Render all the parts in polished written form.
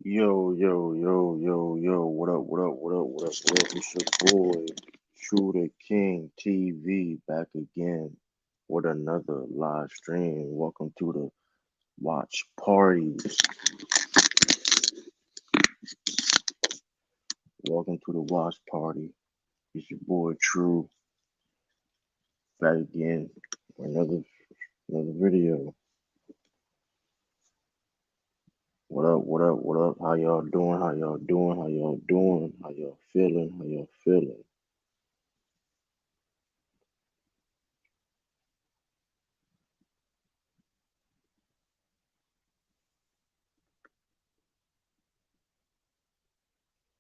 Yo, what up? It's your boy, True the King TV, back again with another live stream. Welcome to the watch parties. Welcome to the watch party. It's your boy, True, back again for another video. What up? How y'all doing? How y'all feeling?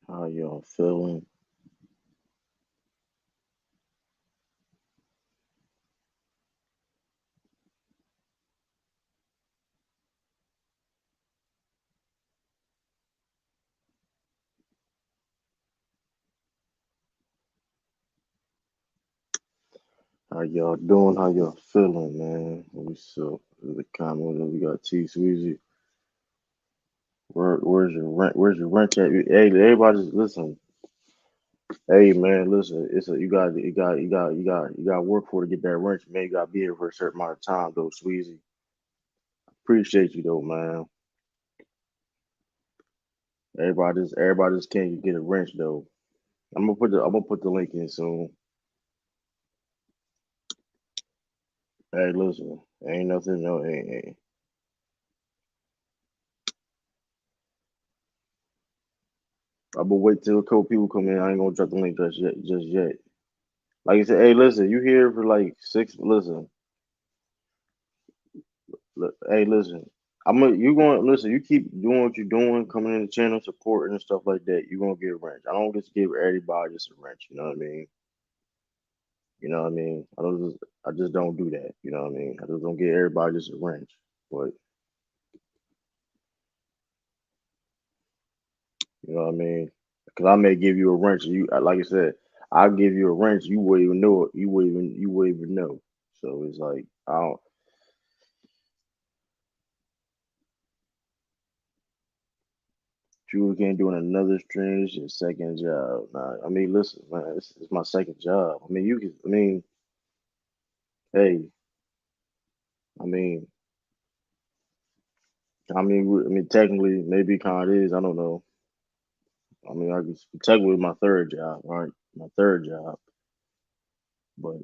How y'all feeling? How y'all doing? How y'all feeling, man? We so the comment we got T Sweezy. Where's your rent? Where's your rent at? Hey, everybody, just listen. Hey, man, listen. You got work for to get that rent. Man, you got to be here for a certain amount of time, though, Sweezy. Appreciate you, though, man. Everybody just can't get a wrench, though. I'm gonna put the link in soon. Hey, listen. Ain't nothing. No, ain't. I'm gonna wait till a couple people come in. I ain't gonna drop the link just yet. Like you said, hey, listen, you here for like six? Listen, hey, listen. You going listen. You keep doing what you're doing, coming in the channel, supporting and stuff like that. You gonna get a wrench. I don't just give everybody just a wrench. You know what I mean? You know what I mean? I just don't do that. You know what I mean? I just don't give everybody just a wrench. But you know what I mean? Because I may give you a wrench. And like I said, I'll give you a wrench. You wouldn't even know it. You wouldn't even know. So it's like I don't. You again doing another stream. It's your second job. Nah, I mean, listen, man, it's my second job. I mean, you can. Hey, I mean, technically, maybe it kind of is. I don't know. I mean, I guess technically my third job, right? My third job, but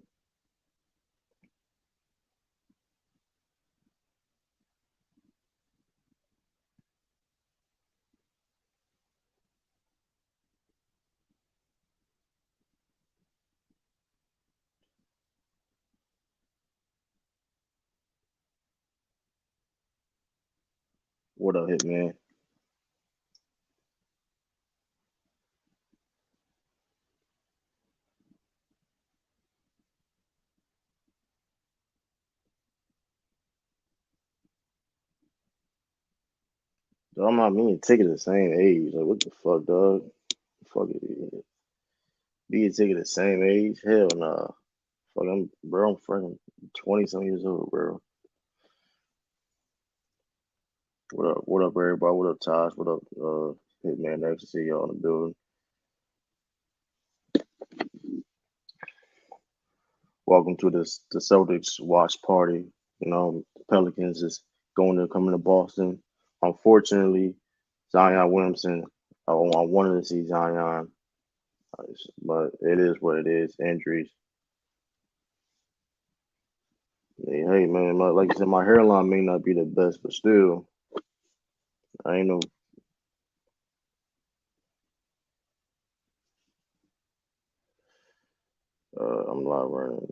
what up, hit man? So I'm not me and Ticket the same age. Like, what the fuck, dog? Fuck it. Me and Ticket the same age? Hell nah. Fuck, I'm freaking 20 some years old, bro. What up, everybody? What up, Tosh? What up, Hitman? Nice to see y'all in the building. Welcome to the Celtics watch party. You know, the Pelicans is coming to Boston. Unfortunately, Zion Williamson. I wanted to see Zion, but it is what it is. Injuries. Hey man, like I said, my hairline may not be the best, but still, I ain't no. I'm not running.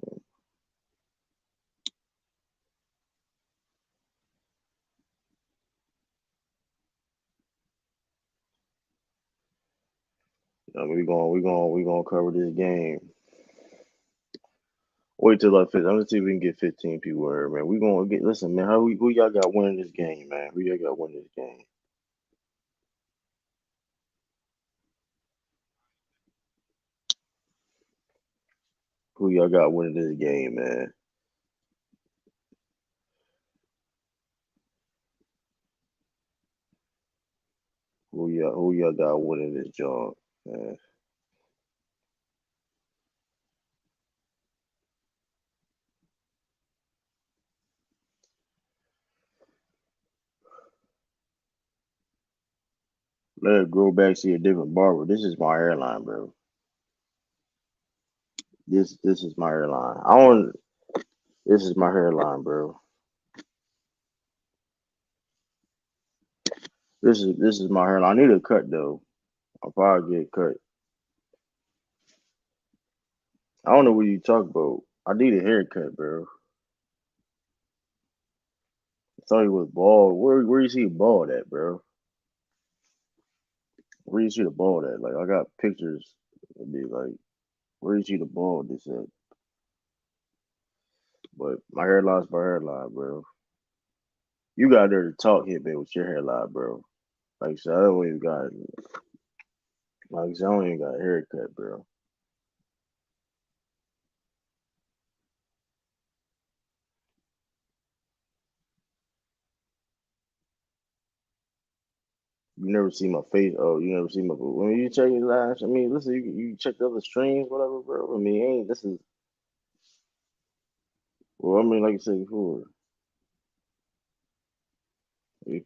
I mean, we gonna cover this game. Wait till I fit. I'm gonna see if we can get 15 people here, man. We gonna get. Listen, man. Who y'all got winning this game, man? Who y'all got winning this game? Who y'all got winning this game, man? who y'all got winning this job? Let it grow back to a different barber. This is my hairline, bro. This is my hairline. I don't. This is my hairline, bro. This is my hairline. I need a cut though. I'll probably get cut. I don't know what you talk about. I need a haircut, bro. I thought he was bald. Where you see bald at, bro? Where you see the bald at? Like I got pictures. It'd be like, where you see the bald? This at? But my hairline's my hairline, bro. You got there to talk here, man, with your hairline, bro. Like I said, I don't even got. Like I said, I don't even got a haircut, bro. You never see my face. Oh, you never see my. When you check your lives, I mean, listen, you check the other streams, whatever, bro. I mean, ain't this is. Well, I mean, like I said before,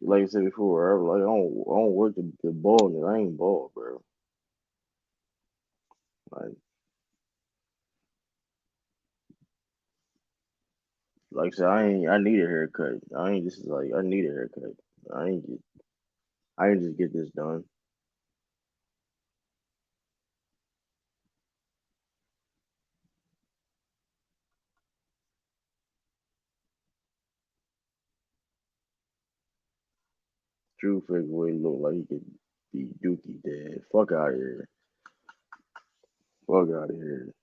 like I said before, I don't work the baldness. I ain't bald, bro. Like, like I said, I need a haircut. I ain't just like I need a haircut. I ain't get, I ain't just get this done. True figure way look like he could be Dookie dead. Fuck out of here. Fuck out of here.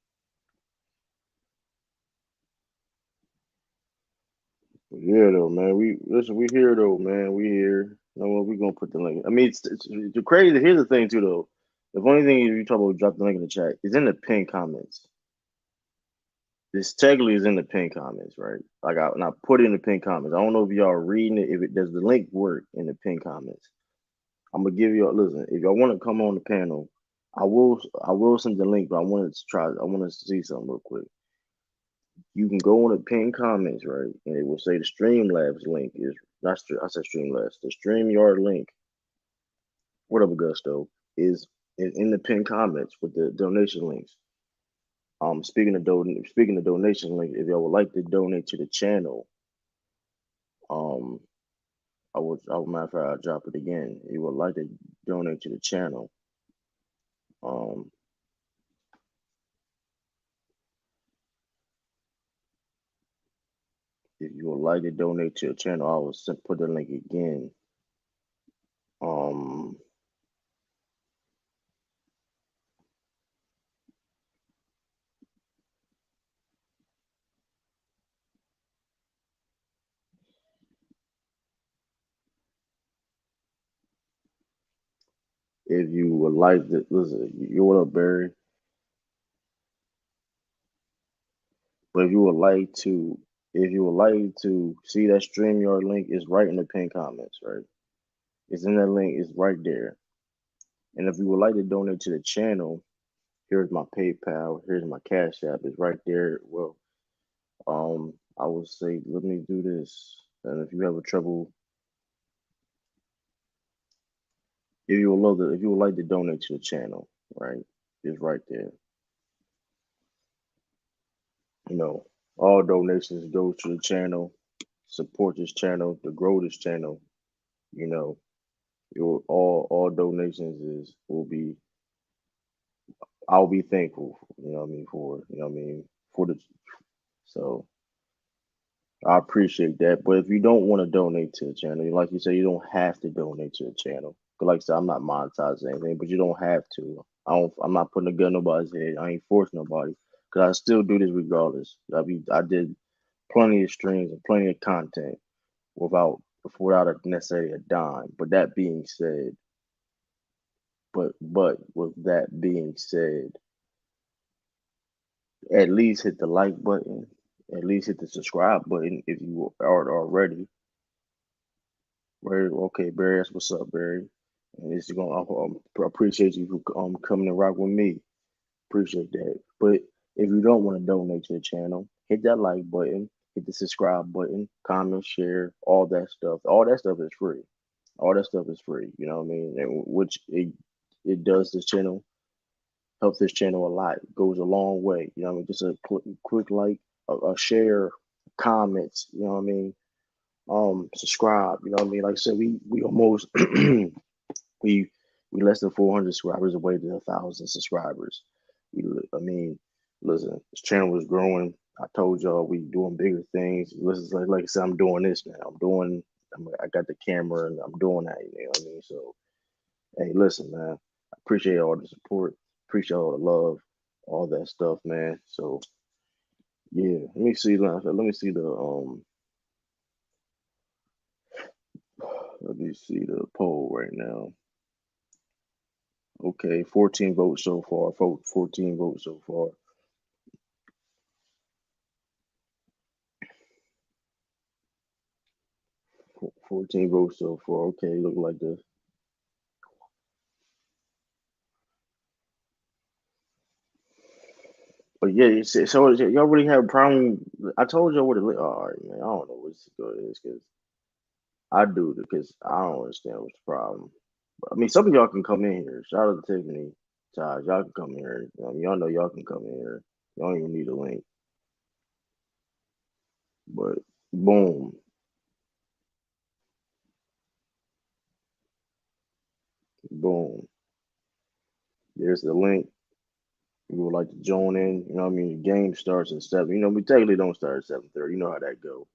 But yeah, though, man. We listen. We here though, man. We here. You know what? We gonna put the link. I mean, it's the crazy. Here's the thing too, though. The funny thing is, you talk about drop the link in the chat. It's in the pinned comments. This technically is in the pinned comments, right? Like and I put it in the pinned comments. I don't know if y'all are reading it. If it does the link work in the pinned comments? I'm gonna give y'all. Listen, if y'all want to come on the panel, I will send the link. But I wanted to try. I want to see something real quick. You can go on the pinned comments, right? And it will say the Streamlabs link is not. I said Streamlabs. The StreamYard link, whatever Gusto, is in the pinned comments with the donation links. Speaking of donation link, if y'all would like to donate to the channel, um, matter of fact, I'll drop it again. If you would like to donate to the channel, um, if you would like to donate to the channel, I will put the link again. Um, if you would like to listen, you what up, Barry? But if you would like to see that StreamYard link, is right in the pinned comments, right? It's in that link. It's right there. And if you would like to donate to the channel, here's my PayPal. Here's my Cash App. It's right there. Well, I would say let me do this. And if you have a trouble, if you would like to donate to the channel, right, it's right there. You know, all donations go to the channel, support this channel, to grow this channel. You know, all donations will be. I'll be thankful. You know what I mean for. You know what I mean for the. So I appreciate that. But if you don't want to donate to the channel, like you say, you don't have to donate to the channel. But like I said, I'm not monetizing anything, but you don't have to. I'm not putting a gun in nobody's head. I ain't forcing nobody. Cause I still do this regardless. I did plenty of streams and plenty of content without necessarily a dime. But that being said, but with that being said, at least hit the like button. At least hit the subscribe button if you aren't already. Barry, okay, Barry, that's what's up, Barry. And it's gonna appreciate you for coming and rock with me. Appreciate that. But if you don't want to donate to the channel, hit that like button, hit the subscribe button, comment, share, all that stuff. All that stuff is free. All that stuff is free. You know what I mean? And which it does this channel, helps this channel a lot. It goes a long way. You know what I mean? Just a quick like, a share, comments. You know what I mean? Subscribe. You know what I mean? Like I said, we almost we we less than 400 subscribers away to 1,000 subscribers. I mean, listen, this channel is growing. I told y'all we doing bigger things. Listen, like I said, I'm doing this now. I got the camera and I'm doing that. You know what I mean? So, hey, listen, man. I appreciate all the support. Appreciate all the love, all that stuff, man. So, yeah. Let me see the let me see the poll right now. Okay, 14 votes so far. 14 votes so far. 14 votes so far. Okay, look like the. But yeah, so y'all really have a problem. I told y'all what it. All right, man. I don't know what this is because I do because I don't understand what's the problem. But, I mean, some of y'all can come in here. Shout out to Tiffany, Taj. Y'all can come in here. Y'all know y'all can come in here. Y'all don't even need a link. But boom, boom. There's the link. You would like to join in. You know what I mean? The game starts at 7. You know, we technically don't start at 7:30. You know how that go.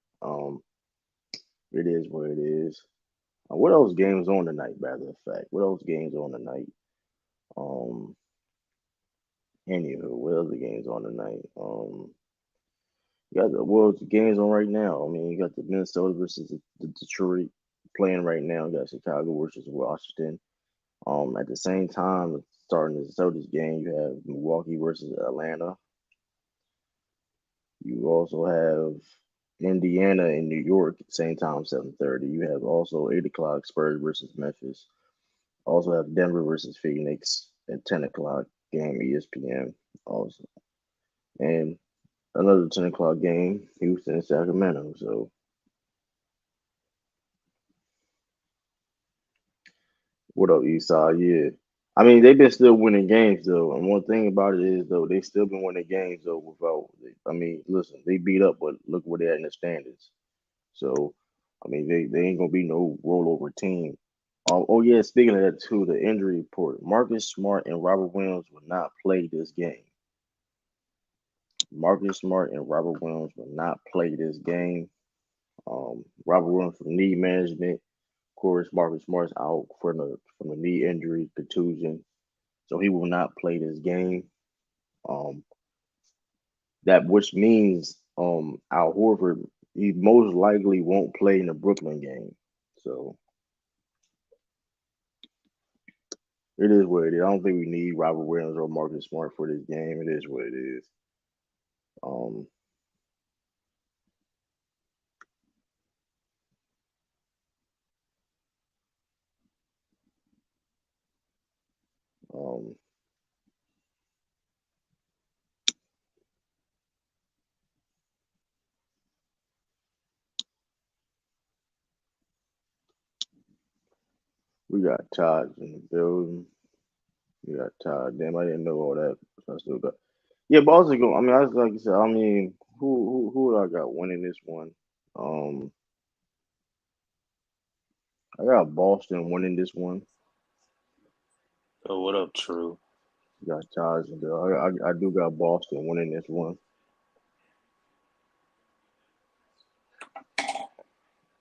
It is what it is. What else games on tonight? Matter of fact, what else games on tonight? Um, Anywho, what other games on tonight? You got the world's games on right now. I mean, you got the Minnesota versus the Detroit playing right now. You got Chicago versus Washington. At the same time, starting the Celtics game, you have Milwaukee versus Atlanta. You also have Indiana and New York at the same time, 7:30. You have also 8 o'clock Spurs versus Memphis. Also have Denver versus Phoenix at 10 o'clock game ESPN. Also, and another 10 o'clock game, Houston and Sacramento. So what up, Eastside? Yeah. I mean, they've been still winning games though, and one thing about it is though they still been winning games though without. I mean, listen, they beat up, but look where they're at in the standings. So, I mean, they ain't gonna be no rollover team. Oh yeah, speaking of that too, the injury report: Marcus Smart and Robert Williams will not play this game. Marcus Smart and Robert Williams will not play this game. Robert Williams for knee management. Of course, Marcus Smart's out from a knee injury, contusion, so he will not play this game. Um, that which means Al Horford he most likely won't play in the Brooklyn game. So it is what it is. I don't think we need Robert Williams or Marcus Smart for this game. It is what it is. Um, um, we got Todd in the building. We got Todd. Damn, I didn't know all that. So I still got. Yeah, Boston go. I mean, I like you said. I mean, who I got winning this one? Um, I got Boston winning this one. Oh, what up, True? Got Taj and I do got Boston winning this one.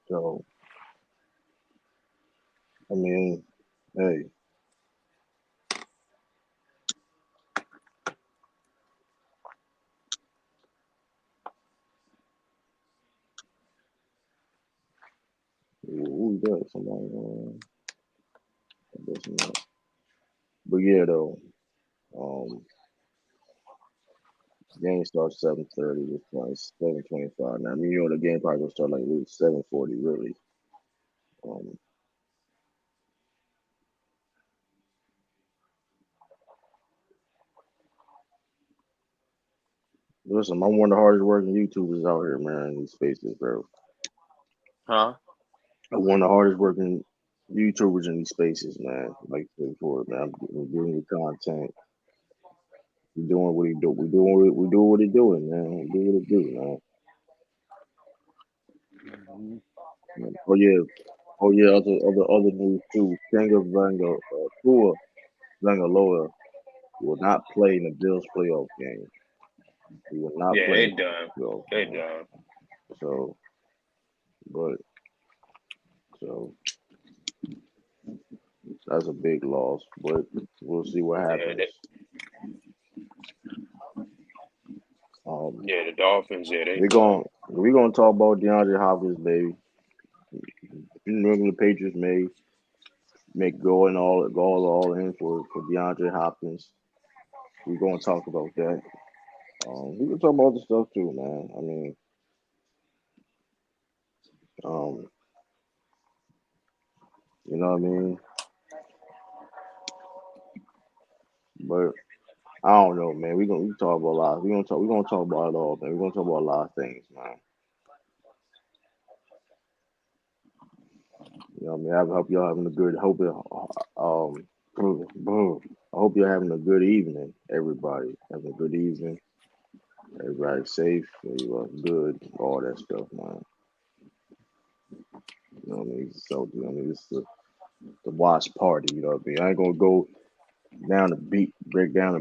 So I mean, hey, who got somebody? I guess not. But yeah, though, um, game starts 7:30. It's like 7:25 now. I mean, the game probably gonna start like at least 7:40, really. Um, Listen, I'm one of the hardest working YouTubers out here, man. In these spaces, bro. Huh? I'm one of the hardest working YouTubers in these spaces, man. Like I said before, man. I'm giving you content. We doing what he do. We doing what he doing, man. We do what he do, man. Mhm. Oh yeah, oh yeah. Other news too. Kanga Tua Vangaloa will not play in the Bills playoff game. He will not Yeah, play in they the done. playoff They game. done. So, but so that's a big loss. But we'll see what Yeah, happens. Um, the Dolphins. Yeah, they we're done. going we're gonna talk about DeAndre Hopkins, baby. New England Patriots may make go all in for DeAndre Hopkins. We're gonna talk about that. We can talk about other stuff too, man. I mean, um, you know what I mean. But I don't know, man. We talk about a lot. We gonna talk about it all, man. We're gonna talk about a lot of things, man. You know what I mean. I hope y'all having a good. I hope you're having a good evening, everybody. Having a good evening. Everybody safe. You are good. All that stuff, man. You know what I mean. So you know what I mean. It's the watch party. You know what I mean. I ain't gonna go down the beat, break down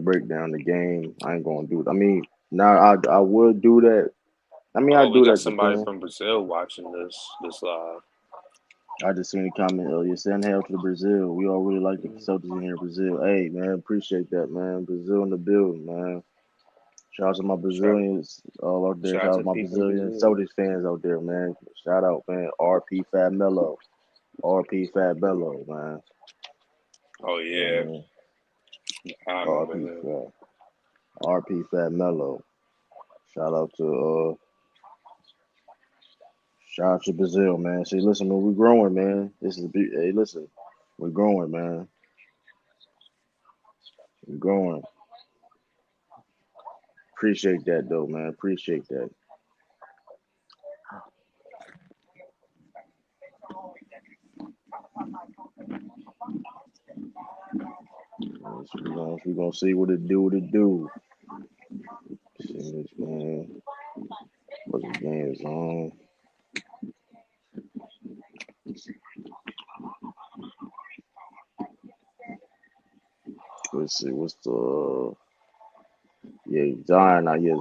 the game. I ain't gonna do it. I mean, now I would do that. I mean, I Oh, we do got that somebody depending. from Brazil watching this live. I just seen a comment earlier saying hell to the Brazil. We all really like the Mhm. Celtics in here, Brazil. Hey man, appreciate that, man. Brazil in the building, man. Shout out to my Shout, Brazilians all out there. shout out Shout out to to my people in Brazilian Brazil. Celtics fans out there, man. Shout out, man. RP Fat Mello. RP Fat Mello, man. Oh You know yeah, what I mean? I remember RP him. Fat. RP Fat Mello. Shout out to shout out to Brazil, man. See, listen, man, we're growing, man. Hey, listen, we're growing, man. We're growing. Appreciate that though, man. Appreciate that. So we gonna see what it do. See this man. What the game is on. Let's see what's the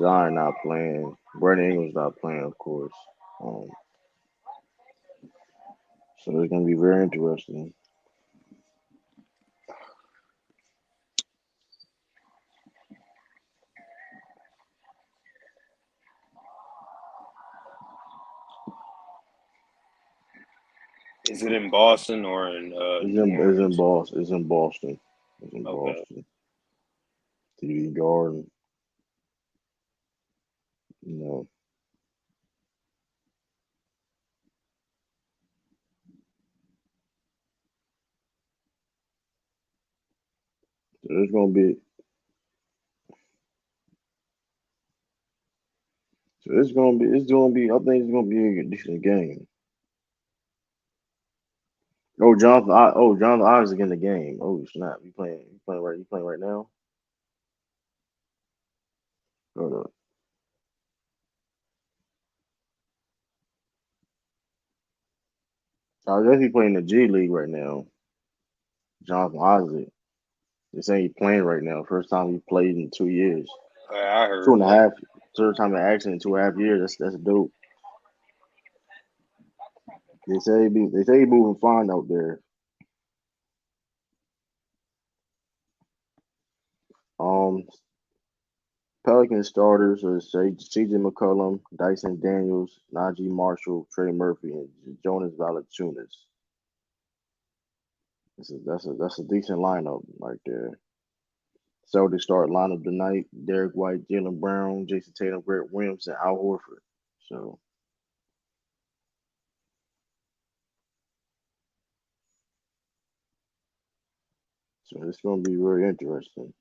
Zion not playing. Brandon Ingram's not playing, of course. Um, so it's gonna be very interesting. Is it in Boston or in New It's in Orleans? Boston. It's in Boston. It's in Okay. Boston. TD Garden. You know. So it's gonna be I think it's gonna be a decent game. Jonathan Isaac in the game. Oh snap! You playing right now? Hold up. I guess he playing the G League right now. Jonathan Isaac. They saying he playing right now. First time he played in 2 years. I Two heard and a that. half. Third time in action in 2.5 years. That's dope. They say he moving fine out there. Um Pelican starters are CJ McCollum, Dyson Daniels, Najee Marshall, Trey Murphy, and Jonas Valanciunas. That's a decent lineup right there. Celtics start lineup tonight: Derek White, Jalen Brown, Jason Tatum, Grant Williams, and Al Horford. So, so it's gonna be very interesting.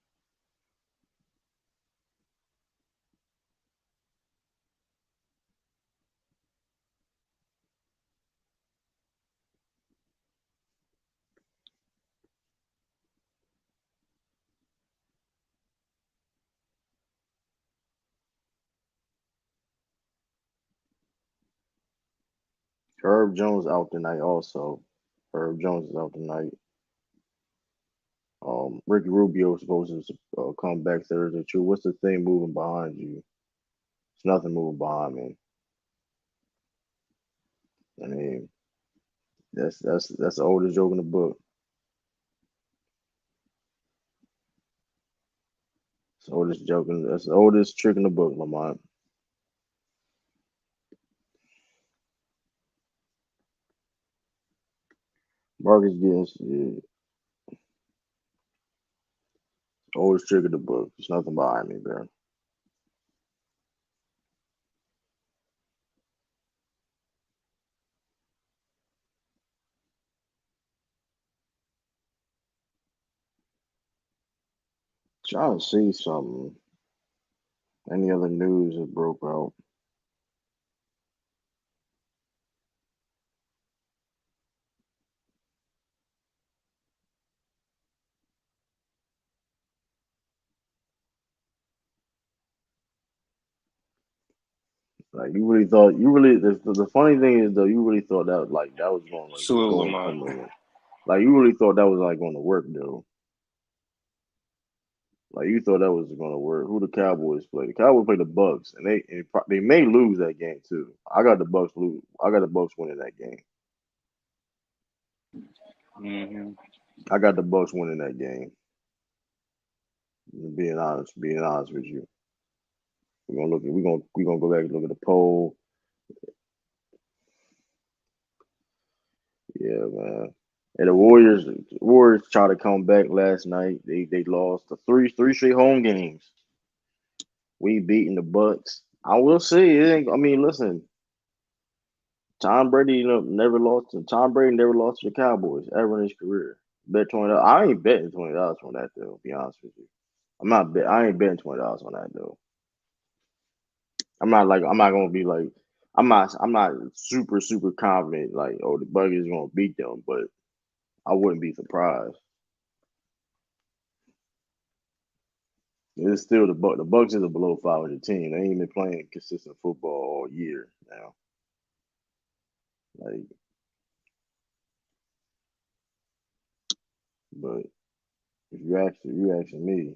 Herb Jones out tonight also. Herb Jones is out tonight. Ricky Rubio is supposed to come back Thursday too. What's the thing moving behind you? It's nothing moving behind me. I mean, that's the oldest joke in the book. It's the oldest joke. That's the oldest trick in the book, Lamont. Marcus Gibbs, yeah, oldest trick in the book. There's nothing behind me, bro. Trying to see something. Any other news that broke out? Like you really thought you really the funny thing is though you really thought that like that was going like Salute going to Lamont. come in like you really thought that was like going to work though. Like you thought that was going to work. Who the Cowboys play? The Cowboys play the Bucks, and they may lose that game too. I got the Bucks lose. I got the Bucks winning that game. Hmm. I got the Bucks winning that game. Being honest with you, we're gonna go back and look at the poll. Yeah, man. And the Warriors tried to come back last night. They lost the three straight home games. We beating the Bucks. I will say it ain't, I mean, listen, Tom Brady, never lost to Tom Brady never lost to the Cowboys ever in his career. Bet $20. I ain't betting $20 on that though, to be honest with you. I ain't betting $20 on that though. I'm not gonna be like I'm not super confident like oh the Bucks is gonna beat them, but I wouldn't be surprised. It's still the Bucks is a below 500 team. They ain't been playing consistent football all year now. Like, but if you asking me,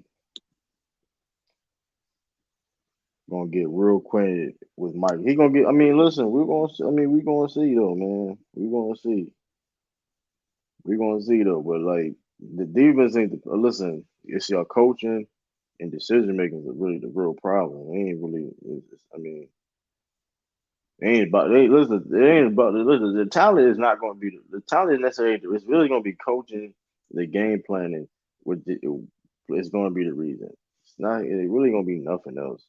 gonna get real acquainted with Mike. He gonna get. I mean, listen, we're gonna. I mean, we gonna see though, man. We gonna see. We gonna see though. But like the defense ain't. Listen, it's your coaching and decision making is really the real problem. It ain't really. I mean, it ain't about. They listen. It ain't about. Listen, the talent is not going to be the talent is necessary. It's really going to be coaching, the game planning. It's going to be the reason. It's not. It really going to be nothing else.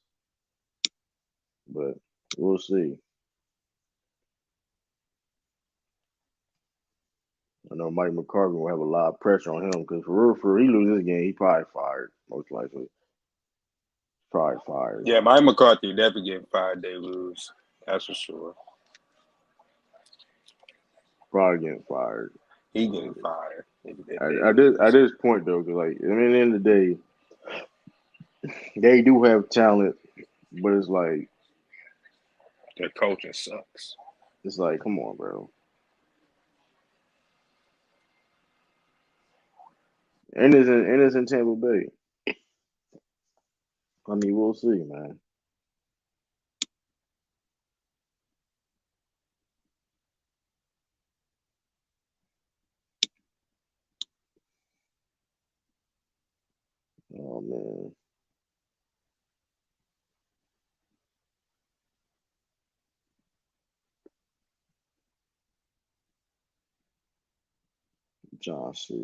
But we'll see. I know Mike McCarthy will have a lot of pressure on him because for real, he loses this game, he probably fired. Most likely, probably fired. Yeah, Mike McCarthy definitely getting fired. They lose. That's for sure. Probably getting fired. He getting fired if they At lose. this point though, because like I mean, at the end of the day, they do have talent, but Their coaching sucks. it's like, come on, bro. And it's in Tampa Bay. I mean, we'll see, man. Oh man, John C.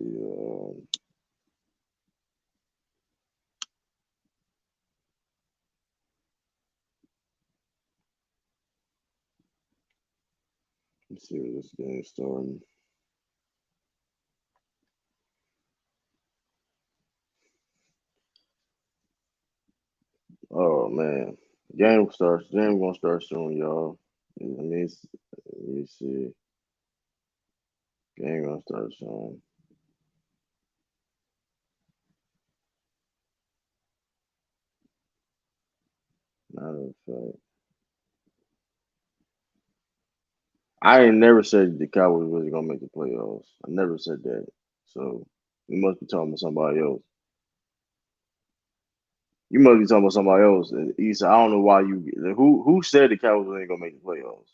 Let's see where this game's starting. Oh man, Game gonna start soon, y'all. I mean, let me see. Game gonna start soon. Matter of fact, I ain't never said the Cowboys wasn't gonna make the playoffs. I never said that. So you must be talking about somebody else. You must be talking about somebody else. Issa, I don't know why you who said the Cowboys ain't gonna make the playoffs.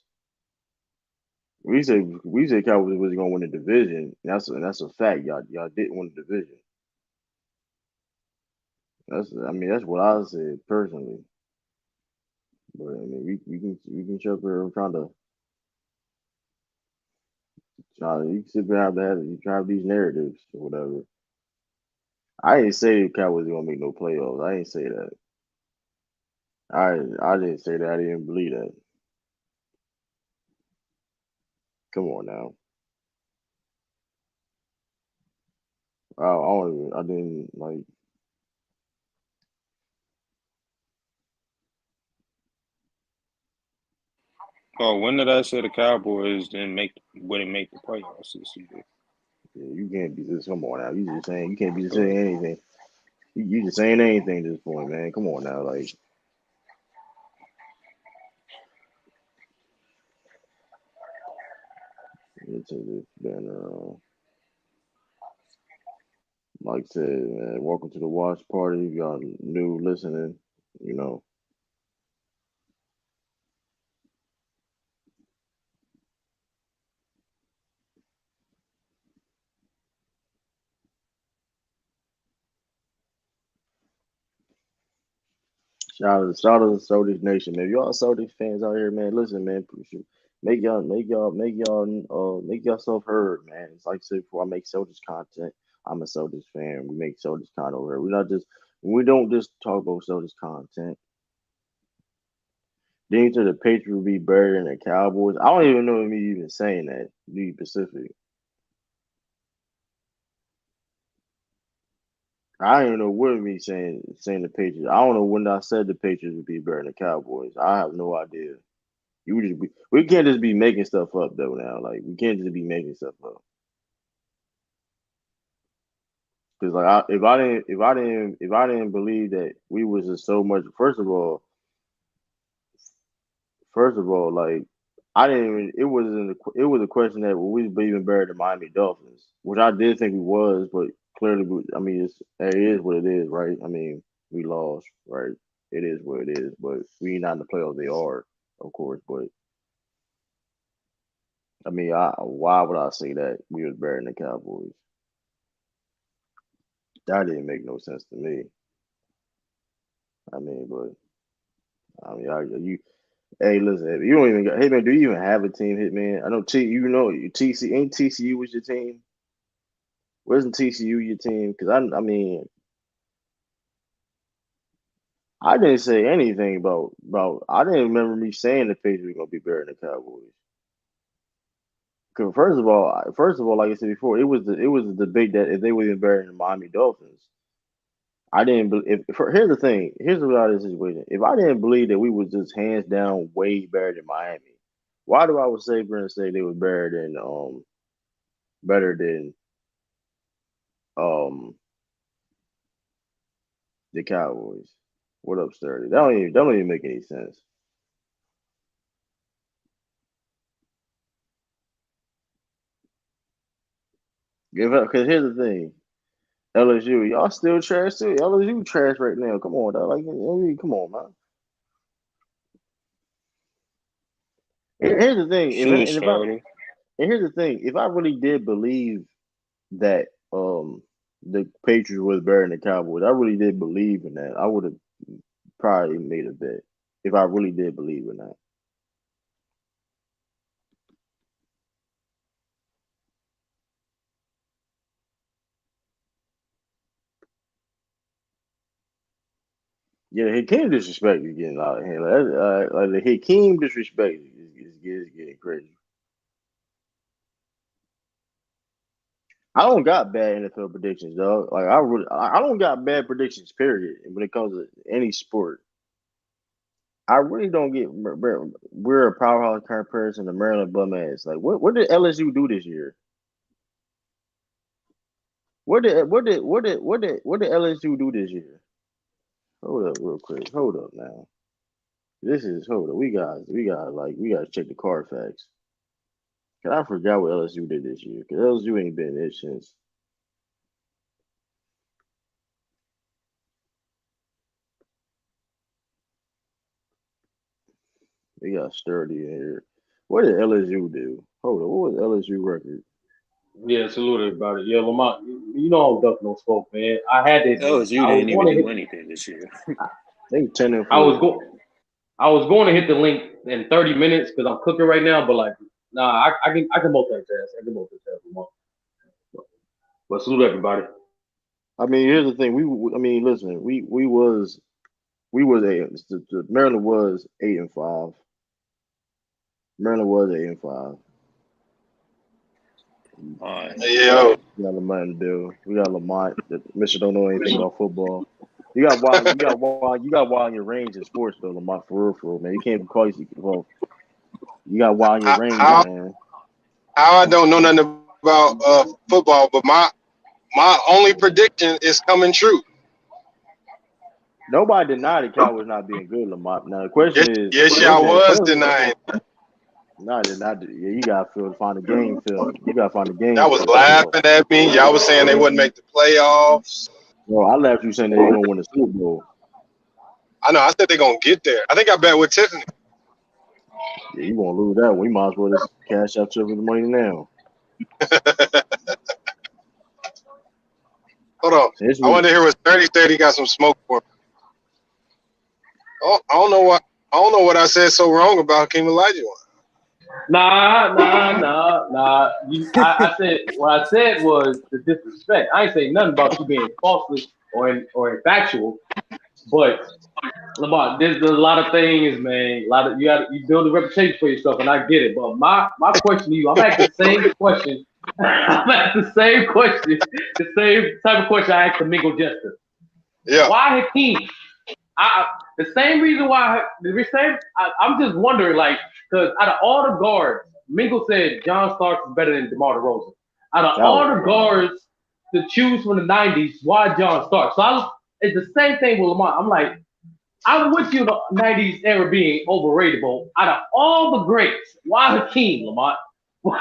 We said Cowboys was gonna win the division. That's a fact. Y'all didn't win the division. That's what I said personally. But I mean we can check her you can sit behind that you try these narratives or whatever. I didn't say the Cowboys gonna make no playoffs. I didn't say that. I didn't say that. I didn't believe that. Come on now. I didn't like. Oh, when did I say the Cowboys wouldn't make the playoffs this year? Yeah, you can't be this. Come on now. You just saying you can't be saying anything. You just saying anything at this point, man. Come on now. Like it's been like I said, man. Welcome to the watch party. If y'all new listening, you know. Shout out to Celtics Nation, man. If y'all Celtics fans out here, man, listen, man. Make yourself heard, man. It's like I said before, I make Celtics content. I'm a Celtics fan. We make Celtics content over here. We don't just talk about Celtics content. Then to the Patriots will be better than the Cowboys. I don't even know me even saying that. To be Pacific. I don't even know what me saying the Patriots. I don't know when I said the Patriots would be better than the Cowboys. I have no idea. We can't just be making stuff up though now. Like we can't just be making stuff up. Because like if I didn't believe that we was just so much. First of all, like I didn't even. It was a question that we be even better than Miami Dolphins, which I did think we was, but clearly, I mean, it is what it is, right? I mean, we lost, right? It is what it is, but we not in the playoffs. They are, of course, but I mean, why would I say that we was better than the Cowboys? That didn't make no sense to me. I mean, but I mean, you. Hey, listen, if you don't even got. Hey man, do you even have a team, Hitman? I know TC ain't TCU was your team. Wasn't TCU your team? Because I mean, I didn't say anything about. I didn't remember me saying the Patriots were gonna be better than the Cowboys. Because first of all, like I said before, it was a debate that if they were even better than the Miami Dolphins. I didn't believe. Here's the thing. Here's what I was situation. If I didn't believe that we was just hands down way better than Miami, why do I would say Brent say they were better than um the Cowboys? What up, Sturdy? That don't even make any sense. Because here's the thing. LSU, y'all still trash too. LSU trash right now. Come on, dog. Like, I mean, come on, man. Here's the thing. If Shoot, and if I Shorty. and here's the thing. If I really did believe that the Patriots was better than the Cowboys, I really did believe in that. I would have probably made a bet if I really did believe in that. Yeah, the Hakeem disrespect is getting out of hand. Like the Hakeem disrespect is getting crazy. I don't got bad NFL predictions, dog. Like I don't got bad predictions. Period. When it comes to any sport, I really don't get. We're a powerhouse comparison to Maryland bum ass. Like what did LSU do this year? What did LSU do this year? Hold up, real quick. Hold up now. Hold up. We got to check the card facts. Cause I forgot what LSU did this year. Cause LSU ain't been it since. They got sturdy in here. What did LSU do? Hold on, what was LSU record? Yeah, salute everybody. Yeah, Lamont, you know I'm duck no smoke, man. I had to. LSU I was didn't going even to do hit. anything this year. They 10 and I was 4. go. I was going to hit the link in 30 minutes because I'm cooking right now. But like, nah, I can multitask. I can multitask, Lamont. But salute everybody. I mean, here's the thing. I mean, listen. We was Maryland was 8-5. Maryland was 8-5. All right. Yo, We got Lamont in the deal. We got Lamont. Mister don't know anything about football. You got wild. You got wild in your range in sports though, Lamont. For real, man. You can't call you. Well, you got wild in your how range, how, man. how I don't know nothing about football, but my only prediction is coming true. Nobody denied the Cowboys not being good, Lamont. Now the question Yes, is, yes, y'all was denying. no, they're not. Yeah, you gotta find the game film. You gotta find the game Y'all was film. So, laughing at me. Y'all was saying they wouldn't make the playoffs. well, I laughed you saying they gonna win the Super Bowl. I know. I said they're gonna get there. I think I bet with Tiffany. Yeah, you gonna lose that one. We might as well just cash out the money now. Hold on. This I was want to hear what 30 got some smoke for. Oh, I don't know what. I don't know what I said so wrong about Hakeem Olajuwon. Nah. I said what I said was the disrespect. I ain't saying nothing about you being falseless or factual, but Lamar, there's a lot of things, man. A lot of you build a reputation for yourself, and I get it. But my question to you, I'm at the same question. I'm at the same question, the same type of question I asked to Mingo Jester. Yeah. Why Hakeem? The same reason why the same. I'm just wondering, like, because out of all the guards, Mingo said John Starks is better than DeMar DeRozan. Out of that all was the wild. guards to choose from the '90s, why John Starks? So it's the same thing with Lamar. I'm like, I'm with you the '90s era being overrated, but out of all the greats, why Hakeem, Lamont?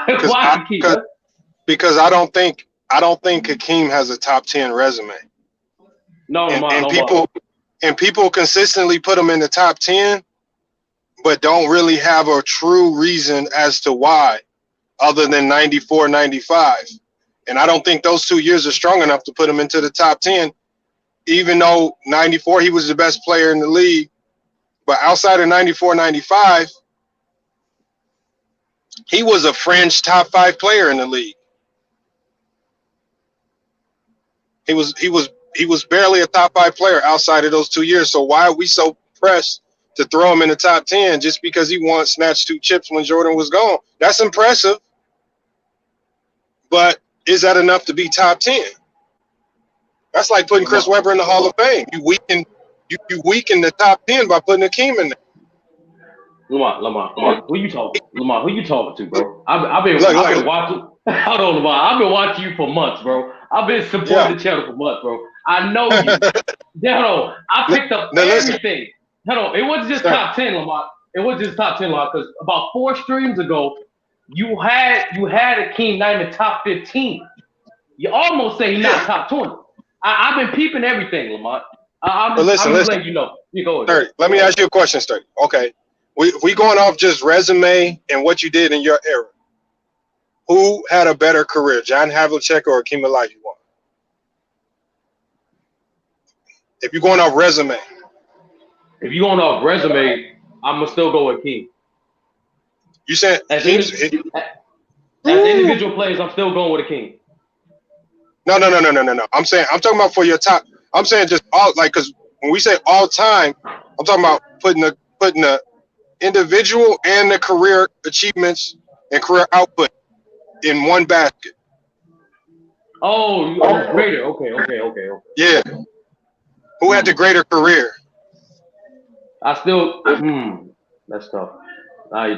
Because Why Hakeem? because I don't think Hakeem has a top 10 resume, No, and Lamont, and no more. people consistently put him in the top 10, but don't really have a true reason as to why, other than 94, 95. And I don't think those 2 years are strong enough to put him into the top 10, even though 94 he was the best player in the league. But outside of 94, 95, he was a fringe top 5 player in the league. He was barely a top 5 player outside of those 2 years. So why are we so pressed to throw him in the top 10 just because he won snatched 2 chips when Jordan was gone? That's impressive, but is that enough to be top 10? That's like putting Chris Lamont, Webber in the Hall of Fame. You weaken the top 10 by putting Hakeem in there. Lamont, who you talking? Lamont, who you talking to, bro? I've been Look, watching. Hold on, Lamont. I've been watching you for months, bro. I've been yeah. supporting the channel for months, bro. I know you. Hold on. I picked up Now listen, everything. Hold on. It wasn't just start. top 10, Lamont. It wasn't just top 10, Lamont, because about 4 streams ago, you had a King not even top 15. You almost say he's not Yeah, top 20. I've been peeping everything, Lamont. but I'm listen, just letting you know. You go ahead. 30. Let me ask you a question, 30. Okay, we going off just resume and what you did in your era. Who had a better career, John Havlicek or Hakeem Olajuwon? If you're going off resume, If you going off resume, I'm gonna still go with King. you said As Hakeem's. as individual players, I'm still going with a King. No. I'm talking about for your top. I'm saying just all like because when we say all time, I'm talking about putting the individual and the career achievements and career output in one basket. Oh, greater. Okay. Yeah, who had the Hmm. greater career? I still. That's tough. Now you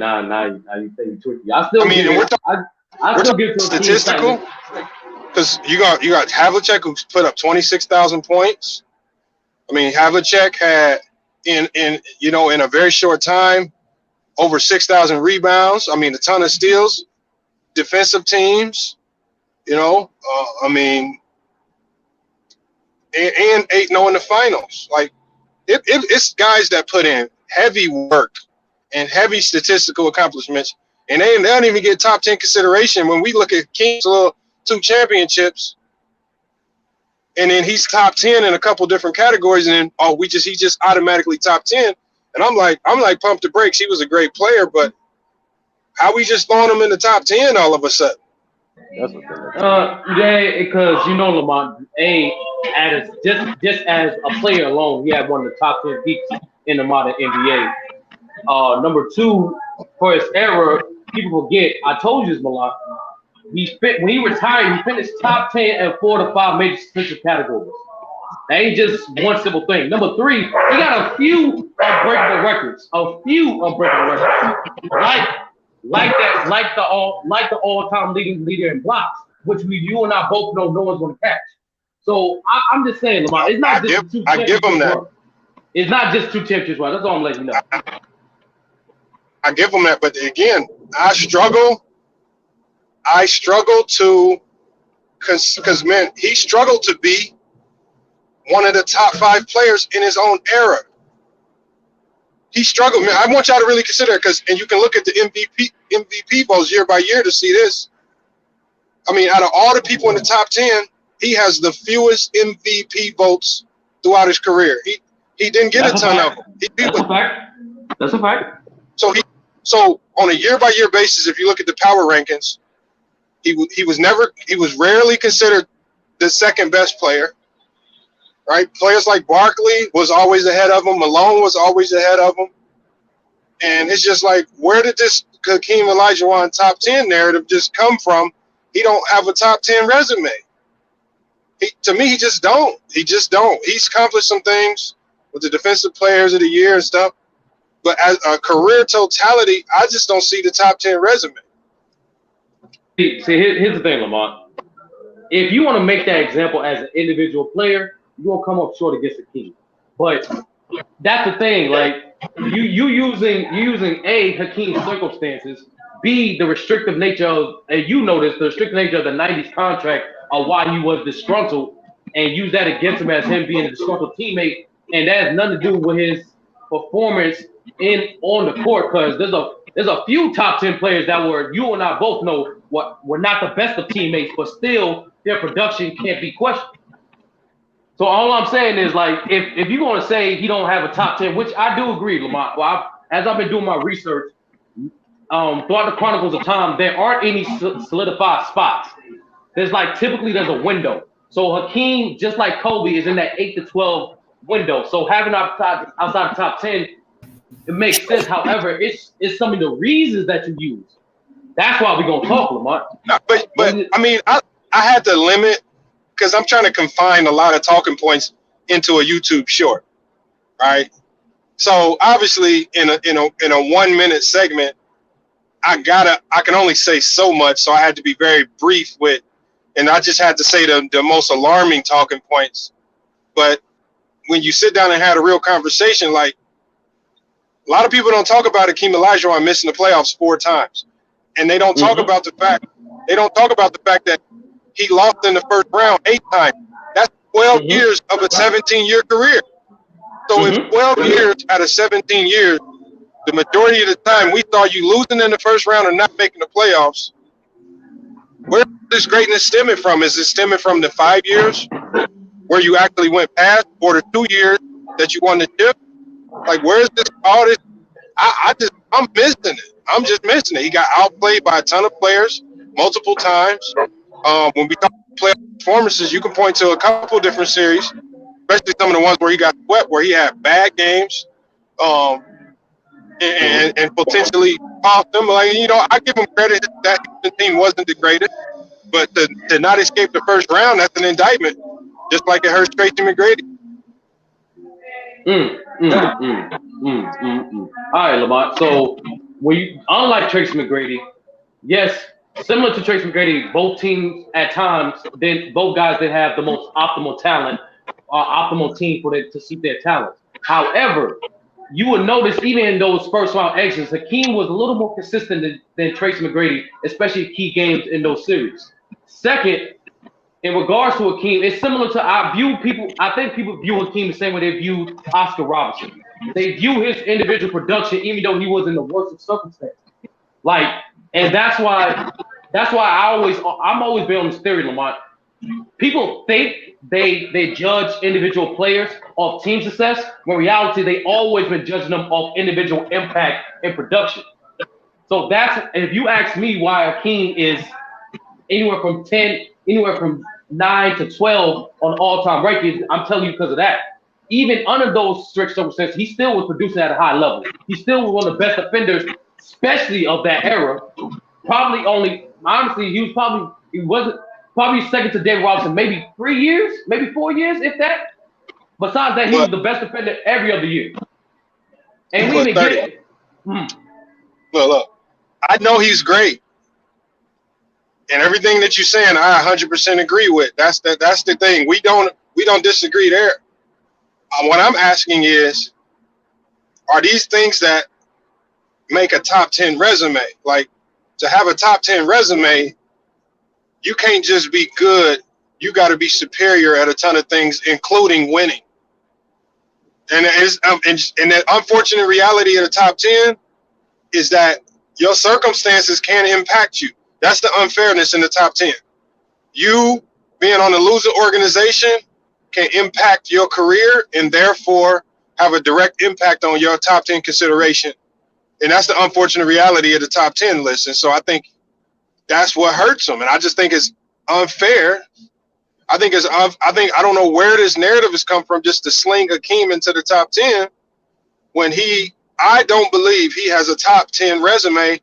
think you tricky. I mean, and I we're still talking give it to a King statistical slightly. because you got Havlicek who put up 26,000 points. I mean, Havlicek had in a very short time over 6,000 rebounds. I mean, a ton of steals. defensive teams. I mean, and 8-0 in the finals. Like it's guys that put in heavy work and heavy statistical accomplishments, and they don't even get top 10 consideration when we look at King's little 2 championships, and then he's top 10 in a couple different categories, and then he just automatically top 10, and I'm like pump the brakes. He was a great player, but how we just throwing him in the top 10 all of a sudden? That's what Yeah, because Lamont, just as a player alone, he had one of the top 10 peaks in the modern NBA. Number 2, for his era, people forget. I told you this, Malak. When he retired, he finished top 10 in 4 to 5 major defensive categories. That ain't just one simple thing. Number 3, he got a few unbreakable records. Like the all-time leader in blocks, which you and I both know no one's going to catch. So I'm just saying, Lamar, it's not just two championships. I give him that. It's not just 2 championships. That's all I'm letting you know. I give him that, but again, I struggle to, because man, he struggled to be one of the top 5 players in his own era. He struggled, man. I want y'all to really consider it, and you can look at the MVP votes year by year to see this. I mean, out of all the people in the top 10, he has the fewest MVP votes throughout his career. He didn't get a ton of them. That's a fact. So on a year by year basis, if you look at the power rankings, he was rarely considered the second best player. Right? Players like Barkley was always ahead of him. Malone was always ahead of him. And it's just like, where did this Hakeem Olajuwon top 10 narrative just come from? He don't have a top 10 resume. To me, he just don't. He's accomplished some things with the defensive players of the year and stuff. But as a career totality, I just don't see the top 10 resume. See, here's the thing, Lamont. If you want to make that example as an individual player, you're going to come up short against the King. But that's the thing. Like, you using A, Hakeem's circumstances, B, the restrictive nature of, and you notice the restrictive nature of the 90s contract of why he was disgruntled, and use that against him as him being a disgruntled teammate, and that has nothing to do with his performance on the court, because there's a few top 10 players that were, you and I both know, were not the best of teammates, but still their production can't be questioned. So all I'm saying is, like, if you're going to say he don't have a top 10, which I do agree, Lamont. Well, as I've been doing my research, throughout the Chronicles of Time, there aren't any solidified spots. There's a window. So Hakeem, just like Kobe, is in that 8 to 12 window. So having outside the top 10, it makes sense. However, it's some of the reasons that you use. That's why we're gonna talk, Lamont. No, but I mean, I had to limit, because I'm trying to confine a lot of talking points into a YouTube short, right? So obviously, in a 1 minute segment, I can only say so much. So I had to be very brief with, and I just had to say the most alarming talking points. But when you sit down and have a real conversation, like, a lot of people don't talk about Hakeem Olajuwon missing the playoffs 4 times, and they don't talk about the fact that he lost in the first round 8 times. That's 12 years of a 17-year career. So if 12 years out of 17 years, the majority of the time we thought you losing in the first round and not making the playoffs, where is this greatness stemming from? Is it stemming from the 5 years where you actually went past, or the 2 years that you won the chip? Like, where is this all this? I'm missing it. I'm just missing it. He got outplayed by a ton of players multiple times. When we talk playoff performances, you can point to a couple different series, especially some of the ones where he got swept, where he had bad games, and potentially cost them. Like, I give him credit that the team wasn't the greatest, but to not escape the first round, that's an indictment, just like it hurts Tracy McGrady. All right, Lamont. So unlike Tracy McGrady, yes, similar to Tracy McGrady, both teams at times, both guys did have the most optimal talent, optimal team to suit their talents. However, you would notice even in those first round exits, Hakeem was a little more consistent than Tracy McGrady, especially key games in those series. Second, in regards to Hakeem, it's similar to I think people view Hakeem the same way they view Oscar Robertson. They view his individual production, even though he was in the worst of circumstances. Like, and that's why I'm always been on this theory, Lamont. People think they judge individual players off team success, when in reality they always been judging them off individual impact and production. So that's, if you ask me why Hakeem is anywhere from 9 to 12 on all-time rankings, I'm telling you because of that. Even under those strict circumstances, he still was producing at a high level. He still was one of the best defenders, especially of that era. He wasn't probably second to David Robinson, maybe 3 years, maybe 4 years, if that. Besides that, he was the best defender every other year. And we even get it. Look, I know he's great. And everything that you're saying, I 100% agree with. That's the thing. We don't disagree there. What I'm asking is, are these things that make a top 10 resume? Like, to have a top 10 resume, you can't just be good. You got to be superior at a ton of things, including winning. And the unfortunate reality of the top 10 is that your circumstances can impact you. That's the unfairness in the top 10. You being on a losing organization can impact your career and therefore have a direct impact on your top 10 consideration. And that's the unfortunate reality of the top 10 list. And so I think that's what hurts them. And I just think it's unfair. I don't know where this narrative has come from, just to sling Hakeem into the top 10 when I don't believe he has a top 10 resume.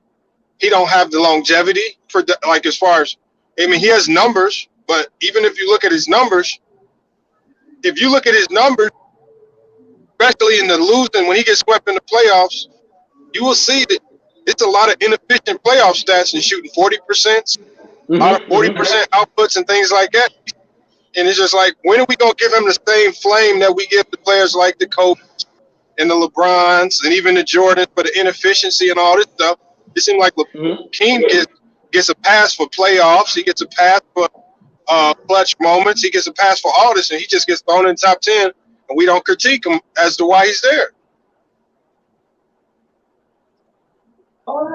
He don't have the longevity for as far as, I mean, he has numbers, but even if you look at his numbers, especially in the losing, when he gets swept in the playoffs, you will see that it's a lot of inefficient playoff stats and shooting 40%, a lot of 40% outputs and things like that. And it's just like, when are we going to give him the same flame that we give to players like the Kobe and the LeBrons and even the Jordans for the inefficiency and all this stuff? It seems like Hakeem gets a pass for playoffs. He gets a pass for clutch moments. He gets a pass for all this, and he just gets thrown in top 10, and we don't critique him as to why he's there.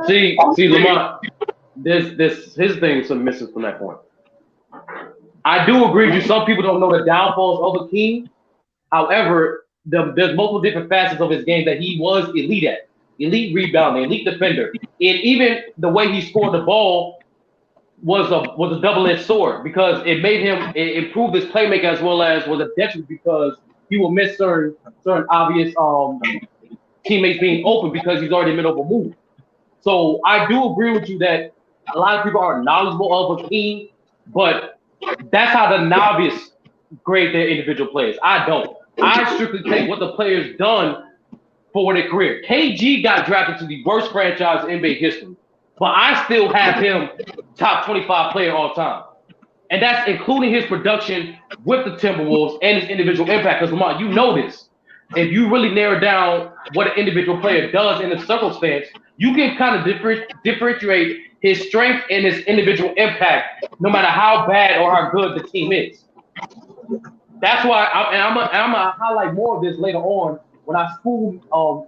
See, Lamont, his thing is some misses from that point. I do agree with you. Some people don't know the downfalls of Hakeem. However, there's multiple different facets of his game that he was elite at. Elite rebounder, elite defender. And even the way he scored the ball was a double-edged sword, because it made him improve his playmaking as well as was a detriment, because he will miss certain obvious teammates being open because he's already made over move. So I do agree with you that a lot of people are knowledgeable of Hakeem, but that's how the novice grade their individual players. I don't. I strictly take what the player's done for their career. KG got drafted to the worst franchise in NBA history, but I still have him top 25 player all time. And that's including his production with the Timberwolves and his individual impact. Because, Lamont, you know this. If you really narrow down what an individual player does in a circumstance, you can kind of differentiate his strength and his individual impact, no matter how bad or how good the team is. That's why I'm gonna highlight more of this later on when I school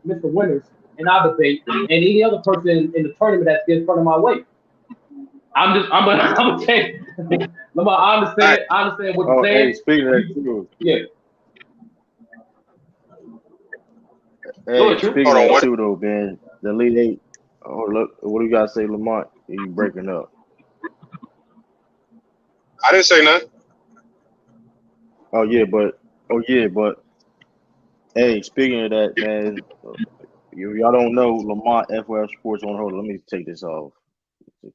Mr. Winters in our debate and any other person in the tournament that gets in front of my weight. I'm gonna say, Lamar, I understand what you're saying. Hey, speaking of that too. Yeah. Hey, speaking of that too, though, man, the Elite Eight. Oh, look, what do you gotta say, Lamont? You breaking up? I didn't say nothing. Oh yeah, but hey, speaking of that, man, y'all don't know Lamont FYF Sports on hold. Let me take this off.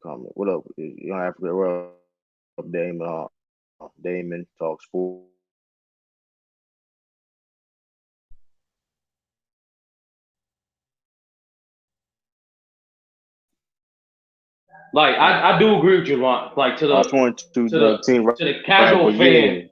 Comment. What up? You don't have to get up, Damon. Damon talk sports. Like I do agree with you, Lamont. Like to the casual fan.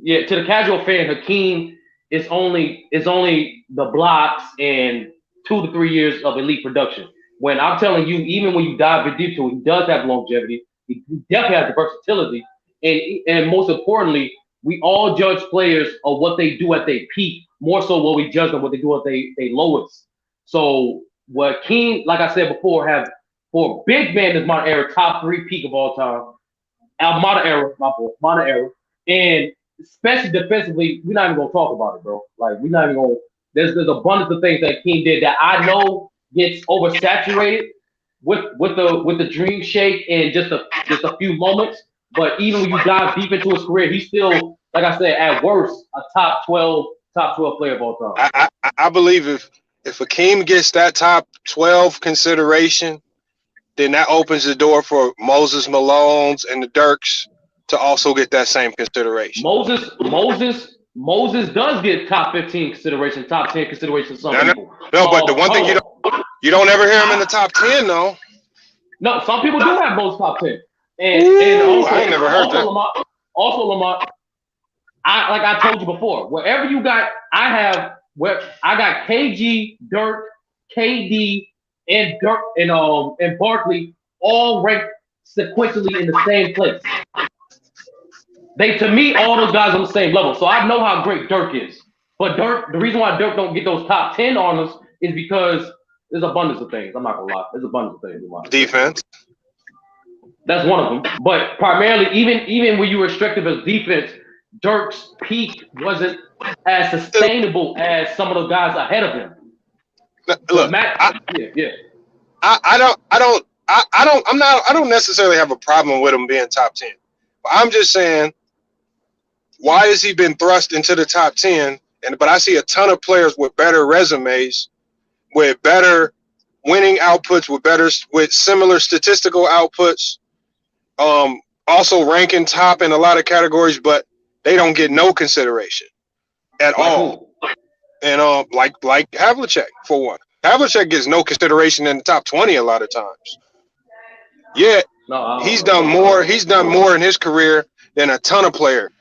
Yeah, to the casual fan, Hakeem it's only the blocks and 2 to 3 years of elite production. When I'm telling you, even when you dive into it, he does have longevity. He definitely has the versatility, and most importantly, we all judge players of what they do at their peak more so what we judge them what they do at they lowest. So what King, like I said before, have for big man is modern era top three peak of all time. Modern era, my fault, modern era, and especially defensively, we're not even gonna talk about it, bro. Like we're not even gonna. There's abundance of things that King did that I know gets oversaturated with the dream shake and just a few moments. But even when you dive deep into his career, he's still, like I said, at worst, a top 12 player of all time. I believe if Akeem gets that top 12 consideration, then that opens the door for Moses Malone's and the Dirks to also get that same consideration. Moses does get top 15 consideration, top 10 consideration. Some people. No, but the one thing you don't ever hear him in the top 10 though. No, some people do have Moses top 10. And also, I ain't never heard that. Lamar, like I told you before, wherever you got, I got KG, Dirk, KD, and Dirk and Barkley all ranked sequentially in the same place. To me, all those guys on the same level. So I know how great Dirk is. But Dirk, the reason why Dirk don't get those top 10 honors is because there's abundance of things. I'm not gonna lie. There's abundance of things. Defense. That's one of them. But primarily, even when you were restrictive as defense, Dirk's peak wasn't as sustainable as some of the guys ahead of him. Look, I don't necessarily have a problem with him being top 10. But I'm just saying, why has he been thrust into the top 10? But I see a ton of players with better resumes, with better winning outputs, with similar statistical outputs, also ranking top in a lot of categories, but they don't get no consideration at all. And like Havlicek for one. Havlicek gets no consideration in the top 20 a lot of times. Yet he's done more in his career than a ton of players.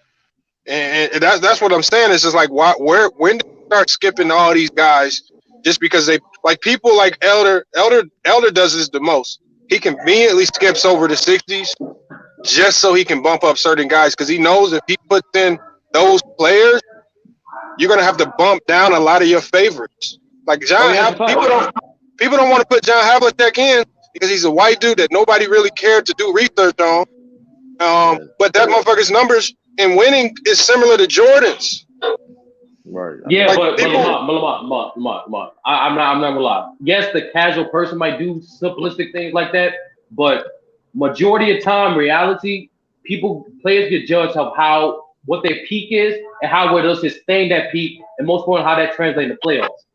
And that's what I'm saying. Is just like when do you start skipping all these guys just because they like people like Elder does this the most. He conveniently skips over the 60s just so he can bump up certain guys because he knows if he puts in those players, you're gonna have to bump down a lot of your favorites. Like people don't want to put John Havlicek in because he's a white dude that nobody really cared to do research on. But that motherfucker's numbers in winning is similar to Jordan's. Right. Yeah, like Lamar, I'm not gonna lie. Yes, the casual person might do simplistic things like that, but majority of time, reality, players get judged of what their peak is and how well they'll sustain that peak, and most importantly, how that translates to playoffs.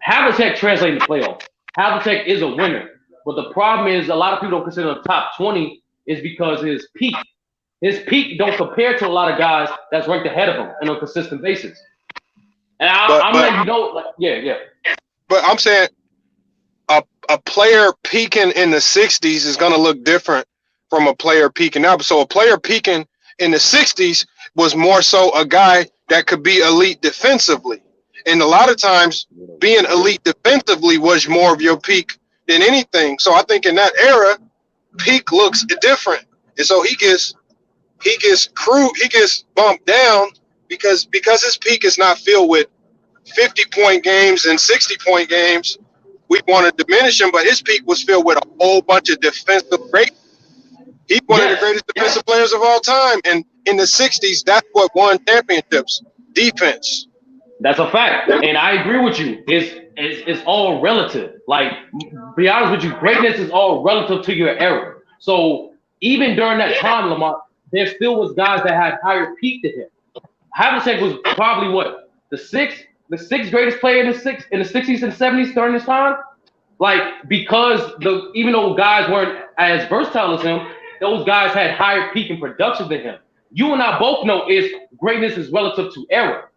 Havlicek translates to playoffs. Havlicek is a winner, but the problem is a lot of people don't consider him top 20 is because his peak don't compare to a lot of guys that's ranked ahead of him on a consistent basis. And I'm letting you know, like, yeah. But I'm saying a player peaking in the 60s is going to look different from a player peaking now. So a player peaking in the 60s was more so a guy that could be elite defensively. And a lot of times being elite defensively was more of your peak than anything. So I think in that era, peak looks different. And so he gets bumped down because his peak is not filled with 50-point games and 60-point games. We want to diminish him, but his peak was filled with a whole bunch of defensive greats. He's one of the greatest defensive players of all time. And in the 60s, that's what won championships, defense. That's a fact. And I agree with you. It's all relative. Like, be honest with you, greatness is all relative to your era. So even during that time, Lamar, there still was guys that had higher peak than him. Havlicek was probably the sixth greatest player in the 60s and 70s during this time. Like, because even though guys weren't as versatile as him, those guys had higher peak in production than him. You and I both know greatness is relative to era.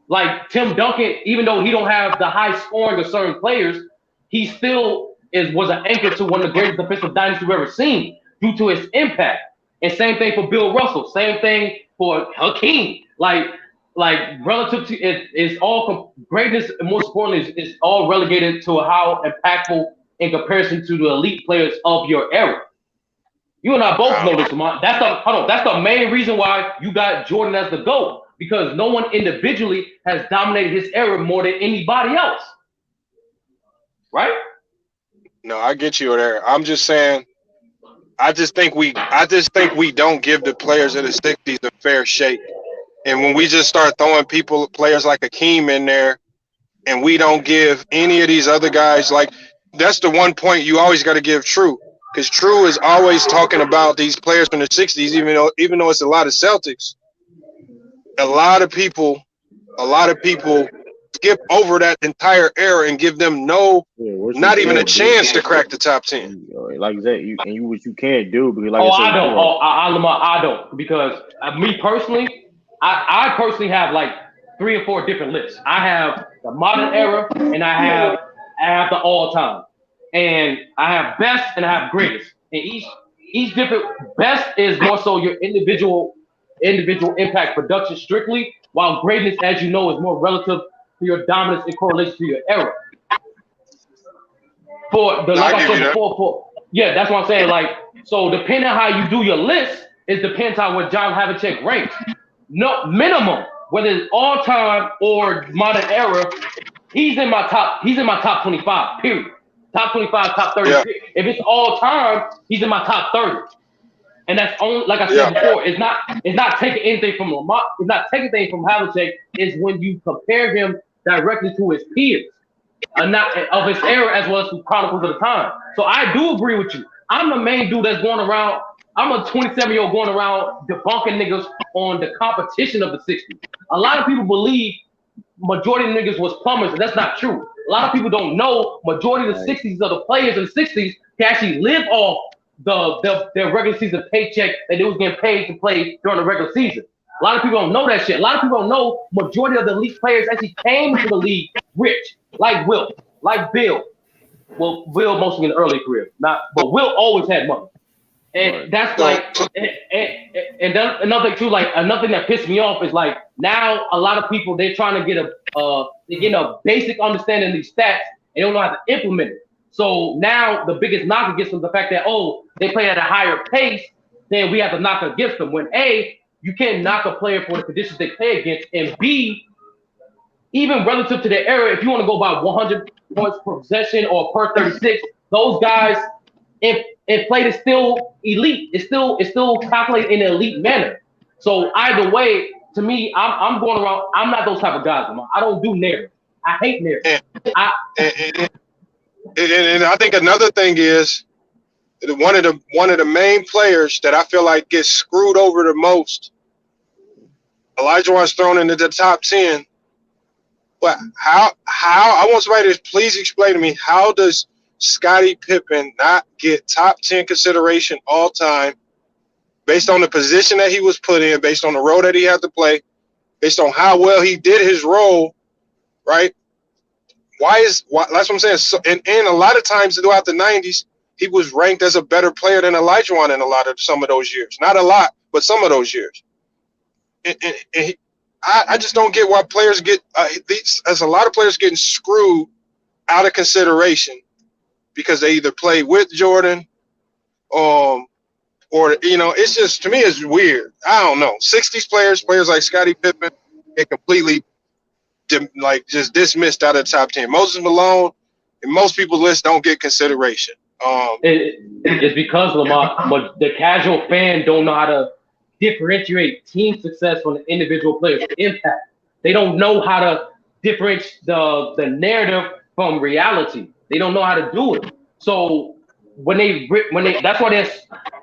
Like Tim Duncan, even though he don't have the high scoring of certain players, he still was an anchor to one of the greatest defensive dynasties we've ever seen due to his impact. And same thing for Bill Russell. Same thing for Hakeem. Like like relative to it's all greatness. And most importantly, is all relegated to how impactful in comparison to the elite players of your era. You and I both know this, Lamont. That's the main reason why you got Jordan as the GOAT, because no one individually has dominated his era more than anybody else. Right? No, I get you there. I'm just saying. I just think we don't give the players of the '60s a fair shake, and when we just start throwing players like Akeem in there, and we don't give any of these other guys, like, that's the one point you always got to give True, because True is always talking about these players from the '60s, even though it's a lot of Celtics. A lot of people skip over that entire era and give them not even a chance to crack the top 10. Like that, what you can't do, because like I don't, because me personally, I personally have like 3 or 4 different lists. I have the modern era, and I have the all time, and I have best and I have greatest. And each different best is more so your individual impact production strictly, while greatness, as you know, is more relative to your dominance in correlation to your era. Like I said before, that's what I'm saying. Like, so depending on how you do your list, it depends on what John Havlicek ranks. No minimum, whether it's all time or modern era, he's in my top 25. Period. Top 25, top 30. Yeah. If it's all time, he's in my top 30. And that's only, like I said before, it's not taking anything from Lamont, it's not taking anything from Havlicek. It's when you compare him directly to his peers, not of his era, as well as the chronicles of the time. So I do agree with you. I'm the main dude that's going around. I'm a 27-year-old going around debunking niggas on the competition of the 60s. A lot of people believe majority of niggas was plumbers, and that's not true. A lot of people don't know majority of the 60s of the players in the 60s can actually live off their regular season paycheck that they was getting paid to play during the regular season. A lot of people don't know that shit. A lot of people don't know majority of the elite players actually came to the league rich, like Will, like Bill. Well, Will mostly in the early career, but Will always had money. And that's like, and another thing too, like another thing that pissed me off is like now a lot of people, they're trying to get a basic understanding of these stats. They don't know how to implement it. So now the biggest knock against them is the fact that, they play at a higher pace, then we have to knock against them. When A, you can't knock a player for the conditions they play against, and B, even relative to their era, if you want to go by 100 points per possession or per 36, those guys, if played is still elite. It's still calculated in an elite manner. So either way, to me, I'm going around. I'm not those type of guys. I don't do narrative. I hate narrative. And I think another thing is one of the main players that I feel like gets screwed over the most. Olajuwon's thrown into the top 10. But how I want somebody to please explain to me, how does Scottie Pippen not get top 10 consideration all time based on the position that he was put in, based on the role that he had to play, based on how well he did his role, right? That's what I'm saying. So, and a lot of times throughout the 90s, he was ranked as a better player than Olajuwon in some of those years. Not a lot, but some of those years. I just don't get why players get there's a lot of players getting screwed out of consideration because they either play with Jordan, or it's just, to me, it's weird. I don't know. 60s players like Scottie Pippen, get completely just dismissed out of the top 10. Moses Malone and most people's list don't get consideration. It's because, Lamont, but the casual fan don't know how to differentiate team success from the individual player's impact. They don't know how to differentiate the narrative from reality. They don't know how to do it. So when they that's why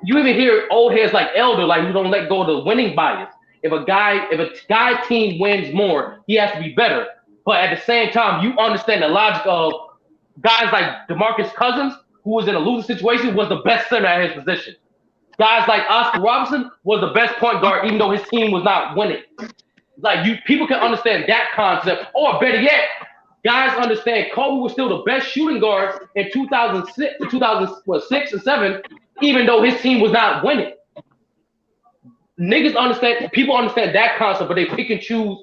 you even hear old heads like Elder, like, who don't let go of the winning bias. If a guy team wins more, he has to be better. But at the same time, you understand the logic of guys like DeMarcus Cousins, who was in a losing situation, was the best center at his position. Guys like Oscar Robertson was the best point guard, even though his team was not winning. Like, people can understand that concept. Or better yet, guys understand Kobe was still the best shooting guard in 2006 and 2007, even though his team was not winning. People understand that concept, but they pick and choose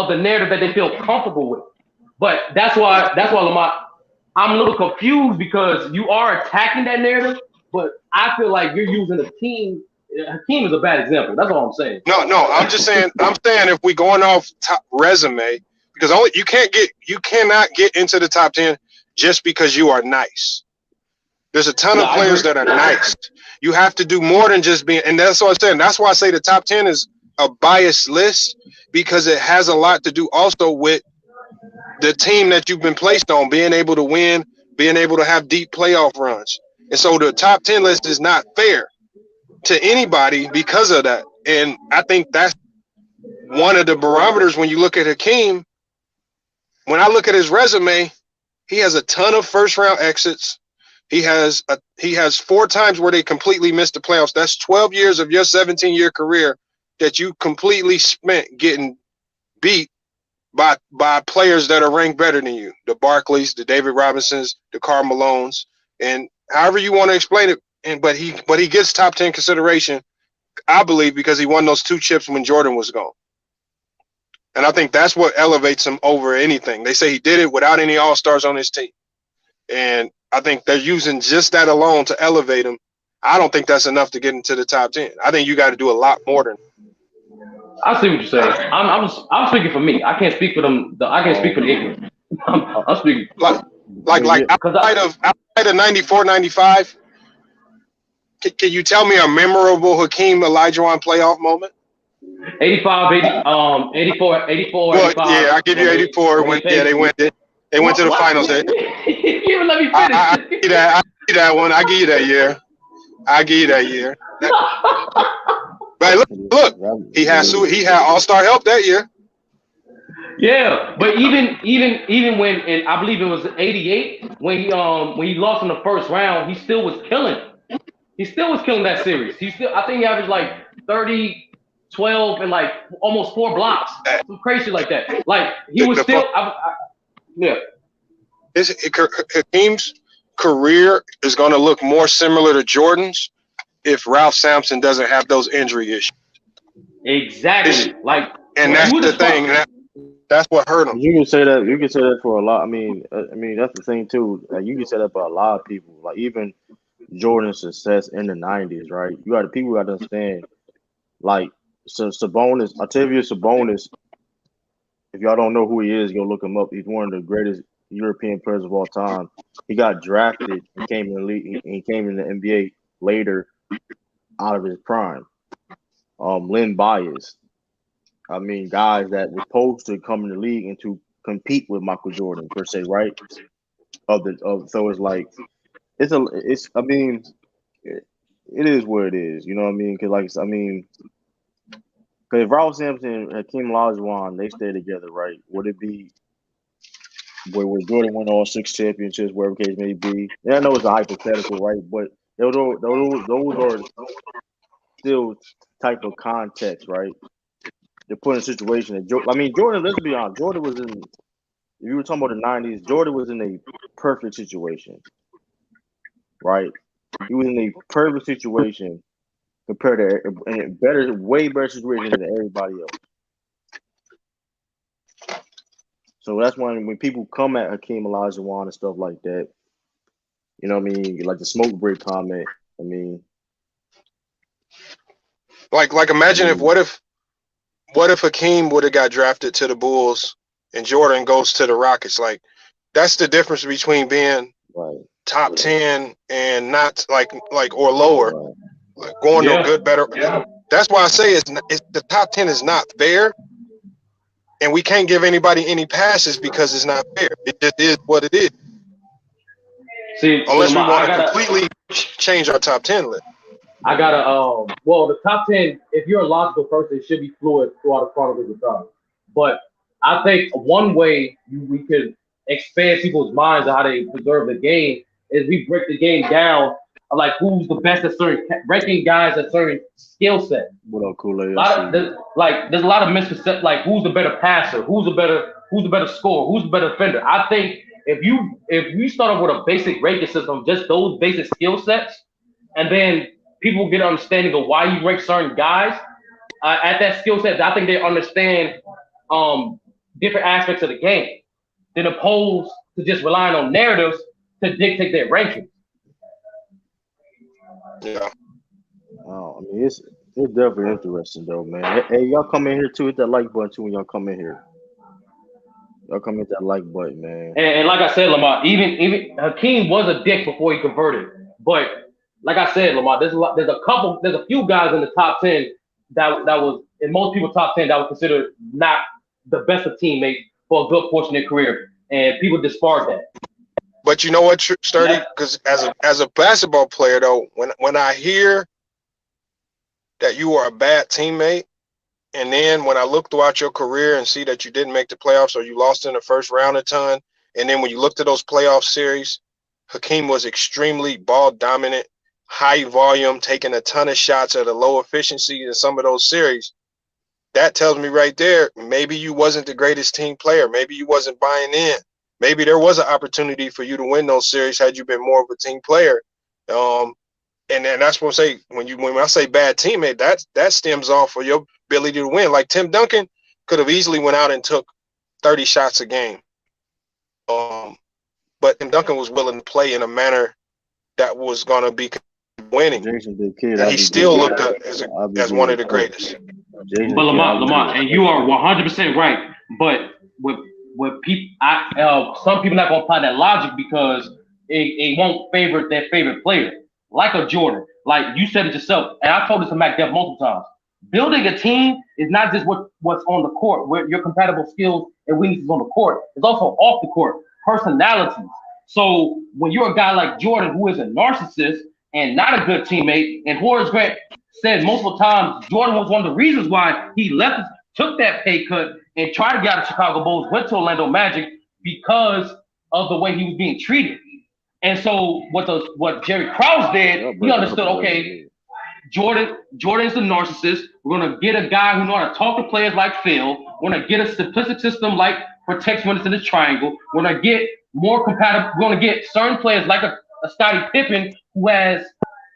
of the narrative that they feel comfortable with. But that's why Lamont, I'm a little confused because you are attacking that narrative, but I feel like you're using Hakeem. Hakeem is a bad example. That's all I'm saying. No, I'm just saying. I'm saying if we going off top resume, because you cannot get into the top 10 just because you are nice. There's a ton of players that are nice. You have to do more than just being, and that's what I'm saying. That's why I say the top 10 is a biased list because it has a lot to do also with the team that you've been placed on, being able to win, being able to have deep playoff runs. And so the top 10 list is not fair to anybody because of that. And I think that's one of the barometers when you look at Hakeem. When I look at his resume, he has a ton of first-round exits. He has 4 times where they completely missed the playoffs. That's 12 years of your 17-year career that you completely spent getting beat by players that are ranked better than you. The Barkleys, the David Robinsons, the Karl Malones, and however you want to explain it. But he gets top 10 consideration, I believe, because he won those 2 chips when Jordan was gone. And I think that's what elevates him over anything. They say he did it without any all-stars on his team. And I think they're using just that alone to elevate him. I don't think that's enough to get into the top 10. I think you got to do a lot more than. I see what you're saying. I'm speaking for me. I can't speak for them. I can't speak for the ignorant. I'm speaking like outside of 94, 95. Can you tell me a memorable Hakeem Olajuwon playoff moment? 85, 84, 84. Well, 85. yeah, I give you 84. They went to the finals. You even let me finish. I give you that. I give you that one. I give you that year. I give you that year. But look, he had all-star help that year. Yeah, but even when, and I believe it was 88 when he lost in the first round, he still was killing. He still was killing that series. I think he averaged like 30, 12, and like almost 4 blocks. Some crazy like that. Like he was still. Yeah. Hakeem's career is going to look more similar to Jordan's if Ralph Sampson doesn't have those injury issues. Exactly. And that's the thing. That's what hurt him. You can say that. You can say that for a lot. I mean, that's the thing too. You can say that for a lot of people. Like even Jordan's success in the '90s, right? People got to understand. Like, so Sabonis. I'll tell you, Sabonis. If y'all don't know who he is, go look him up. He's one of the greatest European players of all time. He got drafted and came in the league. He came in the NBA later, out of his prime. Lynn Bias. I mean, guys that were supposed to come in the league and to compete with Michael Jordan per se, right? So it's like it is what it is. You know what I mean? Because if Ralph Sampson and Hakeem Olajuwon they stay together, right? Would it be where Jordan won all 6 championships, wherever the case may be? And I know it's a hypothetical, right? But those are still type of context, right? They're put in a situation that Jordan. Let's be honest. Jordan was in. If you were talking about the '90s, Jordan was in a perfect situation, right? He was in a perfect situation compared to way better situation than everybody else. So that's when people come at Hakeem Olajuwon and stuff like that. You know what I mean? Like the smoke break comment. I mean, like imagine what if Hakeem would have got drafted to the Bulls and Jordan goes to the Rockets? Like, that's the difference between being top 10 and not like or lower, like going to a good, better. Yeah. That's why I say it's the top 10 is not fair, and we can't give anybody any passes because it's not fair. It just is what it is. See, unless we want to completely change our top 10 list. I gotta the top 10, if you're a logical person, it should be fluid throughout the chronological time. But I think one way we could expand people's minds on how they preserve the game is we break the game down of like who's the best at certain ranking guys at certain skill set. What up, Kool-Aid? There's a lot of misconceptions, like who's the better passer, who's the better scorer, who's the better defender. I think if you start off with a basic ranking system, just those basic skill sets, and then people get an understanding of why you rank certain guys at that skill set. I think they understand different aspects of the game than opposed to just relying on narratives to dictate their rankings. Yeah. I mean, it's definitely interesting though, man. Hey, y'all come in here too. Hit that like button too when y'all come in here. Y'all come hit that like button, man. And like I said, Lamar, even Hakeem was a dick before he converted. But like I said, Lamar, there's a few guys in the top 10 that was in most people's top 10 that was considered not the best of teammates for a good portion of their career, and people discard that. But you know what, Sturdy? Because as a basketball player, though, when I hear that you are a bad teammate, and then when I look throughout your career and see that you didn't make the playoffs or you lost in the first round a ton, and then when you looked at those playoff series, Hakeem was extremely ball dominant, high volume, taking a ton of shots at a low efficiency in some of those series. That tells me right there, maybe you wasn't the greatest team player. Maybe you wasn't buying in. Maybe there was an opportunity for you to win those series had you been more of a team player. And then that's what I say when I say bad teammate, that stems off of your ability to win. Like Tim Duncan could have easily went out and took 30 shots a game. But Tim Duncan was willing to play in a manner that was going to be winning. And he still looked up as one of the greatest. But Lamar, and you are 100% right. But with people, some people not gonna apply that logic because it won't favor their favorite player, like a Jordan. Like you said it yourself, and I told this to Mac Def multiple times. Building a team is not just what's on the court, where your compatible skills and weaknesses on the court. It's also off the court, personalities. So when you're a guy like Jordan, who is a narcissist and not a good teammate, and Horace Grant said multiple times Jordan was one of the reasons why he left, took that pay cut, and tried to get out of Chicago Bulls, went to Orlando Magic because of the way he was being treated. And so what Jerry Krause did, he understood, okay, Jordan's the narcissist. We're going to get a guy who knows how to talk to players like Phil. We're going to get a simplistic system like protects when it's in the triangle. We're going to get more compatible. We're going to get certain players like a Scottie Pippen who has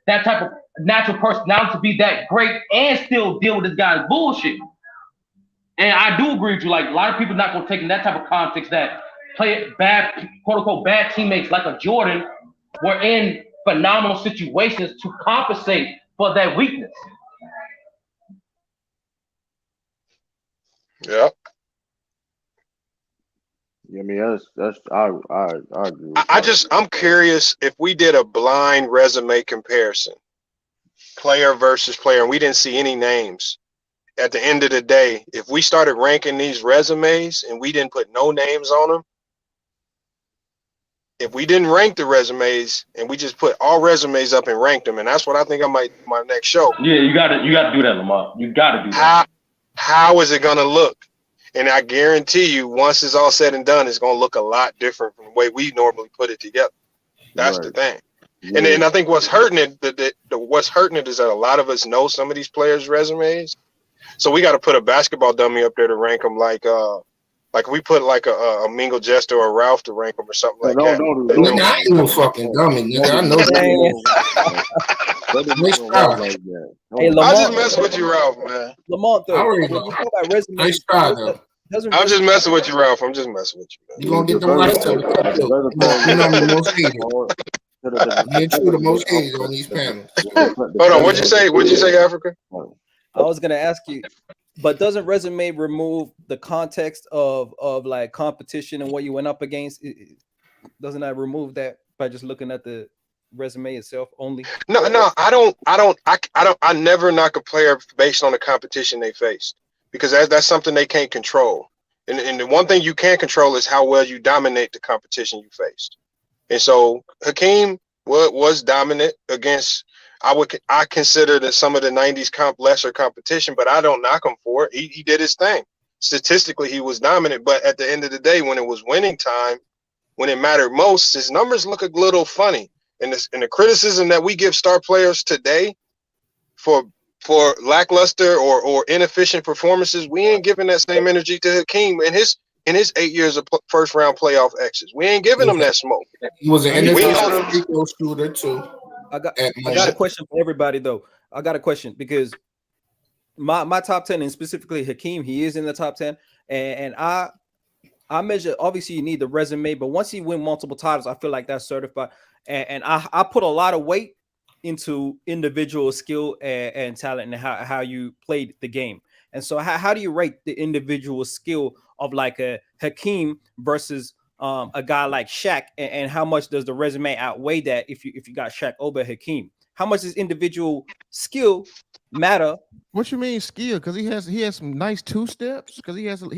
that type of natural personality to be that great and still deal with this guy's bullshit. And I do agree with you. Like a lot of people not going to take in that type of context that play bad, quote unquote, bad teammates like a Jordan were in phenomenal situations to compensate for that weakness. Yeah. Yeah, I mean that's I agree. I'm curious if we did a blind resume comparison, player versus player, and we didn't see any names. At the end of the day, if we started ranking these resumes and we didn't put no names on them, if we didn't rank the resumes and we just put all resumes up and ranked them, and that's what I think I might do my next show. Yeah, you gotta do that, Lamar. You gotta do that. How is it gonna look? And I guarantee you, once it's all said and done, it's gonna look a lot different from the way we normally put it together. That's the thing. Yeah. And I think what's hurting it is that a lot of us know some of these players' resumes. So we got to put a basketball dummy up there to rank them, like we put like a Mingo Jester or a Ralph to rank them or something like that. Nigga, I ain't no fucking dummy, nigga. I know that. Hey, Lamont, I'm just messing with you, Ralph, man. Lamont, though, when you talk about resume, nice try, though. I'm just messing with you, Ralph. I'm just messing with you, man. You gonna get the lifestyle. You know the most hated. You're true, the most hated on these panels. Hold on, what'd you say, Africa? I was gonna ask you, but doesn't resume remove the context of like competition and what you went up against? Doesn't that remove that by just looking at the resume itself only? No, I never knock a player based on the competition they faced, because that's something they can't control. And the one thing you can control is how well you dominate the competition you faced. And so Hakeem was dominant against, I consider that some of the 90s lesser competition, but I don't knock him for it. He did his thing. Statistically, he was dominant, but at the end of the day, when it was winning time, when it mattered most, his numbers look a little funny. And the criticism that we give star players today for lackluster or inefficient performances, we ain't giving that same energy to Hakeem in his 8 years of first round playoff exits. We ain't giving him that smoke. He was an NFL shooter too. I got a question for everybody though. I got a question because my top 10, and specifically Hakeem, he is in the top 10, and I I measure. Obviously, you need the resume, but once you win multiple titles, I feel like that's certified. And I put a lot of weight into individual skill and talent and how you played the game. And so, how do you rate the individual skill of like a Hakeem versus a guy like Shaq? And how much does the resume outweigh that if you got Shaq over Hakeem? How much does individual skill matter? What you mean skill? Because he has some nice two steps. Because he did some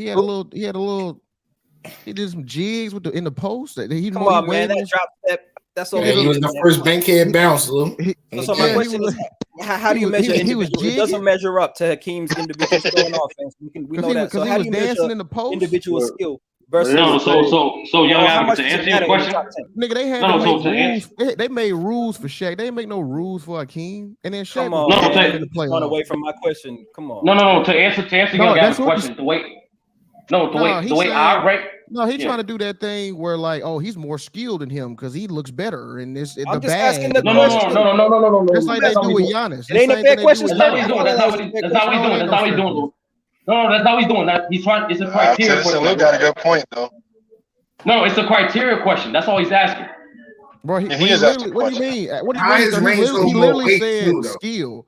jigs in the post. Come on, man, that drop step. That's all. Yeah, he was the first bankhead bounce, Lou. So my question is, how do you measure individual? It doesn't measure up to Hakeem's individual skill and offense. We know that. So how do you measure in the post? Individual skill versus so young Advocate, to answer your question, nigga, they had rules. They made rules for Shaq. They didn't make no rules for Hakeem. And then Shaq run away from my question. Come on. No. To answer young Advocate's question, the way I rate. No, he's trying to do that thing where like, oh, he's more skilled than him because he looks better in this. I'm just asking the question. No. That's like they do with Giannis. It ain't a fair question. That's how he's doing. That's how he's doing. No, that's how he's doing. That he's trying. It's a criteria question. Luke got a good point though. No, it's a criteria question. That's all he's asking. Bro, he is asking. What do you mean? What do you mean? He literally said skill.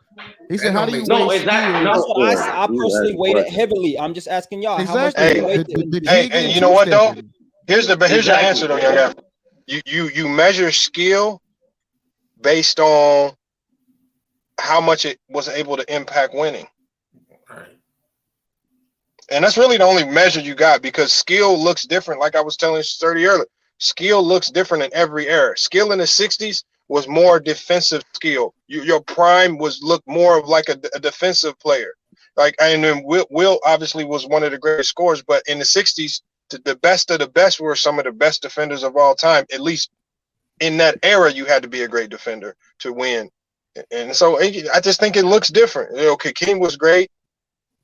He said, "How do you?" No, exactly. That's what I personally weighted heavily. I'm just asking y'all. Exactly. How much Hey, you know what though? Here's your answer though, young guy. You measure skill based on how much it was able to impact winning. And that's really the only measure you got because skill looks different. Like I was telling Sturdy earlier, skill looks different in every era. Skill in the 60s was more defensive skill. Your prime looked more of like a defensive player. Like, and then Will obviously was one of the greatest scorers, but in the 60s, the best of the best were some of the best defenders of all time. At least in that era, you had to be a great defender to win. And so I just think it looks different. You know, King was great.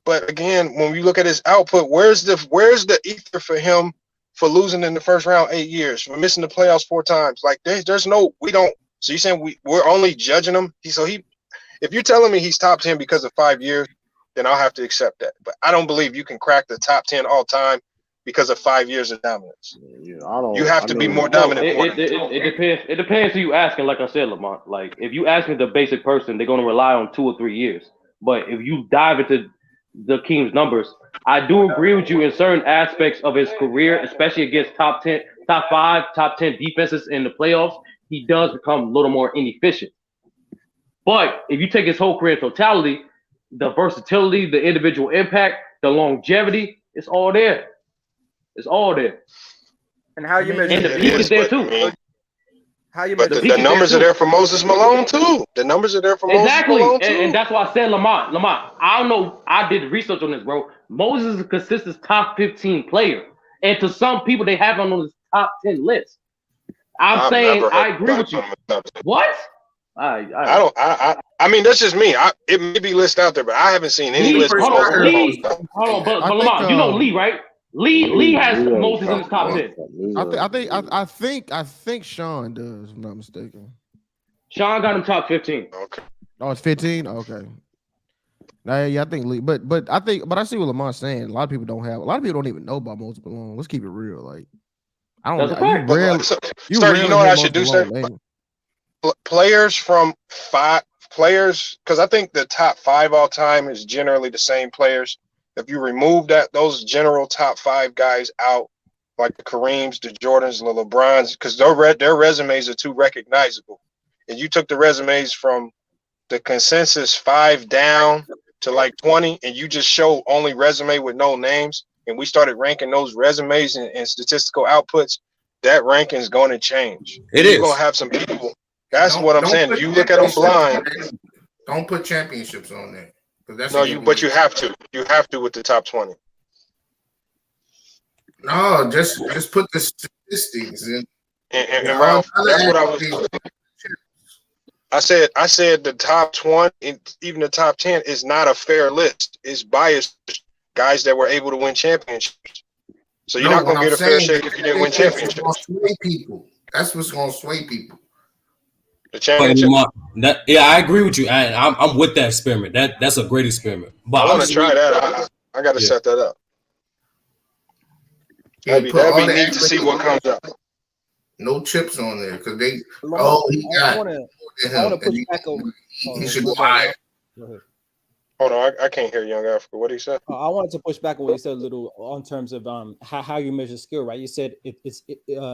But again, when we look at his output, where's the ether for him for losing in the first round 8 years, for missing the playoffs 4 times? Like there's no, we don't. So you're saying we're only judging him? If you're telling me he's top 10 because of 5 years, then I'll have to accept that. But I don't believe you can crack the top 10 all time because of 5 years of dominance. You have to be more dominant. It depends. It depends who you asking. Like I said, Lamont. Like if you ask me the basic person, they're going to rely on 2 or 3 years. But if you dive into the King's numbers, I do agree with you in certain aspects of his career, especially against top 10, top 5, top 10 defenses in the playoffs. He does become a little more inefficient. But if you take his whole career in totality, the versatility, the individual impact, the longevity, it's all there. It's all there. And how you measure and the peak is there too. How you measure the numbers are there for Moses Malone too. The numbers are there for Moses Malone too. And that's why I said Lamont. I don't know. I did research on this, bro. Moses is a consistent top 15 player. And to some people, they have him on his top 10 list. I'm saying I agree with you. What? I mean, that's just me. It may be listed out there, but I haven't seen any list. Hold on, but Lamont, you know Lee, right? Lee has Moses in his top 10. I think Sean does, if I'm not mistaken. Sean got him top 15. Okay. Oh, it's 15? Okay. Yeah, I think Lee, but I see what Lamont's saying. A lot of people don't even know about Moses Malone. Let's keep it real. Like, I don't know. You know what I should do, sir? Players from 5 players, because I think the top 5 all time is generally the same players. If you remove those general top 5 guys out, like the Kareems, the Jordans, the LeBrons, because their resumes are too recognizable, and you took the resumes from the consensus 5 down to like 20, and you just show only resume with no names, and we started ranking those resumes and statistical outputs, that ranking is going to change. You're going to have some people. That's what I'm saying. You look at them blind. Don't put championships on there. But you have to. You have to with the top 20. No, just put the statistics in. And Ralph, that's what I was. I said the top 20, even the top 10, is not a fair list. It's biased. Guys that were able to win championships. So you're not going to get a fair shake if you didn't win championships. That's what's going to sway people. The championship. Yeah, I agree with you. I'm with that experiment. That's a great experiment. But I want to try that. I got to set that up. He put That'd all be the neat to see what comes up. no chips on there because they. Lamar, Oh, he I got. want to push back on. He should my go bad, higher. y'all. Go ahead. Hold on, I can't hear Young Africa. What did he say? I wanted to push back on what you said a little on terms of how you measure skill, right? You said it's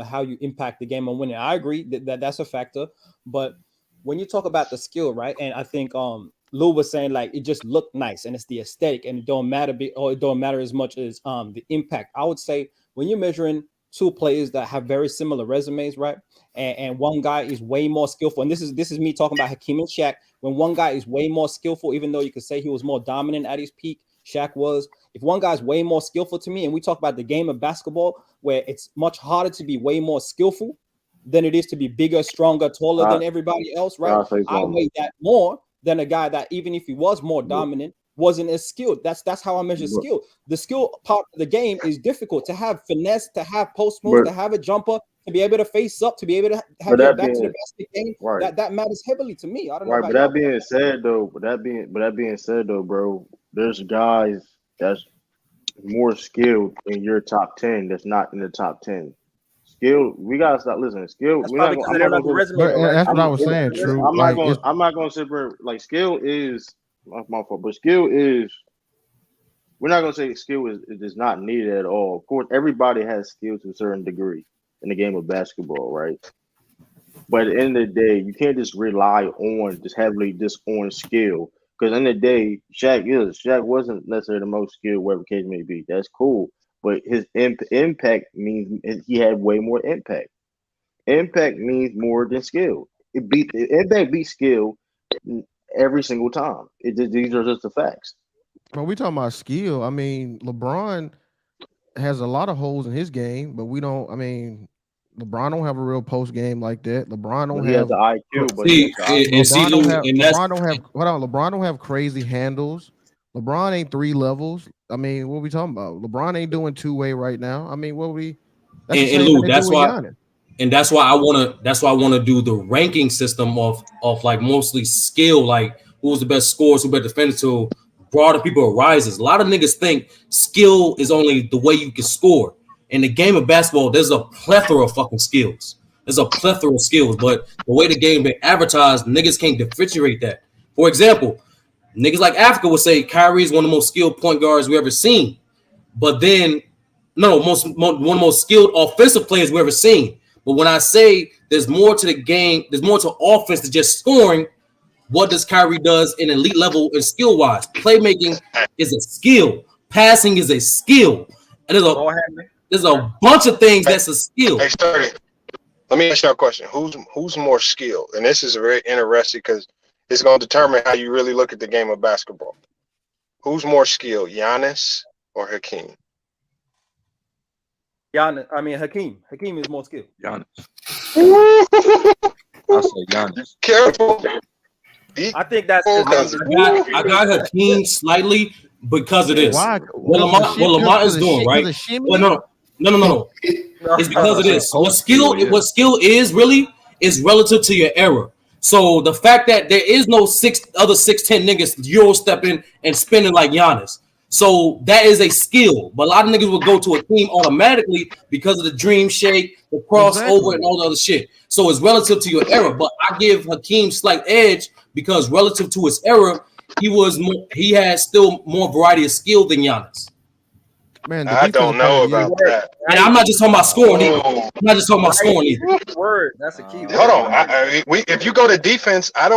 how you impact the game on winning. I agree that that's a factor, but when you talk about the skill, right? And I think Lou was saying like it just looked nice and it's the aesthetic and it don't matter or it don't matter as much as the impact. I would say when you're measuring two players that have very similar resumes, right? And one guy is way more skillful, and this is me talking about Hakeem and Shaq. When one guy is way more skillful, even though you could say he was more dominant at his peak, Shaq was. If one guy's way more skillful to me, and we talk about the game of basketball, where it's much harder to be way more skillful than it is to be bigger, stronger, taller than everybody else, right? I weigh that more than a guy that even if he was more dominant, wasn't as skilled. That's how I measure skill. The skill part of the game is difficult to have finesse, to have post moves, to have a jumper, to be able to face up, to be able to have your back to the basket game. Right. That matters heavily to me. I don't know. Right, about but y'all. that being said though, bro, there's guys that's more skilled in your top 10 that's not in the top 10. Skill, we gotta stop listening. Skill, that's probably because they're not the resume. Right? That's what I was saying. True. I'm not gonna sit there like skill is my fault, but skill is. We're not gonna say skill is not needed at all. Of course, everybody has skill to a certain degree in the game of basketball, right? But at the end of the day, you can't just rely on heavily on skill. Because in the day, Shaq wasn't necessarily the most skilled, whatever case may be. That's cool. But his impact means he had way more impact. Impact means more than skill. Impact beats skill every single time. These are just the facts. But we talking about skill. I mean, LeBron has a lot of holes in his game, but we don't. I mean, LeBron don't have a real post game like that. LeBron don't have the IQ, but LeBron don't have crazy handles. LeBron ain't 3 levels. I mean, what we talking about? LeBron ain't doing 2-way right now. I mean, that's why I wanna do the ranking system of like mostly skill, like who's the best scorers, who better defender to broader people rises. A lot of niggas think skill is only the way you can score. In the game of basketball, there's a plethora of fucking skills. There's a plethora of skills, but the way the game been advertised, niggas can't differentiate that. For example, niggas like Africa would say Kyrie is one of the most skilled point guards we ever seen. But then, one of the most skilled offensive players we ever seen. But when I say there's more to the game, there's more to offense than just scoring, what does Kyrie does in elite level and skill wise? Playmaking is a skill. Passing is a skill. And there's a bunch of things that's a skill. Hey, Sturdy, let me ask you a question. Who's more skilled? And this is very interesting because it's going to determine how you really look at the game of basketball. Who's more skilled, Giannis or Hakeem? Hakeem. Hakeem is more skilled. Giannis. I'll say Giannis. Careful. I think that's. I got Hakeem slightly because of this. Why? What Lamar is doing, right? Well, no. It's because of this. What skill is really is relative to your era. So the fact that there is no 6'10" niggas Euro stepping and spinning like Giannis. So that is a skill. But a lot of niggas will go to a team automatically because of the dream shake, the crossover, and all the other shit. So it's relative to your era. But I give Hakeem slight edge because relative to his era, he had still more variety of skill than Giannis. Man, I don't know about that. And I'm not just talking about scoring either. I'm not just talking about scoring either. Word, that's a key word. Hold on. If you go to defense, I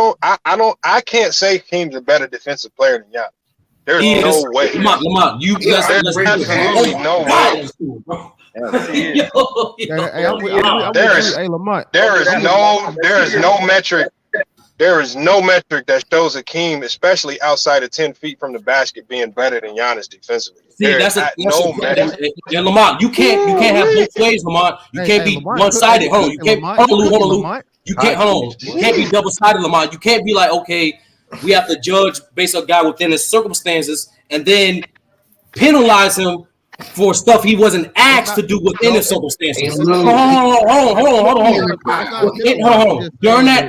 can't say Hakeem's a better defensive player than Giannis. There's no way. Lamont, there's absolutely no way. There is no metric. There is no metric that shows Hakeem, especially outside of 10 feet from the basket, being better than Giannis defensively. See, that's metric. And Lamont, you can't have both ways, Lamont. You can't be one-sided. Hold on, you can't. Hold on. You can't be double-sided, Lamont. You can't be like, okay, we have to judge based on a guy within his circumstances and then penalize him for stuff he wasn't asked to do within his circumstances. Hold on. During that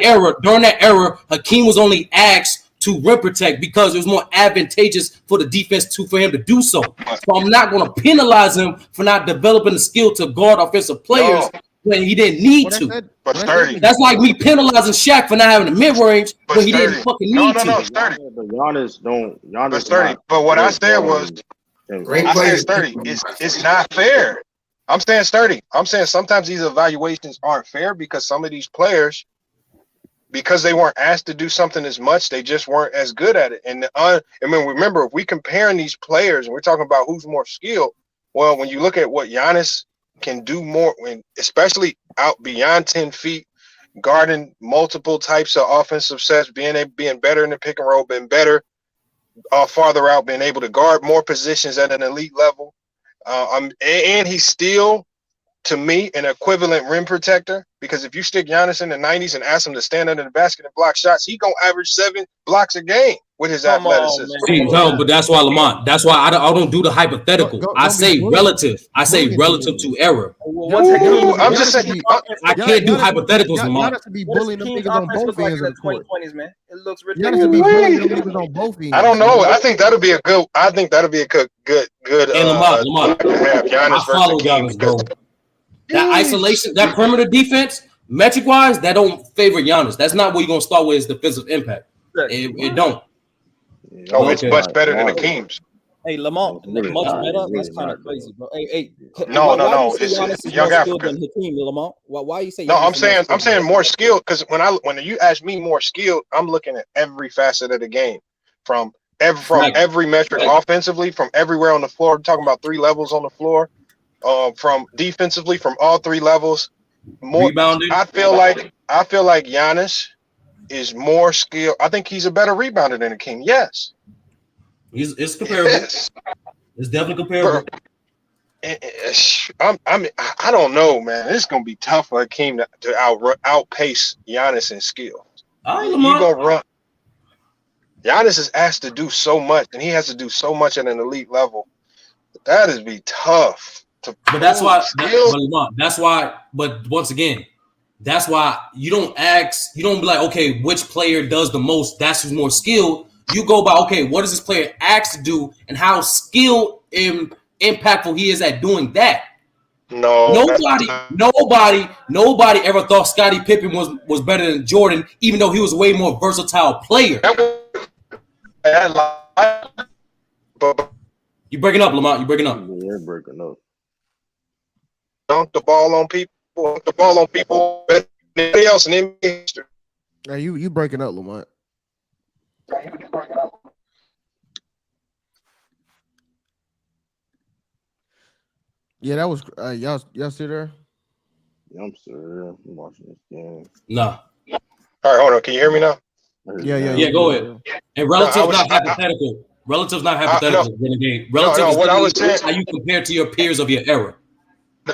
era, Hakeem was only asked to rim protect because it was more advantageous for the defense for him to do so. So I'm not going to penalize him for not developing the skill to guard offensive players when he didn't need to. But Sturdy, That's like me penalizing Shaq for not having a mid range when he didn't fucking need to. Sturdy. But Giannis don't. Giannis But Sturdy. But what I said was, Great I player. said Sturdy. It's not fair. I'm saying Sturdy. I'm saying sometimes these evaluations aren't fair because some of these players, because they weren't asked to do something as much, they just weren't as good at it. And remember, if we comparing these players and we're talking about who's more skilled, well, when you look at what Giannis can do more, especially out beyond 10 feet, guarding multiple types of offensive sets, being better in the pick and roll, being better farther out, being able to guard more positions at an elite level. And he's still, to me, an equivalent rim protector, because if you stick Giannis in the 90s and ask him to stand under the basket and block shots, he's going to average 7 blocks a game with his athleticism. But that's why, Lamont, that's why I don't do the hypothetical. I say relative. I say relative to error. I'm just saying. I can't do hypotheticals, Lamont. Giannis to be bullying them niggas on both ends of the court. 2020s, man. It looks Giannis to ridiculous. be bullying them niggas on both ends. I don't know. I think that'll be a good. Hey, Lamont, to have Giannis I follow versus King Giannis, bro. That isolation, that perimeter defense, metric wise, that don't favor Giannis. That's not what you're gonna start with. Is defensive impact. It don't. Oh, it's much better than the Kings. Hey, Lamont, much better. That's kind of crazy, bro. Hey. No. It's young African. Hakeem, Lamont. Why you say? No, I'm saying more skilled, because when you ask me more skilled, I'm looking at every facet of the game, from every metric offensively, from everywhere on the floor. I'm talking about 3 levels on the floor, from defensively, from all 3 levels. More rebounding. I feel like Giannis is more skilled. I think he's a better rebounder than the King. Yes. It's comparable. Yes. It's definitely comparable. I don't know, man. It's gonna be tough for Hakeem to outpace Giannis in skill. You gonna run. Giannis is asked to do so much, and he has to do so much at an elite level. That is be tough. But once again, that's why you don't be like, okay, which player does the most? That's who's more skilled. You go by, okay, what is this player asked to do and how skilled and impactful he is at doing that. Nobody ever thought Scottie Pippen was better than Jordan, even though he was a way more versatile player. You breaking up, Lamont. You breaking up. Yeah, breaking up. Dunk the ball on people better than anybody else in NBA history. Now you breaking up, Lamont. Yeah, that was y'all still there? Yeah, I'm still there. I'm watching this game. No. All right, hold on. Can you hear me now? Yeah. Go ahead. And relative's not hypothetical. Relative's not hypothetical. Renegade. Relative is what I was saying, how you compare to your peers of your era.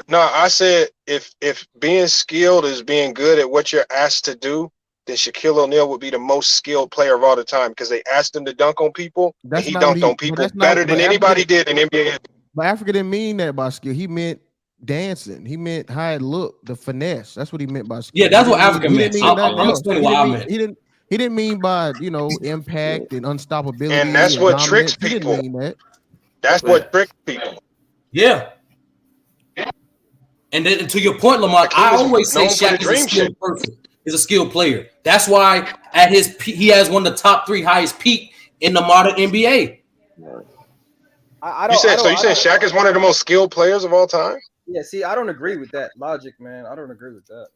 No, I said if being skilled is being good at what you're asked to do, then Shaquille O'Neal would be the most skilled player of all the time, because they asked him to dunk on people, and he dunked on people better than anybody did in NBA. But Africa didn't mean that by skill. He meant dancing. He meant how it looked, the finesse. That's what he meant by skill. Yeah, that's what Africa meant. I'm explaining what I meant. He didn't mean by, impact and unstoppability. And that's what tricks people. He didn't mean that. That's what tricks people. Yeah. And then to your point, Lamont, I always say Shaq is a skilled person. He's a skilled player. That's why at his peak, he has one of the top 3 highest peak in the modern NBA. You said Shaq is one of the most skilled players of all time? Yeah, see, I don't agree with that logic, man. I don't agree with that.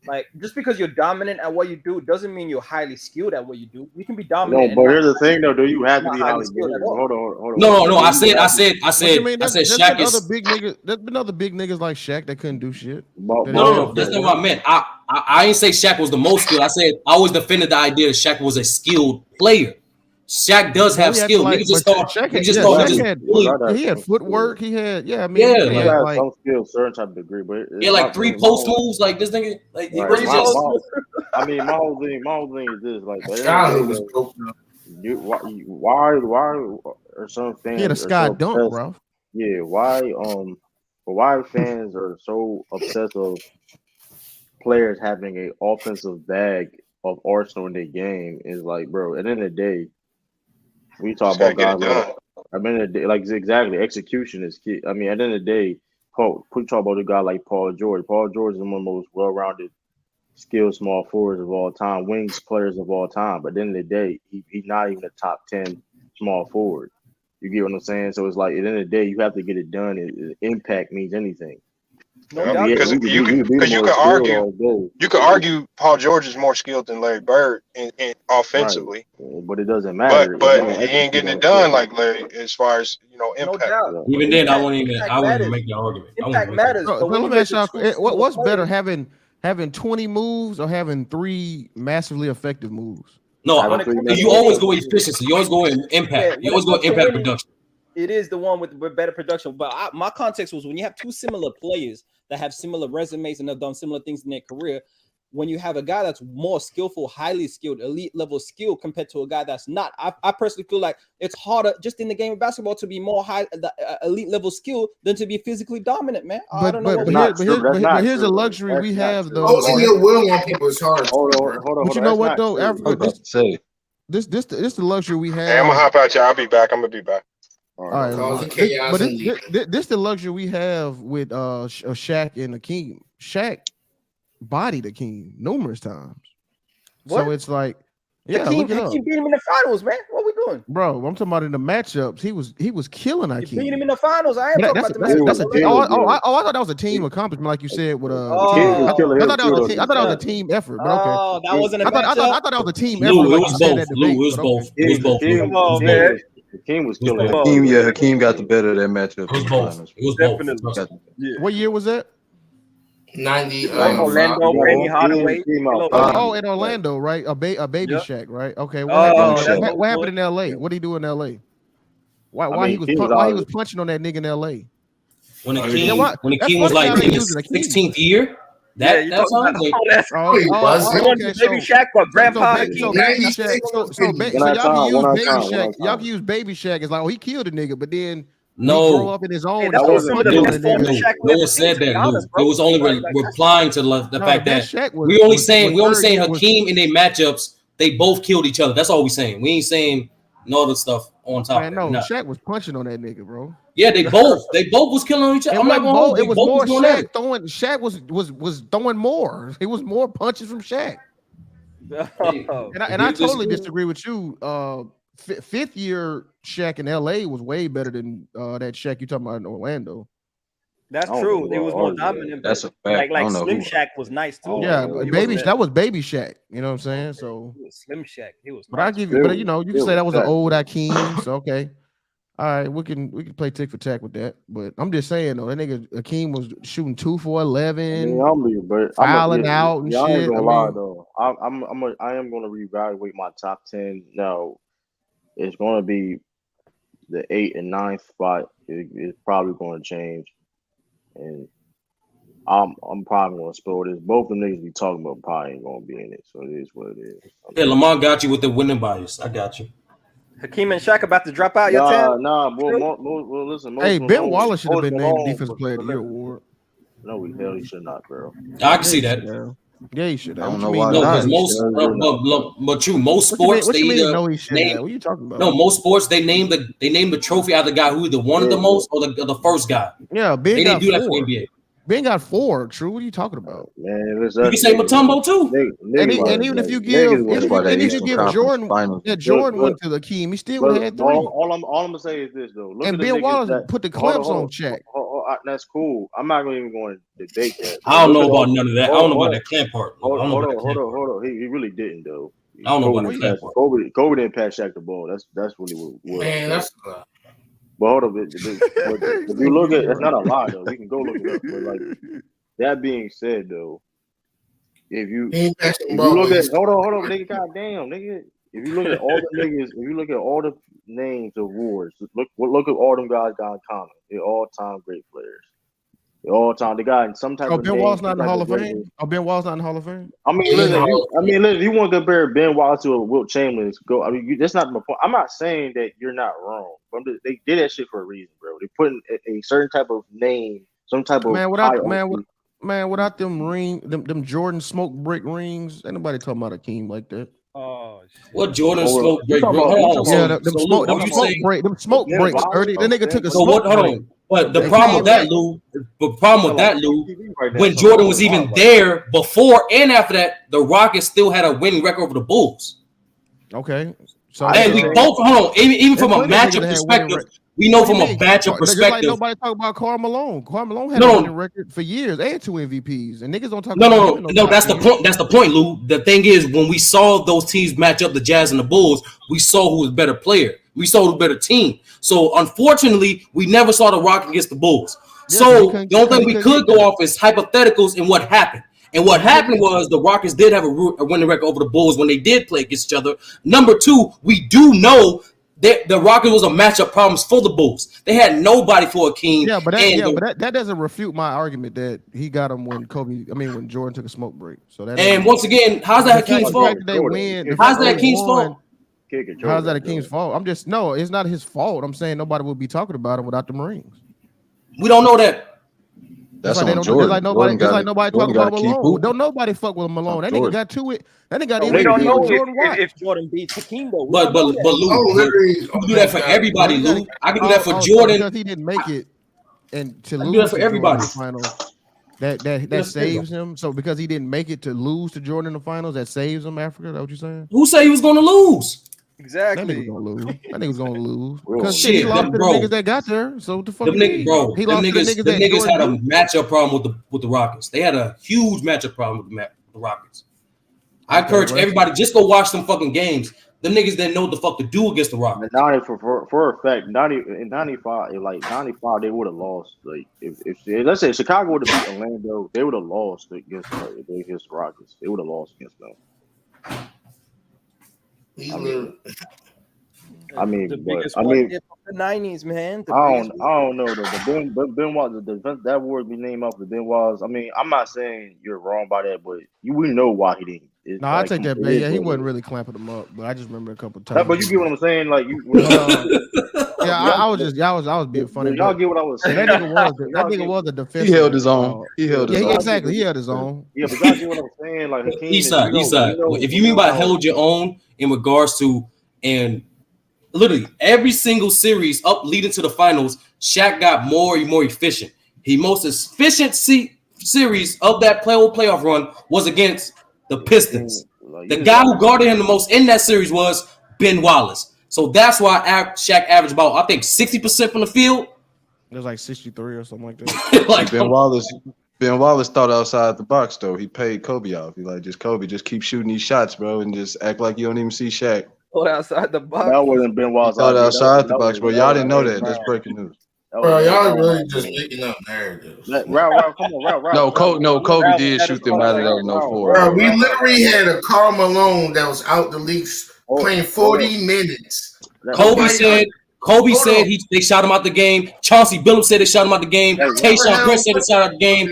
Like, just because you're dominant at what you do doesn't mean you're highly skilled at what you do. You can be dominant. No, but here's the thing, though. Do you have to be highly skilled? Hold on. No. I said Shaq is. Other big niggas. There's been other big niggas like Shaq that couldn't do shit. No, that's not what I meant. I ain't say Shaq was the most skilled. I said I always defended the idea that Shaq was a skilled player. Shaq does have skill. He had footwork. He had, some skill, certain type of degree, but like 3 post moves, like this nigga. Like my whole thing is this: like, why are some fans? He had a sky dunk, bro. Yeah, why fans are so obsessed with players having an offensive bag of Arsenal in their game is like, bro. At the end of the day, we Just talk gotta about get it guys like. done. I mean, like exactly, execution is key. I mean, at the end of the day, we talk about a guy like Paul George. Paul George is one of the most well-rounded, skilled small forwards of all time, wings players of all time. But at the end of the day, he's not even a top 10 small forward. You get what I'm saying? So it's like at the end of the day, you have to get it done. Impact means anything. No Yeah, doubt. because You you could argue Paul George is more skilled than Larry Bird in offensively, right, but it doesn't matter. but he ain't getting it done like Larry as far as No impact. doubt. Even then, I wouldn't Impact even matters. make that argument. Impact matters. Bro, But when let you me ask get y'all, the two what's better, players, having 20 moves or having 3 massively effective moves? No, When it comes to you always go efficiency. You always go in impact. You always go impact production. it is the one with better production. But my context was when you have two similar players that have similar resumes and have done similar things in their career. When you have a guy that's more skillful, highly skilled, elite level skill compared to a guy that's not, I personally feel like it's harder just in the game of basketball to be more elite level skill than to be physically dominant, man. I don't know. But here's a luxury we have though. Posting your will on people is hard. Hold on. But you know what though, Africa, this the luxury we have. Hey, I'm gonna hop out, y'all. I'll be back. I'm gonna be back. All right, but this the luxury we have with Shaq and Hakeem. Shaq bodied Hakeem numerous times. What? So it's like, yeah, Hakeem beat him in the finals, man. What we doing, bro? I'm talking about in the matchups. He was killing Hakeem. He beat him in the finals. I ain't talking about the matchups. I thought that was a team accomplishment, like you said. With I thought that was a team effort. But okay, oh, that wasn't a matchup. I thought that was a team effort. Lou, it was both. It was both. Come on, man. Hakeem was killing. Hakeem got the better of that matchup. It was both. Yeah. What year was that? 90. Orlando, Penny Hardaway. In Orlando, right? A baby Shaq, right? Okay. What happened in LA? What did he do in LA? Why he was punching on that nigga in LA? When Hakeem was like in his 16th year. That's all. Baby Shaq or Grandpa Hakeem. Y'all can use Baby Shaq. It's like, oh, he killed a nigga, but then no, grow up in his own. No one said that. It was only replying to the fact that we only saying Hakeem in their matchups. They both killed each other. That's all we saying. We ain't saying no other stuff on top. Man, no, Shaq was punching on that nigga, bro. Yeah, they both was killing on each other. I'm not going to it was more Shaq throwing. Shaq was throwing more. It was more punches from Shaq. And I totally disagree with you. Fifth year Shaq in LA was way better than that Shaq you talking about in Orlando. That's true. He was more dominant. That's a fact. Like Slim Shaq was nice too. Yeah, but that was Baby Shaq. You know what I'm saying? So Slim Shaq, he was. But I give you, but you know, you can say that was an old Hakeem. So okay, all right, we can play tick for tack with that. But I'm just saying though, that nigga Hakeem was shooting 2 for 11, fouling out and shit. I ain't gonna lie though. I am gonna reevaluate my top 10 now. It's going to be the 8th and 9th spot. It's probably going to change, and I'm probably going to spoil this. Both the niggas we talking about probably ain't going to be in it, so it is what it is. Yeah, Lamar got you with the winning bias. I got you. Hakeem and Shaq about to drop out your 10? Well, listen. Hey, Ben Wallace should have been named Defensive Player of the Year award. No, he should not, bro. I can see that. Yeah, he should. I don't know why. Because most sports what are you talking about? No, most sports they name the trophy out of the guy who either won the most or the first guy. Yeah, Ben they got didn't do 4. that for NBA. Ben got 4. True. What are you talking about? Man, you can say Mutombo too. And even if you give Jordan that Jordan went to the Hakeem, he still would have had 3. All I'm gonna say is this though. And Ben Wallace put the clamps on Shaq. That's cool. I'm not even going to debate that. I don't know about none of that. I don't know about that clamp part. Hold on. He really didn't though. I don't know about that part. Kobe didn't pass Shaq the ball. That's really what. Man, that's. But hold on, if you look at, it's not a lie though. We can go look it up. But like that being said though, if you look at hold on, nigga, goddamn, nigga. If you look at all the niggas, if you look at all the names of awards, look at all them guys got in common. They're all time great players. They're all time. They got in some type of. Ben Wallace not in the Hall of Fame. Ben Wallace not in the Hall of Fame. I mean, listen. If you want to compare Ben Wallace to a Wilt Chamberlain, that's not my point. I'm not saying that you're not wrong. They did that shit for a reason, bro. They put in a certain type of name, some type of Man, without them Jordan smoke break rings, ain't nobody talking about Akeem like that. Oh shit. What Jordan Oh, smoke break? talking Hold about- on. Yeah, So, them Lou, are you saying? smoke Ben breaks. Wallace? The nigga took a So smoke what? Hold break. on. But the They problem with came that, back. Lou, the problem with that, Lou, right now, when so Jordan was Ben even Wallace. there before and after that, the Rockets still had a winning record over the Bulls. Okay, so And we both hold on, even from a plenty of niggas matchup that had winning perspective, we know What do from you a mean? matchup Just like perspective. nobody talk about Karl Malone. Karl Malone had No, a no. winning record for years and 2 MVPs, and niggas don't talk No, about no, him. no, in no. top That's the 10. point. That's the point, Lou. The thing is, when we saw those teams match up, the Jazz and the Bulls, we saw who was a better player. We saw who was a better team. So unfortunately, we never saw the Rock against the Bulls. Yeah, So because the only thing he we couldn't could get go there. off is hypotheticals and what happened. And what happened was the Rockets did have a winning record over the Bulls when they did play against each other. Number two, we do know that the Rockets was a matchup problems for the Bulls. They had nobody for Akeem. Yeah, but that doesn't refute my argument that he got him when Jordan took a smoke break. So that And once again, how's that Akeem's fault? They win. How's that Akeem's fault? How's that Akeem's fault? It's not his fault. I'm saying nobody would be talking about him without the rings. We don't know that. That's like on Jordan. Nobody talking about keep Malone. hooping. Don't nobody fuck with Malone. That nigga got to it. That nigga got We don't MVP know with Jordan Watt. if Jordan beats Hakeem though. But Lou, you can do that for everybody, Lou. I can do that for Jordan. Because he didn't make it and to I lose do that for to Jordan in everybody. the finals. That saves him. So because he didn't make it to lose to Jordan in the finals, that saves him. Africa, that what you saying? Who said he was going to lose? Exactly. That nigga's gonna lose. Because Shit, he lost to the bro. niggas that got there. So what the fuck? Them niggas, bro. He Them lost to the niggas, niggas them that niggas had a Jordan beat. matchup problem with the Rockets. They had a huge matchup problem with the Rockets. I encourage everybody just go watch some fucking games. Them niggas didn't know what the fuck to do against the Rockets. 90 for a fact, 90 in 95, like 95, they would have lost. Like if let's say Chicago would have beat Orlando, they would have lost against the Rockets. They would have lost against them. The biggest one of the 90s, man. I don't know though. But Ben Wallace, that word be named off the Ben Wallace. I mean, I'm not saying you're wrong by that, but we know why he didn't. No, I take that back. Yeah, he wasn't really clamping them up, but I just remember a couple times. But you get what I'm saying? Like you. Yeah, I was being funny. Y'all get what I was saying. That nigga was a defensive. He held his own. He held his own. Exactly. He held his own. Yeah, but y'all get what I'm saying? Like Hakeem Eastside. If you mean by held your own in regards to and literally every single series up leading to the finals, Shaq got more and more efficient. He most efficient series of that playoff run was against the Pistons. The guy who guarded him the most in that series was Ben Wallace. So that's why Shaq averaged about, I think, 60% from the field. It was like 63 or something like that. Like Ben Wallace thought outside the box though. He paid Kobe off. He like Kobe, just keep shooting these shots, bro, and just act like you don't even see Shaq. Oh, outside the box. That wasn't Ben Wallace. He thought outside the box, bro. Y'all didn't know that. That's breaking news. Bro, y'all really just making up narratives. Ralph, come on, Ralph. No, Kobe did shoot them out of that in 04. Bro, we literally had a Karl Malone that was out the leagues playing 40 minutes. Kobe said they shot him out the game. Chauncey Billups said they shot him out the game. Tayshaun Prince said they shot him out the game.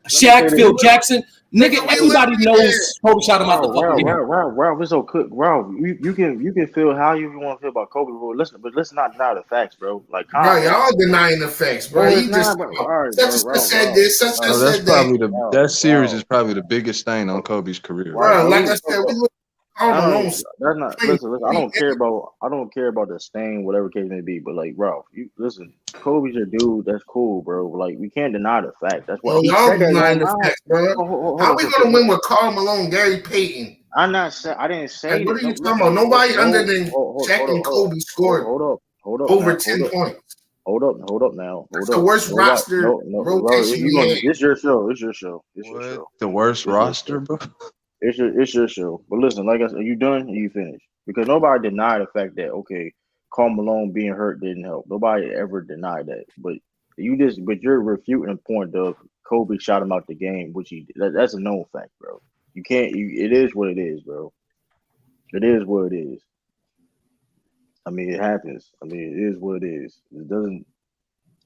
Shaq, Phil Jackson. Nigga, everybody knows Kobe shot him out the fucking game. Ralph, it's so cook. Ralph, you can feel how you want to feel about Kobe, bro. Let's not deny the facts, bro. Like, bro, y'all denying the facts, bro. He just said this. That series is probably the biggest stain on Kobe's career. Bro, like I said, we look. Listen. I don't care about the stain, whatever case may be. But like, Ralph, you listen. Kobe's your dude. That's cool, bro. Like, we can't deny the fact. That's what y'all denying the facts, bro. How we gonna win with Karl Malone, Gary Payton? I didn't say. What are you talking about? Nobody other than Shaq and Kobe scored. Hold up. Over 10 points. Hold up now. That's the worst roster rotation we had. It's your show. The worst roster, bro. It's your show. But listen, like I said, you done? You finished? Because nobody denied the fact that Karl Malone being hurt didn't help. Nobody ever denied that. But you're refuting the point of Kobe shot him out the game, which that's a known fact, bro. You can't. It is what it is, bro. It is what it is. I mean, it happens. I mean, it is what it is. It doesn't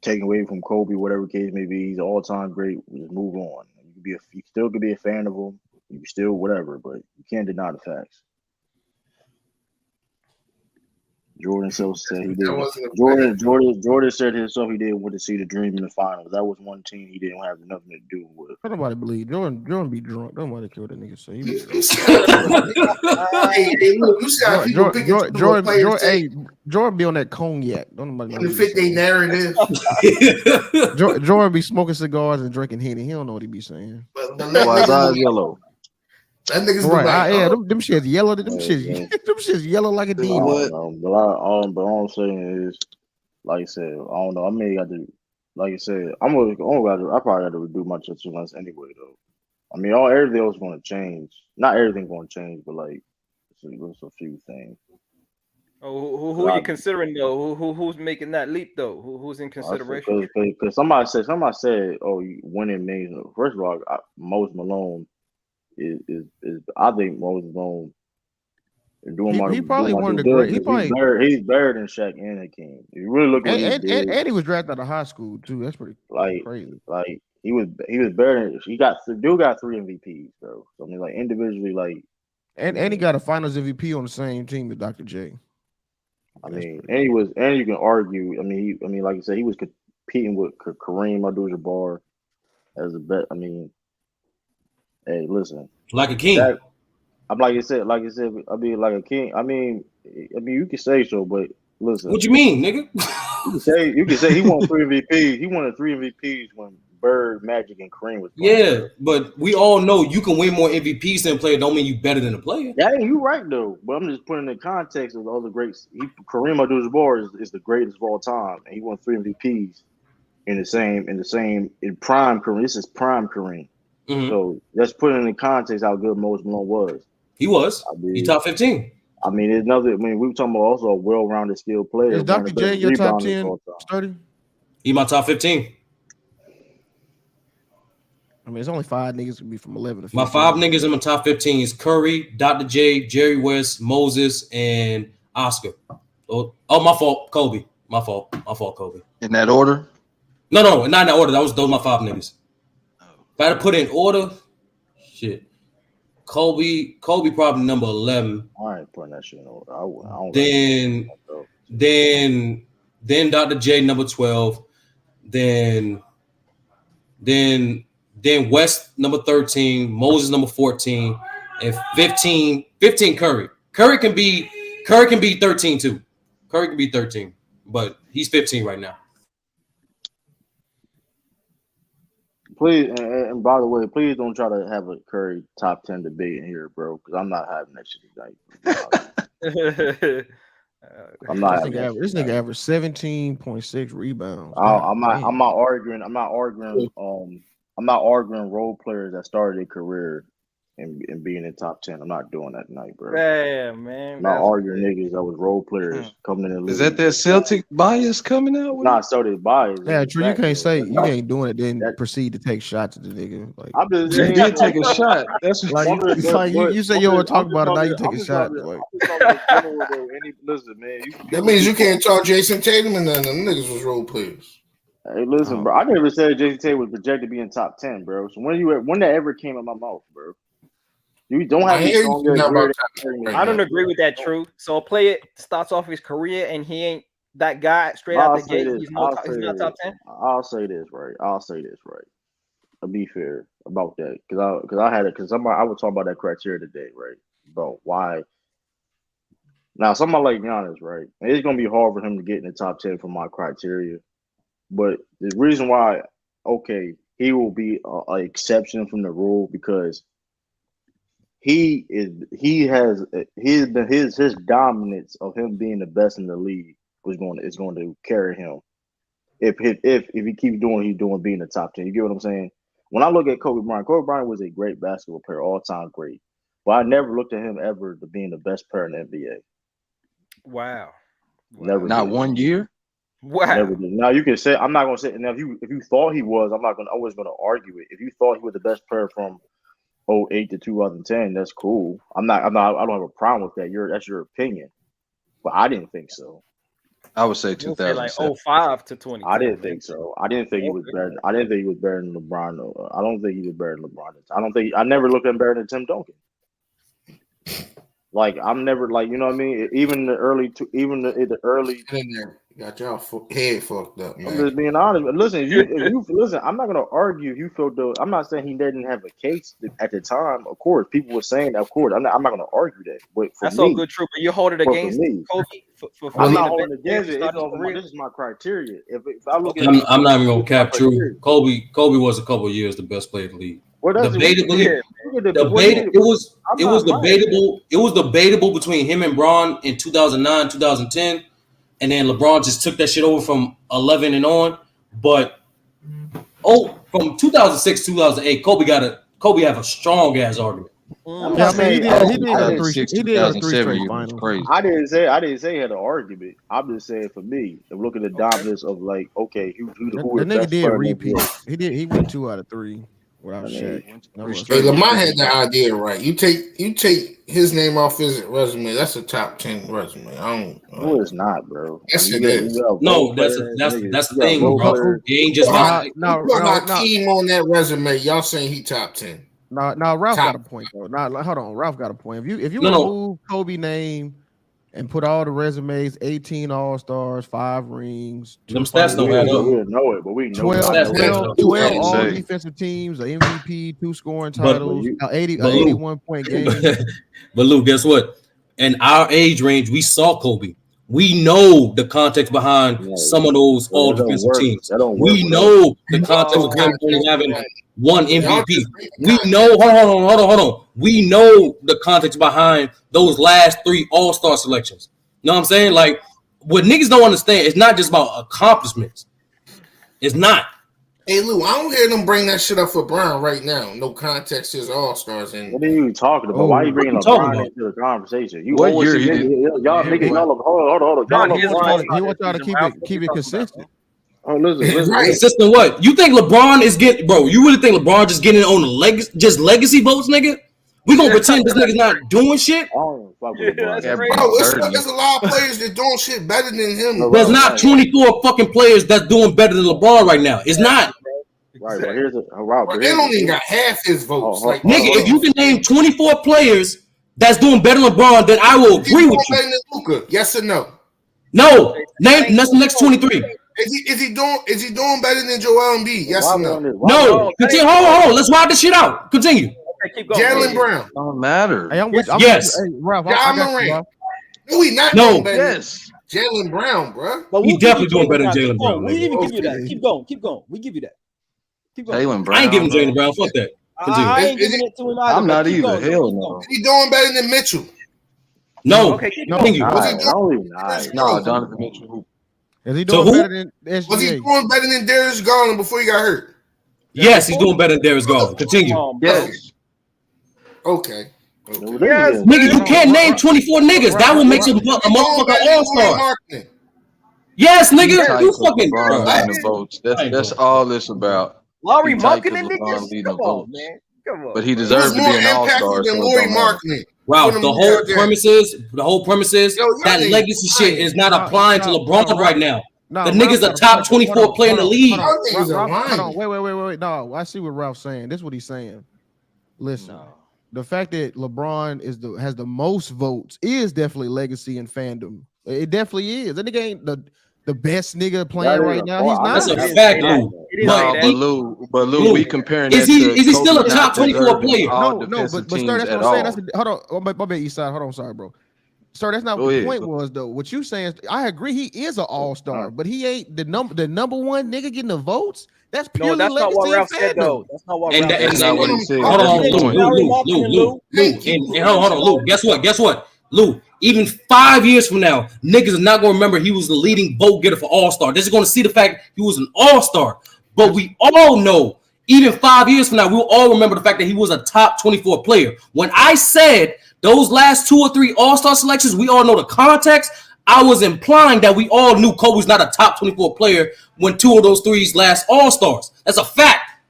take away from Kobe, whatever case may be. He's an all-time great. Just move on. You still could be a fan of him. You still whatever, but you can't deny the facts. Jordan himself said he did. That wasn't a Jordan said himself he didn't want to see the dream in the finals. That was one team he didn't have nothing to do with. Nobody believe Jordan be drunk. Nobody care what that nigga say. He be drunk. Hey, look, you see how people picking Jordan be on that cognac. Don't nobody know. To fit their narrative. Jordan be smoking cigars and drinking Henny. He don't know what he be saying. But Why his eyes yellow? That niggas right. like, yeah, them shit's yellow. Them shit's yellow like a demon. But all I'm saying is, like I said, I don't know. I may got to, like I said, I probably got to redo my tattoo lines anyway, though. I mean, everything else going to change. Not everything going to change, but like, there's a few things. Oh, who are you considering though? Who's making that leap though? Who's in consideration? Because somebody said, oh, winning means. First of all, Moses Malone is I think Moses Malone is doing he probably one of the great. He's better than Shaq and Hakeem. If you really look at what he did, and he was drafted out of high school too. That's pretty crazy. Like he was better than dude got 3 MVPs, bro. So I mean, like individually, like and he got a Finals MVP on the same team as Dr. J. I mean, and you can argue. I mean, like you said, he was competing with Kareem Abdul-Jabbar as a bet. I mean, hey, listen, like a king. I'm like I said. I mean, like a king. I mean, you can say so, but listen. What you mean, nigga? you can say he won 3 MVPs. He won 3 MVPs when Bird, Magic, and Kareem was playing. Yeah, but we all know you can win more MVPs than a player. Don't mean you better than a player. Yeah, you're right though. But I'm just putting in the context of the other greats. Kareem Abdul-Jabbar is the greatest of all time, and he won 3 MVPs in prime Kareem. This is prime Kareem. Mm-hmm. So let's put it in the context how good Moses Malone was. He was. He top 15. I mean, we were talking about also a well-rounded skilled player. Is Dr. J your top 10 starting? He my top 15. I mean, it's only 5 niggas can be from 11 to 15. My 5 niggas in my top 15 is Curry, Dr. J, Jerry West, Moses, and Oscar. Oh, my fault, Kobe. My fault, Kobe. In that order? No, not in that order. Those my 5 niggas. If I had to put it in order, shit. Kobe probably number 11. I ain't putting that shit in order. I don't then Dr. J number 12. Then West number 13, Moses number 14, and 15 Curry. Curry can be 13 too. Curry can be 13, but he's 15 right now. Please, and by the way, please don't try to have a Curry top 10 debate in here, bro, because I'm not having that shit tonight. I'm not. This nigga averaged 17.6 rebounds. I'm not arguing. I'm not arguing role players that started their career and being in top 10. I'm not doing that tonight, bro. Man. I'm not arguing niggas that was role players coming in the league. Is that their Celtic bias coming out? Not Celtic bias. Yeah, true. You can't say you ain't doing it, then proceed to take shots at the nigga. Like, I'm just you did take a shot. That's like you say you want to talk about it. Now you take a shot. Like, listen, man. That means you can't talk Jason Tatum and none of them niggas was role players. Hey, listen, bro. I never said Jason Tatum was projected to be in top 10, bro. So when that ever came out my mouth, bro? You don't have I don't agree with that, True. So a player starts off his career and he ain't that guy straight out the gate. He's not top 10. I'll say this right. I'll be fair about that because I was talking about that criteria today, right? About why. Now, somebody like Giannis, right? It's gonna be hard for him to get in the top 10 for my criteria, but the reason why, okay, he will be an exception from the rule because his dominance of him being the best in the league is going to carry him. If he keeps doing what he's doing, being the top 10, you get what I'm saying? When I look at Kobe Bryant was a great basketball player, all time great, but I never looked at him ever to being the best player in the NBA. Wow. Never. Not did. 1 year. Wow. Never did. Now you can say I'm not going to say. Now if you thought he was, I'm not going to always going to argue it. If you thought he was the best player from 2008 to 2010, that's cool. I don't have a problem with that. That's your opinion, but I didn't think so. I would say 2000, like 05 to 20. I didn't think so. I didn't think he was better. I didn't think he was better than LeBron. Though. I don't think he was better than LeBron. I never looked at him better than Tim Duncan. Like I'm never like you know what I mean. Even the early, the early. Got y'all head fucked up, man. I'm just being honest. Listen, if you listen, I'm not gonna argue. If you feel though, I'm not saying he didn't have a case at the time. Of course, people were saying that. Of course, I'm not gonna argue that. But for That's me, all good, true. But you hold it against Kobe. I'm not holding it against it. This is my criteria. If I look at, I'm not even gonna cap true. Kobe was a couple of years the best player in the league. Well, Debatably, it was debatable. It was debatable between him and Bron in 2009, 2010, and then LeBron just took that shit over from 11 and on. But from 2006, 2008, Kobe have a strong ass argument. He did a three-straight finals. Crazy. I didn't say he had an argument. I'm just saying for me, and look at the dominance of like, okay, who the nigga did repeat. He went 2 out of 3 without Shaq. Hey, Lamar had the idea right. You take his name off his resume. That's a top 10 resume. No, it's not, bro. Yes, it is. No, that's the thing, bro. He ain't just not team on that resume. Y'all saying he top 10. Now Ralph got a point though. Hold on, Ralph got a point. If you remove Kobe name and put all the resumes, 18 All-Stars, 5 rings, them stats don't add up. We know it, but we know 12 all defensive teams, an MVP, 2 scoring titles, 81 point game. But Lou, guess what? In our age range, we saw Kobe. We know the context behind some of those all defensive teams. We know the context of him only having 1 MVP. We know. Hold on. We know the context behind those last 3 All-Star selections. You know what I'm saying? Like, what niggas don't understand, it's not just about accomplishments. It's not. Hey Lou, I don't hear them bring that shit up for Brown right now. No context is All-Stars. What are you talking about? Why are you bringing LeBron into the conversation? What year y'all niggas? Hold on. He wants y'all to keep it consistent. Oh, listen. Consistent what? You think LeBron is getting, bro? You really think LeBron just getting on the legacy votes, nigga? We gonna pretend this nigga's not doing shit? Bro, there's a lot of players that doing shit better than him. There's not 24 fucking players that's doing better than LeBron right now. It's not. Right, but they don't even got half his votes. Nigga, if you can name 24 players that's doing better than LeBron, then I will agree with you. Better than Luka? Yes or no? No. Name that's the next 23. Is he doing better than Joel Embiid? Yes or no? No. Continue. Hold on. Let's ride this shit out. Continue. Okay, keep going. Jalen Brown. Don't matter. Hey, yes. Hey, Ralph, John Moran. No, he not doing better. Yes. Jalen Brown, bro. But he definitely doing better than Jalen Brown. We didn't even give you that. Keep going. We give you that. Keep going. Jalen Brown. I ain't giving Jalen Brown. Fuck that. I ain't giving it to him either. I'm not either. Hell no. Is he doing better than Mitchell? No. Okay, continue. No, Donovan Mitchell. Is he doing better than SGA? Was he doing better than Darius Garland before he got hurt? Yes, he's doing better than Darius Garland. Continue. Yes. Okay. Yes, nigga, you can't name 24 niggas. That will make a motherfucker all-star. Yes, nigga, you fucking the votes. That's all this about. Laurie Markkinen, niggas. Come on, man. Come on. But he deserves to be an all-star. Than Laurie Markkinen. Wow, the whole premise is that legacy shit is not applying to LeBron right now. The nigga's a top 24 player in the league. Hold on, wait. No, I see what Ralph's saying. This is what he's saying. Listen, the fact that LeBron has the most votes is definitely legacy and fandom. It definitely is. That nigga ain't the best nigga playing right now. He's not. That's a fact, Lou. But Lou, we comparing. Is he still a top 24 player? No. But sir, that's what I'm saying. Hold on, my bad, Eastside. Hold on, sorry, bro. Sir, that's not what the point was, though. What you saying is, I agree, he is an all-star, but he ain't the number one nigga getting the votes. That's purely that's not what Ralph said, though. That's not what Ralph said. That's not what he said. Hold on, Lou. Guess what? Lou, even 5 years from now, niggas are not going to remember he was the leading vote getter for All-Star. They're just going to see the fact he was an All-Star. But we all know, even 5 years from now, we'll all remember the fact that he was a top 24 player. When I said those last 2 or 3 All-Star selections, we all know the context. I was implying that we all knew Kobe's not a top 24 player when 2 of those 3's last All-Stars. That's a fact.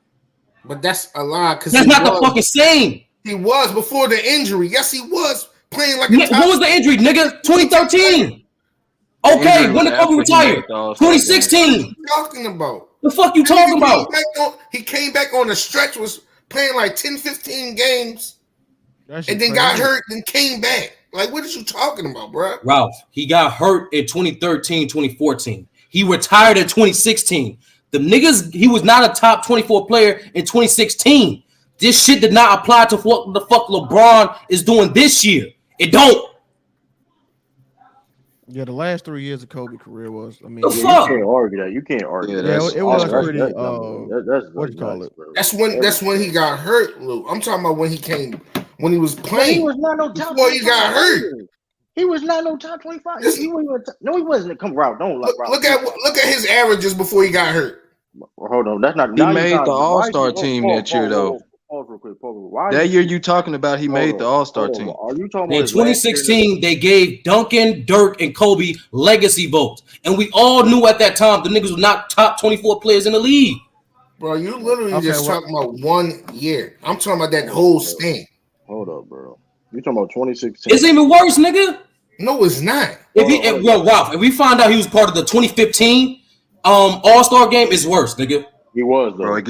But that's a lie. That's not the fucking same. He was before the injury. Yes, he was playing like what was the injury, nigga? 2013. Okay, when did Kobe retire? 2016. What are you talking about? The fuck you talking about? He came back on the stretch, was playing like 10, 15 games, and then got hurt, then came back. Like, what are you talking about, bro? Ralph, he got hurt in 2013, 2014. He retired in 2016. The niggas, he was not a top 24 player in 2016. This shit did not apply to what the fuck LeBron is doing this year. It don't. Yeah, the last 3 years of Kobe career was. I mean, The You fuck? can't argue that. You can't argue. Yeah, that. yeah, it was That's- pretty. that's What you call it? bro. That's when he got hurt, Lou. I'm talking about when he came, when he was But he playing. was not no top Before he 25 got hurt. player. He was not no top 25. No, he wasn't. Come Ralph, don't like Ralph. Look at his averages before he got hurt. Hold on, that's not. He now you made trying- the why All-Star you- team pause, that year, pause, though. Pause real quick. Why That year you talking about, he made the All-Star hold on. team. Are you talking about In his last year? 2016, they gave Duncan, Dirk, and Kobe legacy votes. And we all knew at that time the niggas were not top 24 players in the league. Bro, you literally Okay, just well- talking about 1 year. I'm talking about that whole span. Hold up, bro. You talking about 2016? It's even worse, nigga. No, it's not. Ralph, if we find out he was part of the 2015 All-Star game, it's worse, nigga. He was though. Bro, it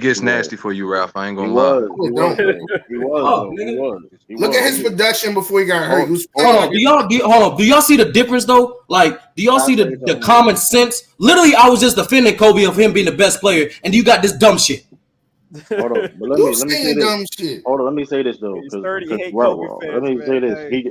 gets nasty for you, Ralph. I ain't He gonna lie. was. He was. He was. Look at his production before he got hurt. He was Hold on, do y'all see the difference though? Like, do y'all see the common sense? Literally, I was just defending Kobe of him being the best player, and you got this dumb shit. Hold on, but let me say this. dumb shit. Hold on, let me say this though. He's 30, hate Kobe fans, let me man. say this. Hey.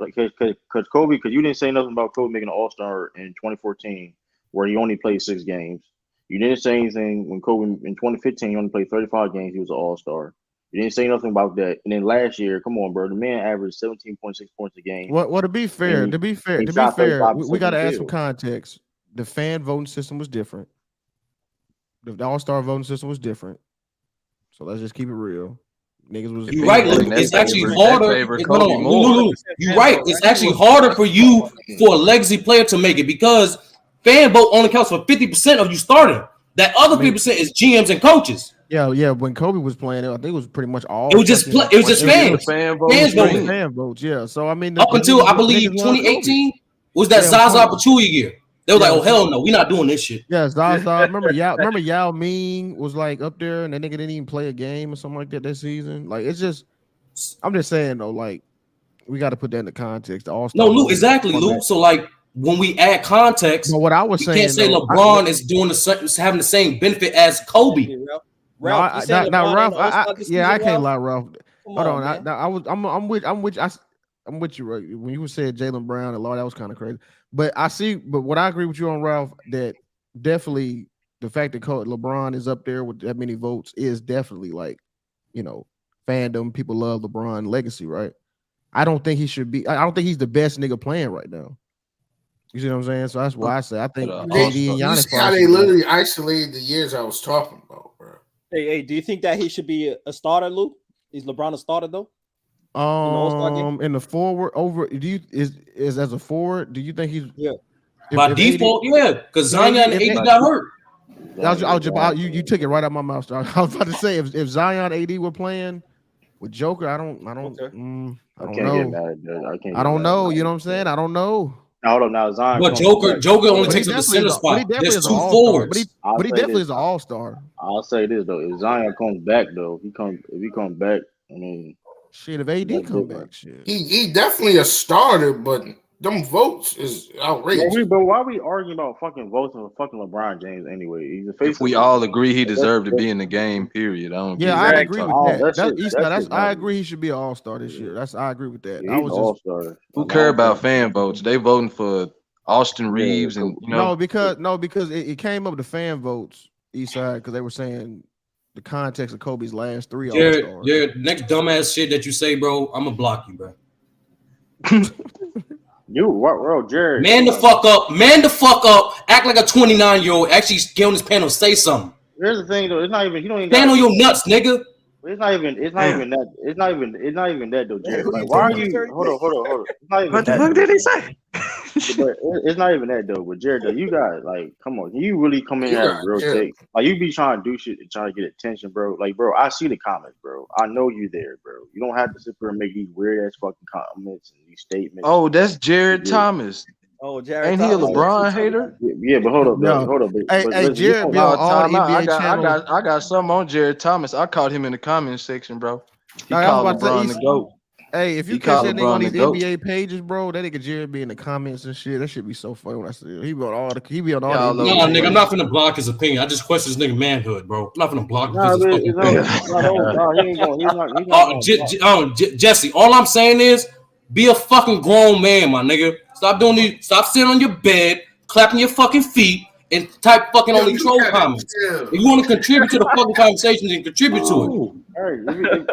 Because Kobe, because you didn't say nothing about Kobe making an All-Star in 2014, where he only played 6 games. You didn't say anything when Kobe in 2015 he only played 35 games. He was an All-Star. You didn't say nothing about that. And then last year, come on, bro, the man averaged 17.6 points a game. Well, to be fair, And to be he fair, shot 35% we got to from the add some field. context. The fan voting system was different. The All-Star voting system was different. So let's just keep it real. Niggas was. You're right, Luke. It's actually harder. You're right. It's actually harder for you for a legacy player to make it because fan vote only counts for 50% of you starting. That other 50% is GMs and coaches. Yeah. When Kobe was playing, I think it was pretty much all. It was just fans. Fan votes. Yeah. So I mean, up until I believe 2018 was that Zaza Pachulia year. They were like, "Oh hell no, we're not doing this shit." Yeah, Zaza. Remember Yao Ming was like up there, and that nigga didn't even play a game or something like that season. Like it's just, I'm just saying though, like we got to put that into context. No, Luke, exactly, Luke. So like when we add context, but what I was saying, can't say though, LeBron is doing having the same benefit as Kobe. Ralph, I can't lie, Ralph. Hold on, I'm with you, right? When you said Jaylen Brown and Lord, that was kind of crazy. But what I agree with you on, Ralph, that definitely the fact that LeBron is up there with that many votes is definitely like, fandom. People love LeBron legacy, right? I don't think he should be. I don't think he's the best nigga playing right now. You see what I'm saying? So that's why I say I think KD and Giannis. You see how they literally isolated the years I was talking about, bro. Hey, do you think that he should be a starter, Lou? Is LeBron a starter though? In the forward over, is as a forward? Do you think he's by default? Yeah, because Zion and AD got hurt. You took it right out of my mouth. I was about to say if Zion AD were playing with Joker, I don't know. I don't know. You know what I'm saying? I don't know. Hold up now, Zion. But Joker only takes up the center spot. There's 2 forwards. But he definitely is an all-star. I'll say this though: if Zion comes back, though, if he comes back, I mean, shit. If AD come back, shit, he definitely a starter, but them votes is outrageous. But why are we arguing about fucking votes for fucking LeBron James anyway? He's a face. If we all agree he deserved to be in the game, period. I agree with that. I agree he should be an all-star this year. I agree with that. Yeah, he's an all-star. Who care about fan votes? They voting for Austin Reeves and No, because it came up to fan votes, Eastside, because they were saying the context of Kobe's last 3 all-stars. Jared, next dumbass shit that you say, bro, I'm gonna block you, bro. Jared. Man the fuck up. Act like a 29-year-old. Actually get on this panel, say something. Here's the thing though, it's not even. He don't even stand on your nuts, nigga. It's not even that though, Jared. Like, why are you? Hold on. It's not even what the fuck did he say? But it's not even that though. But Jared, though, you got like, come on, you really come in here as real take. Like you be trying to do shit and trying to get attention, bro. Like, bro, I see the comments, bro. I know you there, bro. You don't have to sit there and make these weird ass fucking comments and these statements. Oh, that's Jared Thomas. Oh, Jared. Ain't he a LeBron hater? Yeah, but hold up, bro. Hold up. Hey, Jared, I got something on Jared Thomas. I caught him in the comment section, bro. He called LeBron the GOAT. Hey, if you He catch called that nigga on LeBron these the GOAT. NBA pages, bro, that nigga Jared be in the comments and shit. That should be so funny when I see it. He be on all the Y'all NBA. over Nah, the nigga, I'm place. not finna block his opinion. I just question this nigga manhood, bro. I'm not finna block him because Nah, his but fucking it's not, opinion. he ain't going. He's not going to block. Jesse, all I'm saying is be a fucking grown man, my nigga. Stop doing these. Stop sitting on your bed, clapping your fucking feet, and type fucking Yo, only you troll gotta comments. chill. If you want to contribute to the fucking conversation, then contribute to it. No. Hey,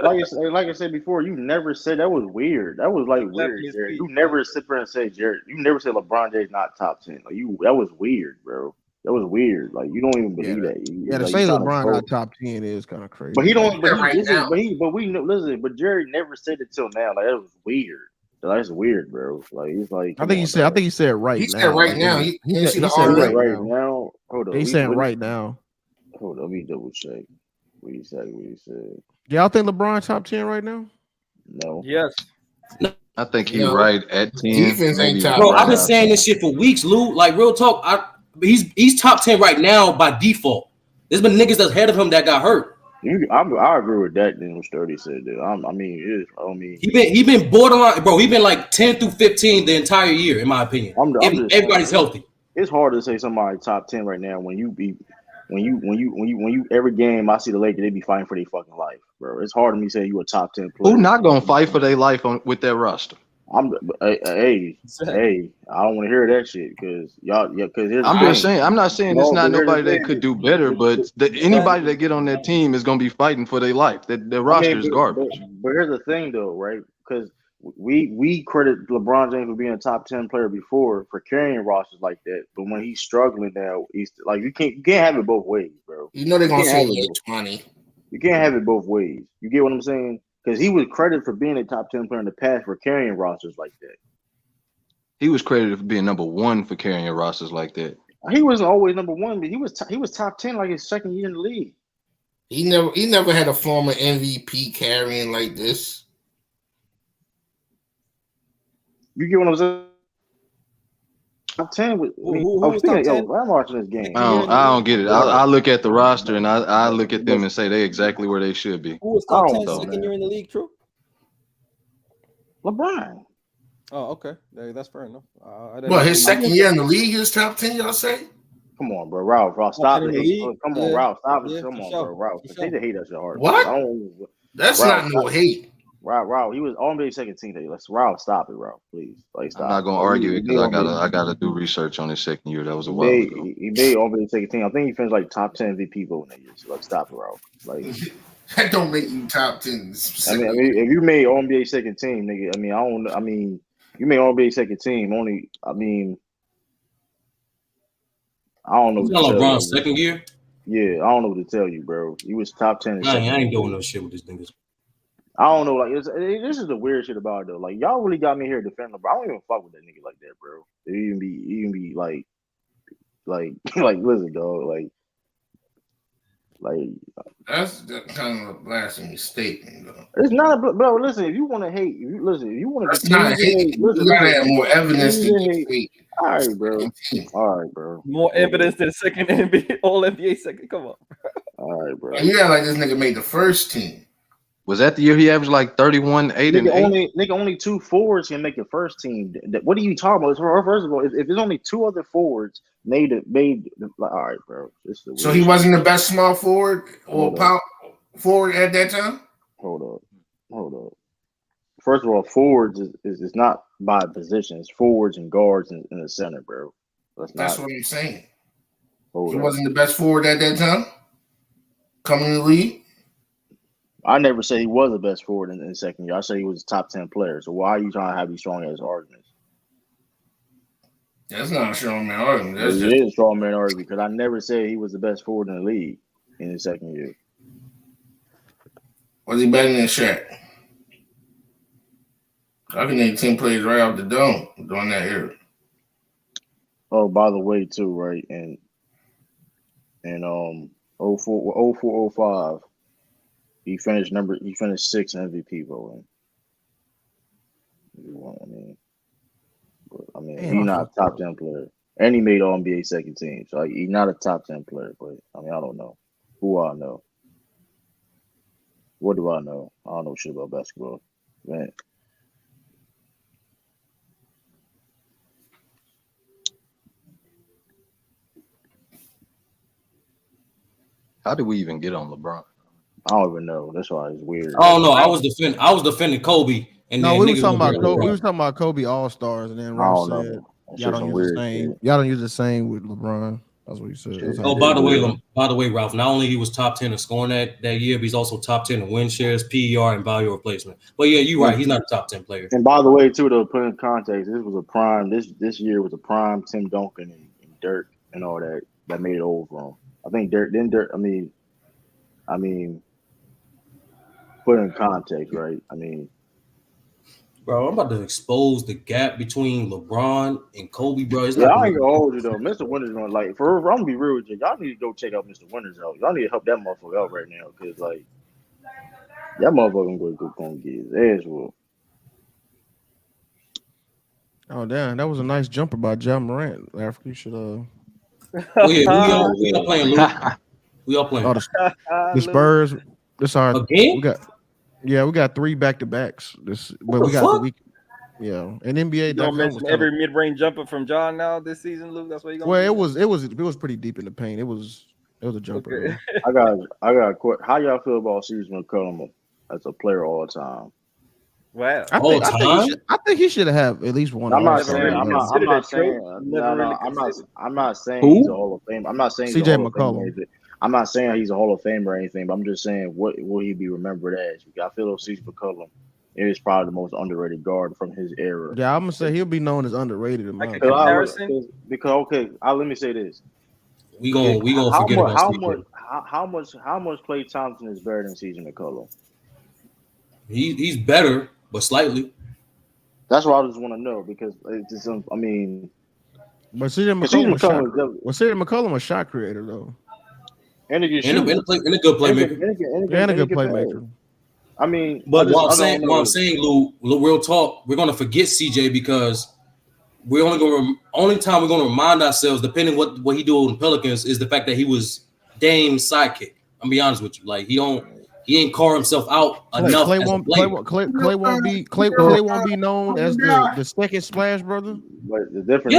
like I said before, you never said that was weird. That was like weird, Jared. You never sit there and say Jared. You never said LeBron James not top 10. Like that was weird, bro. That was weird. Like you don't even believe that. Yeah, to Like say you trying to LeBron troll. not top 10 is kind of crazy. But he don't. But Yeah, he right this is. now. But we know. Listen. But Jerry never said it till now. Like that was weird. That's weird, bro. Like he's like. I think he said. I think he said right He now. said right Like, now. He he see the said R Yeah, right right now. now. Hold on. He's saying right now. Hold on. Let me double check. What he said. What he said. Y'all think LeBron top 10 right now? No. Yes. I think he No. right at 10. Defense maybe ain't even top Bro, right I've been now. saying this shit for weeks, Lou. Like real talk. He's top 10 right now by default. There's been niggas that's ahead of him that got hurt. I agree with that. Then what Sturdy said. Dude. I mean, it is. I mean, He been borderline, bro. He been like 10 through 15 the entire year, in my opinion. I'm If just everybody's saying, healthy. it's hard to say somebody top 10 right now when you every game I see the Lakers, they be fighting for their fucking life, bro. It's hard to me say you a top 10 player. Who not gonna fight for their life with that roster? Hey, I don't want to hear that shit because y'all, because here's the I'm thing. just saying. I'm not saying No, it's not but here's the nobody that thing. could do better, but anybody that get on that team is gonna be fighting for their life. The roster is garbage. But here's the thing though, right? Because we credit LeBron James for being a top 10 player before for carrying rosters like that, but when he's struggling now, he's like you can't have it both ways, bro. You know they're gonna You say can't have it it's 20. You can't have it both ways. You get what I'm saying? Because he was credited for being a top 10 player in the past for carrying rosters like that. He was credited for being number one for carrying rosters like that. He wasn't always number one, but he was top 10 like his second year in the league. He never had a former MVP carrying like this. You get what I'm saying? Top 10 with Who was top 10? I'm watching this game. I don't get it. I look at the roster and I look at them and say they exactly where they should be. Who was top 10 know, second man. year in the league, True? LeBron. Oh, okay. That's fair enough. Well, his second year in the league, he was top 10, y'all say? Come on, bro. Ralph, stop the hate. Come on, Ralph, stop it. Yeah, Come on, sure. bro. Ralph, take the hate out your heart. What? That's not no hate. Ralph, he was NBA second team day. Let's Ralph, stop it, Ralph, please. Like, stop. I'm not gonna argue it because I gotta do research on his second year. That was a while ago. He made NBA second team. I think he finished like top 10 MVP vote in that year. So like, stop it, Ralph. Like that don't make you top 10. I mean, if you made NBA second team, nigga. You made NBA second team. I don't know. He's on LeBron's second year. Yeah, I don't know what to tell you, bro. He was top 10. I ain't doing no shit with this niggas. I don't know. Like, this is the weird shit about it, though. Like, y'all really got me here defending, bro. I don't even fuck with that nigga like that, bro. It even be like, listen, dog. Like that's kind of a blasphemy statement, though. It's not, bro. Listen, if you want to hate, if you want to, that's not hate. You gotta have more evidence than hate. All right, bro. More evidence than second NBA, all NBA second. Come on. All right, bro. You got like this nigga made the first team. Was that the year he averaged like 31, 8, and 8? Only two forwards can make the first team. What are you talking about? First of all, if there's only two other forwards made, all right, bro. So he wasn't the best small forward or power forward at that time? Hold up. First of all, forwards is not by position. It's forwards and guards in the center, bro. That's what I'm saying. He wasn't the best forward at that time? Coming in the league? I never said he was the best forward in the second year. I said he was a top 10 player. So why are you trying to have these strong ass arguments? That's not a strong man argument. That's It is a strong man argument because I never said he was the best forward in the league in his second year. Was he better than Shaq? I can name 10 players right off the dome during that era. Oh, by the way, too, right? And 04-05, he finished 6th in MVP voting. He's not a top 10 player. And he made All NBA second team. So he's not a top 10 player, but I don't know. Who I know? What do I know? I don't know shit about basketball. Man. How did we even get on LeBron? I don't even know. That's why it's weird. Oh no, I was defending Kobe, and No, then we was niggas talking gonna be about like, Kobe. We LeBron. was talking about Kobe All Stars, and then I Ross don't said know. That y'all shit's don't some use weird the same. shit. Y'all don't use the same with LeBron. That's what he said. That's how Oh, he by said. the way, Ralph. Not only he was top 10 in scoring that year, but he's also top 10 in win shares, PER, and value replacement. But yeah, you're right. He's not a top 10 player. And by the way, too, to put in context, this was a prime. This year was a prime Tim Duncan and Dirk and all that made it over him. I think Dirk. I mean, put in context, right? I mean, Bro, I'm about to expose the gap between LeBron and Kobe, bro. It's yeah, not I gonna ain't make gonna hold you though. Mr. Winters gonna like for real, I'm gonna be real with you. Y'all need to go check out Mr. Winters out. Y'all need to help that motherfucker out right now because like that motherfucker gonna get his ass whooped. Oh damn, that was a nice jumper by John Morant. Africa, you should Oh yeah, who y'all playing, Luke? Who y'all playing? The Spurs. This our Again? we got 3 back-to-backs. But we got the week. Yeah, and NBA. You don't mention every mid-range jumper from John now this season, Luke. That's what you gonna. Well, it was pretty deep in the paint. It was a jumper. Okay. I got a question. How y'all feel about CJ McCollum as a player all the time? Wow. I think he should have at least one. I'm not saying he's a Hall of Fame. I'm not saying he's a Hall of Fame. I'm not saying he's a Hall of Fame or anything, but I'm just saying what will he be remembered as? I feel CJ McCollum is probably the most underrated guard from his era. Yeah, I'm gonna say he'll be known as underrated in my opinion. Because let me say this. We gonna forget about how much Klay Thompson is better than CJ McCollum? He's better, but slightly. That's what I just want to know because it's just, I mean, but CJ McCollum a shot creator though, and a good playmaker, and a good playmaker. I mean, but what I'm saying, Lou, real talk, we're gonna forget CJ because we're only time we're gonna remind ourselves, depending what he do in Pelicans, is the fact that he was Dame's sidekick. I'm be honest with you, like he ain't call himself out enough. Clay won't be known as the second splash brother. But the difference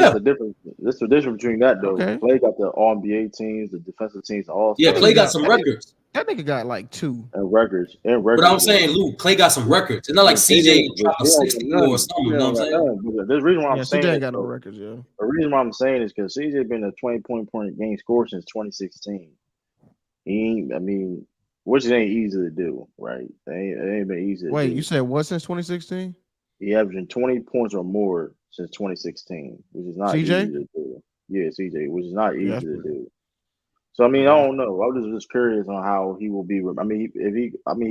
between that though. Okay. Clay got the All NBA teams, the defensive teams, all. Yeah, Clay got some records. That nigga got like 2 records. But I'm saying, Luke, Clay got some records. It's not like CJ dropped a 60 or something. You know what I'm saying? There's reason why I'm saying CJ ain't got no records. Yeah. The reason why I'm saying is because CJ been a 20-point game scorer since 2016. Which ain't easy to do, right? It ain't been easy to do. Wait, you said what since 2016? He averaging 20 points or more since 2016, which is not easy to do. Yeah, CJ, which is not easy to do. So I don't know. I was just curious on how he will be. He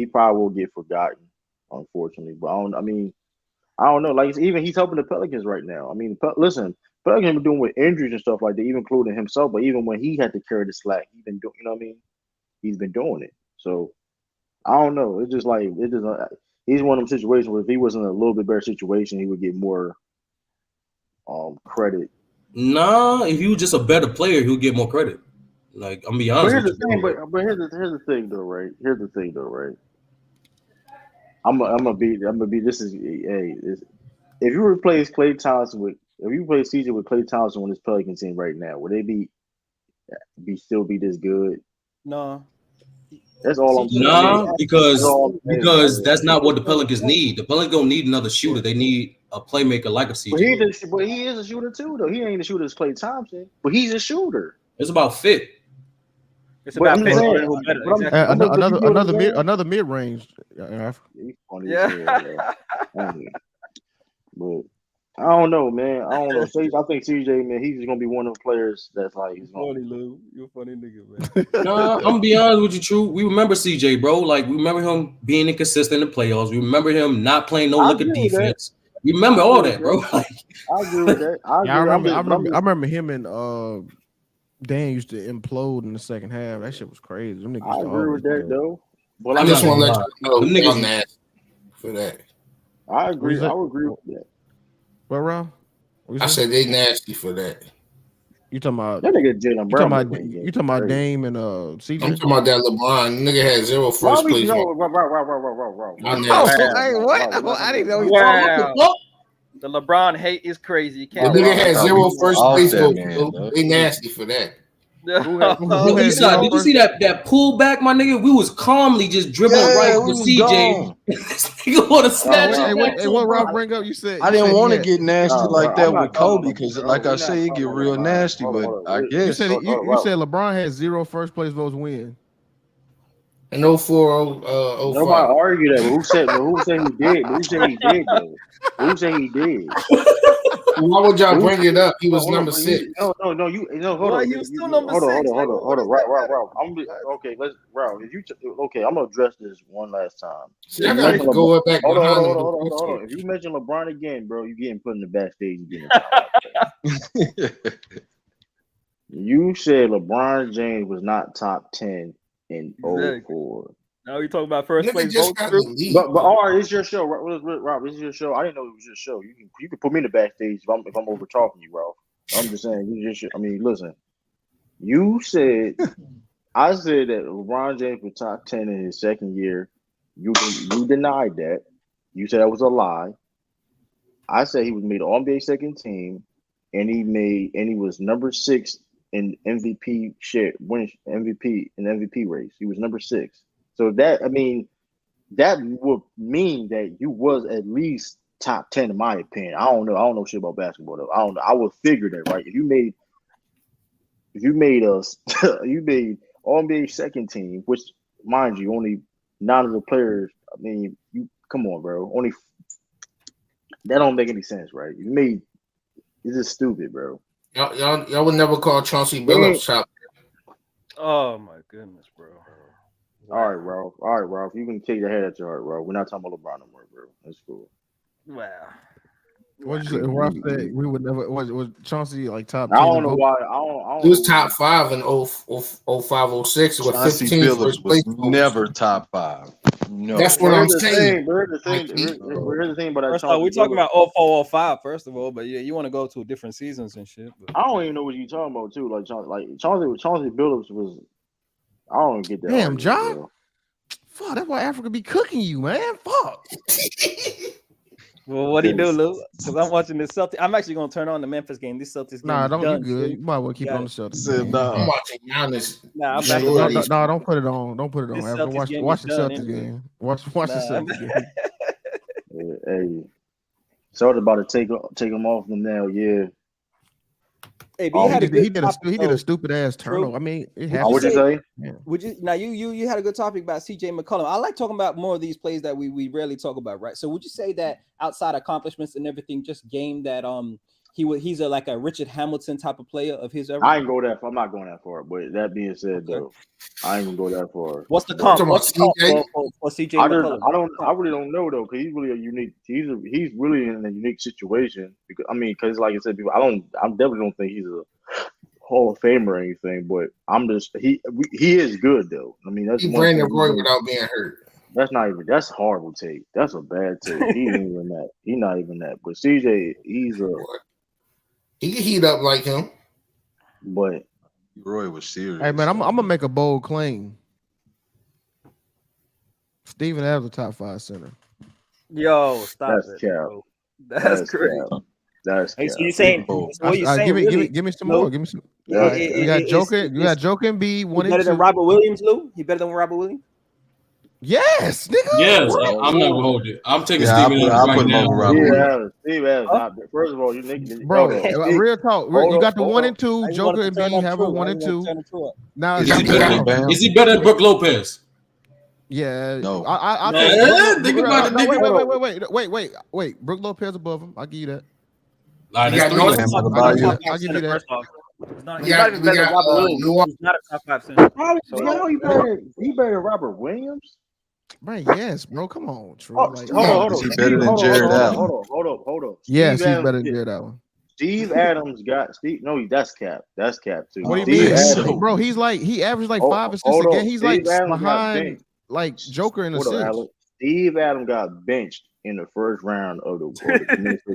probably will get forgotten, unfortunately. But I don't know. Like he's helping the Pelicans right now. Listen, Pelicans been doing with injuries and stuff like that, even including himself. But even when he had to carry the slack, he's been doing. You know what I mean? He's been doing it. So I don't know. It's just he's one of them situations where if he was in a little bit better situation, he would get more credit. Nah, if he was just a better player, he'll get more credit. Like I'm be honest. But here's the thing though, right? I'm gonna be. This is if you replace Klay Thompson if you replace CJ with Klay Thompson on this Pelican team right now, would they be still be this good? No. That's all I'm saying. No, because that's not what the Pelicans need. The Pelicans don't need another shooter. They need a playmaker like a CJ. But he is a shooter too, though. He ain't a shooter as Klay Thompson, but he's a shooter. It's about fit. It's about fit. Another mid range. Yeah. But I don't know, man. I don't know. I think CJ, man, he's gonna be one of those players that's like he's funny, Lou. You're a funny nigga, man. No, I'm gonna be honest with you, True. We remember CJ, bro. Like we remember him being inconsistent in the playoffs. We remember him not playing no lick of defense. We remember all that, bro. Like, I agree with that. I remember him and Dan used to implode in the second half. That shit was crazy. Them niggas I agree with that though. But I just want to let you know nasty for that. I agree. I would agree with that. What, Rob? I said they nasty for that. You talking about that nigga Jalen Brown? You talking about Dame and CJ? I'm talking about that LeBron nigga had 0 first place. Hey, what? I didn't know he was the LeBron hate is crazy. You can't. The nigga had 0 first place. They nasty for that. You did you see that pullback, my nigga? We was calmly just dribbling right to CJ. You want to snatch it? Hey, what Ralph bring up? You said I didn't want to get nasty Nah, like bro, that I'm not with Kobe talking because, about- like bro, I we're not say, it talking get about real LeBron. nasty. Hold on, But I wait. guess you said you said LeBron had 0 first place votes win. And 04, Nobody 05. argue that, but who said he did? But who said he did though? Who said he did? Why would y'all bring it up? He was Hold number on, 6. No, hold Why on. you still number Hold 6? on, Ralph. Okay, Ralph. Okay, I'm gonna address this one last time. See, I gotta go back Hold behind him. on. If you mention LeBron again, bro, you getting put in the backstage again. You said LeBron James was not top 10 in 04. Now you talking about first place just votes? got the lead. But all right, it's your show, Rob. This is your show. I didn't know it was your show. You can put me in the backstage if I'm over talking you, Ralph. I'm just saying listen. You said I said that LeBron James was top 10 in his second year. You denied that. You said that was a lie. I said he was made All-NBA second team, and he was number 6 in MVP winning MVP in MVP race. He was number 6. So that would mean that you was at least top 10 in my opinion. I don't know shit about basketball though. I don't know. I would figure that, right? If you made us you made All-NBA second team, which mind you, only 9 of the players. I mean, you come on, bro. Only that don't make any sense, right? It's just stupid, bro. Y'all would never call Chauncey Billups top. Oh my goodness, bro. All right, Ralph. You can take your head at your heart, bro. We're not talking about LeBron no more, bro. That's cool. Wow. What you say? Ralph said we would never. Was Chauncey like top 10? I don't know why. I don't He was top 5 in 05, 06 with Chauncey 15 Billups first was place votes. never top 5. No. That's what I'm saying. Here's the thing about that. First off, we're talking about 04, 05, first of all, but yeah, you want to go to different seasons and shit. But. I don't even know what you're talking about too. Like Chauncey Billups was. I don't get that. Damn, John. Fuck, that's why Africa be cooking you, man. Fuck. Well, what do you do, Lou? Because I'm watching this Celtics. I'm actually gonna turn on the Memphis game. This Celtics game. Nah, don't done, you good? dude. You might well keep it on the Celtics. I'm watching Giannis. Nah, no, don't put it on. Don't put it on. After watch the Celtics game. Watch the Celtics game. Hey, Celtics about to take him off them now. Yeah. Hey, but he did a stupid ass turnover. I mean, it happened. What'd you say? Yeah. Would you now you had a good topic about CJ McCollum. I like talking about more of these plays that we rarely talk about, right? So would you say that outside accomplishments and everything, just game that he's like a Richard Hamilton type of player of his ever? I ain't go that far. I'm not going that far. But that being said, though, I ain't gonna go that far. What's the comp? What's the comp for CJ McCollum? I really don't know though, because he's really a unique. He's really in a unique situation. Because like I said, I definitely don't think he's a Hall of Fame or anything, but he is good though. I mean, that's Brandon Roy without being hurt. That's horrible take. That's a bad take. He ain't even that. He's not even that. But CJ, he can heat up like him. But Roy was serious. Hey man, I'm gonna make a bold claim. Steven Adams a top 5 center. Yo, stop that's it. Cap. That's crazy. That's hey, so you're saying? Give me some more. Give me some. You got Joker and B 1 and 2. Better than Robert Williams, Lou? He better than Robert Williams? Yes, nigga. Yes, I'm not gonna hold it. I'm taking Steven Adams right now. Steve Adams. First of all, you niggas, bro. Real talk. You got the 1 and 2. Joker and B have a 1 and 2. Now is he better than Brook Lopez? Yeah. No. I think about it. Wait. Brook Lopez above him. I'll give you that. I'll give you that. He's not even better than Robert Williams. He's not a top 5 center. He better than Robert Williams? Right, yes, bro. Come on, True. Hold on. Is he better than Jared Allen? Hold on. Yes, he's better than Jared Allen. Steve Adams got Steve. No, that's Cap. That's Cap too. What do you mean, bro? He averaged like 5 assists a game. He's like behind like Joker in assists. Steve Adams got benched in the first round of the.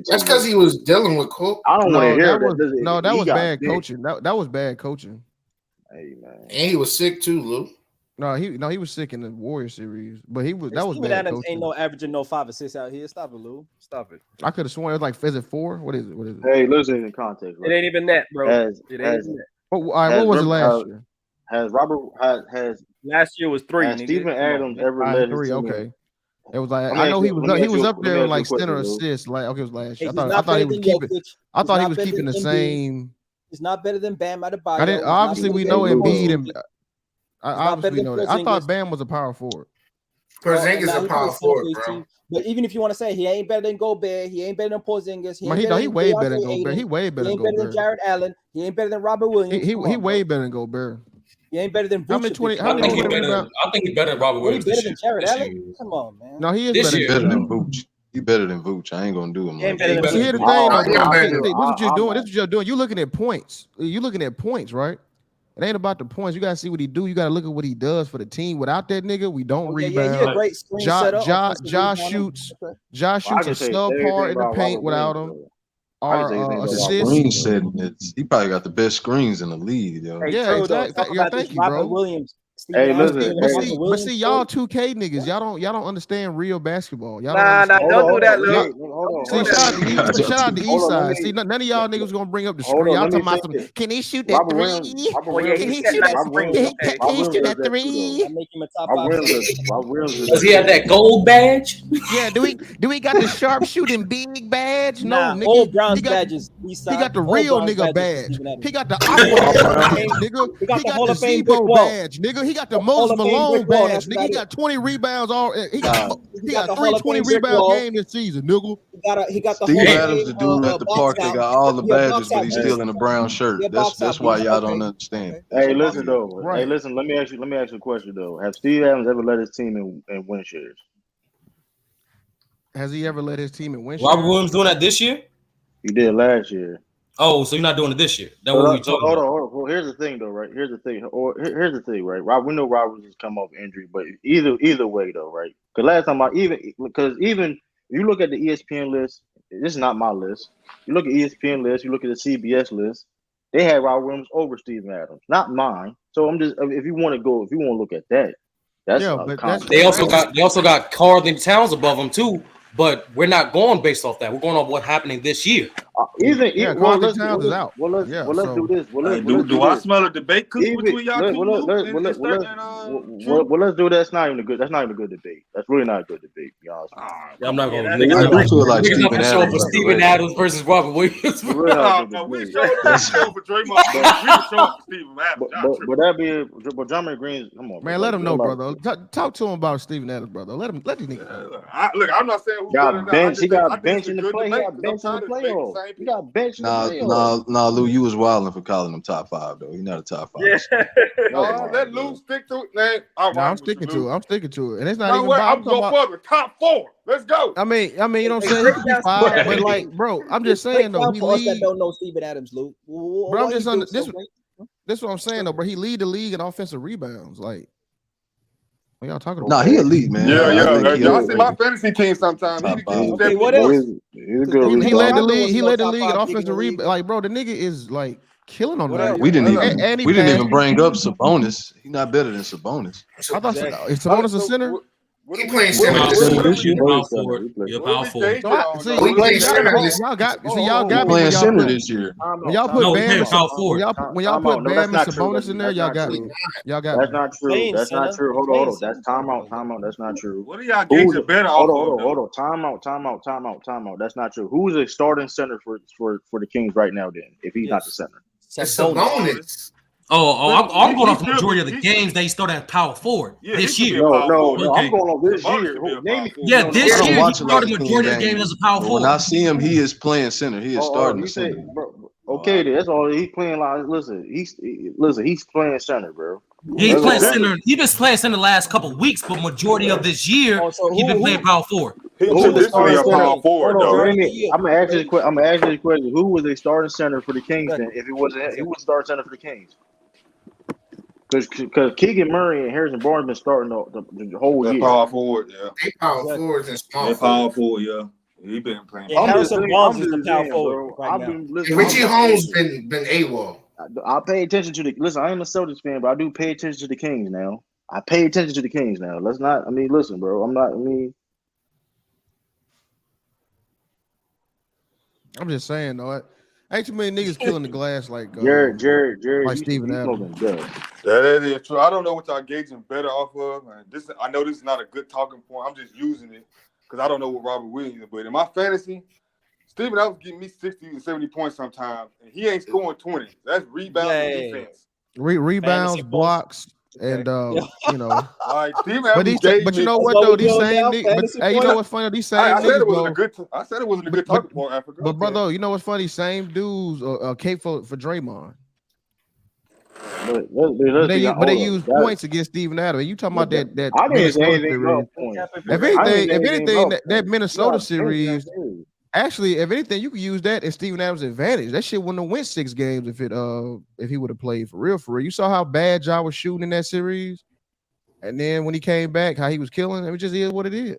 That's because he was dealing with Cook. I don't want to hear that. That was bad coaching. That was bad coaching. Hey man, and he was sick too, Lou. No, he was sick in the Warrior series, but that was Steven bad Adams coaching. ain't no averaging no 5 assists out here. Stop it, Lou. Stop it. I could have sworn it was like, is it 4? What is it? Hey, listen in context. Right? It ain't even that, bro. It ain't even that. What was it last year? Has last year was 3. Has Steven Adams ever led his 3? team? Okay. It was like I know he was up there like center assist. Like it was last year. I thought he was keeping the same. He's not better than Bam Adebayo. Obviously we know Embiid and obviously we know that. I thought Bam was a power forward. Porzingis is a power forward, bro. But even if you want to say he ain't better than Gobert, he ain't better than Porzingis. He way better than Gobert. He way better than Gobert. He ain't better than Jared Allen. He ain't better than Robert Williams. He way better than Gobert. He ain't better than Vucevic. I think he's better than Robert Williams. He's better than Jared Allen. Come on, man. No, he is better than Vooch. He better than Vooch. I ain't gonna do him. Here's the thing. This is what you're doing. This is what you're doing. You're looking at points. You're looking at points, right? It ain't about the points. You gotta see what he do. You gotta look at what he does for the team. Without that nigga, we don't rebound. Yeah, great screen setup. Josh shoots a subpar in the paint without him. Screen setting he probably got the best screens in the league, yo. Yeah, exactly. Thank you, bro. Williams. Hey, listen. But see, y'all 2K niggas, y'all don't understand real basketball. Y'all don't do that, Luke. See, shout out to Eastside. See, none of y'all niggas gonna bring up the screen. Y'all talking about some. Can he shoot that 3? Can he shoot that 3? Does he have that gold badge? Yeah. Do we got the sharp shooting big badge? No, nigga. All bronze badges. He got the real nigga badge. He got the aqua badge, nigga. He got the Zebo badge, nigga. He got the Moses Malone badge, nigga. He got 20 rebounds. He got 320 rebound game this season, nigga. He got the Steve Adams, the dude at the park that got all the badges, but he's still in a brown shirt. That's why y'all don't understand. Hey, listen though. Hey, listen. Let me ask you a question though. Have Steve Adams ever led his team in win shares? Has he ever led his team in win shares? Robert Williams doing that this year? He did last year. Oh, so you're not doing it this year? That's what we talking about. Hold on. Well, here's the thing, though, right? Here's the thing, right? We know Roberts has come off injury, but either way, though, right? Because last time even if you look at the ESPN list, this is not my list. You look at ESPN list, you look at the CBS list, they had Robert Williams over Steven Adams, not mine. So I'm just if you want to look at that, that's they also got Carlton Towns above them too. But we're not going based off that. We're going off what's happening this year. Carlton Towns is out. Let's do this. Do I smell a debate between y'all two? Let's do that. That's not even a good debate. That's really not a good debate, y'all. I'm not going to show for Steven Adams versus Robert Williams. We show for Draymond. We show for Steven Adams. But John Green, come on, man. Let him know, brother. Talk to him about Steven Adams, brother. Let these niggas know. Look, I'm not saying. He got bench in the play. He got bench in the playoffs. He got bench in the playoffs. Nah, Lou, you was wilding for calling him top 5 though. He's not a top 5. Yeah. Let Lou stick to it, man. I'm sticking to it. And it's not even about. I'm going for the top 4. Let's go. I mean, you know what I'm saying? He could be 5, but like, bro, I'm just saying though. He lead. Don't know Steven Adams, Lou. Bro, I'm just on this. This is what I'm saying though, bro. He lead the league in offensive rebounds. Like, what y'all talking about? Nah, he elite, man. Yeah. Y'all see my fantasy team sometimes. What else? He led the league. He led the league in offensive rebounds. Like, bro, the nigga is like killing on that. We didn't even bring up Sabonis. He's not better than Sabonis. I thought is Sabonis a center? He playing center this year. Power forward. Y'all got playing center this year. When y'all put Bam and Sabonis in there, y'all got me. That's not true. That's not true. Hold on. That's timeout. That's not true. What are y'all gauging better? Hold on. Timeout. That's not true. Who's a starting center for the Kings right now? Then, if he's not the center, Sabonis. I'm going off the majority of the games they started at power forward this year. No, I'm going on this year. This year he started the majority of the games as a power forward. When I see him, he is playing center. He is starting the center. Okay, that's all he's playing. Like, listen, he's playing center, bro. He's playing center. He's been playing center the last couple of weeks, but majority of this year he's been playing power forward. I'm gonna ask you the question. Who was a starting center for the Kings then? If it wasn't, who was starting center for the Kings? Because Keegan Murray and Harrison Barnes been starting the whole year. Power forward, yeah. They power forwards and small. They power forward, yeah. He been playing. Harrison Barnes is the power forward right now. Richie Holmes been AWOL. I pay attention to listen. I am a Celtics fan, but I do pay attention to the Kings now. Let's not. I mean, listen, bro. I'm just saying though. Ain't too many niggas killing the glass like Jared, like Steven you Adams. smoking good. That is true. I don't know what y'all gauging better off of. And I know this is not a good talking point. I'm just using it because I don't know what Robert Williams is. But in my fantasy, Steven Adams getting me 60 and 70 points sometimes, and he ain't scoring 20. That's rebounds and defense. Rebounds, blocks, and you know. Like Steven but you know what though? These same niggas. But you know what's funny? These same I niggas. said it wasn't a good. I said it wasn't a good talking point, Africa. But brother, you know what's funny? Same dudes cape for Draymond. But they use points against Steven Adams. You talking about that I didn't say Minnesota series? If anything, that Minnesota series. Actually, if anything, you could use that as Steven Adams' advantage. That shit wouldn't have went 6 games if he would have played for real. You saw how bad Ja was shooting in that series, and then when he came back, how he was killing. It just is what it is.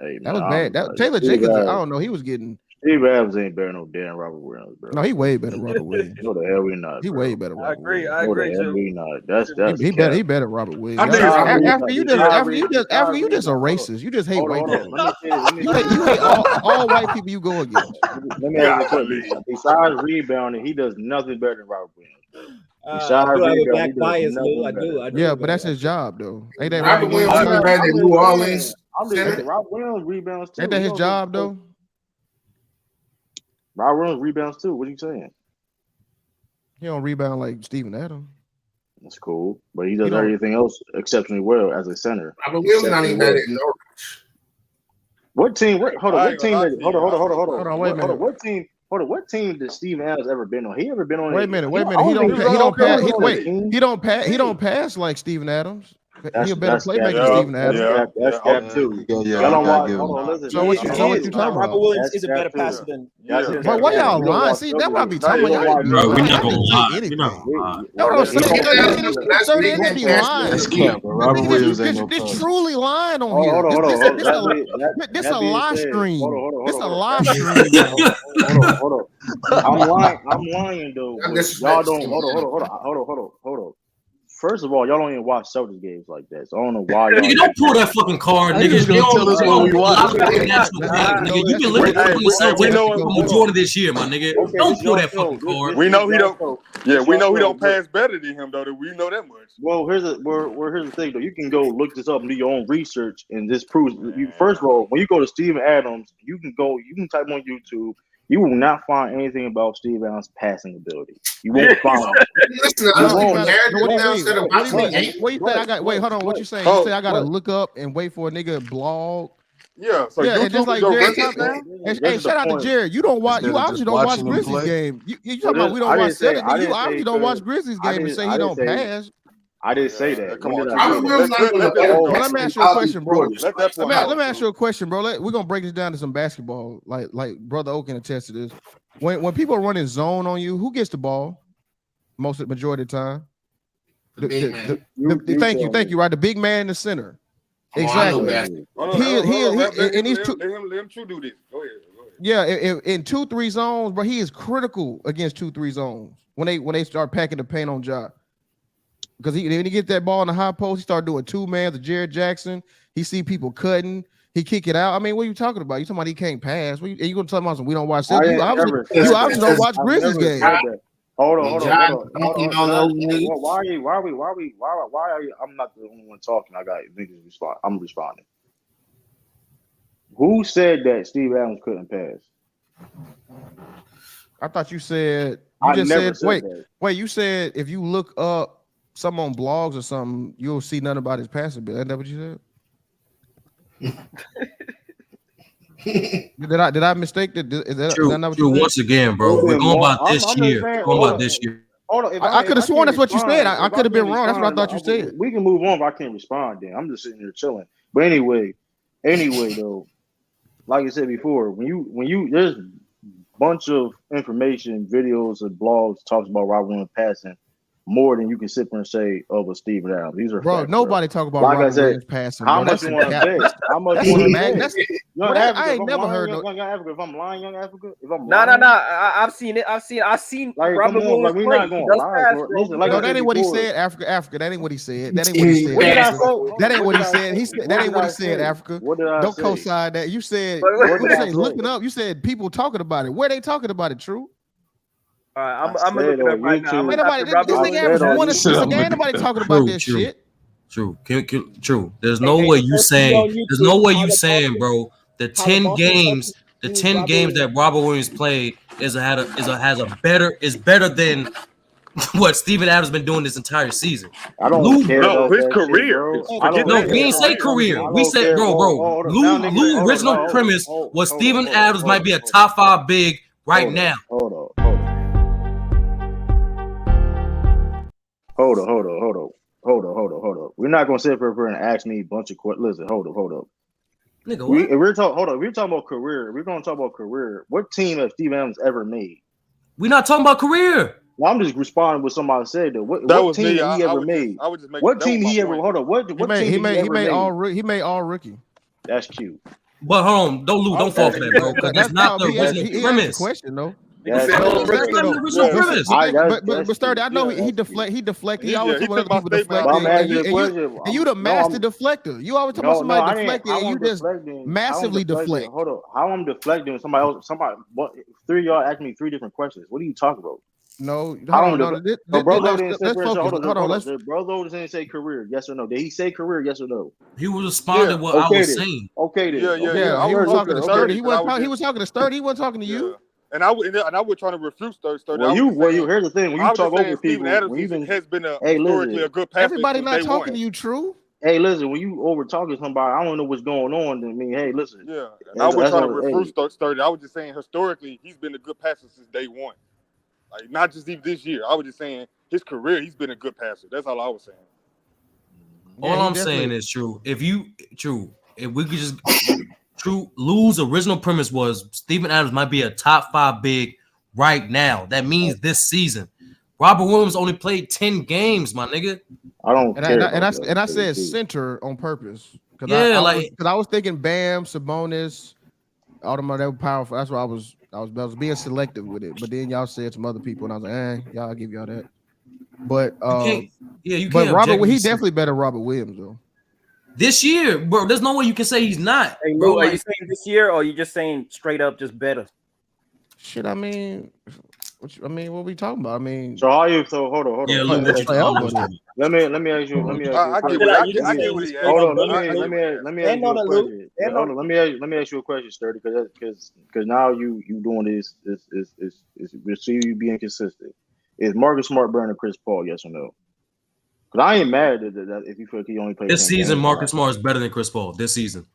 Hey, that was bad. Taylor Jenkins, I don't know. He was getting. Steve Adams ain't better no damn Robert Williams, bro. No, he way better Robert Williams. No, the hell we not. He way better. I agree. I agree. No, the hell we not. That's he better Robert Williams. After you just a racist. You just hate white people. You hate all white people you go against. Let me ask you a question. Besides rebounding, he does nothing better than Robert Williams. Besides rebounding, bias, I do. Yeah, but that's his job though. Ain't that Robert Williams better than New Orleans? I'm just saying, Robert Williams rebounds too. Ain't that his job though? Robert Williams rebounds too. What are you saying? He don't rebound like Steven Adams. That's cool, but he does everything else exceptionally well as a center. Robert Williams not even better than Norwich. What team? Hold on. What team? Hold on. Wait a minute. What team? What team did Steven Adams ever been on? He ever been on? Wait a minute. He don't pass like Steven Adams. He a better playmaker than Steven Adams. That's cap too. So what you talking about? Robert Williams is a better passer than. But why y'all lying? See, that might be talking about. Bro, we're not gonna lie. We're not gonna lie. No, what I'm saying. So they be lying. That's cap, bro. Robert Williams ain't no This truly lying on here. This a live stream. This a live stream. Hold on. I'm lying though. Y'all don't. Hold on. First of all, y'all don't even watch Celtics games like that, so I don't know why. Nigga, don't pull that fucking card, nigga. You don't tell us what we watch. Nigga, you been living for yourself the majority of this year, my nigga. Don't pull that fucking card. We know he don't. Yeah, we know he don't pass better than him though. We know that much. Well, here's the thing though. You can go look this up and do your own research, and this proves. First of all, when you go to Steven Adams, you can type on YouTube. You will not find anything about Steve Adams' passing ability. You won't find. Wait, hold on. What you saying? You say I gotta look up and wait for a nigga blog. Yeah, so and just like Jared, hey, shout out to Jared. You don't watch. You obviously don't watch Grizzlies game. You talking about we don't watch Celtics? You obviously don't watch Grizzlies game and say he don't pass. I didn't say that. Come on. Let me ask you a question, bro. Let me ask you a question, bro. We're gonna break this down to some basketball. Like Brother O can attest to this. When people are running zone on you, who gets the ball? Majority of the time. Thank you. Right, the big man in the center. Exactly. Let him do this. Go ahead. Yeah, in 2-3 zones, bro, he is critical against 2-3 zones when they start packing the paint on Ja. Because when he get that ball in the high post, he start doing 2-man to Jared Jackson. He see people cutting. He kick it out. I mean, what are you talking about? You talking about he can't pass? You gonna tell me we don't watch Celtics? You obviously don't watch Grizzlies games. Hold on. Why are you? I'm not the only one talking. I got niggas respond. I'm responding. Who said that Steve Adams couldn't pass? I thought you said. Wait. You said if you look up some on blogs or something, you'll see nothing about his passing ability. Is that what you said? Did I mistake that? Is that not what you said? Once again, bro, we're going about this year. I could have sworn that's what you said. I could have been wrong. That's what I thought you said. We can move on, but I can't respond. Then I'm just sitting here chilling. But anyway, though, like I said before, when you there's a bunch of information, videos, and blogs talks about Robert Williams passing more than you can sit there and say of a Steven Adams. These are facts, nobody talk about like Robert Williams passing. How much you want to bet? How much you want to bet? I ain't never heard Young Africa. If I'm lying, Young Africa. No. I've seen it. I've seen like, Robert Williams like, we're not going to lie. No, that ain't what he said. Africa. That ain't what he said. That ain't what he said. That ain't what he said. That ain't what he said. Africa. Don't co-sign that. You said what you say? Looking up. You said people talking about it. Where they talking about it? True. All right, I'm said looking on up right now. YouTube. Ain't nobody, Robert this I nigga said averaged on one assist a YouTube. game. Ain't nobody talking about that True. shit. True. There's no way you saying. There's no way you saying, bro. The 10 games that Robert Williams played is better than what Steven Adams been doing this entire season. I don't Lou, care No, about his that shit, career. bro. I Forget don't no, that. we care. His ain't say career. career. I We don't said, care. bro. Hold up. Now, nigga, Lou hold original on. premise was Hold Steven on. Adams might be a top 5 big right now. Hold on. We're not gonna sit here and ask me a bunch of questions. Listen, hold up. Nigga, what? If we're talking about career. We're gonna talk about career. What team has Steve Adams ever made? We're not talking about career. Well, I'm just responding with somebody said that. What Was team me. he ever made? I would just make What that team was my he ever? point. Hold on. What team he made? He made all rookie. That's cute. But hold on, don't fall for that, bro. Because that's not the original He premise. asked the question, though. That's not the original premise. But Sturdy, I know he deflected. He always talk about other people deflecting. And you the master deflector. You always talk about somebody deflecting, and you just massively deflect. Hold on. How I'm deflecting when somebody three of y'all asked me 3 different questions. What are you talking about? No, Brother didn't say let's focus. Hold on, let's. Brother didn't say career. Yes or no? Did he say career? Yes or no? He was responding what I was saying. Okay, then. Yeah. He was talking to Sturdy. He was talking to Sturdy. He wasn't talking to you. And I would try to refute Sturdy. Here's the thing. When you talk over people, Adams has been historically a good passer. Everybody not talking to you, True. Hey, listen, when you over talking somebody, I don't know what's going on. I mean, hey, listen. Yeah, and I was trying to refute Sturdy. I was just saying historically, he's been a good passer since day one. Like not just even this year. I was just saying his career, he's been a good passer. That's all I was saying. All I'm saying is if we could just Lou's original premise was Steven Adams might be a top 5 big right now. That means this season. Robert Williams only played 10 games, my nigga. I don't care. And I said center on purpose. Because I was thinking Bam, Sabonis, all them that were powerful. That's why I was being selective with it. But then y'all said some other people, and I was like, y'all, I'll give y'all that. But you but can't Robert, he definitely better Robert Williams though. This year, bro, there's no way you can say he's not. Hey, Lou, are you saying this year, or are you just saying straight up just better? Shit, I mean, what are we talking about? I mean, so how you? So hold on. Yeah, Let me ask you. I get what he asked. Hold on. Let me ask you a question. Hold on. Let me ask you a question, Sturdy, because now you doing this we see you being consistent. Is Marcus Smart better than Chris Paul? Yes or no? Because I ain't mad that if you feel like he only played this season, Marcus Smart is better than Chris Paul this season.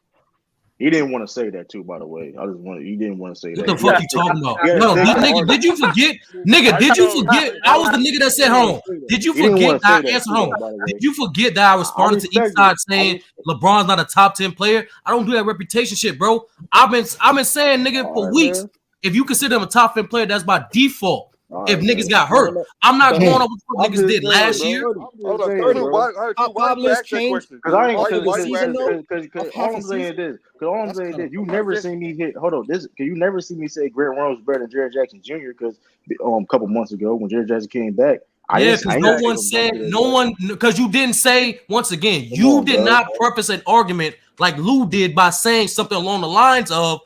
He didn't want to say that too, by the way. He didn't want to say that. What the fuck you talking about? No, nigga, did you forget? Nigga, did you forget? I was the nigga that said, hold on. Did you forget that I answered home? Did you forget that I responded to Eastside saying LeBron's not a top 10 player? I don't do that reputation shit, bro. I've been saying, nigga, for weeks. If you consider him a top 10 player, that's by default. If niggas got hurt, I'm not going on what niggas did last year. Hold on, why you ask that question? Because all I'm saying is you never see me hit. Hold on, because you never see me say Grant Williams was better than Jared Jackson Jr. Because a couple months ago when Jared Jackson came back, because because you didn't say, once again, you did not preface an argument like Lou did by saying something along the lines of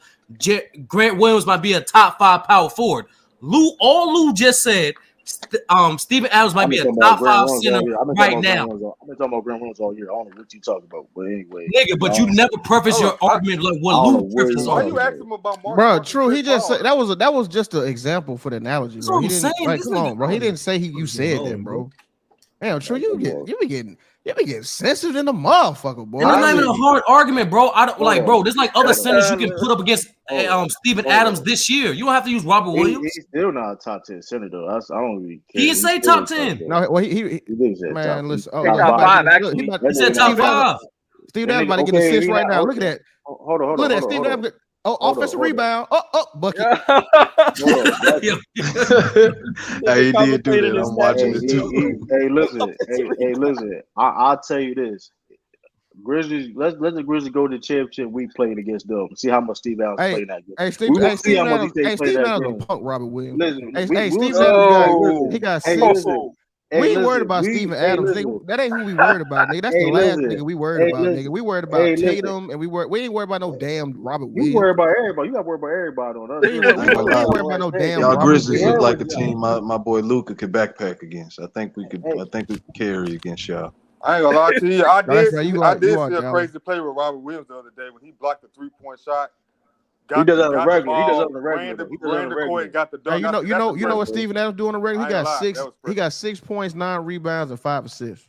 Grant Williams might be a top 5 power forward. Lou just said Steven Adams might be a top 5 center right now. I've been talking about Grant Williams all year. I don't know what you talking about, but anyway. Nigga, but you never preface your argument like what Lou prefaced. Why you asking him about Mark? Bro, true. He just said that was just an example for the analogy, bro. He didn't come on, bro. He didn't say you said that, bro. Damn, true. You be getting sensitive in the motherfucker, boy. And it's not even a hard argument, bro. I don't bro. There's like other centers you can put up against Steven Adams this year. You don't have to use Robert Williams. He's still not a top 10 center though. I don't really care. He didn't say top 10. No, well, he did say man, listen. Top 5 actually. He said top 5. Steven Adams about to get assist right now. Look at that. Hold on. Look at that. Steven Adams. Offensive rebound. Bucket. He did do that. I'm watching it too. Hey, listen. I'll tell you this. Grizzlies, let the Grizzlies go to the championship. We played against them. See how much Steve Adams played that game. Steven Adams a punk Robert Williams. Listen, Steve Adams, he got hey, We ain't worried about Steven Adams. Nigga, that ain't who we worried about, nigga. That's the last nigga we worried about, nigga. We worried about Tatum, and we ain't worried about no damn Robert Williams. You worry about everybody. You got to worry about everybody on us. We ain't worried about no damn Y'all Robert Grizzlies Williams. look like a team my boy Luka could backpack against. I think we could carry against y'all. I ain't gonna lie to you. I did see a Alex. crazy play with Robert Williams the other day when he blocked the 3-point shot. He does that on the regular. He does that on the regular. Ran the court, got the dunk. Hey, you know what Steven Adams doing on the regular? He got 6 points, 9 rebounds, and 5 assists.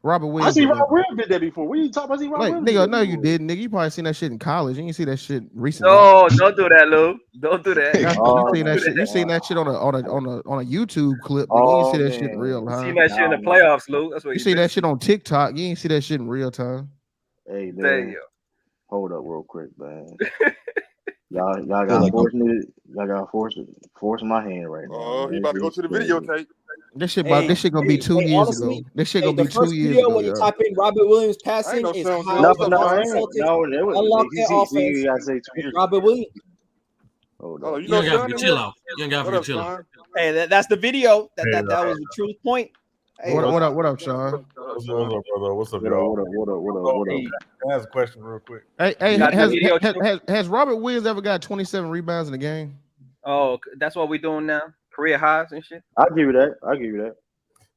Robert Williams. I see Robert Williams did that before. What are you talking about? Robert Williams nigga, no, you didn't, nigga. You probably seen that shit in college. You didn't see that shit recently. No, don't do that, Lou. Don't do that. You seen that shit on a YouTube clip. Nigga. You ain't see that shit in real time. You seen that shit in the playoffs, Lou. That's what you see that shit on TikTok. You ain't see that shit in real time. Hey, man. There you go. Hold up real quick, man. Y'all got force my hand right now. Oh, he about to go to the videotape. This shit gonna be 2 years honestly, ago. This shit gonna be 2 years ago. ago. When you type in Robert Williams passing, is how unlock their offense. Robert Williams. Oh, you ain't got to chill out. You ain't got to chill out. Hey, that's the video. That was the truth point. Hey, what up, Sean? What's up, brother? What's up, y'all? What up? Can I ask a question real quick? Hey, has Robert Williams ever got 27 rebounds in a game? Oh, that's what we're doing now. Career highs and shit. I'll give you that.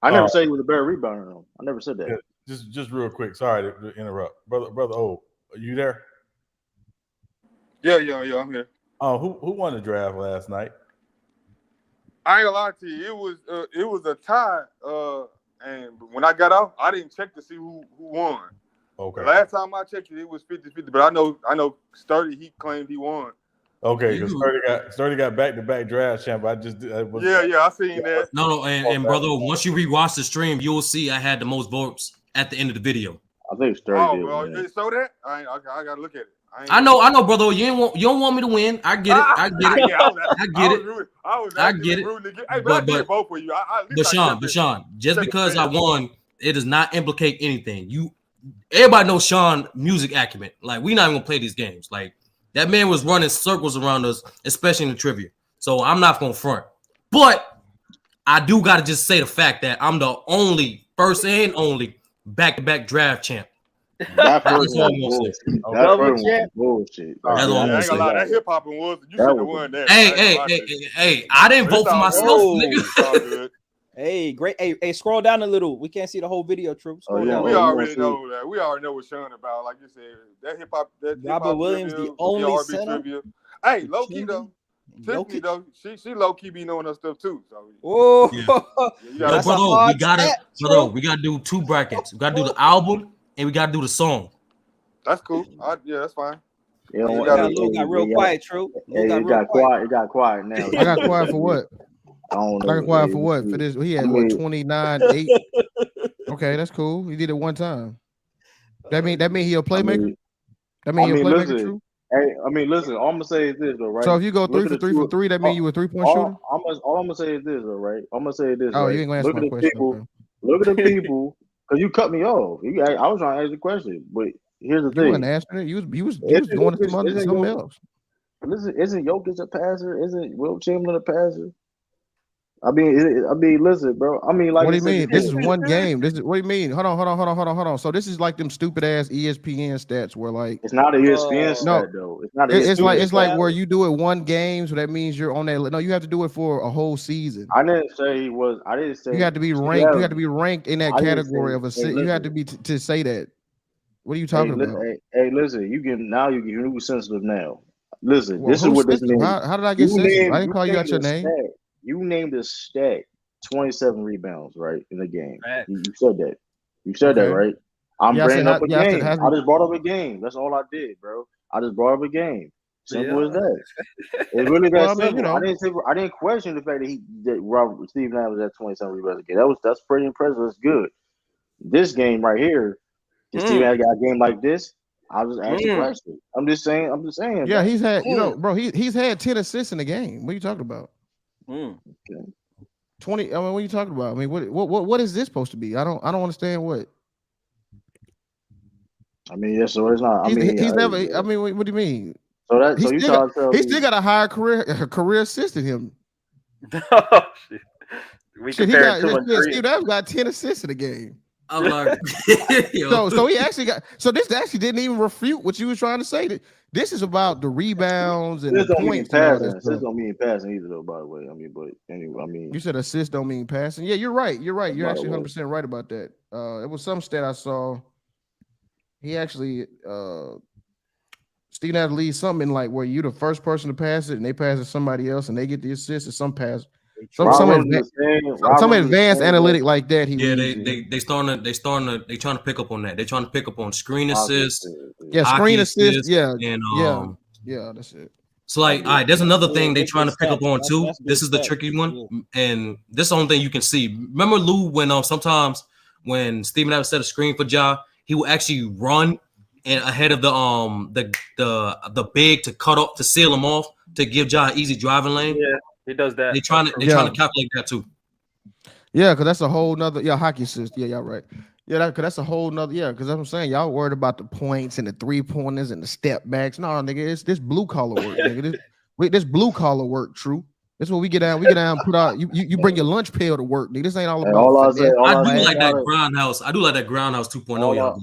I never said he was a better rebounder. Though. I never said that. Yeah, just real quick. Sorry to interrupt, brother. Oh, are you there? Yeah, I'm here. Oh, who won the draft last night? I ain't gonna lie to you. It was a tie. And when I got off, I didn't check to see who won. Okay. The last time I checked it was 50-50. But I know Sturdy. He claimed he won. Okay, because Sturdy got back-to-back draft champ. I seen that. No, and brother, once you rewatch the stream, you'll see I had the most votes at the end of the video. I think Sturdy did. Oh, you saw that? I gotta look at it. I know, brother. You don't want me to win. I get it. I get it. Hey, but I did vote for you. But Sean, just because I won, it does not implicate anything. Everybody knows Sean music acumen. Like, we not even gonna play these games. Like, that man was running circles around us, especially in the trivia. So I'm not gonna front. But I do gotta just say the fact that I'm the first and only back-to-back draft champ. That bullshit. That hip hop was. You should have won that. Hey! I didn't vote for myself, nigga. Hey, great. Hey, scroll down a little. We can't see the whole video, Troop. We already know that. We already know what Sean about. Like you said, that hip hop. Robert Williams, the only center. Hey, low key though. Tiffany though, she low key be knowing her stuff too. So. Oh, we gotta do 2 brackets. We gotta do the album. And we gotta do the song. That's cool. That's fine. It got real quiet, True. It got quiet. It got quiet now. I got quiet for what? I don't know. I got quiet for what? For this, he had 29-8. Okay, that's cool. He did it one time. That mean he a playmaker. That mean he a playmaker. True. Hey, listen. All I'm gonna say is this, though, right? So if you go 3 for 3, that mean you a 3-point shooter. All I'm gonna say is this, though, right? I'm gonna say this. Oh, right? you ain't gonna answer my question. Look at the people. Because you cut me off. I was trying to ask the question, but here's the thing. You wasn't answering it. You was going to something else. Listen, isn't Jokic a passer? Isn't Wilt Chamberlain a passer? Listen, bro. Like, what do you mean? This is one game. What do you mean? Hold on. So this is like them stupid ass ESPN stats where like it's not an ESPN stat though. It's not. It's like where you do it one game, so that means you're on that. No, you have to do it for a whole season. I didn't say you have to be ranked. You have to be ranked in that category of a. You have to be to say that. What are you talking about? Hey, listen. You get sensitive now. Listen, this is what this means. How did I get sensitive? I didn't call you out your name. You named a stat 27 rebounds, right, in the game. You said that. You said that, right? I'm bringing up a game. I just brought up a game. That's all I did, bro. I just brought up a game. Simple as that. It's really that simple. I didn't question the fact that Steven Adams had 27 rebounds a game. That's pretty impressive. That's good. This game right here, if Steven Adams got a game like this, I'll just ask the question. I'm just saying. Yeah, he's had, bro, he's had 10 assists in the game. What are you talking about? Okay. 20. What are you talking about? What is this supposed to be? I don't understand what. So it's not. He's never. What do you mean? So you trying to tell he still got a higher career assist than him. Oh shit. We Shit, compared two and three. Steve Adams got 10 assists in the game. I'm like, so he actually got. So this actually didn't even refute what you was trying to say. This is about the rebounds and This the don't mean points and all passing. that This stuff. don't mean passing either, though. By the way, I mean, but anyway, I mean, You said assist don't mean passing. Yeah, you're right. You're actually 100% right about that. It was some stat I saw. He actually Steve Adams leads something like where you the first person to pass it and they pass it to somebody else and they get the assist. Or some pass. Some advanced analytic like that. They trying to pick up on that. They're trying to pick up on screen assists. Yeah, screen assist. Yeah, and yeah, that's it. So like, all right, there's another thing they trying to pick up on too. This is the tricky one, and this is the only thing you can see. Remember Lou when sometimes when Steven Adams set a screen for Ja, he will actually run and ahead of the big to cut off to seal him off to give Ja an easy driving lane. Yeah, he does that. They're trying to calculate that too. Yeah, because that's a whole nother hockey assist. Yeah, y'all right. Yeah, because that's a whole nother because I'm saying y'all worried about the points and the 3-pointers and the step backs. No, nigga, it's this blue collar work, nigga. This blue collar work, true. That's what we get down. We get down. Put out. You bring your lunch pail to work, nigga. This ain't all about. I do like that groundhouse. I do like that groundhouse 2.0.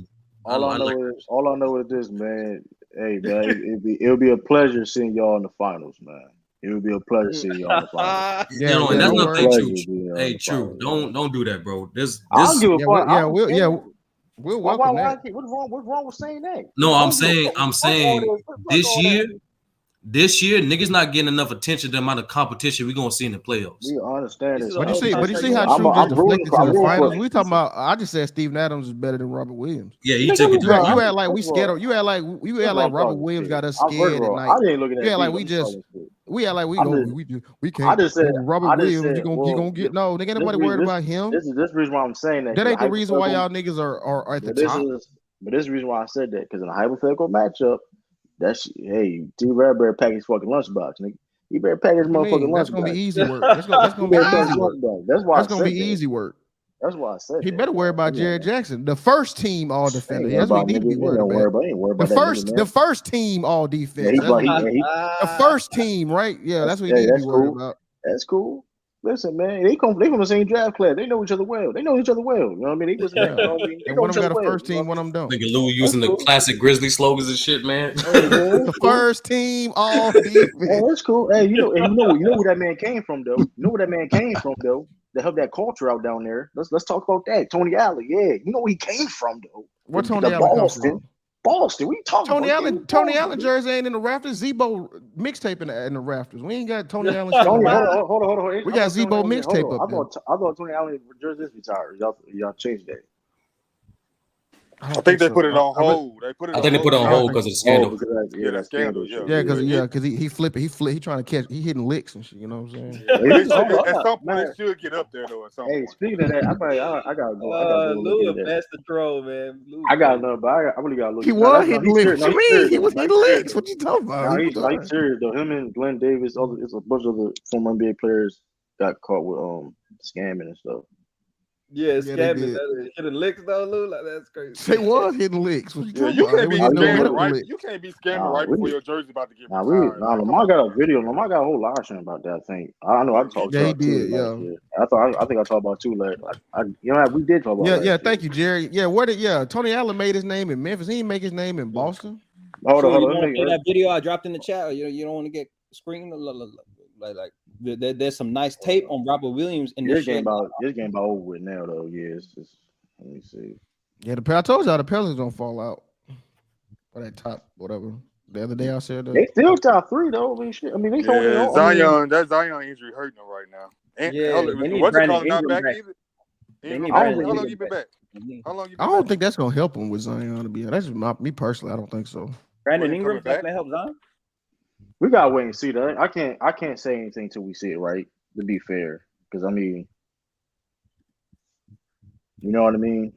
All I know is this, man. Hey, man, it'll be a pleasure seeing y'all in the finals, man. It would be a pleasure seeing y'all in the finals. And that's nothing true. Hey, true. Don't do that, bro. I don't give a fuck. We'll welcome that. What's wrong with saying that? No, I'm saying this year, niggas not getting enough attention to the amount of competition we're gonna see in the playoffs. We understand this. But you see how True just deflected to the finals. We talking about. I just said Steven Adams is better than Robert Williams. Yeah, he took it. You act like we scared. You act like Robert Williams got us scared at night. I didn't look at that. You act like we act like we can't. I just said Robert Williams. You gonna get no. Nigga, ain't nobody worried about him. This is the reason why I'm saying that. That ain't the reason why y'all niggas are at the top. But this is the reason why I said that, because in a hypothetical matchup. T. Red better pack his fucking lunchbox, nigga. He better pack his motherfucking lunchbox. That's gonna be easy work. That's gonna be easy work. That's gonna be easy work. That's why I said he better worry about Jared Jackson, the first team all defender. That's what he need to be worried about. The first team all defense. The first team, right? Yeah, that's what he need to be worried about. That's cool. Listen, man, they from the same draft class. They know each other well. You know what I mean? And one of them got a first team, one of them don't. Nigga Lou using the classic Grizzly slogans and shit, man. The first team all defense. Hey, that's cool. Hey, you know where that man came from, though. You know where that man came from, though. To help that culture out down there. Let's talk about that. Tony Allen, yeah. You know where he came from, though. Where Tony Allen comes from? Boston. We talking about Tony Allen jersey ain't in the rafters. Zebo mixtape in the rafters. We ain't got Tony Allen. Hold on. We got Zebo mixtape up there. I thought Tony Allen jersey is retired. Y'all changed that. I think they put it on hold. I think they put it on hold because of the scandal. That scandal. Because he flipping. He trying to catch. He hitting licks and shit. You know what I'm saying? At some point, it should get up there though. At some point. Speaking of that, I gotta go. Lou best to troll, man. I got no, but I really gotta look. He was hitting licks. What you mean? He was hitting licks. What you talking about? He's serious though. Him and Glenn Davis, it's a bunch of the former NBA players got caught with scamming and stuff. Yeah, scamming. Hitting licks though, Lou. Like that's crazy. They was hitting licks. You can't be scamming right. You can't be scamming right before your jersey about to get retired. Lamar got a video. Lamar got a whole live stream about that. I think. I know. I talked. Yeah, he did. Yeah. I think I talked about too late. We did talk about. Yeah. Thank you, Jerry. Yeah. Tony Allen made his name in Memphis. He didn't make his name in Boston. Hold on. That video I dropped in the chat. You don't want to get screened. Like there's some nice tape on Robert Williams in this game. This game about over with now though. Yeah, it's just let me see. Yeah, I told y'all the Pelicans don't fall out for that top whatever. The other day I said they still top 3 though. They Zion. That Zion injury hurting them right now. And what's it called? Not back either. How long you been back? I don't think that's gonna help him with Zion. To be honest, that's me personally. I don't think so. Brandon Ingram back to help Zion. We gotta wait and see that. I can't say anything till we see it, right? To be fair, because I mean, you know what I mean.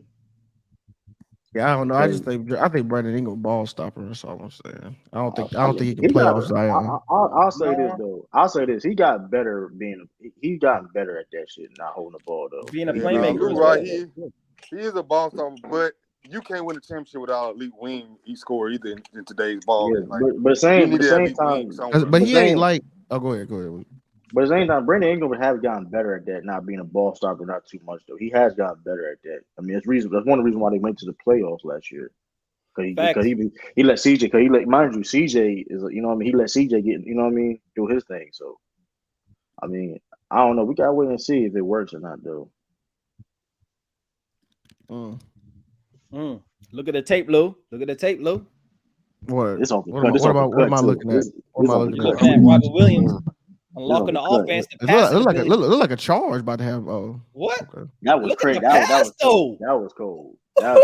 Yeah, I don't know. I think Brandon Ingram ball stopper. That's all I'm saying. I don't think he can play off Zion. I'll say this though. I'll say this. He got better he's gotten better at that shit, not holding the ball though. Being a playmaker, right? He is a ball stopper, but you can't win a championship without elite wing scorer either in today's ball. Yeah, but at the same time, but he ain't like. Oh, go ahead. But at the same time, Brandon Ingram has gotten better at that, not being a ball stopper, not too much though. He has gotten better at that. I mean, it's reason. That's one of the reasons why they went to the playoffs last year. Because he let CJ. Because he let, mind you, CJ is, you know what I mean. He let CJ get, you know what I mean, do his thing. So, I mean, I don't know. We gotta wait and see if it works or not, though. Look at the tape, Lou. Look at the tape, Lou. What? It's off the What cut. Am I looking at? What am I looking at? Robert Williams unlocking the offense. It look like a charge about to have. What? Okay. That was crazy. That was cold. That was cold. That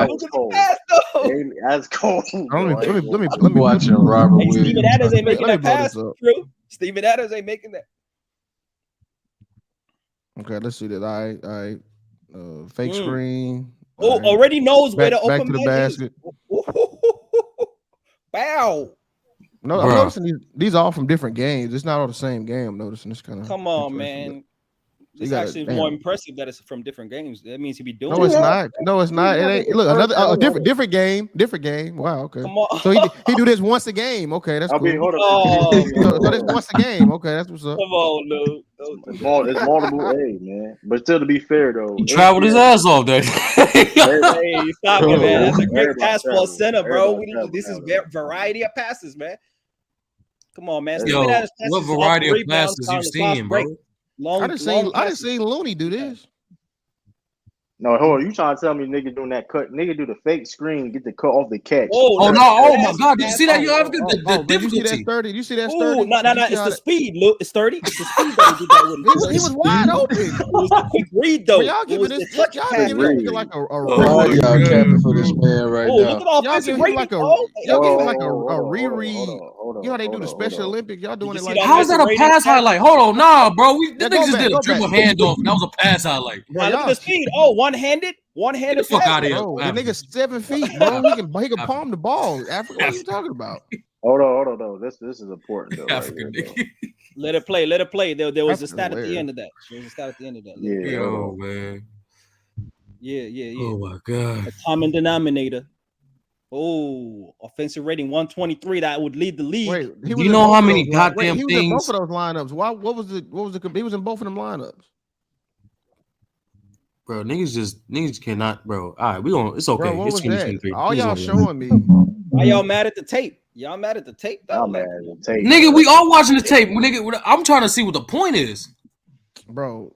was cold. That's cold. Let me watching Robert Williams. Steven Adams ain't making that pass. True. Steven Adams ain't making that. Okay, let's see that. All right. Fake screen. Oh, right. Already knows where the back open to the basket. Bow. No, I'm noticing these are all from different games. It's not all the same game. I'm noticing this kind of. Come on, man. It's actually more impressive that it's from different games. That means he be doing. No, it's not. No, it's not. It ain't. Look, another different game. Different game. Wow. Okay. Come on. So he do this once a game. Okay, that's cool. So this once a game. Okay, that's what's up. Come on, Luke. It's multiple A, man. But still, to be fair though, he traveled his ass off there. Hey, stop it, man. That's a great pass for a center, bro. This is variety of passes, man. Come on, man. Yo, what variety of passes you seen, bro? I didn't see Looney do this. No, hold on. You trying to tell me nigga doing that cut? Nigga do the fake screen, get the cut off the catch. Oh no! Oh my God! Did you see that? You have the difficulty. You see that 30? You see that 30? Oh no! It's the speed, Luke. It's 30. It's the speed that he did that with. He was wide open. It was the quick read though. Y'all giving this nigga like a y'all capping for this man right now. Look at offensive rating. Y'all giving like a reread. You know how they do the Special Olympics? Y'all doing it like how is that a pass highlight? Hold on, nah, bro. This nigga just did a dribble handoff. That was a pass highlight. Look at the speed. Oh, one-handed. Get the fuck out of here. Bro, the nigga's 7 feet, bro. He can palm the ball. Africa, what are you talking about? Hold on. This is important though. Right Let it play. There was a stat at the end of that. Yo, man. Yeah. Oh my God. A common denominator. Oh, offensive rating 123. That would lead the league. Wait, you know how many goddamn things? He was in both of those lineups. What was the? He was in both of them lineups. Bro, niggas cannot, bro. All right, it's okay. Bro, it's 2023. All y'all showing me. Why y'all mad at the tape? Y'all mad at the tape? I'm mad at the tape. Nigga, we all watching the tape. Nigga, I'm trying to see what the point is. Bro,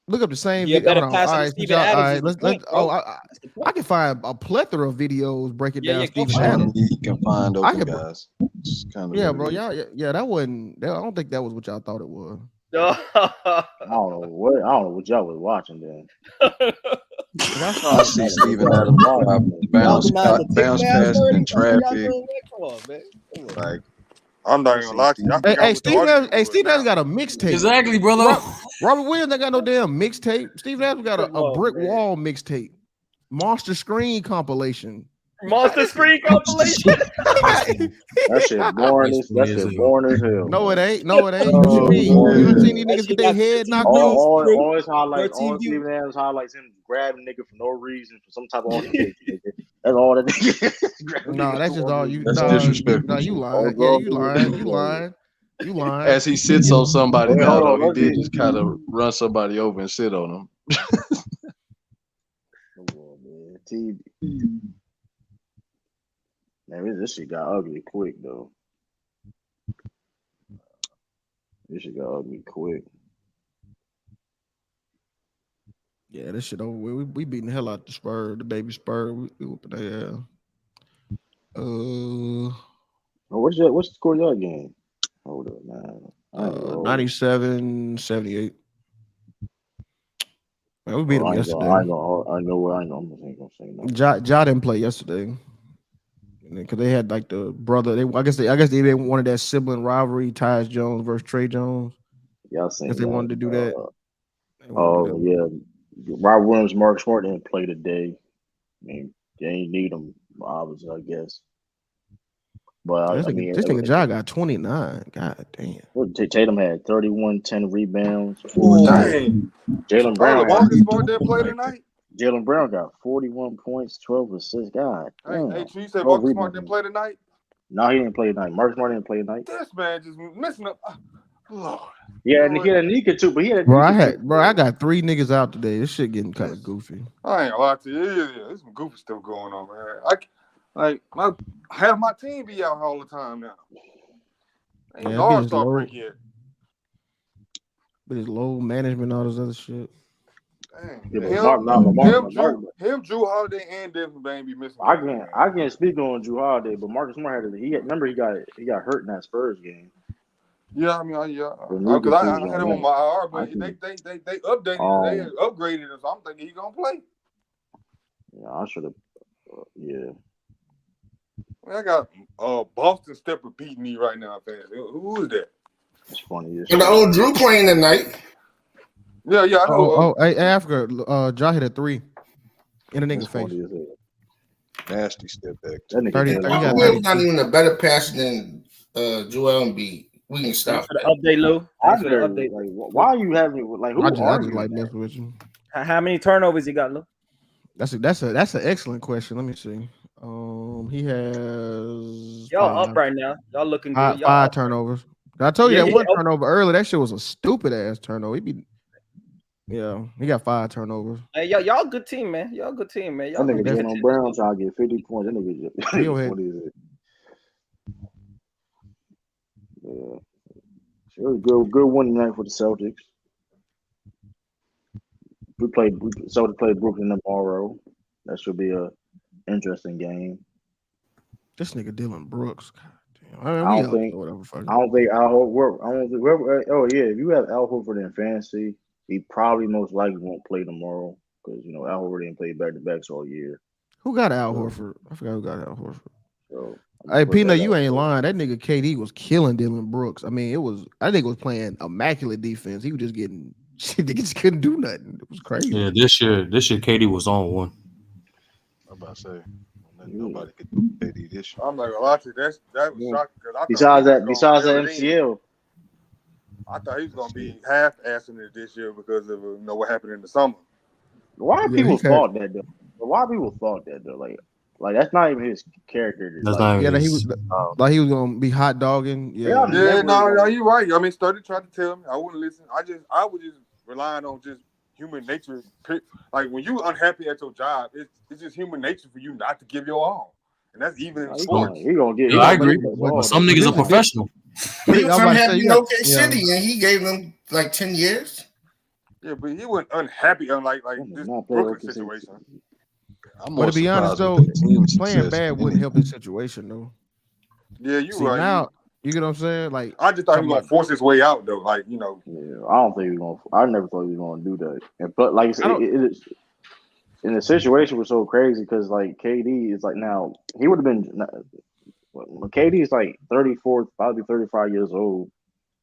look up the same video. All right, let's. I can find a plethora of videos breaking down Steven Adams. You can find those guys. Yeah, bro. Yeah, that wasn't. I don't think that was what y'all thought it was. I don't know what y'all was watching then. I see Steven Adams bounce past in traffic. Come on, man. Like, I'm not gonna lie to you. Hey, Steven Adams got a mixtape. Exactly, brother. Robert Williams ain't got no damn mixtape. Steven Adams got a brick wall mixtape. Monster Screen compilation. Monster Screen compilation. That shit boring as hell. No, it ain't. What you mean? You ever seen these niggas get their head knocked off? All his highlights, all Steven Adams highlights, him grabbing nigga for no reason for some type of altercation. That's all that nigga. No, that's just all you. That's disrespectful. No, you lying. Yeah, you lying. As he sits on somebody, he did just kind of run somebody over and sit on him. Come on, man. TV. Man, this shit got ugly quick though. This shit got ugly quick. Yeah, this shit over. We beating the hell out the Spurs, the baby Spurs. We whooping their ass. What's the score of your game? Hold up, man. 97-78. Man, we beat them yesterday. I know. I'm just gonna say no. Ja didn't play yesterday because they had like the brother. I guess they wanted that sibling rivalry, Tyus Jones versus Trey Jones. Y'all seen that? They wanted to do that. Yeah. Robert Williams, Mark Smart didn't play today. I mean, they ain't need them, obviously, I guess. But this nigga Ja got 29. God damn. Tatum had 31, 10 rebounds. Dang. Jalen Brown. Marcus Smart didn't play tonight. Jalen Brown got 41 points, 12 assists. God damn. Hey, you said Marcus Smart didn't play tonight? No, he didn't play tonight. Marcus Smart didn't play tonight. This man just messing up. Lord. Yeah, and he had a knee too, but he had a Bro, knee I got 3 niggas out today. This shit getting kind of goofy. I ain't gonna lie to you. Yeah, there's some goofy stuff going on, man. Half my team be out all the time now. Ain't guard start break yet. But it's low management, all this other shit. Dang. Him, Drew Holiday, and Devin Bain be missing. I can't speak on Drew Holiday, but Marcus Smart remember he got hurt in that Spurs game. Yeah, I mean, because I had him on my IR, but they updated, they upgraded him, so I'm thinking he's gonna play. Yeah, I should have. Yeah. I got Boston Stepper beating me right now, fans. Who is that? It's funny. And the old Drew playing tonight. Yeah, I know. Hey, Africa, Ja hit a 3 in the nigga face. Nasty step back. That nigga not even a better passer than Joel Embiid. We can stop that. Update, Lou. Why are you having like? Who I just like messing with you. How many turnovers you got, Lou? That's an excellent question. Let me see. He has y'all up right now. Y'all looking good. 5 turnovers. I told you that one turnover earlier. That shit was a stupid ass turnover. He got 5 turnovers. Hey, y'all good team, man. Y'all good team, man. Y'all that nigga Jalen Brown trying to get 50 points. That nigga just what is it? Yeah. So it was good one tonight for the Celtics. Celtics play Brooklyn tomorrow. That should be a interesting game. This nigga Dylan Brooks. I don't think Al Horford. Oh yeah, if you have Al Horford in fantasy, he probably most likely won't play tomorrow because Al Horford didn't play back-to-backs all year. Who got Al Horford? I forgot who got Al Horford. So, hey, Peanut, you ain't lying. That nigga KD was killing Dylan Brooks. I mean, I think it was playing immaculate defense. He was just getting shit. He just couldn't do nothing. It was crazy. Yeah, this year KD was on one. I'm about to say. Nobody could do KD this year. I'm like, well, that was shocking because besides that MCL, I thought he was gonna be half-assing it this year because of what happened in the summer. Why people thought that though? Like that's not even his character. That's not even he was he was gonna be hot dogging. No, you're right. I mean, Sturdy tried to tell me. I wouldn't listen. I was just relying on just human nature. Like when you unhappy at your job, it's just human nature for you not to give your all, and that's even in sports. I agree, but some niggas are professional. He was unhappy in OK City, and he gave them like 10 years. Yeah, but he wasn't unhappy unlike this Brooklyn situation. But to be honest, though, playing bad wouldn't help his situation, though. Yeah, right. Now, you get what I'm saying? Like, I just thought he was gonna force his way out, though. Like, Yeah, I don't think he was gonna. I never thought he was gonna do that. But like I said, and the situation was so crazy because like KD is like now he would have been. KD is like 34, probably 35 years old.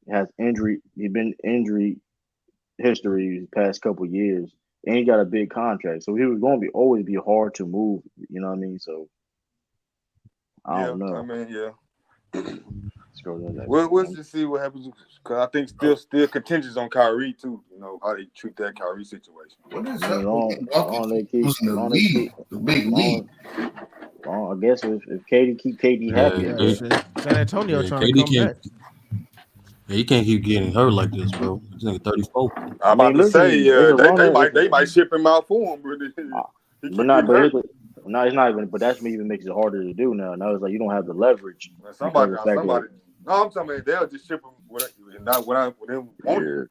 Has injury. He's been injury history the past couple of years. And he got a big contract, so he was going to always be hard to move. You know what I mean? So I don't know. I mean, we'll just see what happens because I think still contingent on Kyrie too. How they treat that Kyrie situation. What is the big league. Well, I guess if KD keep KD happy, San Antonio trying to come back. Yeah, he can't keep getting hurt like this, bro. This nigga 34. I'm about to say, they might ship him out for him, it's not even. But that's even makes it harder to do now. Now it's like you don't have the leverage. Somebody. No, I'm talking about they'll just ship him with him wanting.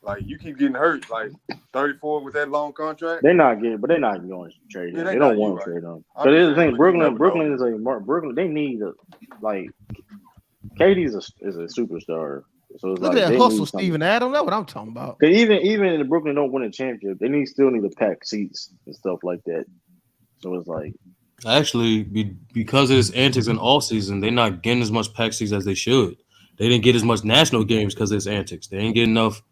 Like you keep getting hurt, like 34 with that long contract. They're not going to trade him. They don't want to trade him. But here's the thing: Brooklyn is Brooklyn. They need KD is a superstar. So it's look at that hustle, Steven Adams. That's what I'm talking about. Because even in the Brooklyn don't win a championship, they still need to pack seats and stuff like that. So it's like actually because of his antics in all season, they're not getting as much pack seats as they should. They didn't get as much national games because of his antics. They ain't getting enough.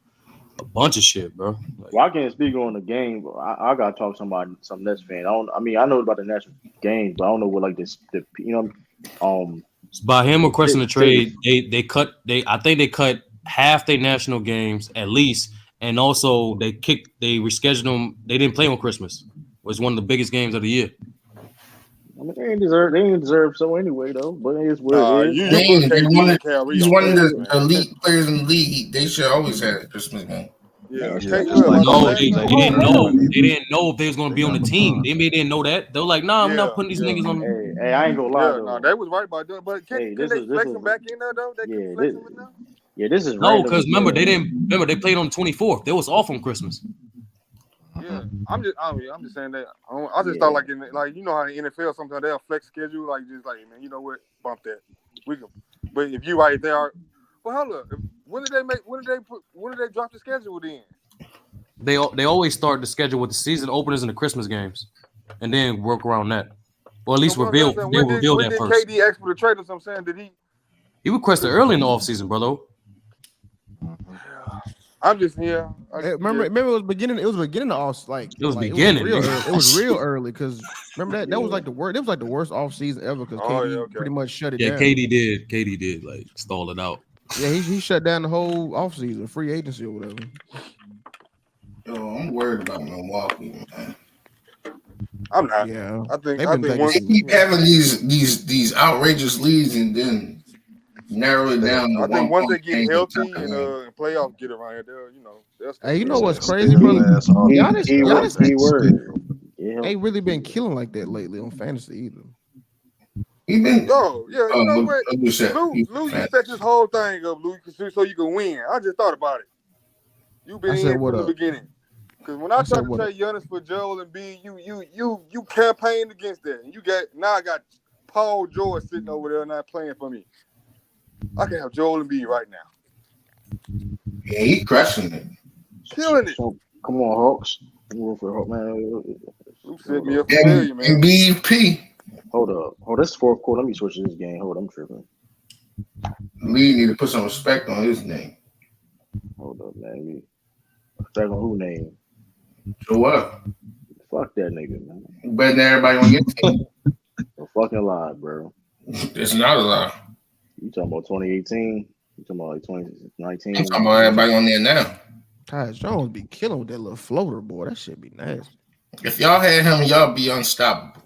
A bunch of shit, bro. Well, I can't speak on the game, but I gotta talk to some Nets fan. I know about the national games, but I don't know what like this. By him requesting the trade, I think they cut half their national games at least, and also they rescheduled them. They didn't play on Christmas. It was one of the biggest games of the year. I mean, they ain't deserve so anyway though. But it's what it is. You put KD and Kyrie He's on one of that, the man. elite players in the league. They should always have a Christmas game. Yeah, No, they didn't know. They didn't know if they was gonna be on the team. They didn't know that. They were like, "Nah, I'm not putting these niggas on." Hey, I ain't gonna lie though. No, they was right by doing. But can they flex them back in there though? They can flex them in there. Yeah, this is no, because remember they played on 24th. They was off on Christmas. Yeah, I'm just saying that. I just thought like you know how in the NFL sometimes they'll flex schedule man, you know what, bump that. We can, but if you right there, well, hold up. When did they drop the schedule then? They always start the schedule with the season openers and the Christmas games, and then work around that, or at least reveal that did first. KD ask for the trade or something? Did he? He requested early in the offseason, brother. I'm just remember it was beginning. It was beginning of off beginning. It was real early because remember that was like the worst. It was like the worst off season ever because KD pretty much shut it down. Yeah, KD did like stall it out. Yeah, he shut down the whole off season, free agency or whatever. Yo, I'm worried about Milwaukee, man. I'm not. Yeah, I think they keep having these outrageous leads and then narrow it down. I think once they get healthy and playoffs get around here, hey, you know what's crazy, brother? Giannis ain't really been killing like that lately on fantasy either. You know what? Lou, you set this whole thing up, Lou, so you can win. I just thought about it. You've been in here from the beginning. Because when I tried to trade Giannis for Joel and B, you campaigned against that. And I got Paul George sitting over there not playing for me. I can have Joel and B right now. Yeah, he's crushing it. Killing it. So, come on, Hawks. Man. Lou set me up for failure, man. MVP. Hold up. Oh, this is fourth quarter. Let me switch this game. Hold on, I'm tripping. Lee need to put some respect on his name. Hold up, man. Respect on who name? So what? Fuck that nigga, man. Better than everybody on your team. No fucking lie, bro. It's not a lie. You talking about 2018? You talking about like 2019? I'm talking about everybody on there now. Tyus Jones be killing with that little floater, boy. That shit be nasty. If y'all had him, y'all be unstoppable.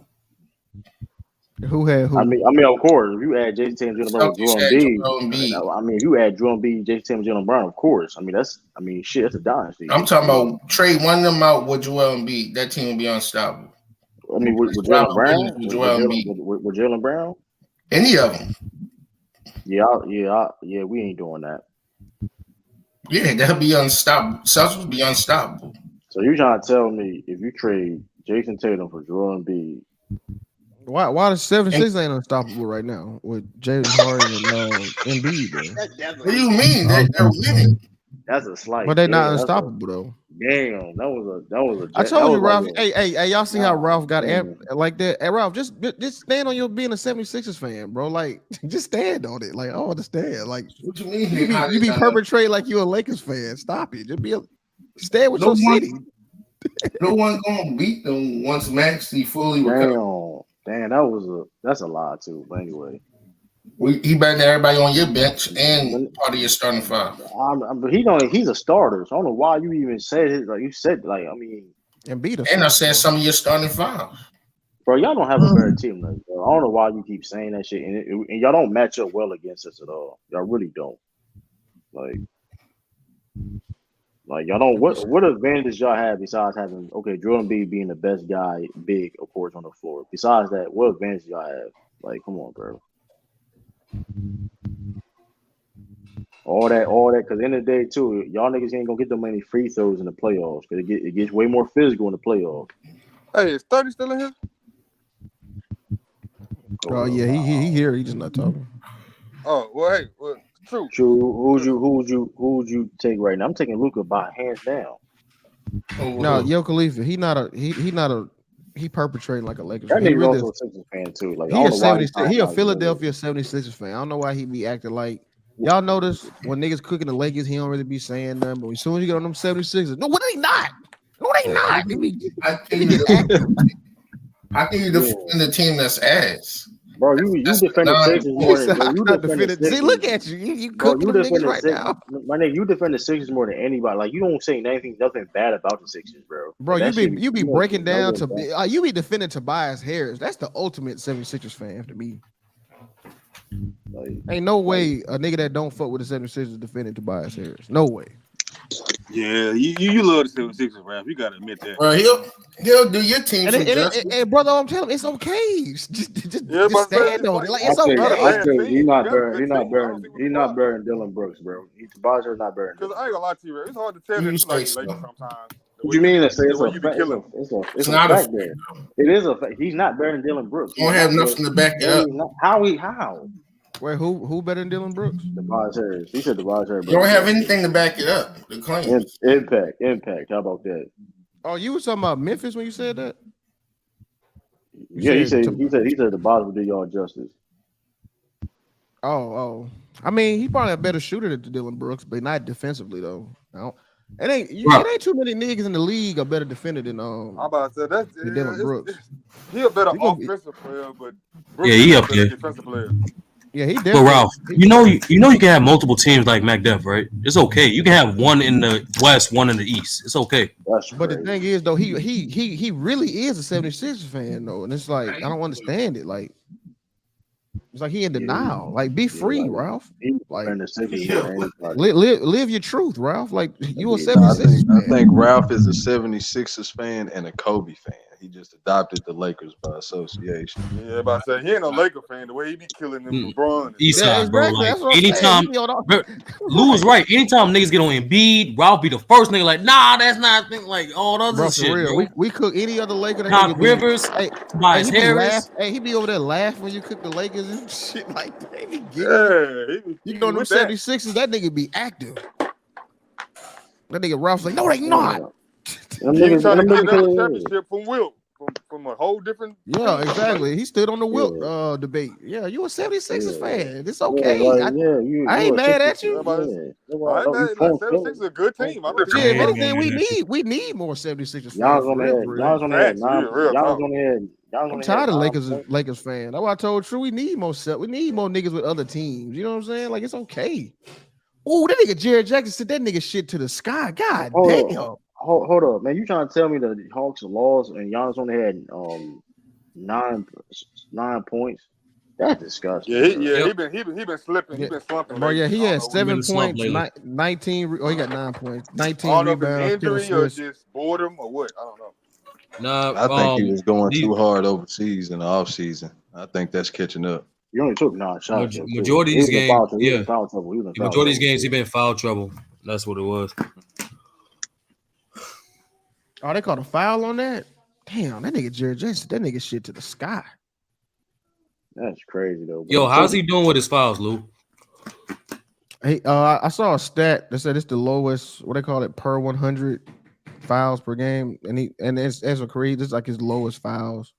Who had who? I mean, of course, if you add Jason Tatum, Jalen Brown, if you add Drew Embiid, Jason Tatum, Jalen Brown, of course. That's a dynasty. I'm talking about trade one of them out with Joel Embiid. That team will be unstoppable. I mean, with Jalen Brown, with Jalen Brown, any of them. Yeah, we ain't doing that. Yeah, that'll be unstoppable. Celtics will be unstoppable. So you trying to tell me if you trade Jason Tatum for Joel Embiid? Why the 76 ain't unstoppable right now with Jaden Harden and Embiid? What do you mean? They're winning. That's a slight. But they're not unstoppable though. Damn, that was a. I told you, Ralph. Hey, y'all see how Ralph got amped like that? Hey, Ralph, just stand on your being a 76ers fan, bro. Like, just stand on it. Like, I don't understand. Like, what you mean? You be perpetrating like you a Lakers fan. Stop it. Just stand with your city. No one gonna beat them once Maxey fully recovered. Damn, that's a lie too. But anyway, he better than everybody on your bench and part of your starting five. But he's a starter. So I don't know why you even said it. Like you said, I said some of your starting five. Bro, y'all don't have a better team than us, bro. I don't know why you keep saying that shit, and y'all don't match up well against us at all. Y'all really don't. Like y'all don't. What advantage y'all have besides having Joel Embiid being the best guy, big of course on the floor. Besides that, what advantage y'all have? Like, come on, bro. All that. Because at the end of the day, too, y'all niggas ain't gonna get them many free throws in the playoffs. Because it gets way more physical in the playoffs. Hey, is 30 still in here? Oh yeah, he here. He just not talking. Oh well, hey, true. Who would you take right now? I'm taking Luka by hands down. No, Yo Khalifa. He perpetrating like a Lakers fan. That nigga's also a Sixers fan too. Like he a Philadelphia 76ers fan. I don't know why he be acting like. Y'all notice when niggas cooking the Lakers, he don't really be saying nothing. But as soon as you get on them 76ers, no, what they not? No, they not. I think you defend the team that's ass. Bro, you defend the Sixers more than bro. You defend the Sixers. See, look at you. You Bro, cooking you them defend niggas the right Sixers. now. My nigga, you defend the Sixers more than anybody. Like you don't say nothing bad about the Sixers, bro. Bro, Like, you be breaking down to you be defending Tobias Harris. That's the ultimate 76ers fan to me. Like, ain't no way a nigga that don't fuck with the 76ers defending Tobias Harris. No way. Yeah, you love the 76ers, Ralph. You gotta admit that. Well, he'll do your team some justice. And brother, I'm telling you, it's okay. Just stand on it. Like it's okay. He's not better than Dylan Brooks, bro. Tobias Harris not better. Because I ain't gonna lie to you, it's hard to tell that like sometimes. What you mean? It's a fact there. It is a fact. He's not better than Dylan Brooks. Don't have nothing to back it up. How? Wait, who better than Dylan Brooks? Tobias Harris. He said Tobias Harris. Don't have anything to back it up. The claim. Impact. How about that? Oh, you was talking about Memphis when you said that? Yeah, he said the bottom will do y'all justice. Oh. I mean, he probably a better shooter than Dylan Brooks, but not defensively though. It ain't too many niggas in the league are better defended than I'm about to say that's Dylan Brooks. He a better offensive player, but Brooks he up there. Defensive player. Yeah, he definitely. But Ralph, you know you can have multiple teams like MacDuff, right? It's okay. You can have one in the West, one in the East. It's okay. But the thing is, though, he really is a 76ers fan, though, and it's like I don't understand it. Like it's like he in denial. Like be free, Ralph. Like live your truth, Ralph. Like you a 76ers fan. I think Ralph is a 76ers fan and a Kobe fan. He just adopted the Lakers by association. Yeah, but I said he ain't a Laker fan. The way he be killing them LeBron. Eastside, bro. Like, anytime, Lou was right. Anytime niggas get on Embiid, Ralph be the first nigga like, nah, that's not like all other bro, shit. Real. Bro. We cook any other Laker. Doc Rivers, Tobias Harris. He be over there laughing when you cook the Lakers and shit like that. He you know them 76ers, that nigga be active. That nigga Ralph's like, no, they not. Trying to get another championship from Wilt, from a whole different. Yeah, exactly. He stood on the Wilt debate. Yeah, you a 76ers fan. It's okay. I ain't mad at you. 76 is a good team. If anything, we need more 76ers fans. Y'all on the head. I'm tired of Lakers fan. That's why I told True we need more niggas with other teams. You know what I'm saying? Like it's okay. Oh, that nigga Jared Jackson said that nigga shit to the sky. God damn. Hold up, man. You trying to tell me the Hawks lost and Giannis only had 9 points? That's disgusting. Yeah, he been slipping. He been slumping. Bro, yeah, he had 7 points, 19. Oh, he got 9 points, 19 I don't know rebounds. If it's injury or just boredom or what? I don't know. No, I think he was going too hard overseas in the offseason. I think that's catching up. He only took 9 shots. Majority of these games, majority of these games, he been in foul trouble. That's what it was. Oh, they called a foul on that? Damn, that nigga Jared Jackson, that nigga shit to the sky. That's crazy though. Yo, how's he doing with his fouls, Lou? Hey, I saw a stat that said it's the lowest, what they call it, per 100 fouls per game, and it's as a career, this is like his lowest fouls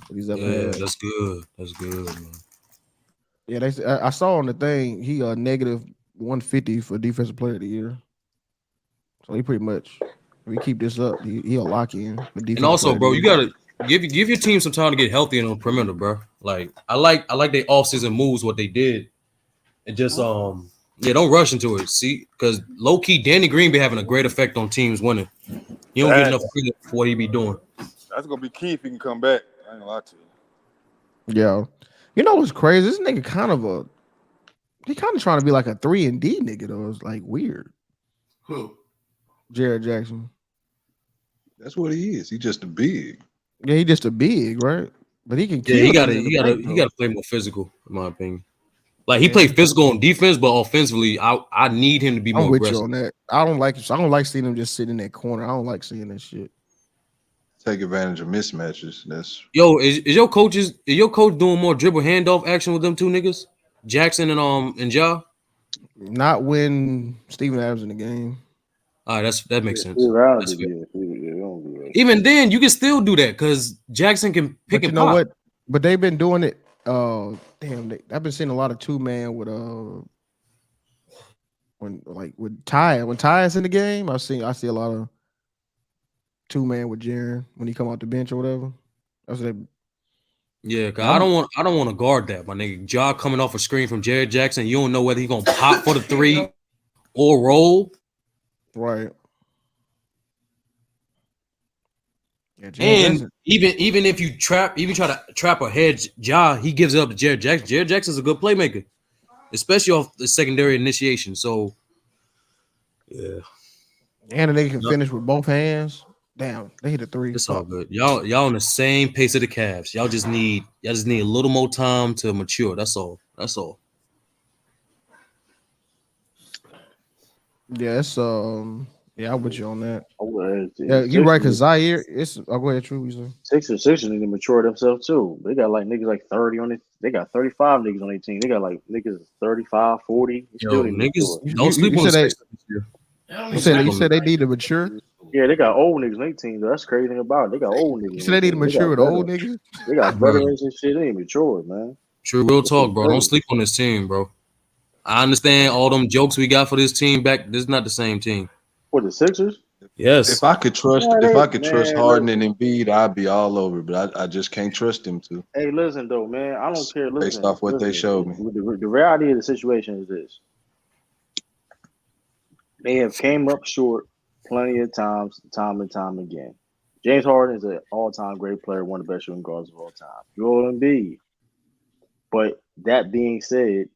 that he's ever had. That's good. That's good, man. Yeah, I saw on the thing he negative 150 for defensive player of the year. So he pretty much. If we keep this up, he'll lock in. And also, bro, you gotta give your team some time to get healthy on the perimeter, bro. Like I like their offseason moves, what they did, and just don't rush into it. See, because low key, Danny Green be having a great effect on teams winning. He don't get enough credit for what he be doing. That's gonna be key if he can come back. I ain't gonna lie to you. Yeah, you know what's crazy? This nigga he kind of trying to be like a 3-and-D nigga though. It's like weird. Who? Jared Jackson. That's what he is. He just a big. Yeah, he just a big, right? But he can. Yeah, he gotta play more physical, in my opinion. Like he played physical on defense, but offensively, I need him to be more aggressive. You on that. I don't like seeing him just sit in that corner. I don't like seeing that shit. Take advantage of mismatches. That's is your coach doing more dribble handoff action with them two niggas, Jackson and Ja? Not when Steven Adams in the game. All right, that makes sense. Even then, you can still do that because Jackson can pick and pop. You know what? But they've been doing it. I've been seeing a lot of 2-man with when Ty is in the game. I see a lot of 2-man with Jaren when he come off the bench or whatever. Yeah, cause I don't want to guard that, my nigga. Ja coming off a screen from Jared Jackson, you don't know whether he's gonna pop for the three or roll. Right. Yeah, And even if you try to trap or hedge Ja, he gives it up to Jared Jackson. Jared Jackson's a good playmaker, especially off the secondary initiation. So, yeah. And they can finish with both hands. Damn, they hit a three. It's all good. Y'all on the same pace of the Cavs. Y'all just need a little more time to mature. That's all. Yeah, it's yeah, I'm with you on that. Yeah, you're right, because Zaire, go ahead, True. Sixers need to mature themselves too. They got like niggas like 30 on it. They got 35 niggas on their team. They got like niggas 35, 40. Yo, niggas, don't sleep on the Sixers this year. You said they need to mature. Yeah, they got old niggas on their team. That's the crazy thing about it. They got old niggas. You said they need to mature with old niggas. They got veterans and shit. They ain't mature, man. True, real talk, bro. Don't sleep on this team, bro. I understand all them jokes we got for this team back. This is not the same team. For the Sixers? Yes. If I could trust Harden and Embiid, I'd be all over. But I just can't trust them to. Hey, listen though, man. I don't care. Listen, based off what they showed me. The reality of the situation is this: they have came up short plenty of times, time and time again. James Harden is an all-time great player, one of the best shooting guards of all time. Joel Embiid. But that being said,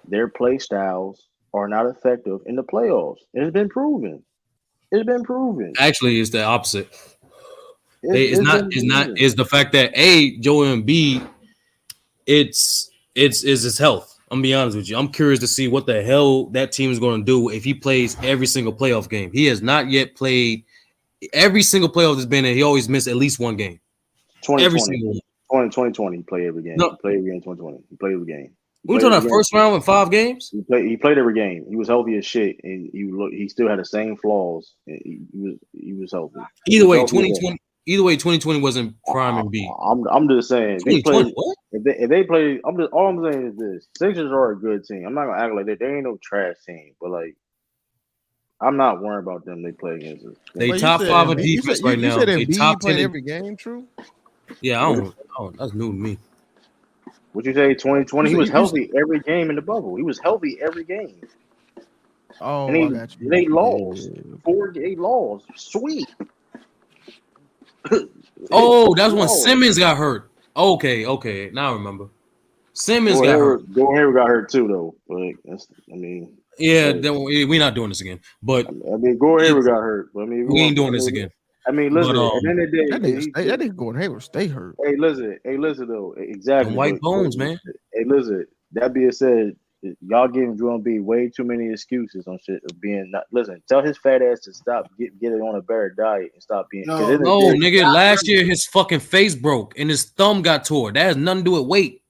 their play styles are not effective in the playoffs. It's been proven. Actually, it's the opposite. It's the fact that Joel Embiid, it's his health. I'm gonna be honest with you. I'm curious to see what the hell that team is going to do if he plays every single playoff game. He has not yet played every single playoff that's been in. He always missed at least one game. 2020, 2020, he played every game. No. He played every game. 2020, he played every game. We talking about first round in 5 games. He played every game. He was healthy as shit, and he still had the same flaws. And he was healthy. Either way, 2020 wasn't prime and B. I'm just saying. If they play, all I'm saying is this: Sixers are a good team. I'm not gonna act like that. They ain't no trash team, but like, I'm not worried about them. They play against us. They top 5 in defense right now. You said they top 10 every game. True. Yeah, I don't. That's new to me. What you say? 2020. He was healthy every game in the bubble. He was healthy every game. Oh, and I got you. They lost 4-8 lost. Sweet. Oh, that's when Simmons got hurt. Okay. Now I remember. Simmons got hurt. Gordon Hayward got hurt too, though. But yeah, we're not doing this again. But Gordon Hayward got hurt. But we ain't doing this again. Listen. At the end of the day, that nigga Gordon Hayward stay hurt. Hey, listen though. Exactly. Them white bones, man. Hey, listen. That being said, y'all giving Joel Embiid way too many excuses on shit of being not. Listen, tell his fat ass to stop getting on a better diet and stop being. No, nigga. Last year his fucking face broke and his thumb got tore. That has nothing to do with weight.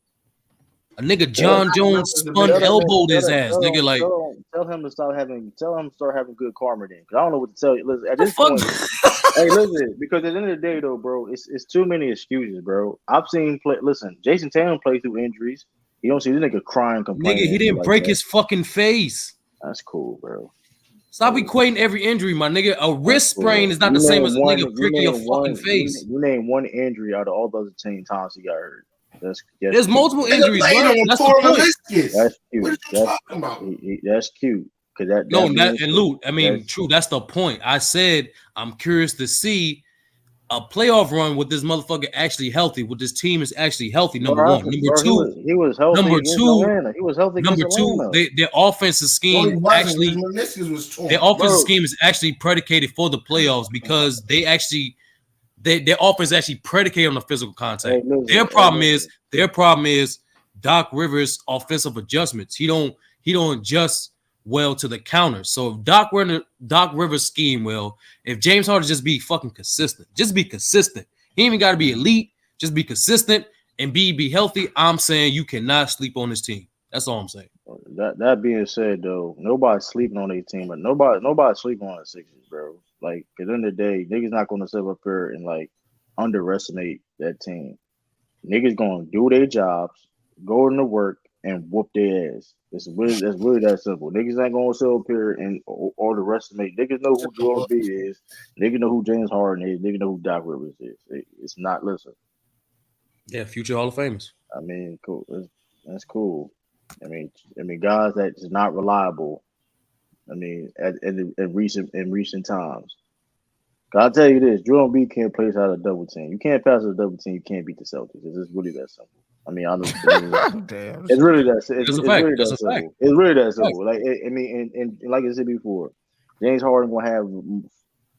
A nigga John Jones elbowed his ass. Nigga, like tell him to start having good karma then. Cause I don't know what to tell you. Listen, at this point, hey, listen, because at the end of the day though, bro, it's too many excuses, bro. I've seen listen, Jason Tatum play through injuries. You don't see this nigga crying, complaining. Nigga, he didn't break his fucking face. That's cool, bro. Stop equating every injury, my nigga. A wrist sprain is not the same as a nigga breaking your fucking face. You name one injury out of all those 10 times he got hurt. There's multiple injuries, bro. That's cute. That's cute. And Lou, I mean, true. That's the point. I said I'm curious to see a playoff run with this motherfucker actually healthy. With this team is actually healthy. Number one. Number two, he was healthy. Number two, he was healthy. Number two, their offensive scheme actually. Their offensive scheme is actually predicated for the playoffs because they actually. Their offense is actually predicated on the physical contact. Their problem is Doc Rivers' offensive adjustments. He don't adjust well to the counter. So if Doc Rivers scheme well, if James Harden just be fucking consistent, just be consistent. He ain't even got to be elite. Just be consistent and be healthy. I'm saying you cannot sleep on this team. That's all I'm saying. That being said, though, nobody's sleeping on their team, but nobody's sleeping on the Sixers, bro. Like, at the end of the day, niggas not going to sit up here and, like, underestimate that team. Niggas going to do their jobs, go into work, and whoop their ass. That's really that simple. Niggas ain't going to sit up here and underestimate. Niggas know who Joel Embiid is. Niggas know who James Harden is. Niggas know who Doc Rivers is. It's not, listen. Yeah, future Hall of Famers. I mean, cool. That's cool. I mean, guys that is not reliable. I mean, in recent times. I'll tell you this: Joel Embiid can't play out a double team. You can't pass a double team. You can't beat the Celtics. It's just really that simple. I mean, Damn, it's really that. It's That's a really fact. that That's a simple. fact. It's really that simple. Like I mean, and like I said before, James Harden gonna have.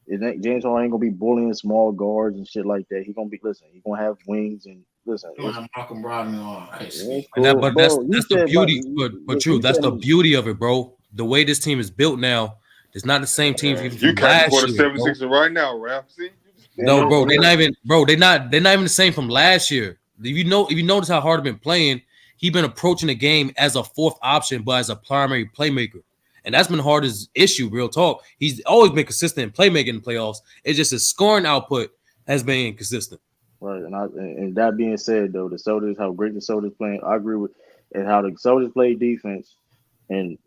James Harden ain't gonna be bullying small guards and shit like that. He gonna be He gonna have wings and listen. Malcolm Brogdon on ice skate. And that, but that's the beauty. But true, that's the beauty of it, bro. The way this team is built now, it's not the same team You from can't last for the year. 76ers right now, Ralph. See? No, bro, they're not even. Bro, they're not even the same from last year. If you notice how Harden been playing, he been approaching the game as a fourth option, but as a primary playmaker. And that's been Harden's issue, real talk. He's always been consistent in playmaking in the playoffs. It's just his scoring output has been inconsistent. Right, and that being said, though, the Celtics, how great the Celtics playing, I agree with, and how the Celtics play defense, and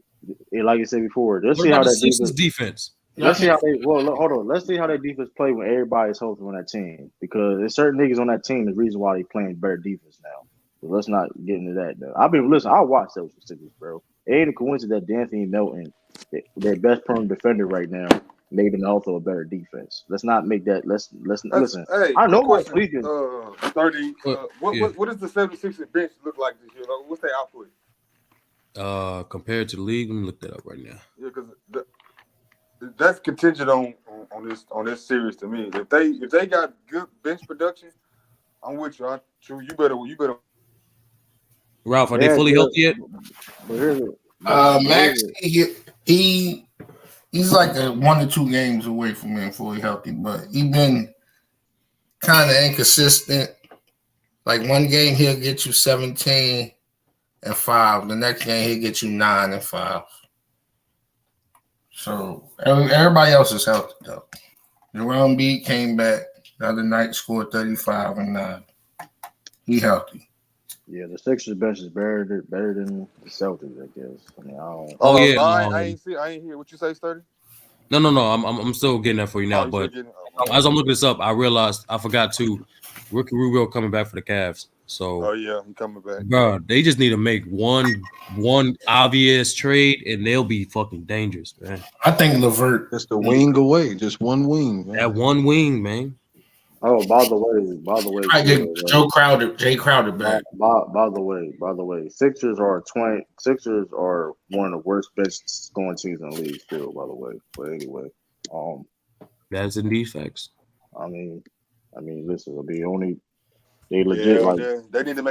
like I said before, let's see how that defense. Let's see how they. Well, hold on. Let's see how that defense play when everybody's healthy on that team, because there's certain niggas on that team. The reason why they playing better defense now. So let's not get into that though. I watch Celtics, bro. It ain't a coincidence that D'Anthony Melton, their best prone defender right now, made them also a better defense. Let's not make that. Let's listen. Hey, I know what speaking. 30. What does the 76ers bench look like this year? Like, what's their output? Compared to the league, let me look that up right now. Yeah, because that's contingent on this series to me. If they got good bench production, I'm with you. You better. Ralph, are they fully healthy yet? Max, he's like 1 to 2 games away from being fully healthy, but he's been kind of inconsistent. Like one game he'll get you 17 and 5. The next game he'll get you 9 and 5. So everybody else is healthy though. Joel Embiid came back the other night, scored 35 and 9. He healthy. Yeah, the Sixers bench is better than the Celtics, I guess. I mean, I don't. Oh yeah, I ain't hear what you say, Sturdy. No. I'm still getting that for you now. But as I'm looking this up, I realized I forgot to. Ricky Rubio coming back for the Cavs. So yeah, I'm coming back. Bro, they just need to make one obvious trade and they'll be fucking dangerous, man. I think LeVert. Just a wing away, just one wing. Man. That one wing, man. Oh, by the way, I get Jay Crowder back. By the way, Sixers are one of the worst bench scoring teams in the league still, by the way. But anyway, that's indeed facts. I mean, listen, they legit they need to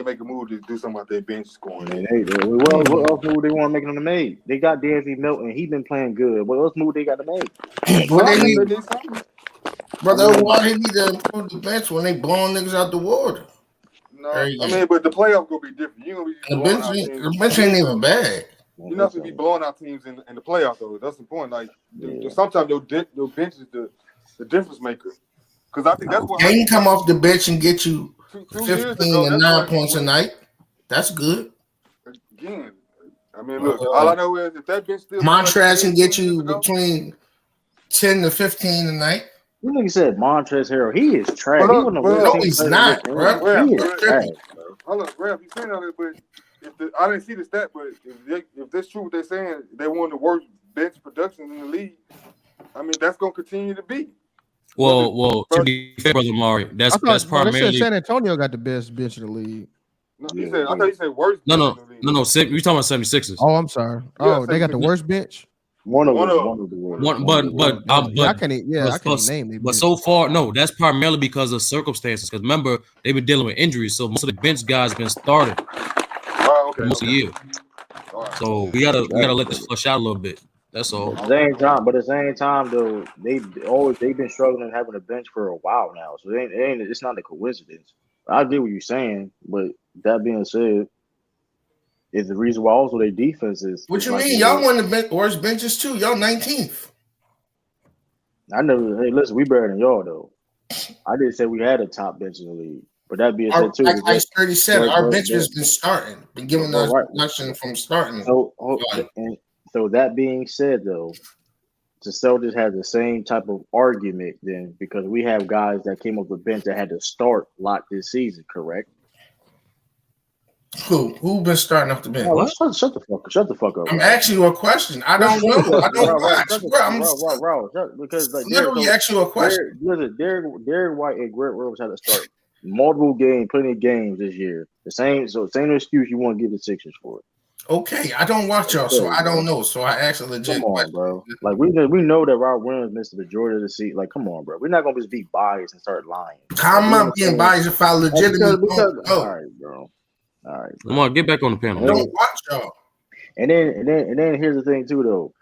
make a move to do something about their bench scoring. What else move they want to make them to make? They got D'Anthony Melton, he been playing good. What else move they got to make? Brother, why they need to improve the bench when they blowing niggas out the water? No, I mean, but the playoffs gonna be different. You gonna be the bench ain't even bad. You're not gonna be blowing out teams in the playoffs though. That's the point. Like sometimes your bench is the difference maker. Because I think that's what they can come off the bench and get you 15 and 9 points a night. That's good. Again, I mean, look, all I know is if that bench still Montrezl can get you between 10 to 15 a night. You nigga said Montrezl Harrell. He is trash. No, he's not, bro. He is trash, bro. Hold up, Ralph, you saying all that, but I didn't see the stat, but if that's true what they're saying, they one of the worst bench productions in the league. I mean, that's gonna continue to be. Well, to be fair, brother Mari, that's primarily. San Antonio got the best bench in the league. No, I thought you said worst. No. You're talking about 76ers. Oh, I'm sorry. Oh, they got the worst bench. One of the worst. I can't name it. But so far, no, that's primarily because of circumstances. Because remember, they've been dealing with injuries, so most of the bench guys been starting most of the year. So we gotta let this flush out a little bit. That's all. At the same time, though, they've been struggling having a bench for a while now. So it's not a coincidence. I get what you're saying, but that being said, is the reason why also their defense is. What you mean? Y'all won the worst benches too. Y'all 19th. Hey, listen, we better than y'all though. I didn't say we had a top bench in the league, but that being said too, like 37, our bench has been starting, been giving us production from starting. So that being said, though, the Celtics had the same type of argument then because we have guys that came off the bench that had to start a lot this season, correct? Who been starting off the bench? Oh, shut the fuck up. I'm asking you a question. I don't know. I don't watch. I'm because like literally asking you a question. Derek White and Grant Rose had to start multiple games, plenty of games this year. Same excuse you want to give the Sixers for it. Okay, I don't watch y'all, so I don't know. So I asked a legit question, bro. Like we know that Rob Williams missed the majority of the season. Like, come on, bro. We're not gonna just be biased and start lying. How am I being biased if I legitimately don't know? All right, bro. All right. Come on, get back on the panel. I don't watch y'all. And then here's the thing too, though.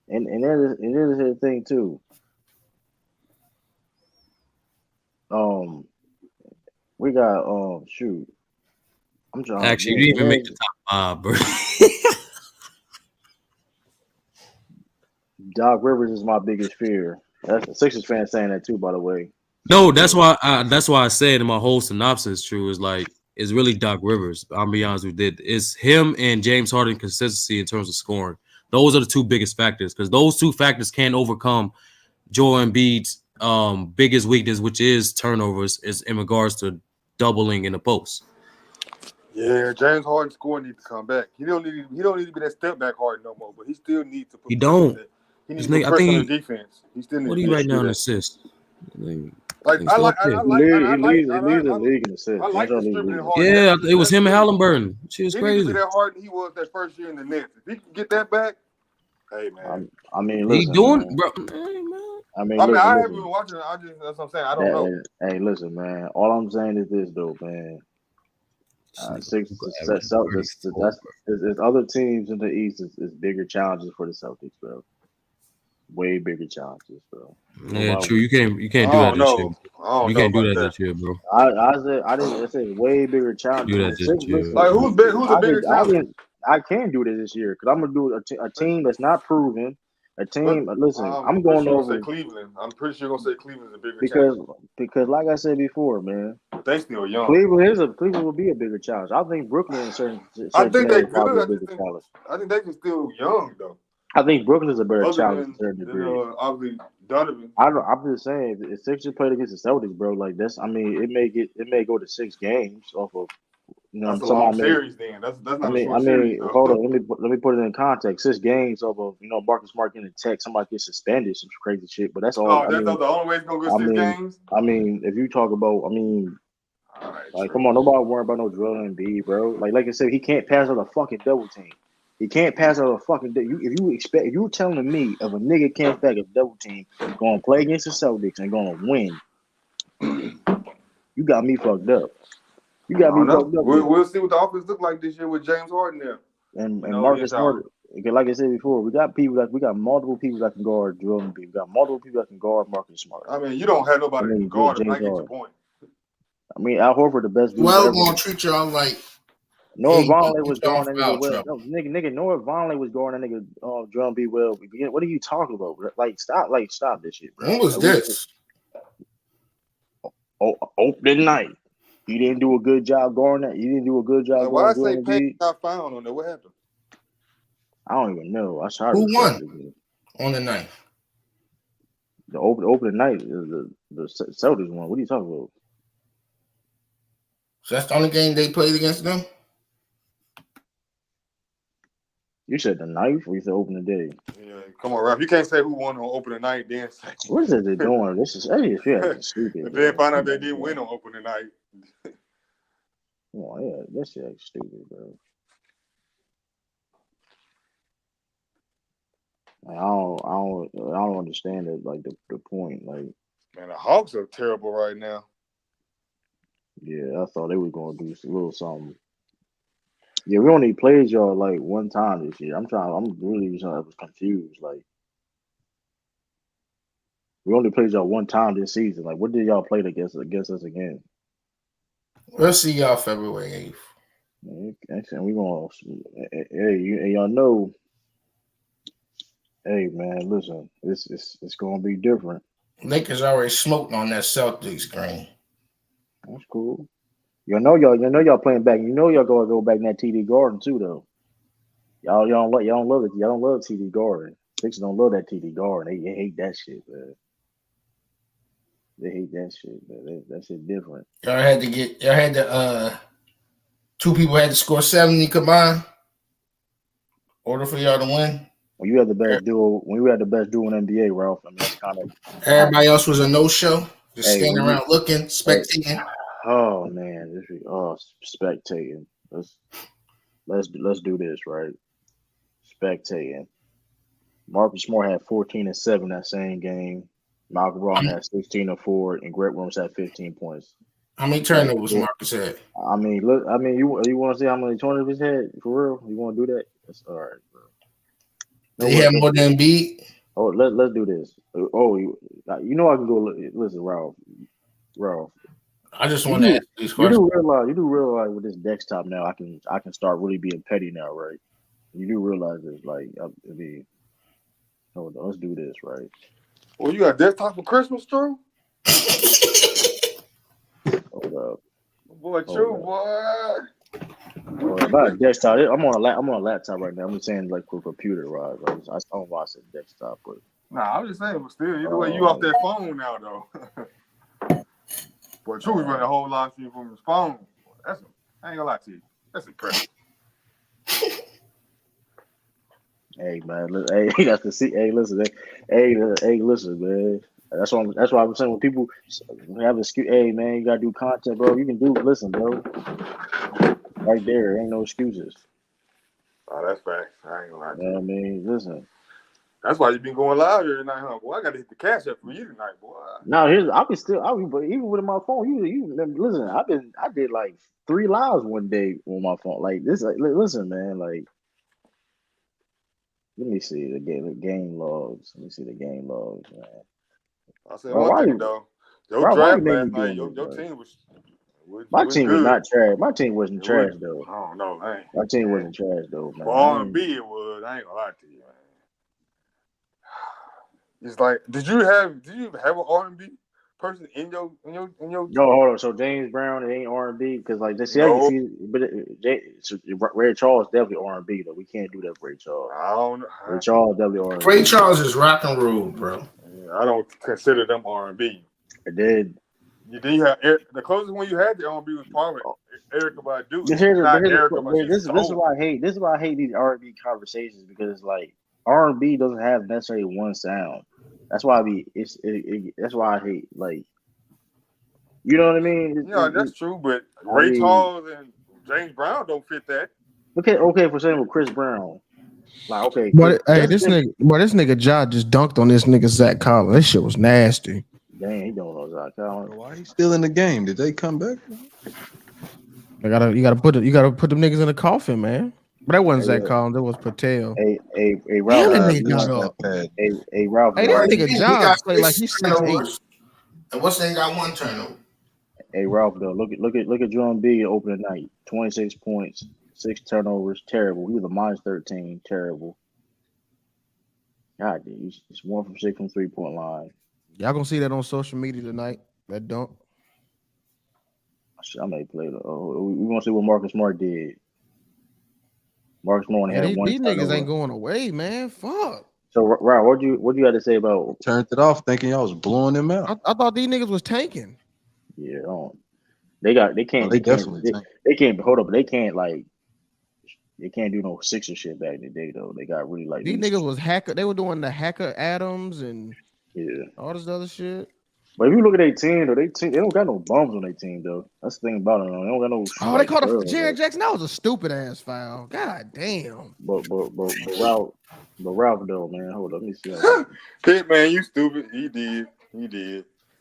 And here's the thing too. We got shoot. I'm trying. Actually, you didn't even make the top 5, bro. Doc Rivers is my biggest fear. That's the Sixers fan saying that too, by the way. No, that's why I said in my whole synopsis, true, is like it's really Doc Rivers. I'll be honest with you. It's him and James Harden consistency in terms of scoring. Those are the two biggest factors because those two factors can't overcome Joel Embiid's biggest weakness, which is turnovers, is in regards to doubling in the post. Yeah, James Harden scoring needs to come back. He don't need to be that step back Harden no more, but he still needs to put He don't. He needs to put pressure on the defense. He still needs what to are you right now in that. assists? Like I like the assist. I like the stripping Harden. Yeah, it was him and Halliburton. She was crazy. He needs to be that Harden he was that first year in the Nets. If he can get that back, hey man. I mean, he listen, doing, man. bro. I haven't been watching it. That's what I'm saying. I don't know. Hey, listen, man. All I'm saying is this, though, man. There's other teams in the East is bigger challenges for the Celtics, bro. Way bigger challenges, bro. Yeah, true. You can't do that this year. You can't do that this year, bro. I said way bigger challenges. Do that this year. Like who's a bigger challenge? I can do this year because I'm gonna do a team that's not proven. A team. Listen, I'm going over. Say Cleveland. I'm pretty sure you're gonna say Cleveland's a bigger challenge because, like I said before, man, they still young. Cleveland will be a bigger challenge. I think Brooklyn in certain I think they good. challenge. I think they can still young though. I think Brooklyn is a better challenge to a certain degree. Obviously, Donovan. I'm just saying, if Sixers played against the Celtics, bro, like that's. I mean, it may go to 6 games off of. That's a long series, then. That's not. I mean, hold on. Let me put it in context. 6 games of Marcus Smart getting a tech, somebody gets suspended, some crazy shit. But that's all. Oh, that's the only way it's gonna go 6 games. I mean, if you talk about, come on, nobody worry about no Joel Embiid, bro. Like I said, he can't pass out a fucking double team. He can't pass out a fucking. If you telling me if a nigga can't back a double team, going to play against the Celtics and going to win, you got me fucked up. You got me fucked up. We'll see what the offense look like this year with James Harden there. And Marcus Smart. Like I said before, we got multiple people that can guard Joel Embiid. We got multiple people that can guard Marcus Smart. I mean, you don't have nobody that can guard him. I get your point. I mean, Al Horford the best. Well, gonna treat y'all like. Noah Vonleh was going that nigga well. No, nigga, Noah Vonleh was going that nigga Joel Embiid well. What are you talking about? Stop this shit, bro. When was this? Opening night. He didn't do a good job guarding that. He didn't do a good job. Why I say Payne got found on there? What happened? I don't even know. I tried. Who won on the night? The opening night is the Celtics won. What are you talking about? So that's the only game they played against them? You said the ninth or you said opening day? Yeah, come on, Ralph. You can't say who won on opening night, then say. What is it they're doing? This is stupid. And then find out they didn't win on opening night. Oh, yeah, this shit stupid, bro. Like, I don't understand it. Like the point, like. Man, the Hawks are terrible right now. Yeah, I thought they were gonna do a little something. Yeah, we only played y'all like one time this year. I'm really confused. Like, we only played y'all one time this season. Like, what did y'all play against us again? We'll see y'all February 8th. And we gonna, hey, y'all know. Hey man, listen, it's gonna be different. Lakers already smoked on that Celtics green. That's cool. Y'all know y'all playing back. You know y'all go back in that TD Garden too, though. Y'all don't love it. Y'all don't love TD Garden. Sixers don't love that TD guard. They hate that shit, man. They hate that shit, man. That shit different. Y'all had to two people had to score 70 combined in order for y'all to win. When you had the best duo, in NBA, Ralph, I mean that's kind of everybody else was a no-show, just standing around looking, spectating. Oh man, spectating. Let's do this, right? Spectating. Marcus Smart had 14 and 7 that same game. Malcolm Brown had 16 and 4, and Greg Williams had 15 points. How many turnovers Marcus had? I mean, look. I mean, you want to see how many turnovers he had for real? You want to do that? That's all right, bro. He had more than Embiid. Oh, let's do this. Oh, you know I can go. Listen, Ralph. I just want to ask these questions. You do realize with this desktop now, I can start really being petty now, right? You do realize this, like, I mean, hold on, let's do this, right? Well, you got desktop for Christmas, Drew? Hold up. Boy, Drew, boy. About desktop, I'm on a laptop right now. I'm just saying like for computer, right? I don't know why I said desktop, but I'm just saying, but still, either way, you off that phone now, though. Boy, Drew was running a whole lot from his phone. I ain't gonna lie to you. That's impressive. Hey man, that's the see. Hey, listen, listen, man. That's why I'm saying when people have an excuse, hey man, you gotta do content, bro. You can do. Listen, bro. Right there, ain't no excuses. Oh, that's facts. I ain't gonna lie to you. You know what I mean, listen. That's why you been going live every night, huh? Boy, I gotta hit the cash up for you tonight, boy. Now but even with my phone, you listen. I did like 3 lives one day on my phone. Like this, listen, man. Like, let me see the game logs. Let me see the game logs, man. I said one thing though. Your draft last night, your team was. My team was not trash. My team wasn't trash though. I don't know, man. My team wasn't trash though, man. For R&B, it was. I ain't gonna lie to you, man. It's like, did you have an R&B person in your? No, hold on. So James Brown, it ain't R&B because like I can see, but Ray Charles definitely R&B though. We can't do that for Ray Charles. I don't know. Ray Charles definitely R&B. Ray Charles is rock and roll, bro. Yeah, I don't consider them R&B. I did. Then you have the closest one you had to R&B was probably Erykah Badu. This is why I hate. This is why I hate these R&B conversations because it's like R&B doesn't have necessarily one sound. That's why that's why I hate, like, you know what I mean? That's true, but Ray Charles and James Brown don't fit that. Okay, for saying with Chris Brown. Like, okay. But this nigga Ja just dunked on this nigga Zach Collins. This shit was nasty. Dang, he don't know Zach Collins. Why he still in the game? Did they come back? You gotta put them niggas in the coffin, man. But that wasn't Zach Collins. That was Patel. Hey, Ralph. Ralph. Hey, that nigga Ja play like he's 6'8". And what's they got one turnover? Hey, Ralph, though, look at John B. opening night. 26 points, 6 turnovers, terrible. He was a -13, terrible. God, dude, he's 1 from 6 from 3-point line. Y'all gonna see that on social media tonight? That dunk. I may play. We're gonna see what Marcus Smart did. Marcus Smart had one. These niggas ain't going away, man. Fuck. So, Ralph, what you got to say about? Turned it off, thinking y'all was blowing them out. I thought these niggas was tanking. Yeah, they can't. They can't. Hold up, they can't like. They can't do no Sixer shit back in the day though. They got really like these niggas was hacker. They were doing the hacker Adams and all this other shit. But if you look at their team though, they don't got no bums on their team though. That's the thing about them. They don't got no. Oh, they called a Jaren Jackson. That was a stupid ass foul. God damn. But Ralph though, man. Hold up, let me see. Hey man, you stupid. He did.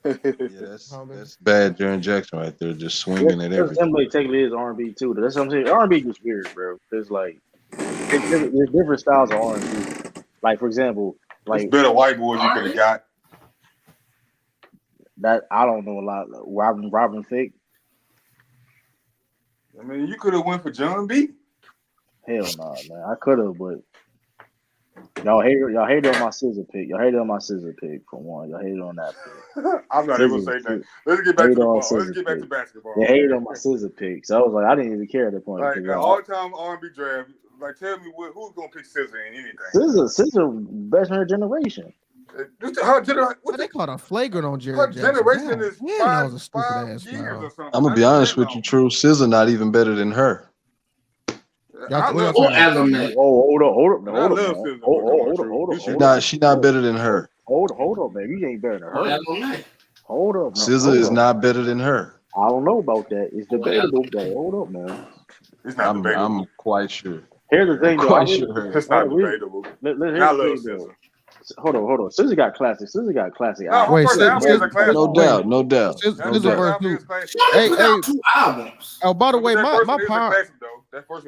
Yeah, that's bad Jaren Jackson right there, just swinging at everything. Somebody technically is R&B too. That's what I'm saying. R&B is weird, bro. There's like there's different styles of R&B. Like for example, like it's better white boys you could have got. That I don't know a lot. Robin Thicke. I mean, you could have went for John B. Hell no, man. I could have, but y'all hated on my scissor pick. Y'all hated on my scissor pick for one. Y'all hated on that pick. I'm not even gonna say that. Let's get back to the ball. Let's get back to basketball. They hated on my scissor pick, so I was like, I didn't even care at the point. Like the all-time R&B draft, Like, tell me who's gonna pick SZA in anything? SZA, best in her generation. What they call it a flagrant on Jared Her Jackson. generation is that was a stupid 5 ass years foul. or something. I'm gonna be honest with you, True. SZA not even better than her. Hold up. She not better than her. Hold up, man. You ain't better than her. Hold up, man. SZA is not better than her. I don't know about that. It's debatable, but hold up, man. It's not debatable. I'm quite sure. Here's the thing, though. Quite sure. It's not debatable. I love SZA. Hold on. SZA got classic. SZA got classic. Wait, no doubt. Hey, two albums. Oh, by the way, my power.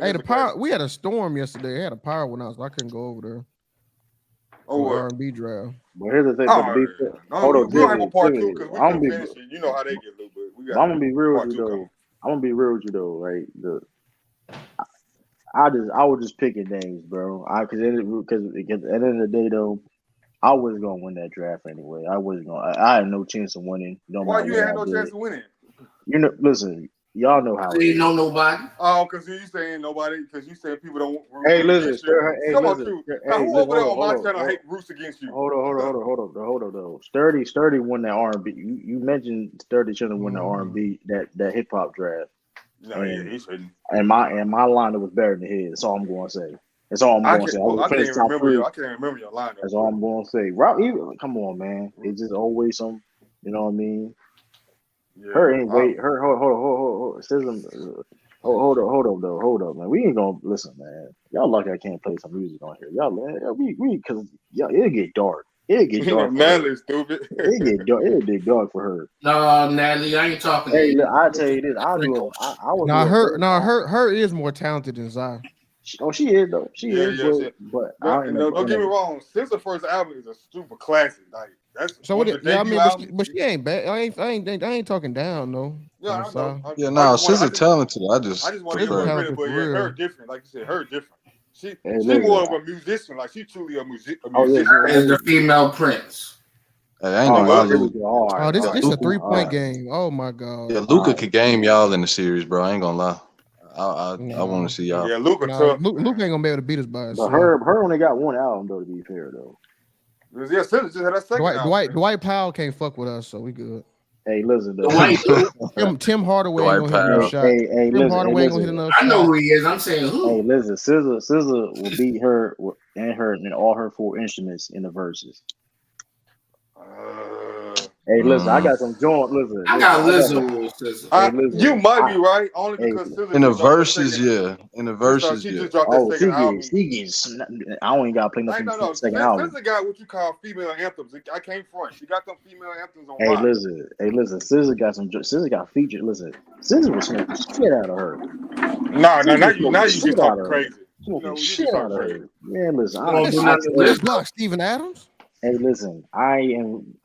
Hey, the power. We had a storm yesterday. I had a power when so I couldn't go over there. Oh, R&B draft. But here's the thing. Hold on, we don't have a part 2 because we can finish it. You know how they get a little bit. I'm gonna be real with you though. Right? I was just picking names, bro. Because at the end of the day, though, I was gonna win that draft anyway. I had no chance of winning. Why you had no chance of winning? You know, listen, y'all know how. You ain't know nobody. Oh, because you saying nobody? Because you saying people don't. Hey, listen, come on, True. Who over there on my channel hate roots against you? Hold on, though. Sturdy won that R&B. You mentioned Sturdy shouldn't win the R&B that hip hop draft. No, yeah, he shouldn't. And my lineup was better than his. That's all I'm going to say. That's all I'm going to say. I can't remember your lineup. That's all I'm going to say. Come on, man. It's just always some. You know what I mean? Yeah. Hold up, man. We ain't gonna listen, man. Y'all lucky I can't play some music on here. Because it'll get dark. Natalie's stupid. It'll get dark for her. No, Natalie, I ain't talking. Hey, look, I'll tell you this. Her is more talented than Zai. She is though. She is. But don't get me wrong. Since the first album is a super classic, like that's so. But she ain't bad. I ain't talking down though. Yeah, SZA talented. I just want to give her credit, but her different. Like you said, her different. She more of a musician. Like she's truly a musician. And the female Prince. Hey, I ain't gonna lie, Luka. This is a 3-point game. Oh my god. Yeah, Luka could game y'all in the series, bro. I ain't gonna lie. I want to see y'all. Yeah, Luka ain't gonna be able to beat us by himself. But her only got one album though. To be fair though. Yeah, SZA just had that second album. Dwight Powell can't fuck with us, so we good. Hey, listen. Tim Hardaway ain't gonna hit no shot. Tim Hardaway ain't gonna hit enough. I know who he is. I'm saying who. Hey, listen. SZA will beat her and all her 4 instruments in the verses. Hey, listen, I got some joint. Listen, I got listen. You might be right, only because in the verses, yeah. In the verses, she yeah. just dropped that second album. I don't even got to play nothing. No. Second album. SZA got what you call female anthems. I can't front. She got them female anthems on. Hey, listen. SZA got some. SZA got featured. Listen, SZA was smoking shit out of her. Now you just talking crazy. Smoking shit out of her. Man, listen. Let's block Steven Adams. Hey, listen, I am.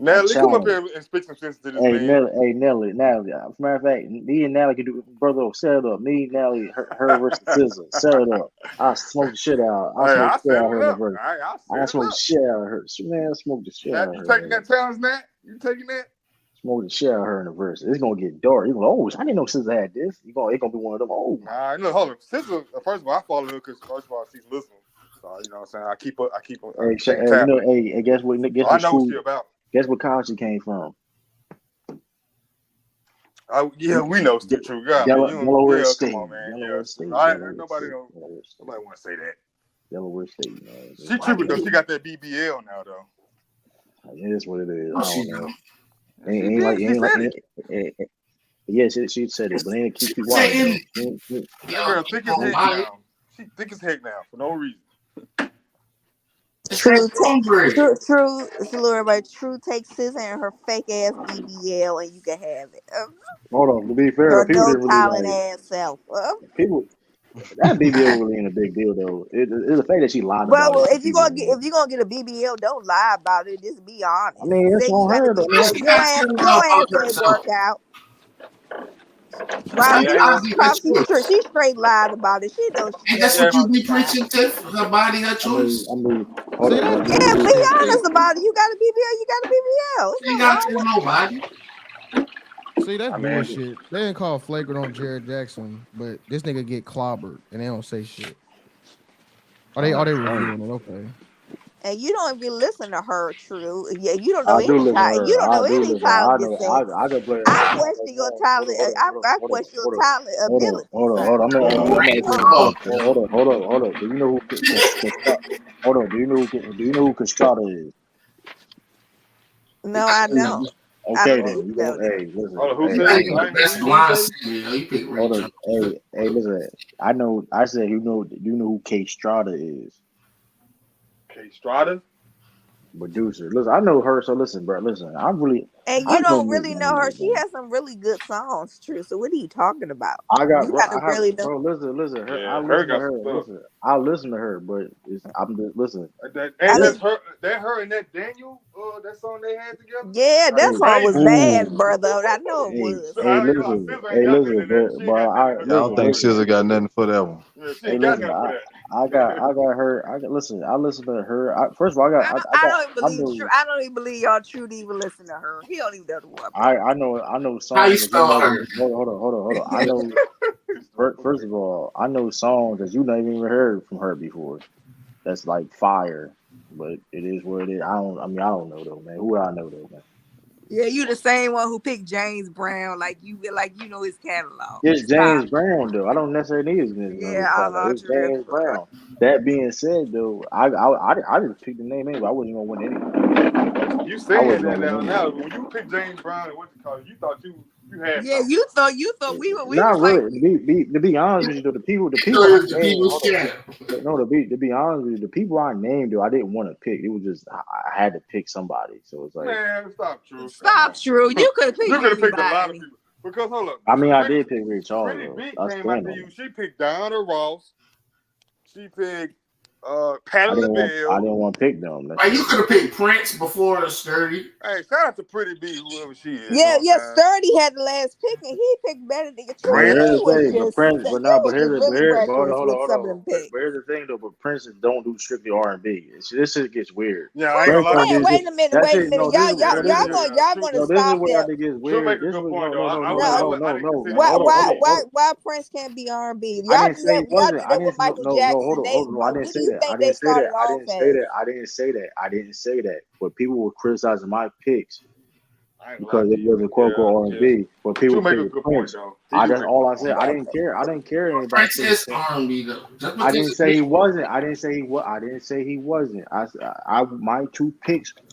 Natalie, come up here and speak some sense to this man. Natalie. As a matter of fact, me and Natalie can do it. Brother, set it up. Me, Natalie, her versus SZA. Set it up. I smoke the shit out. I smoke the shit out of her. I smoke the shit out of her. Man, smoke the shit out of her. You taking that challenge, Nat? You taking that? Smoke the shit out of her in the verse. It's gonna get dark. You're gonna, I didn't know SZA had this. It's gonna be one of them. Oh, look, hold on. SZA, first of all, I follow her because first of all, she's listening. So, you know what I'm saying? I keep her. Hey, guess what? I know what she about. Guess what college she came from? Yeah, we know it's true. Delaware State. Come on, man. Nobody want to say that. Delaware State, man. She tripping though. She got that BBL now, though. It is what it is. I don't know. Yeah, she said it, but ain't keep watching. Girl, thick as heck now. She thick as heck now for no reason. True takes SZA and her fake ass BBL, and you can have it. Hold on, to be fair, people didn't really talent ass self. That BBL really ain't a big deal though. It's the fact that she lied about it. Well, if you're gonna get a BBL, don't lie about it. Just be honest. I mean, it's on her though. Your ass ain't work out. She straight lied about it. She knows. And that's what you be preaching to her body, her choice. Be honest about it. You got a BBL. You got a BBL. You ain't got to tell nobody. See, that's bullshit. They didn't call flagrant on Jared Jackson, but this nigga get clobbered and they don't say shit. Are they reviewing it? Okay. And you don't even listen to her, True. Yeah, you don't know I do any listen to child. her. You don't know I do any listen to her. I childish know. sex. I can play. I question your talent. I question your talent ability. Hold on. Hold on. Do you know who? Hold on. Do you know who Castrata is? No, I don't. Okay, then you go. Hey, listen. Who said it? That's blind singer. You pick Ray Hold on. Hey, listen. I know. I said you know. Do you know who K Strada is? K Strada? Producer. Listen, I know her. So listen, bro. Listen, And you don't really know her. She has some really good songs, True. So what are you talking about? You got to really know. Bro, listen. Yeah, I listen to her. Listen, I listen to her, but I'm just listen. That's her and that Daniel. That song they had together. Yeah, that song was bad, brother. I know it was. Hey, listen, but I don't think SZA got nothing for that one. Hey, listen, I got her. I listen to her. First of all, I don't even believe True. I don't even believe y'all True to even listen to her. He don't even know the one. I know songs. How you spell her? Hold on. I know. First of all, I know songs that you never even heard from her before. That's like fire, but it is what it is. I don't know though, man. Who do I know though, man? Yeah, you the same one who picked James Brown, like you know his catalog. It's James Brown though. I don't necessarily need his catalog. It's James Brown. That being said, though, I just picked the name anyway. I wasn't gonna win anyway. You saying that now? When you picked James Brown and what you call it, you thought you had. Yeah, something. you thought we were. Not really. To be honest with you, though, the people. To be honest with you, the people I named, though, I didn't want to pick. It was just I had to pick somebody. So it's like, man, stop, True. You could have picked. You could have picked a lot of people. Because hold up. I mean, I did pick Ray Charles. Pretty Big came after you. She picked Diana Ross. She picked Patti LaBelle. I didn't want to pick them. You could have picked Prince before Sturdy. Hey, shout out to Pretty B, whoever she is. Yeah, Sturdy had the last pick, and he picked better than Prince. But here's the thing though. But Prince don't do strictly R&B. This shit gets weird. Yeah, wait a minute. Y'all gonna stop that. Why Prince can't be R&B? Y'all do that with Michael Jackson. I didn't say that. But people were criticizing my picks because it wasn't quote R&B. But people make a good point though. That's all I said. I didn't care. Anybody. Prince is R&B though. I didn't say he wasn't. I didn't say he wasn't.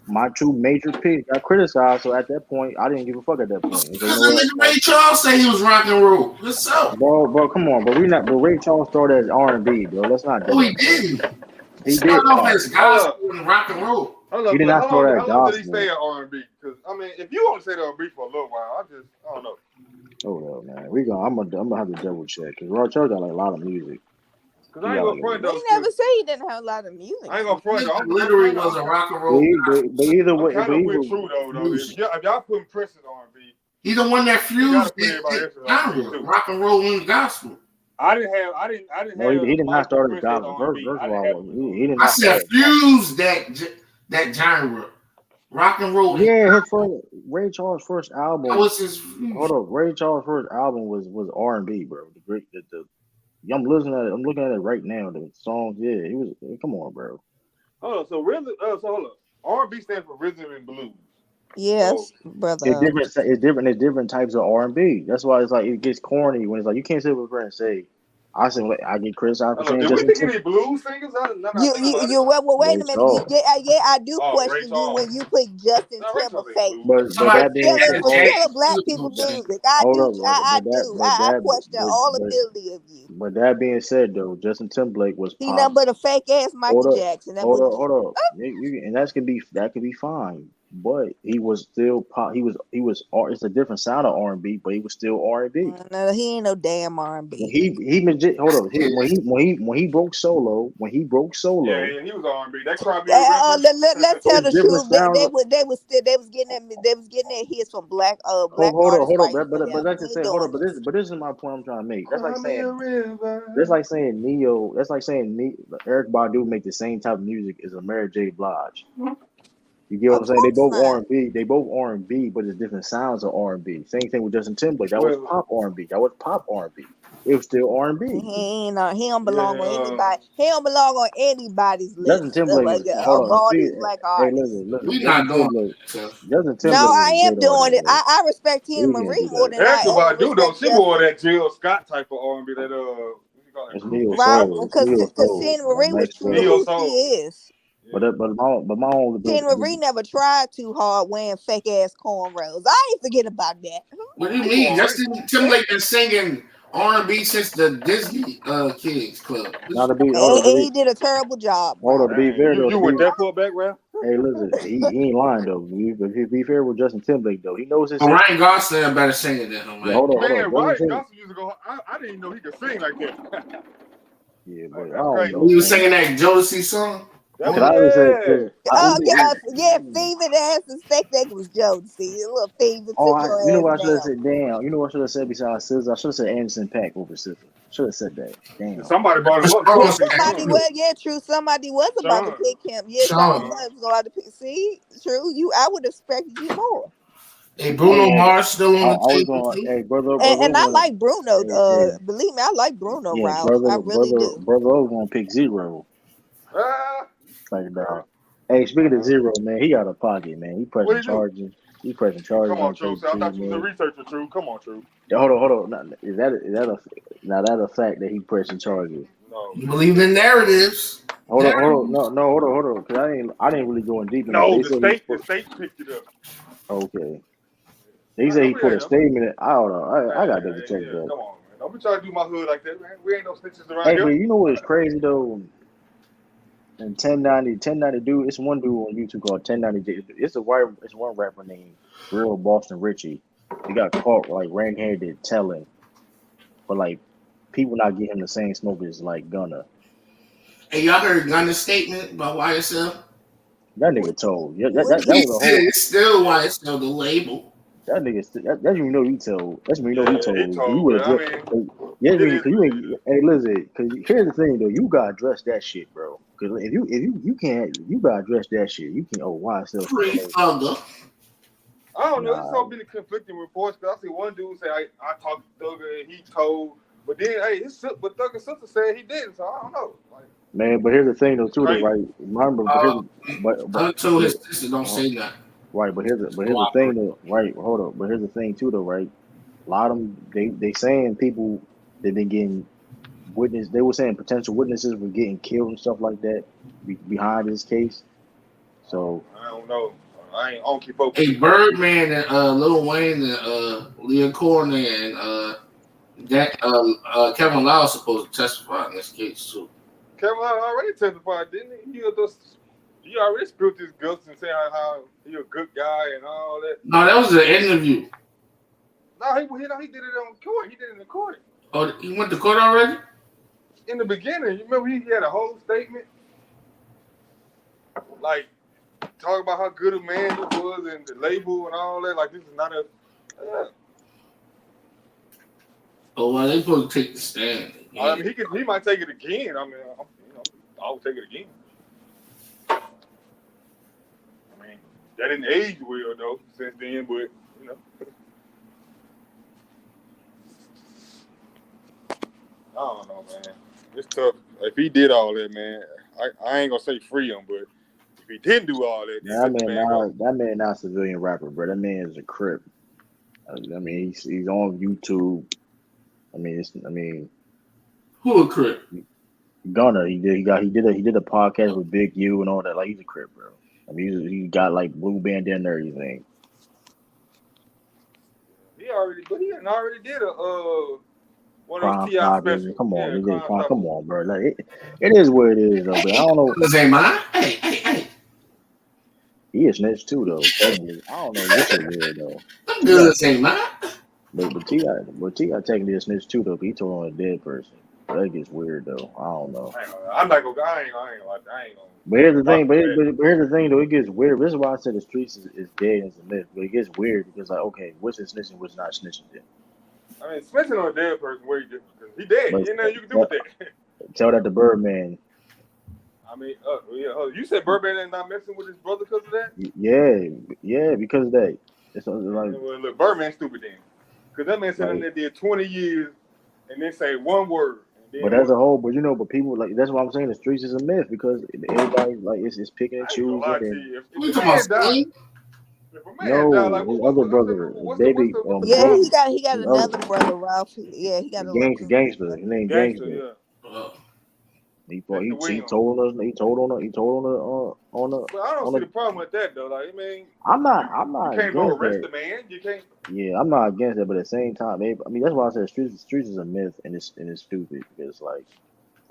My two major picks got criticized. So at that point, I didn't give a fuck at that point. Because Ray Charles said he was rock and roll. What's up? Bro, come on, but Ray Charles started as R&B, bro. Let's not. Oh, he did. He started off as gospel and rock and roll. He did not start as gospel. How long did he stay at R&B? Because I mean, if you want to say the R&B for a little while, I don't know. Hold up, man. I'm gonna have to double check because Ray Charles got like a lot of music. Because I ain't gonna front though. He never said he didn't have a lot of music. I ain't gonna front though. Literally was a rock and roll. But either way, true though. If y'all putting Prince in R&B, he the one that fused rock and roll and gospel. I didn't have. No, he did not start as gospel. First of all, he did not. I said fuse that genre, rock and roll. Yeah, Ray Charles' first album. That was his. Hold up, Ray Charles' first album was R&B, bro. I'm looking at it right now. The songs, yeah, he was. Come on, bro. Hold on, hold on. R&B stands for rhythm and blues. Yes, brother. It's different types of R&B. That's why it's like it gets corny when it's like you can't sit with a friend and say, I get criticized for saying Did we pick any blues singers? Wait a minute. Yeah, I do question you when you pick Justin Timberlake. But that being said, black people music. I do. I question all ability of you. But that being said, though, Justin Timberlake was he nothing but a fake ass Michael Jackson. Hold up. And that could be fine. But he was still pop. He was. It's a different sound of R&B, but he was still R&B. No, he ain't no damn R&B. He legit. Hold up. When he broke solo. Yeah, he was R&B. That crowd. Let's tell the truth. They was getting their hits from black artists. Hold up. But that's to say. Hold up. But this is my point I'm trying to make. That's like saying Neo. That's like saying Eric Badu make the same type of music as a Mary J. Blige. You get what I'm saying? They both not. R&B. They both R&B, but it's different sounds of R&B. Same thing with Justin Timberlake. That was Well, pop R&B. That was pop R&B. It was still R&B. He don't belong yeah, on anybody. He don't belong on anybody's list. Justin Timberlake. Of all these black Hey, artists. listen. We Justin not doing Timberlake. it. Justin No, Timberlake I is am good all doing that. it. I respect Tina We can't Marie do more that. than I Erykah ever Badu though, respect she more Justin. that Jill Scott type of R&B. That what you call it? It's neo Right, soul. It's neo because soul. Tina Marie was Max true to Neo who soul. she is. But my only Tina Marie never tried too hard wearing fake ass cornrows. I ain't forget about that. What do you mean? Justin Timberlake been singing R&B since the Disney Kids Club. Now to be And he did a terrible job, bro. to be fair though, You went that far back, Ralph? hey, listen, he ain't lying though. If he be fair with Justin Timberlake though, he knows his. Ryan Gosling a better singer than him, man. Hold on. Ryan Gosling used to go. I didn't even know he could sing like that. Yeah, but I don't know. He was singing that Jodeci song. Can I always say? Yeah, thieving ass suspect that was Jonesy. A little thieving. You know what I should have said? Damn. You know what I should have said besides SZA? I should have said Anderson .Paak over SZA. Should have said that. Damn. Somebody brought him up. Somebody was about to pick him. Yeah, somebody was about to pick. See, true. I would have expected you more. Hey, Bruno Mars still on the table. Hey, brother. And I like Bruno. Believe me, I like Bruno. Yeah, Ralph. I really do. Brother O gonna pick Zero. Like dog. Hey, speaking of Zero, man, he out of pocket, man. He pressing charges. Come on, True. I thought you was a researcher, True. Come on, True. Hold on. Is that a fact that he pressing charges? No. You believe in narratives? Hold on. No. Cause I didn't really go in deep. No, the state picked it up. Okay. He said he put a statement in. I don't know. I got to check that. Come on, man. Don't be trying to do my hood like that, man. We ain't no snitches around Hey, here. but you know what's crazy though? And 1090 dude, it's one dude on YouTube called 1090. It's one rapper named Real Boston Richie. He got caught like red-handed telling, but like people not getting him the same smoke as like Gunna. Hey, y'all heard Gunna's statement about YSL? That nigga told. That was a whole. It's still YSL, the label. That nigga. That's when you know he told. That's when you know he told. He You would have. Hey, listen. Because here's the thing though. You gotta address that shit, bro. Because if you can't, you gotta address that shit. You can't. Oh, YSL. Free Thugger. I don't know. It's so many conflicting reports. Cause I see one dude say I talked to Thugger and he told, but then but Thugger's sister said he didn't. So I don't know. Like, man, but here's the thing though too. Though, right? Remember, but told his sister don't say that. Right, but here's the thing though. Right, hold up. But here's the thing too though. Right, a lot of them they saying people they've been getting witness. They were saying potential witnesses were getting killed and stuff like that behind this case. So I don't know. I don't keep up. Hey, Birdman and Lil Wayne and Leah Corner and Kevin Lau supposed to testify in this case too. Kevin Lau already testified, didn't he? He already spilled his guts and saying how he a good guy and all that. No, that was an interview. No, he did it on court. He did it in the court. Oh, he went to court already? In the beginning, you remember he had a whole statement, like talking about how good a man he was and the label and all that. Like this is not a. Oh, well, they supposed to take the stand. Yeah. I mean, he might take it again. I mean, I'll take it again. I mean, that didn't age well though since then, but you know. I don't know, man. It's tough. If he did all that, man, I ain't gonna say free him, but if he didn't do all that, that man not a civilian rapper, bro. That man is a crip. I mean, he's on YouTube. I mean, who a crip? Gunna. He did a podcast with Big U and all that. Like he's a crip, bro. I mean, he got like blue bandana and everything. He already did a one of those T.I. specials. Come on, come on, bro. Like it is what it is, though. But I don't know. This ain't mine. Hey. He is snitch too, though. I don't know what shit weird though. This ain't mine. But T.I. technically a snitch too, though. But he told on a dead person. That gets weird though. I don't know. I'm not gonna. I ain't gonna. But here's the thing. But here's the thing though. It gets weird. This is why I said the streets is dead as a myth. But it gets weird because like, okay, what's it snitching? What's not snitching? Then? I mean, snitching on a dead person, where you different? He dead. You know, you can do with that. Tell that to Birdman. I mean, you said Birdman ain't not messing with his brother because of that? Yeah, because of that. It's like, well, look, Birdman's stupid then. Because that man said in there did 20 years and then say one word. But as a whole, but people like that's what I'm saying. The streets is a myth because everybody like it's picking and choosing. If a man died, no, his other brother, baby. Yeah, he got another brother, Ralph. Yeah, he got a gangster. His name Gangster. Yeah. He told on the. But I don't see the problem with that though. Like, I mean, I'm not you can't go arrest the man. You can't. Yeah, I'm not against it, but at the same time, I mean, that's why I said streets is a myth and it's stupid because like,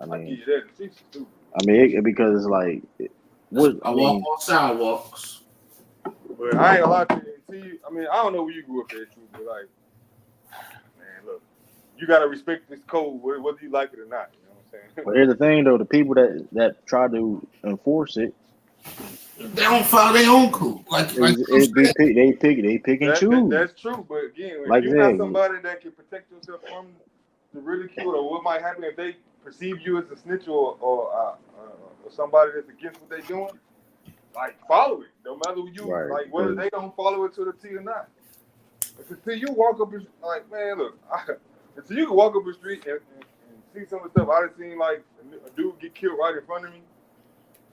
I give mean, you that. The streets is stupid. I mean, because it's like, I walk on sidewalks. But I ain't gonna lie to you. See, I mean, I don't know where you grew up at, too, but like, man, look, you gotta respect this code whether you like it or not. You know what I'm saying? But here's the thing, though: the people that try to enforce it, they don't follow their own code. They pick and choose. That's true, but again, like if you're not somebody that can protect yourself from the ridicule or what might happen if they perceive you as a snitch or somebody that's against what they're doing, like follow it. No matter you like whether they don't follow it to the T or not. Until you walk up, like man, look, until you can walk up the street and see some of the stuff I've seen, like a dude get killed right in front of me,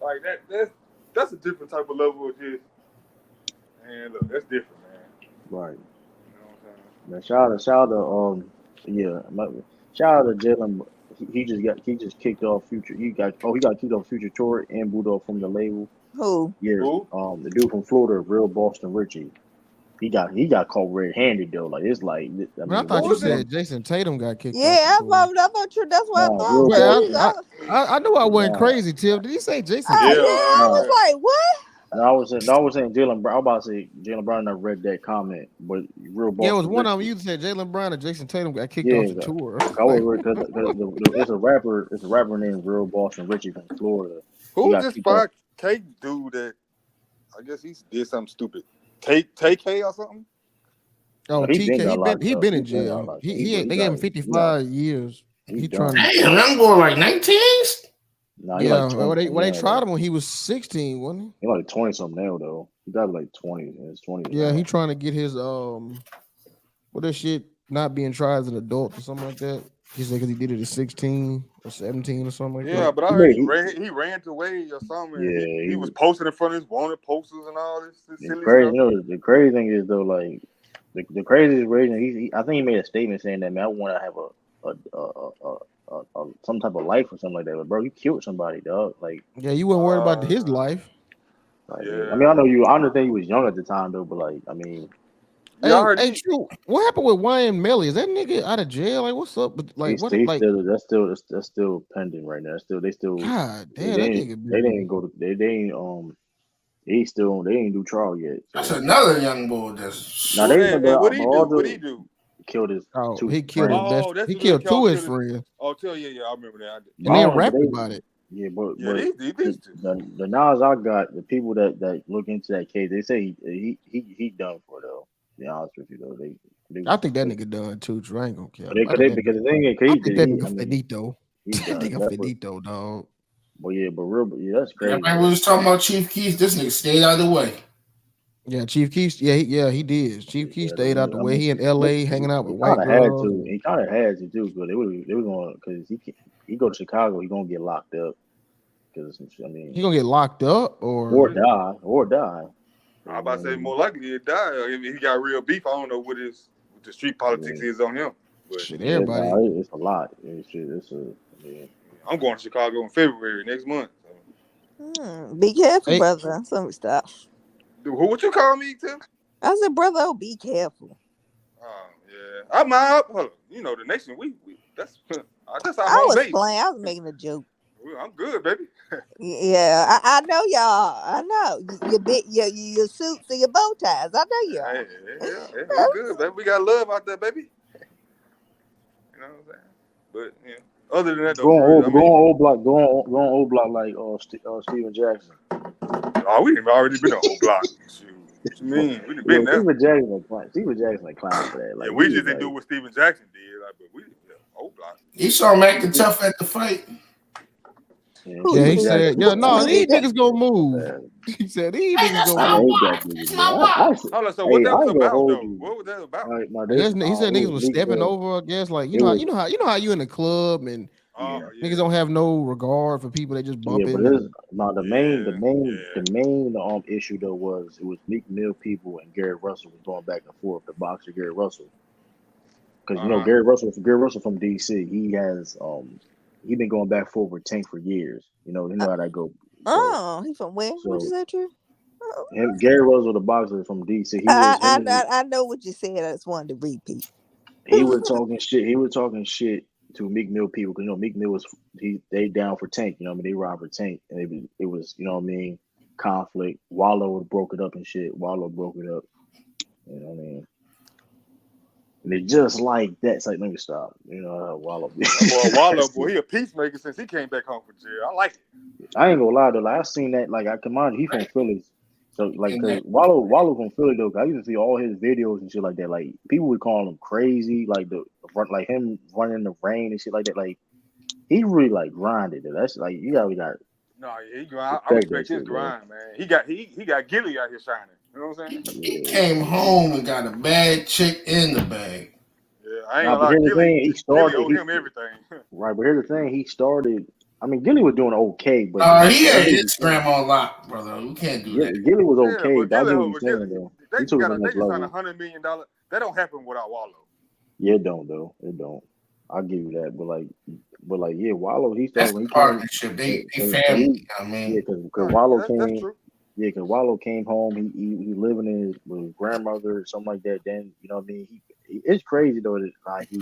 like that's a different type of level of just. And look, that's different, man. Right. You know what I'm saying? Man, shout out to Jalen. He just kicked off Future. He got kicked off Future tour and booed off from the label. Who? Yeah. The dude from Florida, Real Boston Richie. He got caught red-handed though. Like it's like. I thought you said Jason Tatum got kicked. Yeah, that's what I thought. I knew I wasn't crazy, Tim. Did he say Jason? Yeah, I was like, what? And I was saying Jalen Brown. I was about to say Jalen Brown. I read that comment, but Real Boston. Yeah, it was one of them. You said Jalen Brown or Jason Tatum got kicked off the tour. It's a rapper named Real Boston Richie from Florida. Who's this 5K dude that? I guess he did something stupid. TK or something? Oh, TK. He been in jail. They gave him 55 years. He trying. Damn, I'm going like 19s. Nah, yeah, like when they tried him when he was 16, wasn't he? He like 20 something now though. He got like 20 in his 20s. Yeah, he trying to get his what that shit not being tried as an adult or something like that. He said because he did it at 16 or 17 or something like that. Yeah, but I heard he ran away or something. Yeah, he was posting in front of his wanted posters and all this. Crazy, the crazy thing is though, like the craziest reason I think he made a statement saying that, man, I want to have some type of life or something like that. But bro, you killed somebody, dog. Like, yeah, you weren't worried about his life. Like, yeah. I mean, I understand he was young at the time though, but like, I mean, hey, true. What happened with Wayne Melly? Is that nigga out of jail? Like, what's up? But like, what? Like, that's still pending right now. They still. God damn, they didn't go to. They ain't do trial yet. So. That's another young boy. That's what he do? Killed his. He killed his best. He killed two of his friends. Oh, yeah, I remember that. And they rapped about it. Yeah, but the knowledge I got, the people that look into that case, they say he done for though. To be honest with you though, I think that nigga done too. I ain't gonna care. Because the thing is, that nigga finito. That nigga finito, dog. But that's crazy. Yeah, we was talking about Chief Keef. This nigga stayed out of the way. Yeah, Chief Keef. Yeah, he did. Chief Keef stayed out the way. He in L.A. hanging out with white girls. He kind of had to too, but they were going because he go to Chicago, he gonna get locked up. Because I mean, he gonna get locked up or die. I'm about to say more likely he'd die. If he got real beef, I don't know what the street politics is on him. But shit, everybody, it's a lot. I'm going to Chicago in February next month. Be careful, brother. Some stuff. Dude, what you call me, Tim? I said, brother, be careful. Oh yeah, the nation. We that's our I was base. playing. I was making a joke. I'm good, baby. Yeah, I know y'all. I know your suits and your bow ties. I know y'all. Yeah, I'm good, baby. We got love out there, baby. You know what I'm saying? But other than that, going old block like Steven Jackson. Oh, we already been on old block. What you mean? We done been there. Steven Jackson like clown for that. Like, we just didn't do what Steven Jackson did. Like, but we old block. He saw him acting tough at the fight. Yeah, he said, yeah, no, these niggas gonna move. He said, these niggas gonna move. Hold on, so what that was about though? What was that about? He said niggas was stepping over, I guess. Like, you know how you in the club and niggas don't have no regard for people, they just bumping. Yeah, but the main issue though was it was Meek Mill people and Gary Russell was going back and forth, the boxer Gary Russell. Because you know Gary Russell from DC, he has he been going back and forth with Tank for years. You know how that go. Oh, he from where? So, What is that true? Gary Russell, the boxer from DC, I know what you said. I just wanted to repeat. He was talking shit. He was talking shit to Meek Mill people because Meek Mill was they down for Tank. They robbed for Tank, and it was conflict. Wallow broke it up and shit. Wallow broke it up. You know what I mean? And it's just like that. It's like, let me stop. Wallow. Wallow, he a peacemaker since he came back home from jail. I like it. I ain't gonna lie though. Like I seen that. Like I command. He from Philly. So like, cause Wallow from Philly though. I used to see all his videos and shit like that. Like people would call him crazy. Like like him running in the rain and shit like that. Like he really like grinded. That's like you got. No, he grind. I respect his grind, man. He got Gilly out here shining. You know what I'm saying? He came home and got a bad chick in the bag. Yeah, I ain't gonna lie. Gilly owed him everything. Right, but here's the thing. He started. I mean, Gilly was doing okay, but he had Instagram on lock, brother. We can't do that. Gilly was okay, but I get what you're saying though. They just signed $100 million. That don't happen without Wallow. Yeah, it don't though. It don't. I'll give you that, but yeah, Wallow. He started. That's the partnership. They family. I mean, yeah, because Wallow came. That's true. Yeah, because Wallow came home. He living with his grandmother or something like that. Then you know what I mean. It's crazy though that he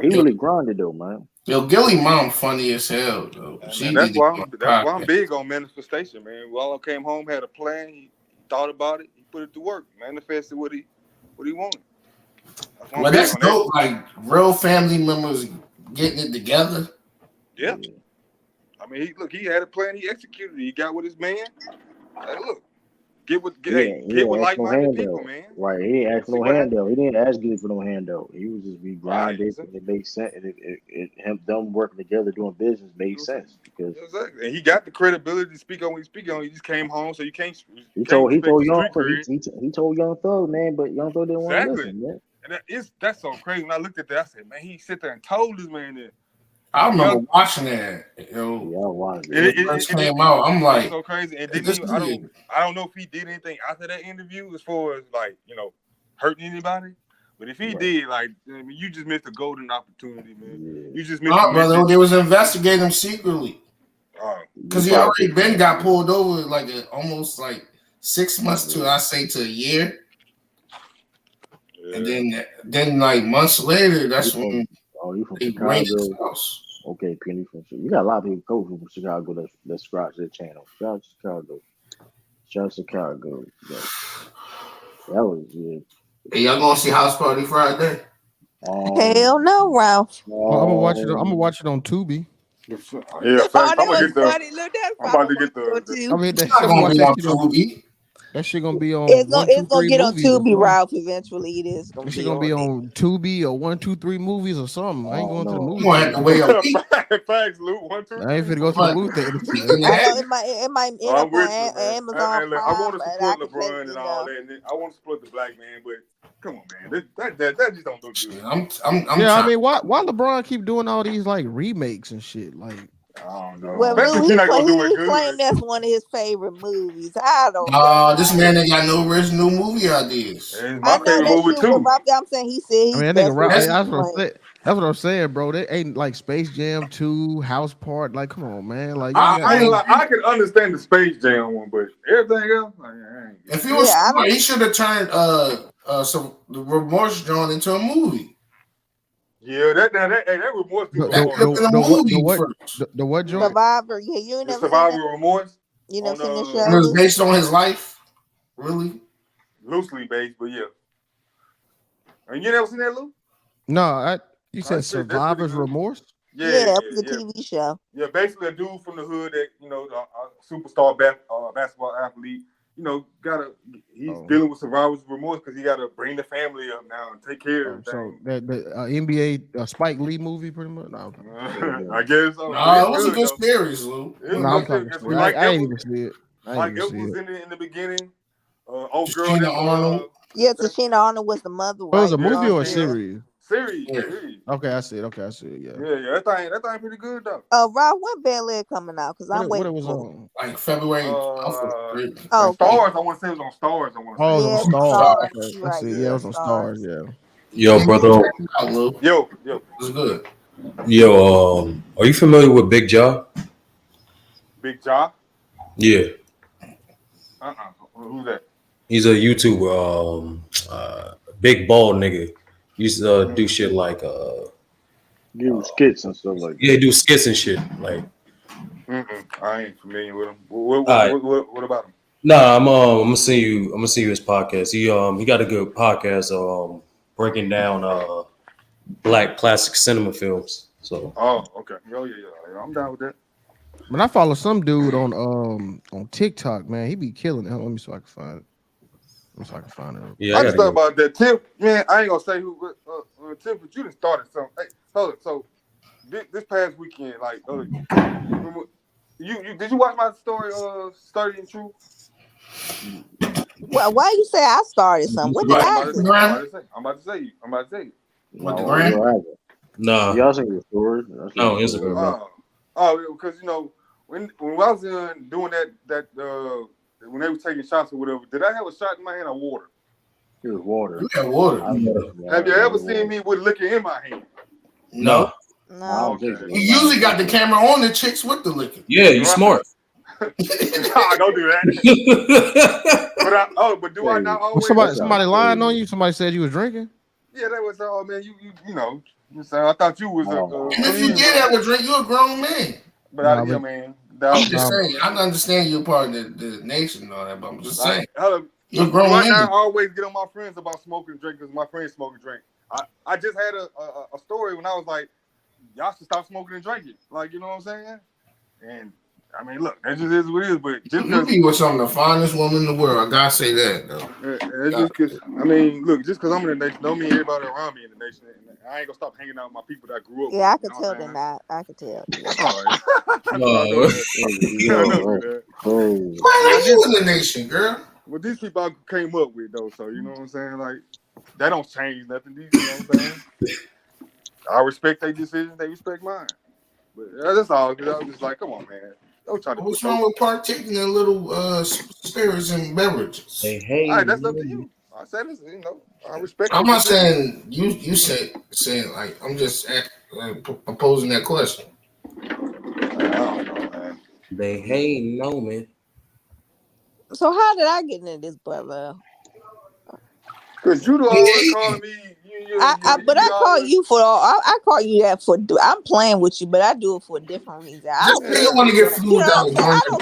really grinded though, man. Yo, Gilly mom funny as hell though. Man, that's why I'm big on manifestation, man. Wallow came home, had a plan. He thought about it. He put it to work. Manifested what he wanted. Well, that's dope. Like real family members getting it together. Yeah. I mean, he had a plan. He executed it. He got with his man. Hey, look, get with like-minded people, man. Right. He didn't ask for no handout. He didn't ask Gilly for no handout. He was just be grinding. Right. It made sense. Them working together doing business made sense because exactly. And he got the credibility to speak on what he speak on. He just came home, so you can't. He told Young Thug, man, but Young Thug didn't want to listen, man. And that's so crazy. When I looked at that, I said, man, he sit there and told this man that. I remember watching that. Yo, yeah, I watched it. It first came out. I'm like, so crazy. And I don't know if he did anything after that interview as far as like hurting anybody. But if he did, like, I mean, you just missed a golden opportunity, man. Yeah. You just missed. Brother, they was investigating him secretly because he already got pulled over like almost like 6 months to a year. Yeah. And then like months later, that's when you from Chicago. Okay, Penny from Chicago. You got a lot of people from Chicago that scratch their channel. Shout out Chicago. Yeah. That was good. Hey, y'all gonna see House Party Friday? Hell no, Ralph. I'm gonna watch it on Tubi. Yeah, I'm about to get the. That shit gonna be on. It's gonna get on Tubi, Ralph. Eventually, it is. That shit gonna be on Tubi or 1, 2, 3 movies or something. I ain't going to the movie. Facts, Luke. 1, 2, 3. I ain't finna go to the movie theater. It might end up on Amazon. I want to support LeBron and all that. And I want to support the black man, but come on, man, that just don't look good. I mean, why LeBron keep doing all these like remakes and shit? Like, I don't know. Well, he claimed that's one of his favorite movies. I don't know. This man ain't got no original movie ideas. It's my favorite movie too. I'm saying he said that's what I'm saying, bro. They ain't like Space Jam 2, House Party. Like, come on, man. Like, I can understand the Space Jam one, but everything else, if he was smart, he should have turned the Remorse John into a movie. Yeah, that Remorse. The what joint? Survivor. Yeah, you ain't never Survivor Remorse. You never seen the show? It was based on his life, really. Loosely based, but yeah. And you never seen that, Lou? No, you said Survivor's Remorse. Yeah, it was a TV show. Yeah, basically a dude from the hood that a superstar basketball athlete. he's dealing with survivor's remorse because he gotta bring the family up now and take care of So everything. that the NBA Spike Lee movie, pretty much. No, I guess so. Nah, it was a good series, Lou. No, I'm talking. I ain't even see it. Mike Evans was in the beginning. Old girl. Tashina Arnold. Yeah, Tashina Arnold was the mother. It was a movie or a series? Series. Okay, I see it. Yeah. Yeah. That thing pretty good though. Rob, when Bel Air coming out? Because I'm waiting. What it was on? Like February. Okay. Stars. I want to say it was on Stars. Oh, it was on Stars. Okay. Right. I see. Yeah, it was on Stars. Yeah. Yo, brother. Yo. It's good. Yo, are you familiar with Big Jaw? Big Jaw? Yeah. Who's that? He's a YouTuber. Big bald nigga. Used to do shit like do skits and stuff like that. Yeah, do skits and shit like. I ain't familiar with him. What about him? Nah, I'm gonna send you his podcast. He got a good podcast breaking down black classic cinema films. So okay. Oh yeah. I'm down with that. When I follow some dude on TikTok, man, he be killing it. Let me so I can find it. Yeah, I just thought about that tip, man. I ain't gonna say who tip, but you done started something. Hey, hold it. So this past weekend, like, you did you watch my story? Sturdy and True. Well, why you say I started something? What did I do? I'm about to say you. What the gram? No. Y'all seen the story? No, Instagram. Because when I was doing that when they were taking shots or whatever, did I have a shot in my hand or water? It was water. You had water. Have you ever seen me with liquor in my hand? No. No. You usually got the camera on the chicks with the liquor. Yeah, you smart. Don't do that. But do I not always? Somebody lying on you? Somebody said you was drinking? Yeah, that was man. You know. I thought you was and if you did have a drink, you're a grown man. But man. I'm just saying. I understand you're part of the nation and all that, but I'm just saying. You're grown man. I always get on my friends about smoking drink because my friends smoke and drink. I just had a story when I was like, y'all should stop smoking and drinking. Like, you know what I'm saying? And I mean, look, that just is what it is. But just you be with some of the finest women in the world. I gotta say that though. I mean, look, just because I'm in the nation, don't mean everybody around me in the nation. I ain't gonna stop hanging out with my people that I grew up with. Yeah, I can tell them that. I can tell. Why are you in the nation, girl? Well, these people I came up with though, so you know what I'm saying. Like that don't change nothing. You know what I'm saying? I respect their decisions. They respect mine. But that's all. Because I was just like, come on, man. Don't try to. What's wrong with partaking in little spirits and beverages? Hey. All right, that's up to you. I said this, I respect. I'm not saying you saying like I'm just proposing that question. I don't know, man. Man. So how did I get into this, brother? Because you the always calling me. But I call you for I call you that for. I'm playing with you, but I do it for a different reason. I don't want to get flued out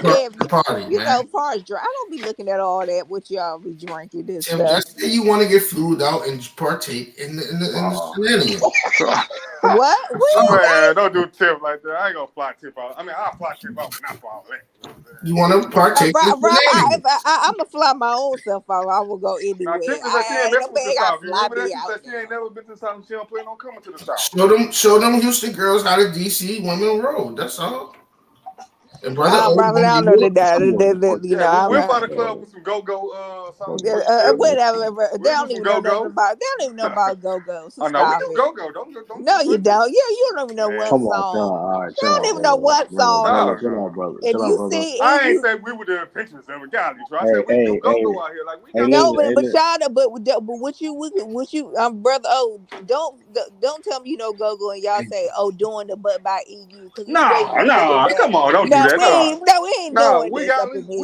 during the party, man. As far as drink, I don't be looking at all that what y'all be drinking. This stuff. Just say you want to get flued out and partake in the shenanigans. What? Man, don't do tip like that. I ain't gonna fly tip out. I mean, I'll fly tip out, but not for all that. You want to partake? I'm gonna fly my own self out. I will go anywhere. Now, Tip is she ain't never been to the South. You remember that? She said she ain't never been to the South. She don't plan on coming to the South. Show them Houston girls how the DC women roll. That's all. And brother, I don't know that. You know, we'll find a club with some go-go songs. Whatever. They don't even know about. They don't even know about go-go. So oh no, we do go-go. Don't. No, you don't. Yeah, you don't even know one song. All right, you don't even know what song. Chill out, brother. If you see, I ain't said we were the adventures of a guy. I said we do go-go out here. Like we no, but y'all, but what you, brother. Oh, don't tell me you know go-go and y'all say doing the butt by EU. No, come on, don't do that. We ain't doing we this.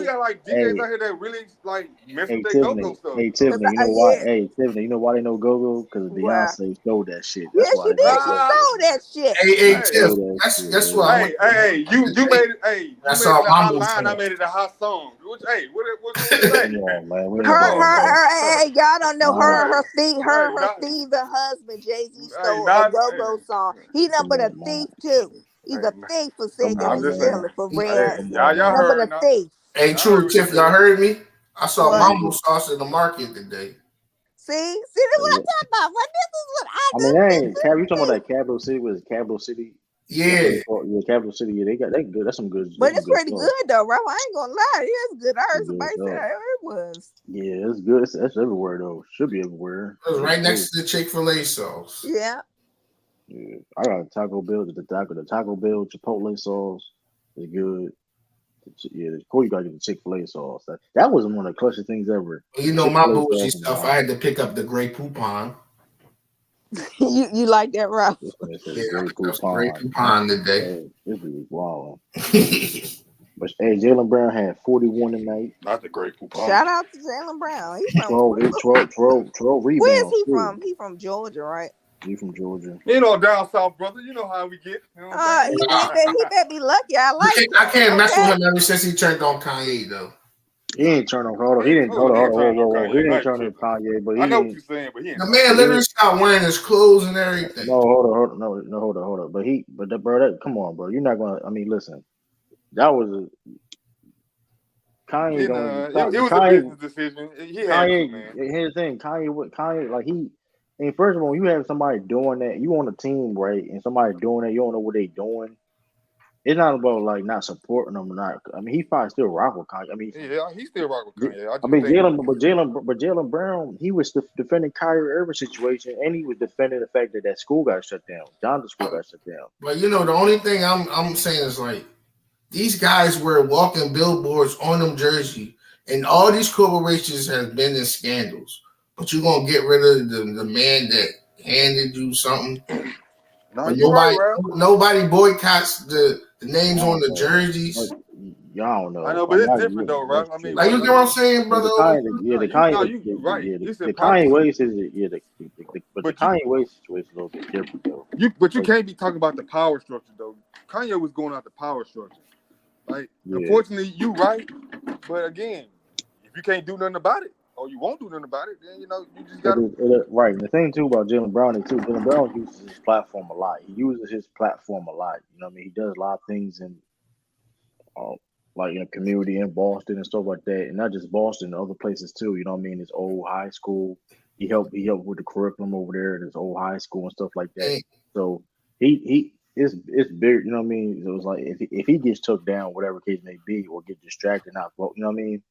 got like DJs out here that really like mess with their go-go stuff. Hey Tiffany, you know why? Hey Tiffany, you know why they know go-go? Because Beyonce stole that shit. That's why she did. She stole that shit. Hey Tiff, that's why. Hey, you made it. Hey, that's you made all it a hot line. I made it a hot song. What you say? Hey, y'all don't know her Steve and husband Jay-Z stole a go-go song. He number a thief too. He's a thief for singing and stealing for real. Y'all heard a thief. Hey, true, Tiff, y'all heard me? I saw What? mambo sauce in the market today. See, that's what I'm talking about. What this is what I I do. mean, that ain't Cap. You talking about that Capital City? Was it Capital City? Yeah. Yeah, Capital City. Yeah, they good. That's some good. But it's good pretty stuff. good though, bro. I ain't gonna lie. It's good. I heard It's somebody good say stuff. it was. Yeah, it's good. That's everywhere though. Should be everywhere. It was right next to the Chick-fil-A sauce. Yeah. Yeah, I got Taco Bell. The Taco Bell Chipotle sauce is good. Yeah, of course you gotta get the Chick-fil-A sauce. That was one of the clutchest things ever. You know my bougie stuff. I had to pick up the Grey Poupon. you like that, Ralph? Yeah, Grey Poupon today. This is wild. But hey, Jaylen Brown had 41 tonight. Not the Grey Poupon. Shout out to Jaylen Brown. He's from 12 rebounds. Where is he from? He from Georgia, right? He from Georgia. You know, down south, brother. You know how we get. You know he better be lucky. I like it. I can't mess with him ever since he turned on Kanye, though. He ain't turn on. Hold on. He didn't turn on Kanye, but I know what you're saying, but he ain't. The man literally stopped wearing his clothes and everything. No, hold on. But come on, bro. You're not gonna. I mean, listen. That was Kanye. It was a business decision. He had Kanye. to, man. Here's the thing. Kanye, like he. I mean, first of all, you have somebody doing that. You on a team, right? And somebody doing that. You don't know what they doing. It's not about like not supporting them or not. I mean, he probably still rock with Kanye. I mean, yeah, he still rock with Kanye. Jaylen Brown, he was defending Kyrie Irving situation, and he was defending the fact that school got shut down. John's school got shut down. But you know, the only thing I'm saying is like these guys were walking billboards on them jersey, and all these corporations have been in scandals. But you're gonna get rid of the man that handed you something. Nobody boycotts the names on the jerseys. Y'all don't know. I know, but it's different though, right? I mean, like you get what I'm saying, brother? The Kanye West is the Kanye West situation is a little bit different though. You can't be talking about the power structure though. Kanye was going out the power structure. Like, unfortunately, you right, but again, if you can't do nothing about it, or you won't do nothing about it, then you just got to right. And the thing too about Jaylen Brown Jaylen Brown uses his platform a lot. He uses his platform a lot. You know what I mean? He does a lot of things in like in the community in Boston and stuff like that, and not just Boston, other places too. You know what I mean? His old high school. He helped with the curriculum over there at his old high school and stuff like that. So it's big. You know what I mean? It was like if he gets took down, whatever case may be, or get distracted, you know what I mean?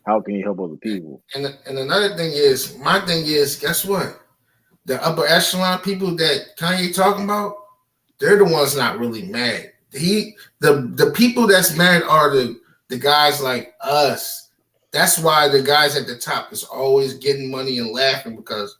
How can you help other people? And another thing is, my thing is, guess what? The upper echelon people that Kanye talking about, they're the ones not really mad. The people that's mad are the guys like us. That's why the guys at the top is always getting money and laughing because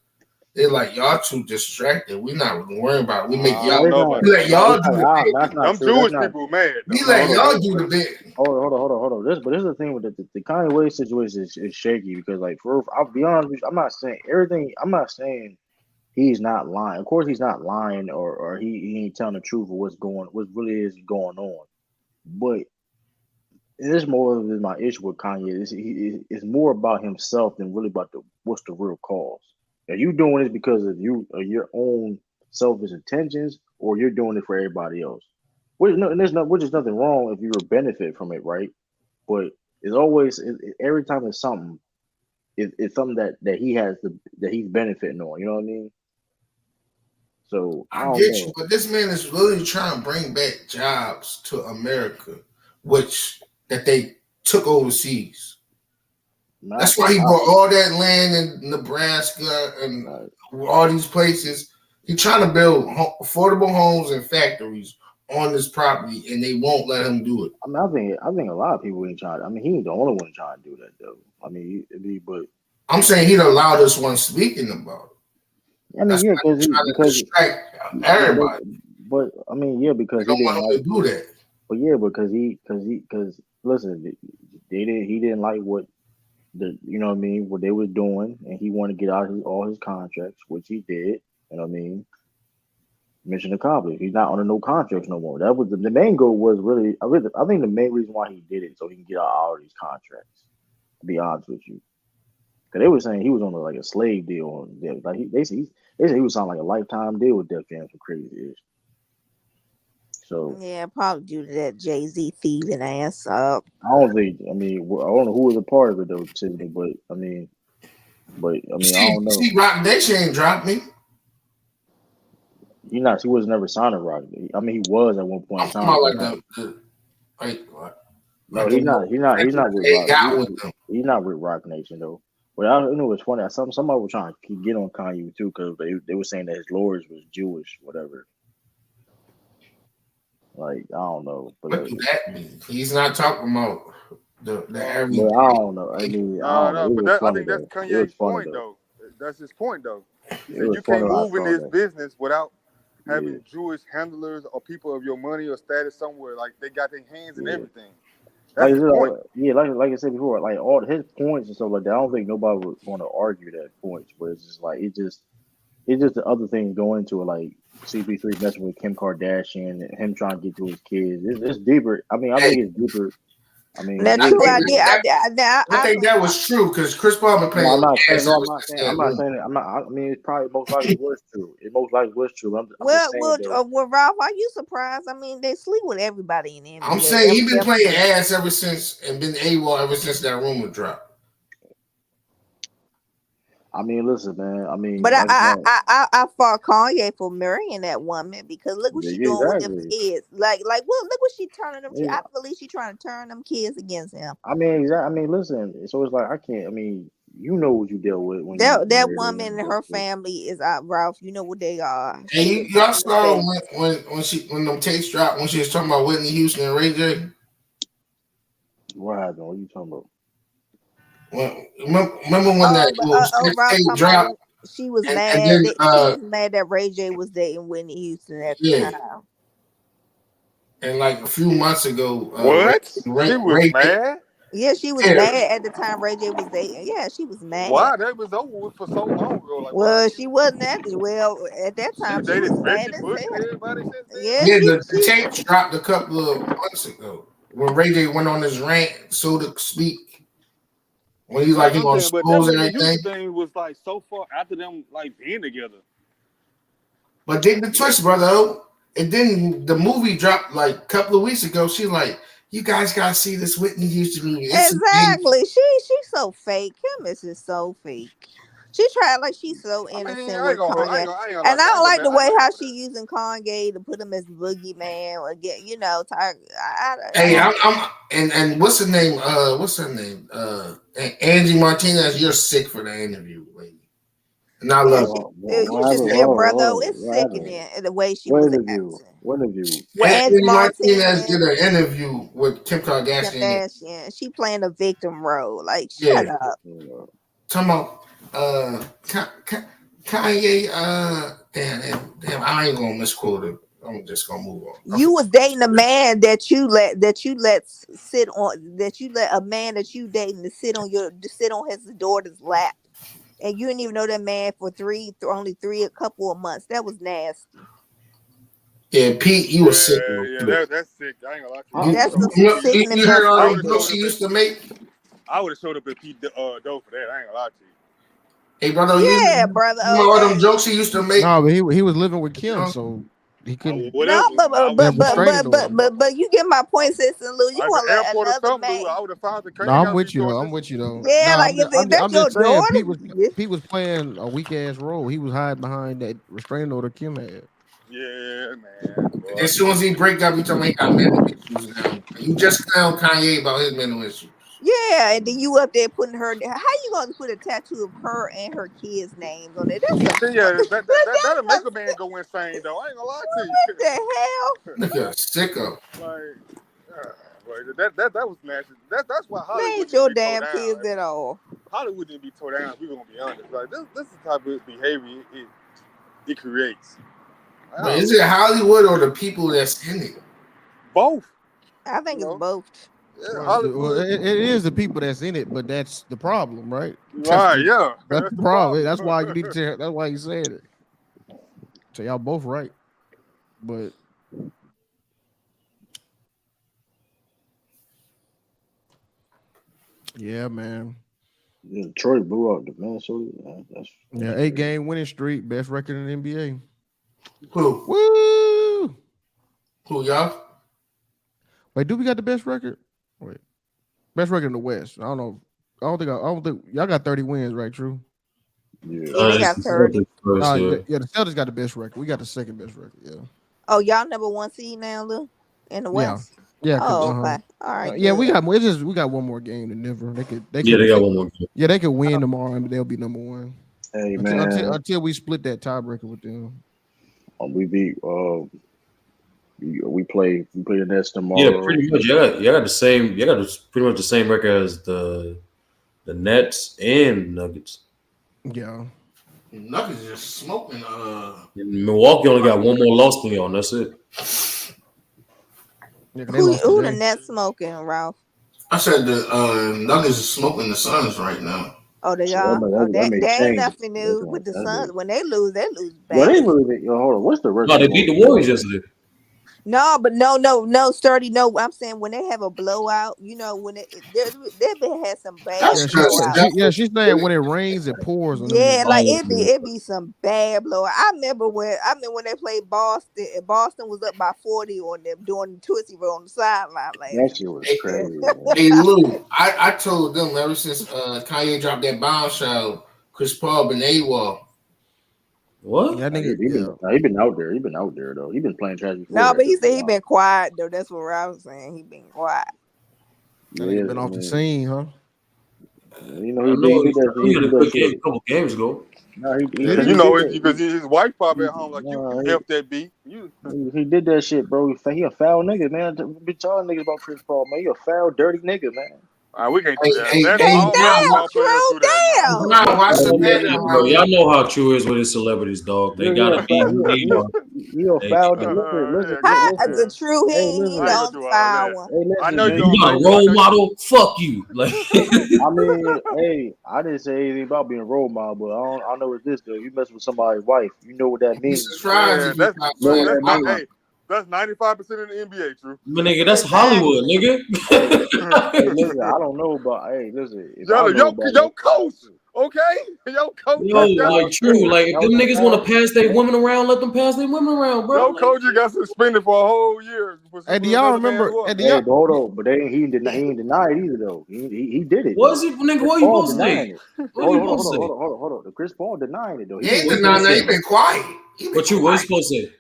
they're like, y'all too distracted. We're not really worrying about it. We make y'all let y'all do the bit. Them Jewish people mad. We let y'all do the bit. Hold on. But this is the thing with the Kanye West situation is shaky because like I'll be honest with you, I'm not saying everything. I'm not saying he's not lying. Of course he's not lying or he ain't telling the truth of what really is going on. But this more of my issue with Kanye. It's more about himself than really about what's the real cause. Are you doing this because of your own selfish intentions, or you're doing it for everybody else? Which is nothing wrong if you benefit from it, right? But it's always every time it's something, it's something that he has that he's benefiting on. You know what I mean? So I get you, but this man is really trying to bring back jobs to America, that they took overseas. That's why he bought all that land in Nebraska and all these places. He's trying to build affordable homes and factories on this property, and they won't let him do it. I mean, I think a lot of people ain't trying. I mean, he ain't the only one trying to do that, though. I mean, but I'm saying he'd allow this one speaking about it. I mean, because distract everybody. But I mean, because he didn't want to do that. But because listen, he didn't like what. You know what I mean, what they were doing, and he wanted to get out all his contracts, which he did. You know what I mean? Mission accomplished. He's not under no contracts no more. That was the main goal. Was really, I think the main reason why he did it so he can get out all these contracts. To be honest with you, because they were saying he was on like a slave deal. Like they said he was on like a lifetime deal with Def Jam for crazy years. So yeah, probably due to that Jay-Z thieving ass up. I don't think. I mean, I don't know who was a part of it though, Tiffany. But I mean, I don't know. See, Rock Nation ain't dropped me. He was never signed to Rock. I mean, he was at one point in time. I'm talking about No, he's not. He's not with Rock. He's not with Rock Nation though. But I know it's funny. Somebody was trying to get on Kanye too because they were saying that his lawyers was Jewish, whatever. Like I don't know, but what does that mean? He's not talking about the every. But I don't know. I mean, I don't know. But I think that's Kanye's point though. That's his point though. He said you can't move in this business without having Jewish handlers or people of your money or status somewhere. Like they got their hands in everything. That's his point. Like I said before, like all his points and stuff like that. I don't think nobody would want to argue that points, but it's just like it's just the other things going into it, like CP3 messing with Kim Kardashian and him trying to get to his kids. It's deeper. I mean, I think it's deeper. I mean, that's true. I think that was true because Chris Paul been playing. I'm not saying it. I mean, it probably most likely was true. It most likely was true. Well, Ralph, are you surprised? I mean, they sleep with everybody in the NBA. I'm saying he's been playing ass ever since and been AWOL ever since that rumor dropped. I mean, listen, man. I mean, but I fought Kanye for marrying that woman because look what she doing with them kids. Like, look what she turning them. I believe she trying to turn them kids against him. I mean, exactly. I mean, listen. So it's like I can't. I mean, you know what you deal with when that woman and her family is out, Ralph. You know what they are. And y'all saw when them tapes dropped when she was talking about Whitney Houston and Ray J. What happened? What are you talking about? Remember when that dropped? She was mad. She was mad that Ray J was dating Whitney Houston at the time. And like a few months ago, she was mad. Yeah, she was mad at the time Ray J was dating. Yeah, she was mad. Why? That was over with for so long ago. Like, well, she wasn't at that time. She was mad as hell. Yeah, the tape dropped a couple of months ago when Ray J went on his rant, so to speak. When he's like, he gonna expose everything. Thing was like so far after them like being together. But then the twist, brother, and then the movie dropped like a couple of weeks ago. She's like, you guys gotta see this Whitney Houston movie. Exactly. She's so fake. Kim is just so fake. She tried like she's so innocent with Kanye. And I don't like the way how she using Kanye to put him as boogeyman or get, Hey, I'm what's her name? What's her name? Angie Martinez. You're sick for the interview, lady. And I love it. You just said, brother, it's sickening the way she was acting. What interview? Angie Martinez did an interview with Kim Kardashian. She playing a victim role. Like, shut up. Talking about Kanye, damn, I ain't gonna misquote it. I'm just gonna move on. You was dating a man that you let a man that you dating to sit on his daughter's lap, and you didn't even know that man for only a couple of months. That was nasty. Yeah, Pete, you was sick. Yeah, that's sick. I ain't gonna lie to you. That's the sickening. You heard all the jokes he used to make. I would have showed up at Pete Doe for that. I ain't gonna lie to you. Hey, brother. Brother. You know all them jokes he used to make? No, but he was living with Kim, so he couldn't. No, but you get my point, Sis and Lou. You want to let another man? I would have found the. No, I'm with you though. Yeah, like if that's your daughter. Pete was playing a weak ass role. He was hiding behind that restraining order Kim had. Yeah, man. As soon as he break up, he told me he got mental issues now. You just clown Kanye about his mental issues. Yeah, and then you up there putting her. How you gonna put a tattoo of her and her kids' names on it? That'll make a man go insane though. I ain't gonna lie to you. What the hell? Look at sicko. That was nasty. That's why Hollywood ain't your damn kids at all. Hollywood didn't be tore down. We're gonna be honest. Like this is the type of behavior it creates. But is it Hollywood or the people that's in it? Both. I think it's both. Yeah, well, it is the people that's in it, but that's the problem, right? Right, yeah. That's the problem. That's why you need to. That's why you said it. So y'all both right, but yeah, man. Yeah, Detroit blew out the Minnesota. 8-game winning streak, best record in the NBA. Cool. Woo! Who y'all? Wait, do we got the best record? Wait, best record in the West. I don't think y'all got 30 wins, right? True. Yeah, they got 30. Yeah, the Celtics got the best record. We got the second best record. Yeah. Oh, y'all number 1 seed now, Lou, in the West. Yeah. Oh, okay. All right. Yeah, we got more. We got one more game than Denver. They got one more game. Yeah, they could win tomorrow and they'll be number 1. Hey man, until we split that tiebreaker with them. We beat. We play the Nets tomorrow. Yeah, pretty much. You got the same. You got pretty much the same record as the Nets and Nuggets. Yeah. Nuggets just smoking. Milwaukee only got one more loss than y'all, and that's it. Yeah, who the Nets smoking, Ralph? I said the Nuggets are smoking the Suns right now. Oh, they are. That ain't nothing new with the Suns. When they lose bad. Well, they really. Hold on. What's the record? No, they beat the Warriors yesterday. No, but no, Sturdy. No, I'm saying when they have a blowout, you know, when they've been had some bad blowouts. She's saying when it rains, it pours. Yeah, like it be some bad blowout. I remember when they played Boston, and Boston was up by 40 on them doing the Tootsie Roll on the sideline. That shit was crazy. Hey Lou, I told them ever since Kanye dropped that bombshell, Chris Paul been AWOL. What? Yeah, he been out there. He been out there though. He been playing trash before. No, but he said he been quiet though. That's what I was saying. He been quiet. Yeah, he been off the scene, huh? You know, he did that a couple games ago. No, because his wife probably at home like you can help that beat. He did that shit, bro. He a foul nigga, man. Be telling niggas about Chris Paul, man. He a foul, dirty nigga, man. We can't do that. Y'all know how true is with his celebrities, dog. They gotta be who they are. You a foul nigga. The true he don't foul one. I know you got a role model. Fuck you. Like, I mean, hey, I didn't say anything about being a role model, but I know it's this though. You mess with somebody's wife, you know what that means. That's 95% of the NBA, true. But nigga, that's Hollywood, nigga. Hey, listen, I don't know about. Hey, listen, yo, coach, okay, yo, coach. Yo, like true, like if them niggas want to pass their women around, let them pass their women around, bro. Yo, coach, you got suspended for a whole year. Hey, do y'all remember? Hey, hold on, but he ain't deny it either though. He did it. What is it, nigga? What you supposed to say? Hold on. Chris Paul denying it though. He ain't denying it. He been quiet. What you supposed to say?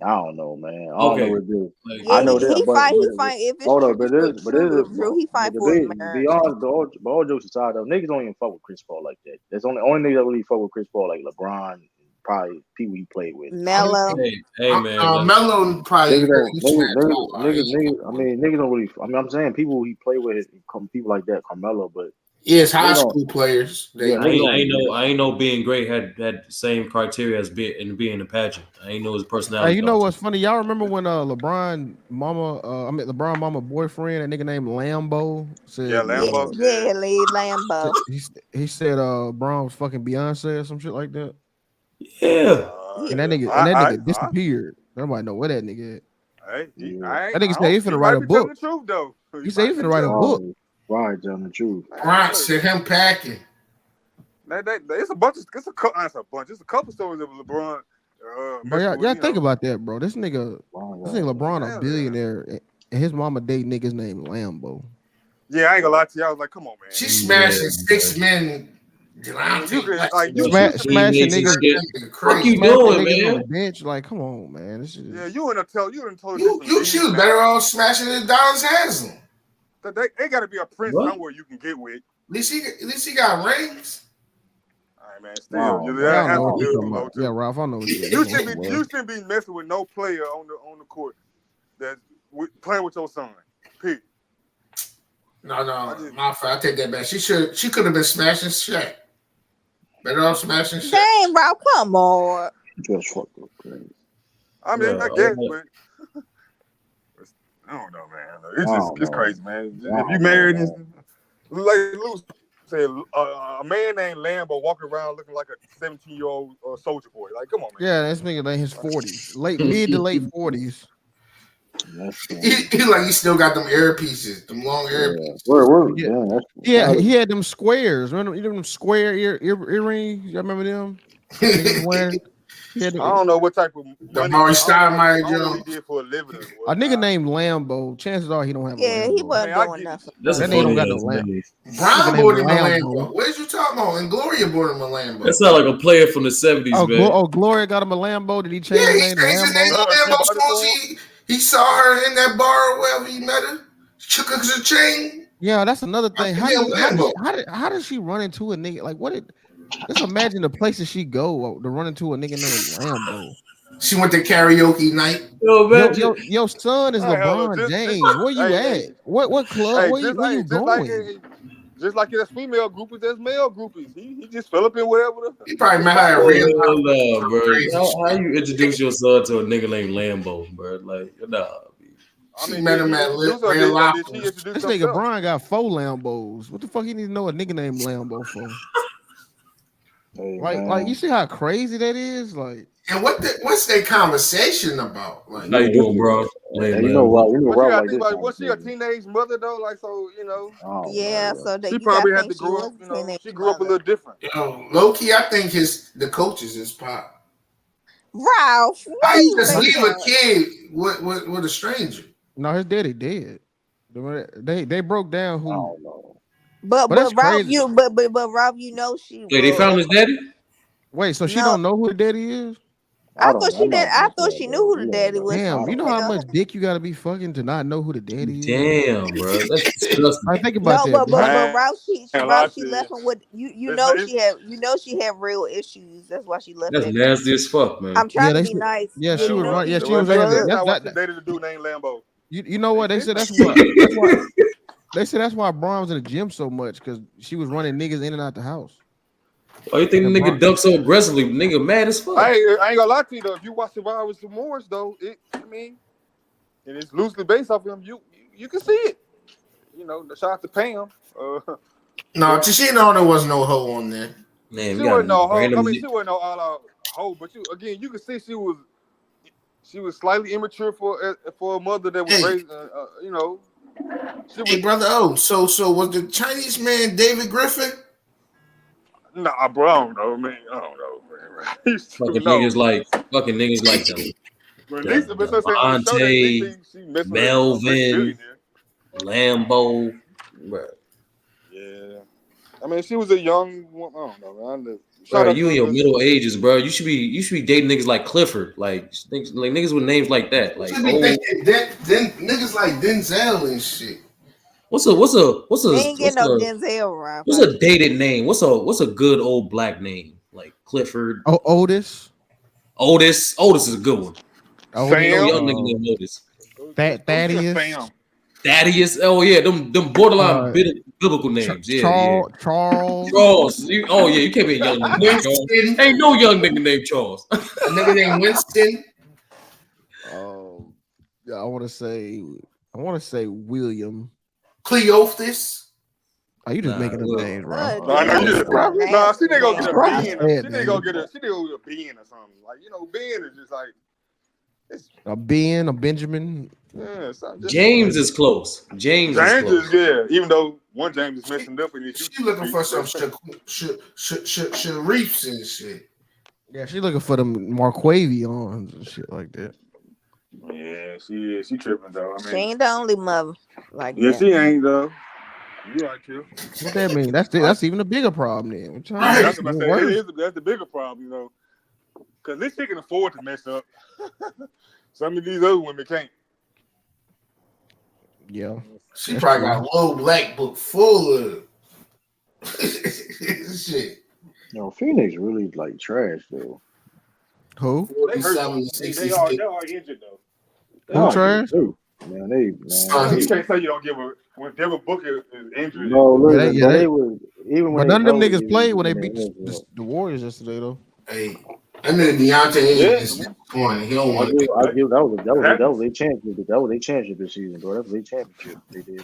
I don't know, man. I don't know what to do. I know that. He fight. If it's true, he fight for his marriage. But all jokes aside, though, niggas don't even fuck with Chris Paul like that. That's only niggas that really fuck with Chris Paul like LeBron, probably people he played with. Melo. Hey man. Melo probably. Niggas. I mean, niggas don't really. I mean, I'm saying people he played with, people like that, Carmelo, but. Yeah, it's high school players. I ain't know being great had the same criteria as being in the pageant. I ain't know his personality. Hey, you know what's funny? Y'all remember when LeBron mama boyfriend, that nigga named Lambo said, Lambo. Yeah, Lambo. He said Braun was fucking Beyonce or some shit like that. Yeah. And that nigga disappeared. Nobody know where that nigga at. That nigga said he finna write a book. He said he finna write a book. Right, telling the truth. Right, sent him packing. It's a bunch. It's a couple stories of LeBron. Bro, y'all think about that, bro. This nigga LeBron a billionaire, and his mama date niggas named Lambo. Yeah, I ain't gonna lie to you. I was like, come on, man. She smashing 6 men. Smashing niggas. What you doing, man? On the bench, like, come on, man. This is... Yeah, you told she was better off smashing than Donis Haslem. They got to be a prince somewhere you can get with. At least he got rings. All right, man. Still, yeah, Ralph, I know what you shouldn't be messing with no player on the court that's playing with your son. Period. No, my fault. I take that back. She could have been smashing Shaq. Better off smashing Shaq. Dang, Ralph, come on. Just fucked up, crazy. I mean, I guess, but. I don't know, man. It's crazy, man. If you married, like Lou said, a man named Lambo walking around looking like a 17-year-old soldier boy. Like, come on, man. Yeah, this nigga in his 40s, mid to late 40s. He like he still got them ear pieces, them long ear pieces. Yeah, he had them squares. Remember them square earrings? Y'all remember them? I don't know what type of money. Maury I Stoudemire don't know what he joke. did for a living. A nigga named Lambo. Chances are he don't have a Yeah, Lambo. he wasn't doing nothing. That's a That nigga don't funny got no ass Lambo. name. Brown Nigga bought him named a Lambo. Lambo. What you talking about? And Gloria bought him a Lambo. That sound like a player from the 70s, man. Gloria got him a Lambo. Did he change Yeah, his he name to changed his name to Lambo? Lambo as soon as he saw her in that bar or wherever he met her. Shook her chain. Yeah, that's another thing. How Lambo. does she run into a nigga? Like, let's imagine the places she go to run into a nigga named Lambo. She went to karaoke night. Your son is LeBron James. Where you at? What club? Where you going? Just like there's female groupies, there's male groupies. He just fell up in whatever. He probably met her at real nah, bro. How you introduce your son to a nigga named Lambo, bro? Like, nah. I mean, met him at Real This nigga Brian got 4 Lambos. What the fuck he need to know a nigga named Lambo for? Hey, like you see how crazy that is? Like, and what's their conversation about? Like, how you doing, bro? You know what? Was she a teenage mother though? Like, so you know. Yeah, so she probably had to grow up. You know, she grew up a little different. Low key, I think the coaches is pop. Ralph, how you just leave a kid with a stranger? No, his daddy dead. They broke down who. I don't know. But that's Ralph, crazy. but Ralph, you know she. Wait, they found his daddy? Wait, so she don't know who the daddy is? I thought she did. I thought she knew who the daddy was. Damn, you know how much dick you gotta be fucking to not know who the daddy is? Damn, bro. That's disgusting. I think about that. But Ralph, she left him with you know she had real issues. That's why she left. That's nasty as fuck, man. I'm trying to be nice. Yeah, she was right. Yeah, she was right. That's dated a dude named Lambo. You know what they said? That's why. They said that's why Braun was in the gym so much because she was running niggas in and out the house. Why you think the nigga dunked so aggressively? Nigga mad as fuck. I ain't gonna lie to you though. If you watch Survivors Remorse though, and it's loosely based off him, you can see it. You know, shout out to Pam. No, she know there was no hoe on there. Man, she wasn't no hoe. I mean, she wasn't no all-out hoe, but you can see she was slightly immature for a mother that was raised. You know. Hey, brother. Oh, so was the Chinese man David Griffin? Nah, bro, I don't know, man. I don't know, man. Fucking niggas like them. Devontae, Melvin, Lambo, bro. Yeah, I mean, she was a young woman. I don't know, man. Bro, you in your middle ages, bro. You should be dating niggas like Clifford, like niggas with names like that, like niggas like Denzel and shit. What's a Denzel around. What's a dated name? What's a good old black name like Clifford? Oh, Otis. Otis is a good one. Young nigga named Otis. Thaddeus. Thaddeus. Oh yeah, them borderline biblical names. Charles. Charles. You can't be a young nigga named Charles. Ain't no young nigga named Charles. A nigga named Winston. I want to say William. Cleophas. Are you just making up names, bro? Nah, she didn't go get a bean. She didn't go get a bean or something. Like, you know, bean is just like a Ben, a Benjamin. Yeah, James is close. James is close. Even though one James is messing up. She looking for some Sharifs and shit. Yeah, she looking for them Marquavions and shit like that. Yeah, she is. She tripping though. I mean, she ain't the only mother like that. She ain't though. You right, Q. What that mean? That's even a bigger problem then. That's the bigger problem, you know, because this chick can afford to mess up. Some of these other women can't. Yeah, she probably got a low black book full of shit. No, Phoenix really like trash though. Who? They are injured though. Who trash? Man, you can't say you don't give a when Devin Booker is injured. No, listen, they were even when none of them niggas played when they beat the Warriors yesterday though. Hey, and then Deandre is disappointing. He don't want to. That was their championship. That was their championship this season, bro. That was their championship. They did.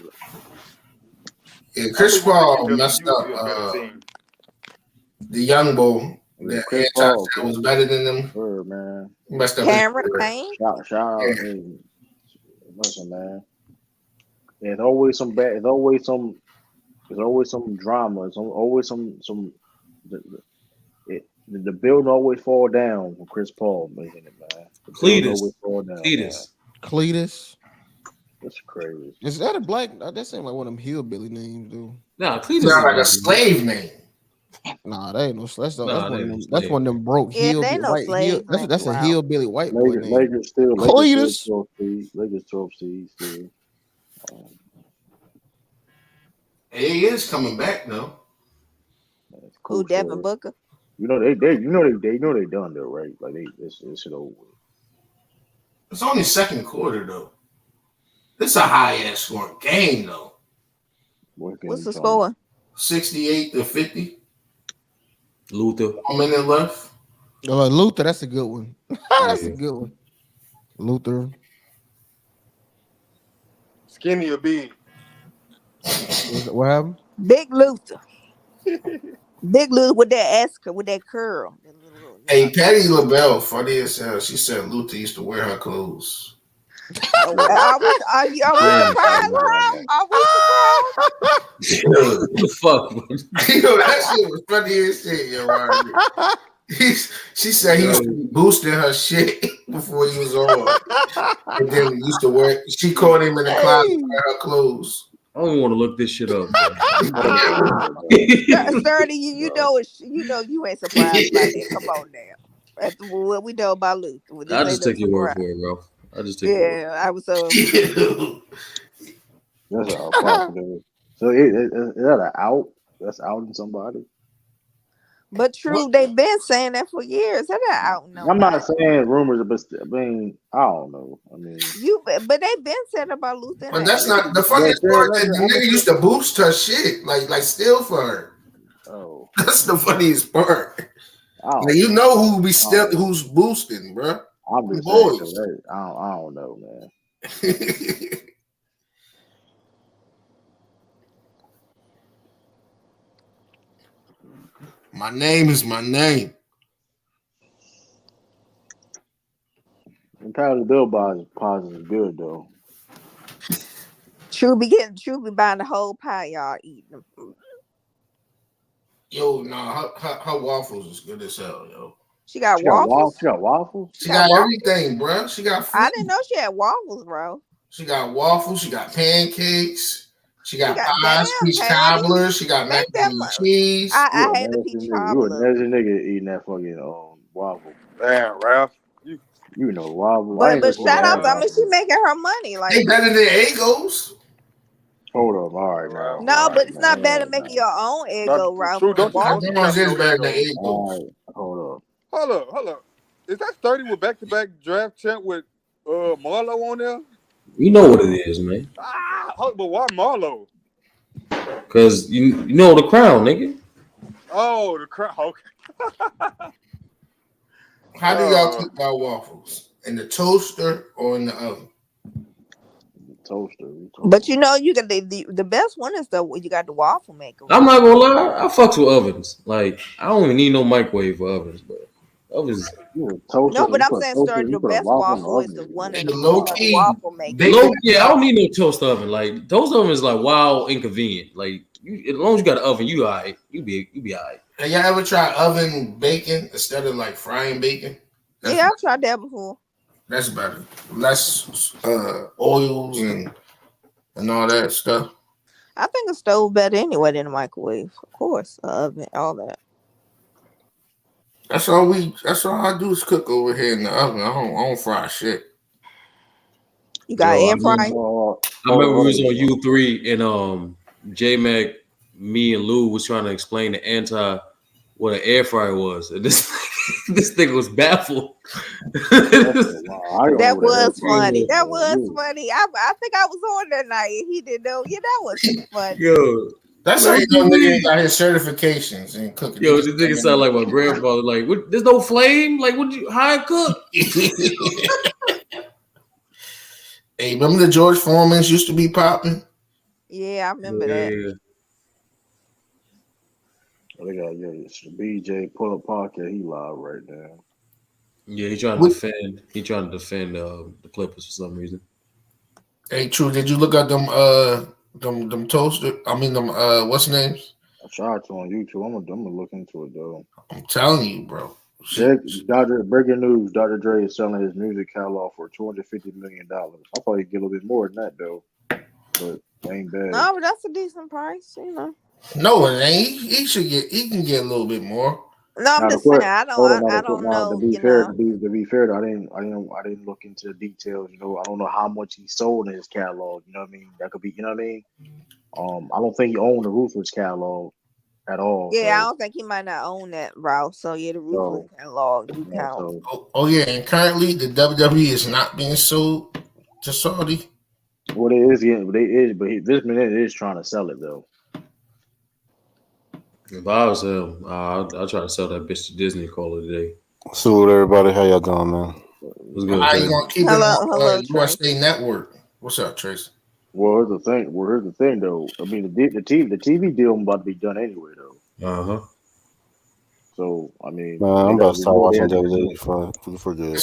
Yeah, Chris Paul messed up. The young boy. That was better than them. Sure, man. Messed up. Cameron Payne. Shout out. Listen, man. There's always some bad. There's always some drama. There's always some. The building always fall down when Chris Paul making it, man. The building always fall down. Cletus. That's crazy. Is that a black? That seems like one of them hillbilly names, dude. Nah, Cletus is like a slave name. Nah, that ain't no. That's one of them. Slave. That's one of them broke hillbilly no white. slave That's a hillbilly white boy name. Lakers still Cletus. 12 seeds still. He is coming back though. Who, Devin Booker? They done though, right? Like it's over with. It's only second quarter though. It's a high ass scoring game though. What's the score? 68-50. Luther. 1 minute left. Luther, that's a good one. That's a good one. Luther. Skinny or big? What happened? Big Luther. Big Luther with that with that curl. Hey, Patty LaBelle, funny as hell. She said Luther used to wear her clothes. Are we surprised? Are we surprised? Fuck. That shit was funny as shit, yo, Robert. She said he used to be boosting her shit before he was on. And then he used to wear, she caught him in the closet wearing her clothes. I don't even want to look this shit up. 30, you know you ain't surprised by that. Come on now. That's what we know about Luke. I just take your word for it, bro. I just take your word. I was so. That's a popular. So is that an out? That's outing somebody. But true, they've been saying that for years. They're not out. No, I'm not saying rumors, but I mean, I don't know. I mean, but they've been saying about Luther. But that's not the funniest part. That the nigga used to boost her shit, like steal for her. Oh, that's the funniest part. Now, you know who's boosting, bro. I'm just saying, I don't know, man. My name is my name. And Tyler Bill positive is good though. True be buying the whole pie, y'all eating them. Yo, her waffles is good as hell, yo. She got waffles. She got waffles. She got everything, bro. She got food. I didn't know she had waffles, bro. She got waffles. She got pancakes. She got pies, peach cobbler. She got macaroni and cheese. I had the peach cobbler. You a nasty nigga eating that fucking waffle. Damn, Ralph. You know waffle. But shout out, I mean, she making her money. Like they better than Eggos. Hold up, all right, now. No, but it's not bad at making your own Eggo, Ralph. True, don't is better than Eggos. Hold up. Is that 30 with back-to-back draft champ with Marlo on there? You know what it is, man. But why Marlo? Because you know the crown, nigga. Oh, the crown. Okay. How do y'all cook our waffles? In the toaster or in the oven? Toaster. But you know, you got the best one is you got the waffle maker. I'm not gonna lie, I fucks with ovens. Like I don't even need no microwave for ovens, but ovens. No, but I'm saying, the best waffle is the one in the low key waffle maker. I don't need no toast oven. Like toast oven is like wild inconvenient. Like as long as you got an oven, you alright. You be alright. Have y'all ever tried oven bacon instead of like frying bacon? Yeah, I've tried that before. That's better. Less oils and all that stuff. I think a stove better anyway than a microwave. Of course, oven, all that. That's all I do is cook over here in the oven. I don't fry shit. You got air frying? I remember we was on U3 and J-Mac, me and Lou was trying to explain what an air fryer was. And this thing was baffled. That was funny. That was funny. I think I was on that night and he didn't know. Yeah, that was funny. Yo. That's how you know nigga got his certifications in cooking. Yo, this nigga sound like my grandfather. Like, there's no flame? Like, how I cook? Hey, remember the George Foreman's used to be popping? Yeah, I remember that. They got BJ pull up podcast. He live right now. Yeah, he trying to defend. He trying to defend the Clippers for some reason. Hey, True. Did you look at them toaster? I mean them what's names? I tried to on YouTube. I'm gonna look into it though. I'm telling you, bro. Breaking news: Dr. Dre is selling his music catalog for $250 million. I thought he'd get a little bit more than that though, but ain't bad. No, but that's a decent price, you know. No, it ain't. He can get a little bit more. No, I'm just saying. I don't know. To be fair, I didn't look into the details. You know, I don't know how much he sold in his catalog. You know what I mean? That could be. You know what I mean? I don't think he owned the Ruthless catalog at all. Yeah, I don't think he might not own that, Ralph. So yeah, the Ruthless catalog do count. Oh yeah, and currently the WWE is not being sold to Saudi. Well, it is, yeah, but this minute is trying to sell it though. If I was him, I'll try to sell that bitch to Disney. Call it a day. Salute everybody. How y'all doing, man? What's good? How you gonna keep it on USA Network? What's up, Trace? Well, here's the thing though. I mean, the TV deal about to be done anyway though. Uh-huh. So I mean, I'm about to start watching WWE for good.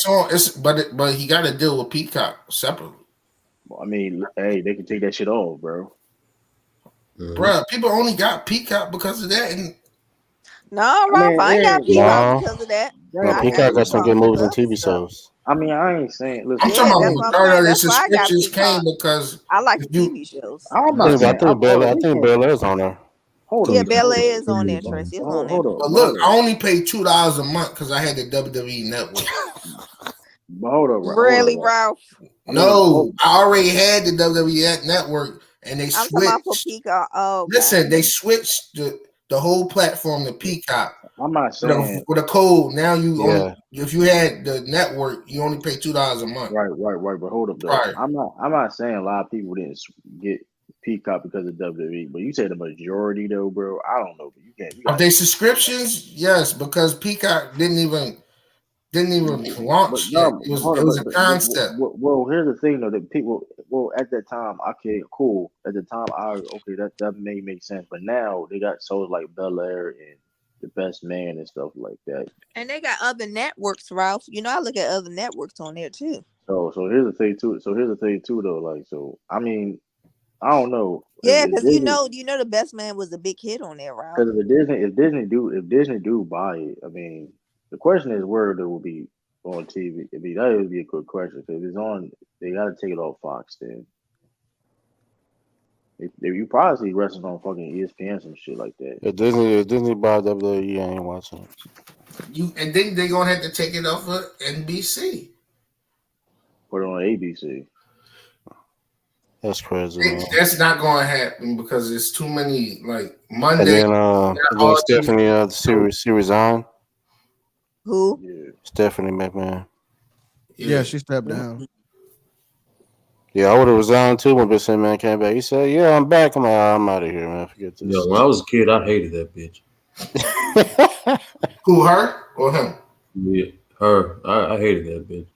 But he got to deal with Peacock separately. I mean, hey, they can take that shit off, bro. Bro, people only got Peacock because of that. And no, Ralph, I ain't got Peacock because of that. No, Peacock got some good movies and TV shows. I mean, I ain't saying. Listen, I'm talking about the start of the subscriptions came because I like the TV shows. I think Bel Air's on there. Bel Air is on there, Tracy. It's on there. But look, I only paid $2 a month because I had the WWE Network. But hold up, really, Ralph? No, I already had the WWE Network, and they switched. I'm talking about for Peacock. Oh, okay. Listen, they switched the whole platform to Peacock. I'm not saying with a code. Now only, if you had the network, you only pay $2 a month. Right. But hold up, though. Right. I'm not saying a lot of people didn't get Peacock because of WWE, but you said the majority though, bro. I don't know, but you can't. Of their subscriptions, yes, because Peacock didn't even launch yet. It was a concept. Well, here's the thing though, that people at that time, okay, cool. At the time, that may make sense, but now they got shows like Bel Air and The Best Man and stuff like that. And they got other networks, Ralph. You know, I look at other networks on there too. So here's the thing too. Though, like, so I mean, I don't know. Yeah, because you know, The Best Man was a big hit on there, Ralph. Because if Disney do buy it, I mean, the question is where it will be on TV. That would be a good question. Because if it's on, they got to take it off Fox. Then if you probably see wrestling on fucking ESPN, some shit like that. If Disney buy WWE, I ain't watching it. And then they're gonna have to take it off of NBC. Put it on ABC. That's crazy. That's not going to happen because there's too many. Like Monday. And then Stephanie, the series on. Who? Yeah. Stephanie McMahon. Yeah, she stepped down. Yeah, I would have resigned too when Big Man came back. He said, "Yeah, I'm back." I'm like, I'm out of here, man. Forget this. Yo, when I was a kid, I hated that bitch. Who, her or him? Yeah, her. I hated that bitch.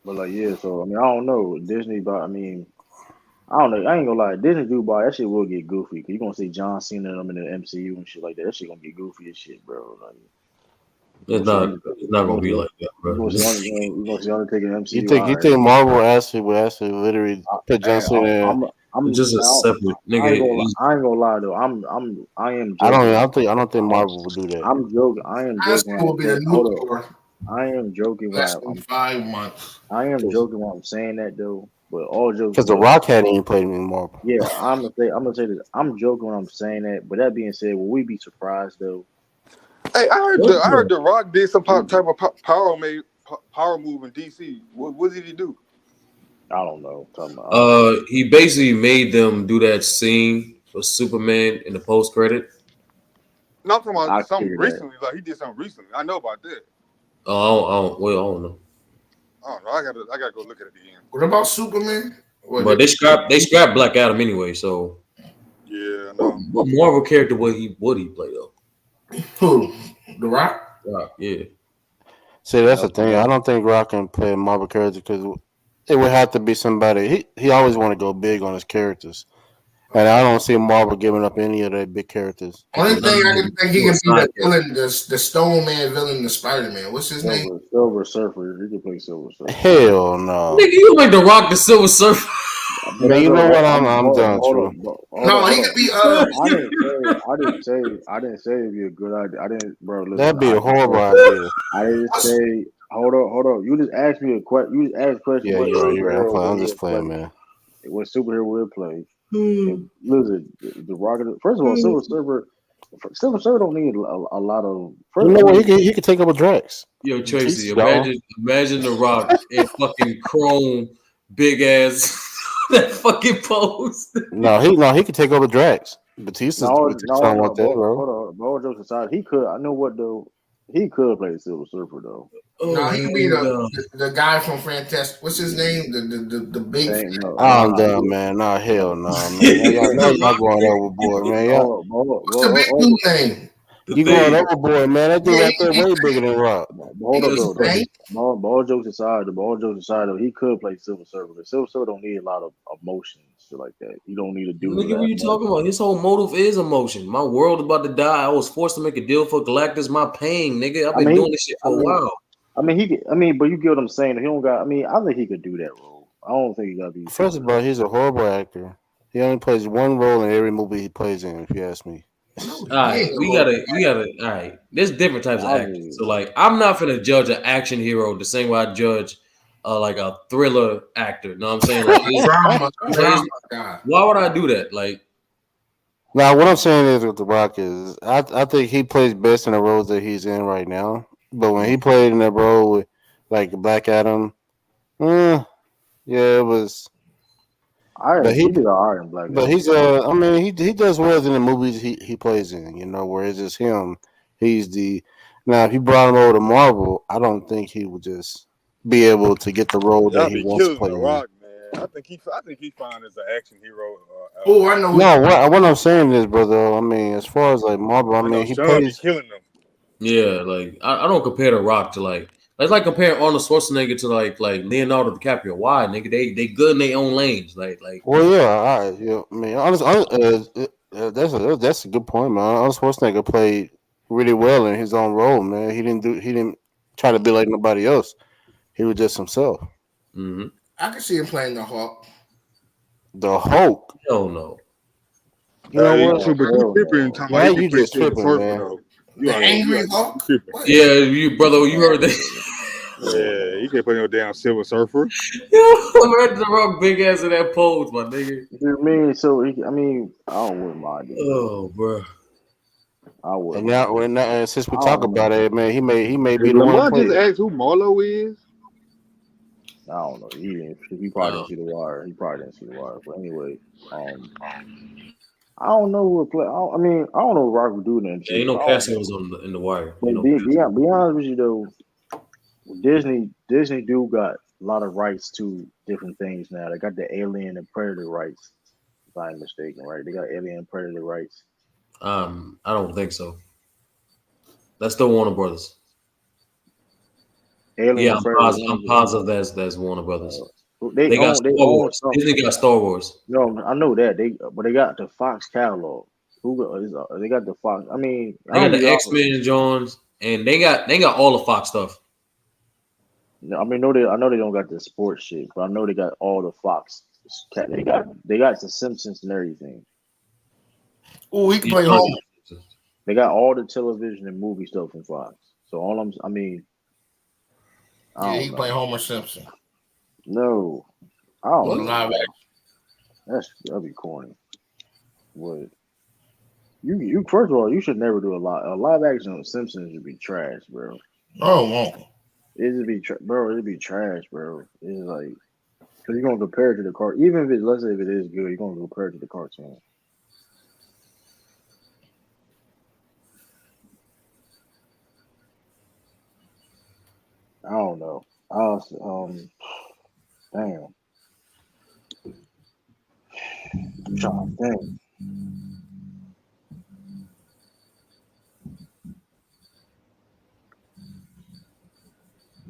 But like, yeah. So I mean, I don't know Disney, but I mean. I don't know. I ain't gonna lie. Disney do buy that shit will get goofy. Cause you gonna see John Cena and them in the MCU and shit like that. That shit gonna get goofy as shit, bro. Like, it's not gonna be like that, bro. You gonna see Undertaker in MCU. You think Marvel will actually literally put John Cena? I'm just a separate nigga. I ain't gonna lie though. I am. Joking. I don't think Marvel will do that. I'm joking. I am joking. I am joking. Less than 5 months. I am joking while I'm saying that though. But all jokes, because The Rock hadn't even played in Marvel. Yeah, I'm gonna say this. I'm joking when I'm saying that. But that being said, will we be surprised though? Hey, I heard The Rock did some type of power move in DC. What did he do? I don't know. He basically made them do that scene for Superman in the post credit. No, I'm talking about something recently. Like he did something recently. I know about that. I don't know. I don't know. I gotta go look at it again. What about Superman? But they scrapped Black Adam anyway, so yeah. No. What Marvel character would he play though? Who? The Rock? Yeah. See, that's the thing. I don't think Rock can play a Marvel character because it would have to be somebody. He always want to go big on his characters, and I don't see Marvel giving up any of their big characters. Only thing I can think he can be the villain, the Stone Man villain, the Spider-Man. What's his name? Silver Surfer. He can play Silver Surfer. Hell no. Nigga, you make The Rock the Silver Surfer. But Man, that's you know what? I'm hold done, hold True. on, No, he hold could on. be. I didn't say it'd be a good idea. I didn't, bro. Listen, That'd be a horrible idea. I didn't say. Hold on. You just asked me a question. You just asked a question. Yeah, What you're right. You're right. superhero I'm would just he play? playing, man. What superhero would play? Listen, the Rocket. First of all, Silver Surfer. Silver Surfer don't need a lot of. You know what? He could take up a Drax. Yo, Tracy, He's gone. imagine the Rock in fucking chrome, big ass that fucking post. No, he could take over Drax. Batista's No. something like that, bro. Hold on. All jokes aside, he could. I know what though. He could play Silver Surfer though. No, he could be the guy from Fantastic. What's his name? The big. I'm done, man. Nah, hell no, man. Y'all going overboard, man. Y'all. What's the big dude name? You going overboard, man. That dude right there way bigger than Rock. Hold up, though. All jokes aside, though, he could play Silver Surfer. But Silver Surfer don't need a lot of emotions, shit like that. You don't need to do. Look at what you talking about. His whole motive is emotion. My world about to die. I was forced to make a deal for Galactus. My pain, nigga. I've been doing this shit for a while. But you get what I'm saying. He don't got. I think he could do that role. I don't think he got to be. First of all, he's a horrible actor. He only plays one role in every movie he plays in. If you ask me. All right, we gotta. All right, there's different types of actors. So, like, I'm not gonna judge an action hero the same way I judge, like a thriller actor. You know what I'm saying? Like, why would I do that? Like, now what I'm saying is with The Rock is, I think he plays best in the roles that he's in right now. But when he played in that role with like Black Adam, yeah, it was. But he did all right in Black Adam. But he's he does well in the movies he plays in, where it's just him. He's the now if you brought him over to Marvel, I don't think he would just be able to get the role that he wants to play. The Rock, man. I think he fine as an action hero. I know. No, what I'm saying is, brother. I mean, as far as like Marvel, he plays killing them. Yeah, like I don't compare The Rock to like. That's like comparing Arnold Schwarzenegger to like Leonardo DiCaprio. Why, nigga? They good in their own lanes. Like. Well, yeah, all right. Yeah, I mean, that's a good point, man. Arnold Schwarzenegger played really well in his own role, man. He didn't try to be like nobody else. He was just himself. Mm-hmm. I can see him playing the Hulk. The Hulk? Hell no. You know what? Why you just tripping, man? The angry Hulk? Yeah, you heard that. Yeah, you can't put no damn Silver Surfer. Imagine The Rock big ass in that pose, my nigga. You mean so? I wouldn't mind it. Oh, bro. I would. And now, since we talk about it, man, he may be the one. Lamar just asked who Marlo is. I don't know. He probably didn't see The Wire. He probably didn't see The Wire. But anyway, I don't know who would play. I don't know what Rock would do then. Ain't no cameos in The Wire. But be honest with you though, Disney do got a lot of rights to different things now. They got the Alien and Predator rights, if I'm mistaken, right? They got Alien and Predator rights. I don't think so. That's still Warner Brothers. Alien I'm positive that's Warner Brothers. They got Star Wars. Disney got Star Wars. No, I know that but they got the Fox catalog. They got the Fox. They got the X-Men Jones, and they got all the Fox stuff. I know they don't got the sports shit, but I know they got all the Fox. They got the Simpsons and everything. Oh, he can play home. They got all the television and movie stuff from Fox. So he can play Homer Simpson. No, I don't know. Live action. That'd be corny. What? You first of all, you should never do a live action on Simpsons. Would be trash, bro. Oh, won't. It'd be trash, bro. It's like because you're gonna compare it to the cartoon. Even if let's say if it is good, you're gonna compare it to the cartoon. I don't know. Damn. I'm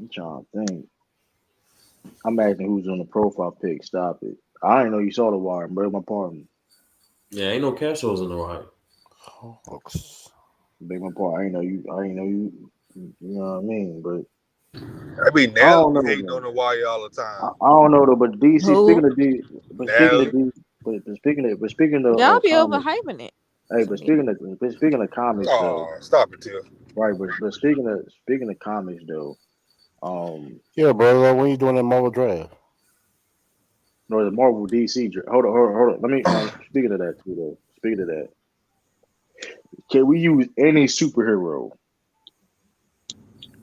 trying to think. I'm asking who's on the profile pic. Stop it. I didn't know you saw The Wire. Beg my pardon. Yeah, ain't no cash shows in The Wire. Beg my pardon. I didn't know you. You know what I mean? But I be I Natalie don't know, hating on man. the wire all the time. I don't know though, but DC. Speaking Who? of D, but speaking of Natalie. D, but speaking of Y'all be comics, overhyping it hey, to me. but speaking of comics though, Oh, stop it, Tiff. right? But speaking of comics though, Yeah, brother. When you doing that Marvel draft? no, the Marvel DC. Hold on. Let me speaking of that too though. Speaking of that, can we use any superhero?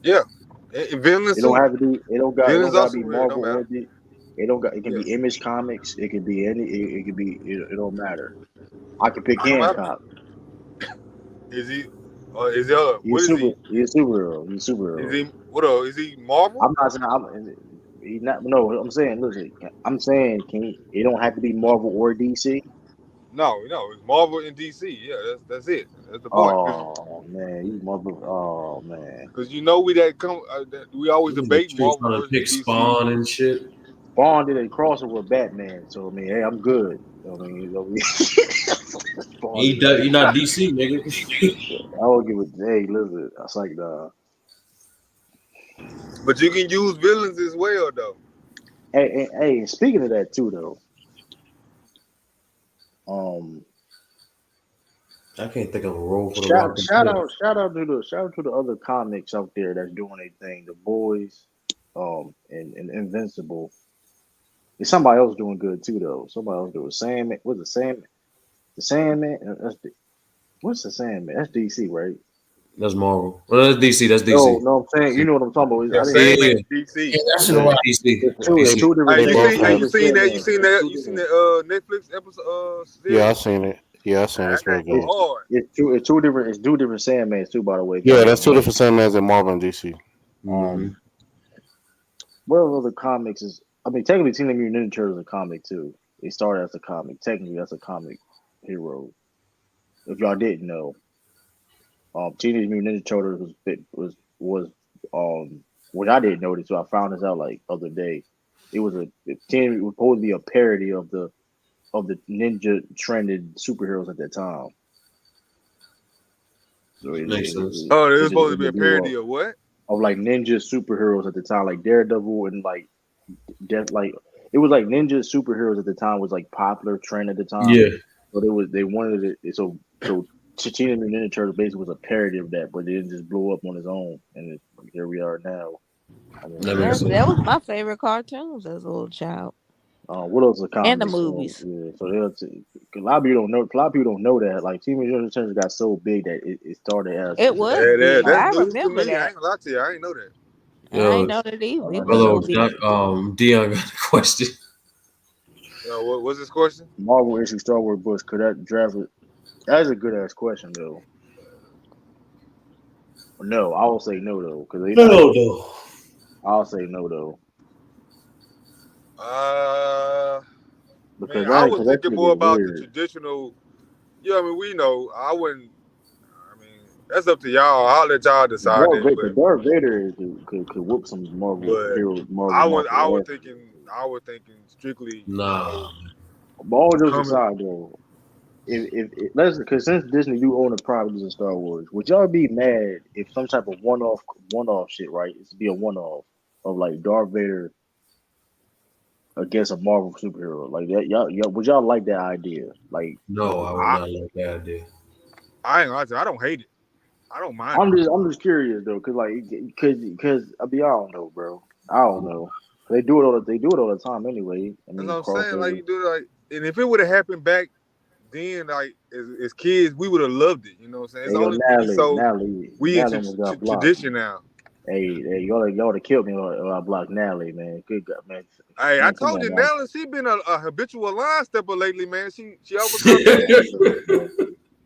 Yeah. And villains It don't too. have to be. It Villains don't got to also be real. Don't Marvel matter. or D. It don't got. It can Yeah. be Image Comics. It could be any. It could be. It don't matter. I can pick It don't matter. Hancock. Is he? What He's is he? He's a superhero. He's a Is superhero. he? What? Is he Marvel? I'm not saying. He not. No, I'm saying. Listen. I'm saying. Can he, it don't have to be Marvel or DC. No. It's Marvel and DC. Yeah, that's it. That's the point. Oh man, you mother. Oh man. Because we always These niggas debate keep Marvel trying to versus pick DC. Spawn and shit. Bond did a crossover with Batman, so I mean, hey, I'm good. I mean, Spawn He did a- you not DC, nigga. I don't give a hey, listen. I was like, nah. But you can use villains as well, though. Hey, speaking of that too, though. I can't think of a role for the Shout, Rock. shout out to the other comics out there that's doing their thing. The Boys, and Invincible. There's somebody else doing good too, though. Somebody else doing Sandman. What's the Sandman? The Sandman. What's the Sandman? That's DC, right? That's Marvel. Well, that's DC. That's No, DC. I'm saying you know what I'm talking about. Yeah, I didn't. Sandman Yeah, DC. Yeah, that's in the yeah, right. DC. There's DC. two different. They both Hey, have. you seen that? You seen that Netflix episode Yeah, I series? seen it. Yeah, I seen it. It's That very thing go good. hard. It's two different. It's two different Sandmans too, by the way. Yeah, that's two different Sandmans in Marvel and DC. Um, what other comics is? I mean, technically, Teenage Mutant Ninja Turtles is a comic too. It started as a comic. Technically, that's a comic hero. If y'all didn't know, Teenage Mutant Ninja Turtles was which I didn't know this, so I found this out like other day. It was was supposed to be a parody of the ninja trended superheroes at that time. So Makes sense. Oh, it was it supposed to be a blew parody up of what? of like ninja superheroes at the time, like Daredevil and like like it was like ninja superheroes at the time was like popular trend at the time. Yeah. But they wanted it so Teenage Mutant Ninja Turtles basically was a parody of that, but it just blew up on its own, and here we are now. I mean, That was my favorite cartoons as a little child. what else are comics? And the movies. Yeah, so a lot of people don't know. A lot of people don't know that. Like Teenage Mutant Ninja Turtles got so big that it started as It was big. I remember that. I ain't gonna lie to you. I ain't know that. I ain't know that either. It was Hello, so big. Dion got a question. What's this question? Marvel issue Star Wars books. Could that draft? That's a good ass question though. No, I will say no though, because No. I'll say no though. Because I was that's thinking more about the traditional. Yeah, I mean, we know. I wouldn't. I mean, that's up to y'all. I'll let y'all decide that. Darth Vader could whoop some Marvel heroes. I was thinking strictly. Nah. But all jokes aside, though, if let's because since Disney do own the properties of Star Wars, would y'all be mad if some type of one-off shit, right? It's to be a one-off of like Darth Vader against a Marvel superhero like that? Y'all would y'all like that idea? Like, no, I would not like that idea. I ain't gonna lie, I don't hate it. I don't mind. I'm just curious though, cause I don't know, bro. I don't know. They do it all the time anyway. I mean, that's what I'm saying. Like you do it, like, and if it would have happened back then, like as kids, we would have loved it. You know what I'm saying? It's only we into tradition now. Hey, y'all would have killed me or I blocked Natalie, man. Good God, man. Hey, man, I told you, man. Natalie, she been a habitual line stepper lately, man. She overcome that.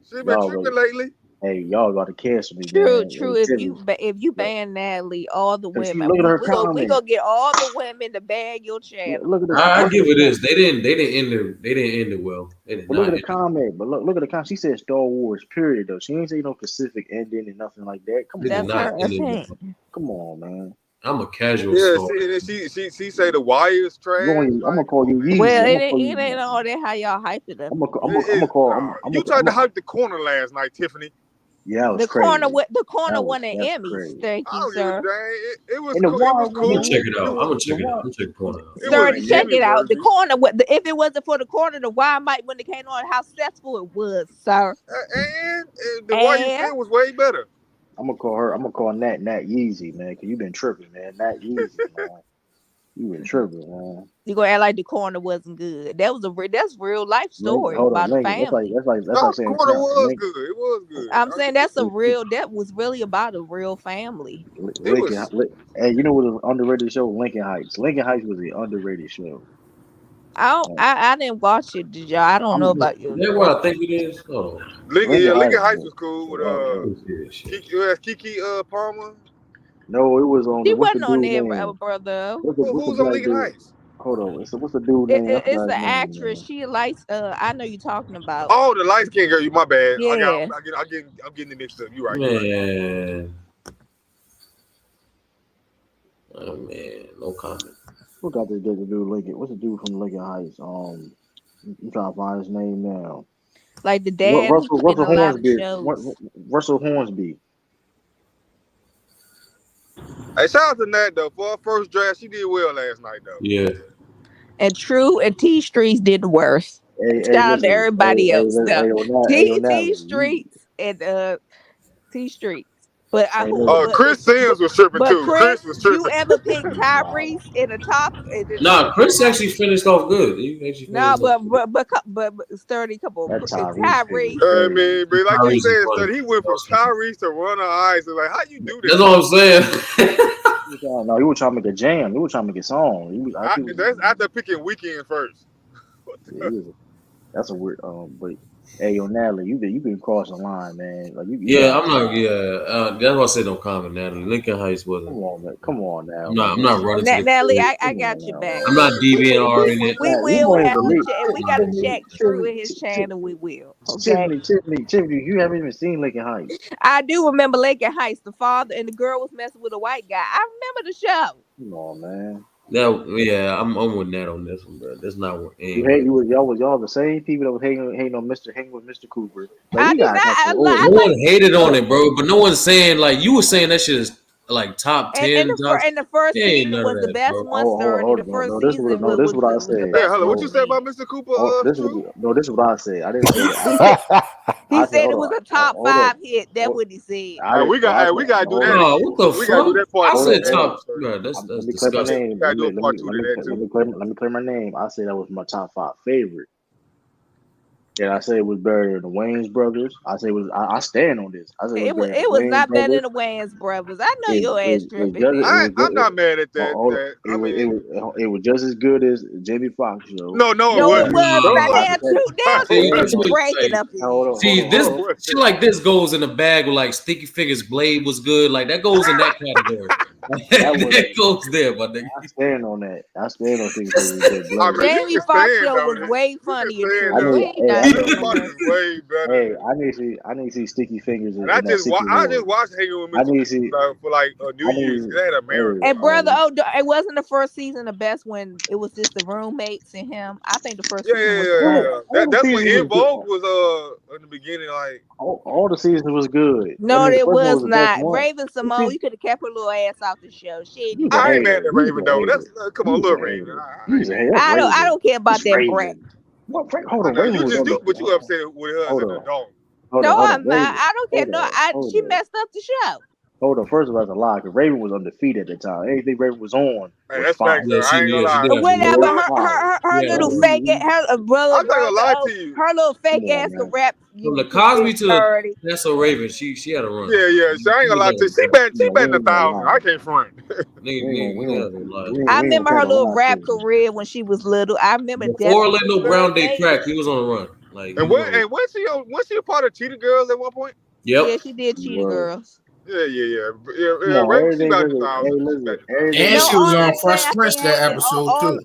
She been tripping lately. Hey, y'all got to cancel me. True. Hey, If you ban Natalie, all the women, look at her we gonna get all the women to ban your channel. Look at I give it this. They didn't end it well. Look at the comment. But look at the comment. She said Star Wars. Period. Though she ain't say no Pacific ending and nothing like that. Come on, that's her opinion. Come on, man. I'm a casual. Yeah, she say the Wire's trash. I'm gonna call you Yeezy. Well, it ain't all that how y'all hype it up. I'm gonna call. You tried to hype the corner last night, Tiffany. Yeah, that was The crazy. corner won an Emmy. Crazy. Thank you, sir. It was And the cool. It was I'm cool. gonna check it out. I'm gonna check it out. I'm gonna check the corner out. Sir, check it out. The corner. If it wasn't for the corner, the Why might when it came on, how successful it was, sir. And the Why You Think was way better. I'm gonna call Nat Yeezy, man, because you've been tripping, man. Nat Yeezy, man. You been tripping, man. You gonna act like the corner wasn't good? That's real life story about a family. That's like saying corner was good. It was good. I'm saying that was really about a real family. Hey, you know what an underrated show? Lincoln Heights. Lincoln Heights was an underrated show. I didn't watch it, did y'all? I don't know about you. Is that what I think it is? Oh. Lincoln Heights was cool with Kiki Palmer. No, it was on. She wasn't on there, brother. Who's on Lincoln Heights? Hold on. So what's the dude name? It's the actress. She likes. I know you're talking about. Oh, the light skin girl. You my bad. Yeah. I'm getting it mixed up. You right. Man. Oh man, no comment. Who got this dude Lincoln? What's the dude from Lincoln Heights? I'm trying to find his name now. Like the dad. Russell Hornsby. Russell Hornsby. Hey, shout out to Nat though. For her first draft, she did well last night though. Yeah. And True and T Streets did the worst. Shout out to everybody else. T Streets and T Streets. But Chris Sims was tripping too. Chris was tripping. You ever pick Tyrese in the top? Nah, Chris actually finished off good. But sturdy couple. Tyrese. I mean, but like you said, sturdy, he went from Tyrese to Runner Eyes. Like, how you do that? That's what I'm saying. No, he was trying to make a jam. He was trying to make a song. That's after picking Weekend first. That's a weird. But hey, yo, Natalie, you been crossing the line, man. Like I'm not. Yeah, that's why I said no comment, Natalie. Lincoln Heights wasn't. Come on, now. No, I'm not running. Natalie, I got you back. I'm not DVR in it. We will have to check. We got to check True in his channel. We will. Okay. Tiffany, you haven't even seen Lincoln Heights. I do remember Lincoln Heights. The father and the girl was messing with a white guy. I remember the show. Come on, man. I'm with Nat on this one, bro. That's not what. Y'all the same people that was hating on Mr. Cooper. Like, no one hated on it, bro. But no one's saying like you were saying that shit is like top 10. And the first season was the best one, sir. This is what I said. Hey, hello, what you said about Mr. Cooper? This is what I said. I didn't say he said it was a top 5 hit. That's what he said. We got to do that. What the fuck? We got to do that part. I said top. Bro, that's disgusting. Let me clear my name. I said that was my top 5 favorite. And I said it was better than the Wayans brothers. I said it was. I stand on this. I said it was not better than the Wayans brothers. I know your ass tripping. I'm not mad at that. It was just as good as Jamie Foxx show. No, it wasn't. Breaking up. See, this shit like this goes in the bag with like Sticky Fingers. Blade was good. Like that goes in that category. That goes there, but I stand on that. I stand on Sticky Fingers. Jamie Foxx show was way funnier. Way better. Hey, I need to see Sticky Fingers. And I just watched Hanging with Mr. for like New Year's. They had a marathon. And brother, it wasn't the first season the best when it was just the roommates and him. I think the first season was good. That's when In Vogue was in the beginning. Like all the seasons was good. No, it was not. Raven Simone, you could have kept her little ass off the show. I ain't mad at Raven though. That's come on, little Raven. I don't care about that brat. Hold on, you just do, but you upset with her as an adult. No, I'm not. I don't care. No, she messed up the show. Hold on, first of all, that's a lie. Because Raven was undefeated at the time. Anything Raven was on. Hey, that's fact. I ain't gonna lie. Whatever. Her little fake, her brother. I'm not gonna lie to you. Her little fake ass could rap. From the Cosby to the That's so Raven. She had a run. Yeah. So I ain't gonna lie to you. She bet 1,000. I can't front. I remember her little rap career when she was little. I remember before Orlando Brown Day crack. He was on a run. Like, and was she a part of Cheetah Girls at one point? Yep. Yeah, she did Cheetah Girls. Yeah. And she was on Fresh Prince that episode too.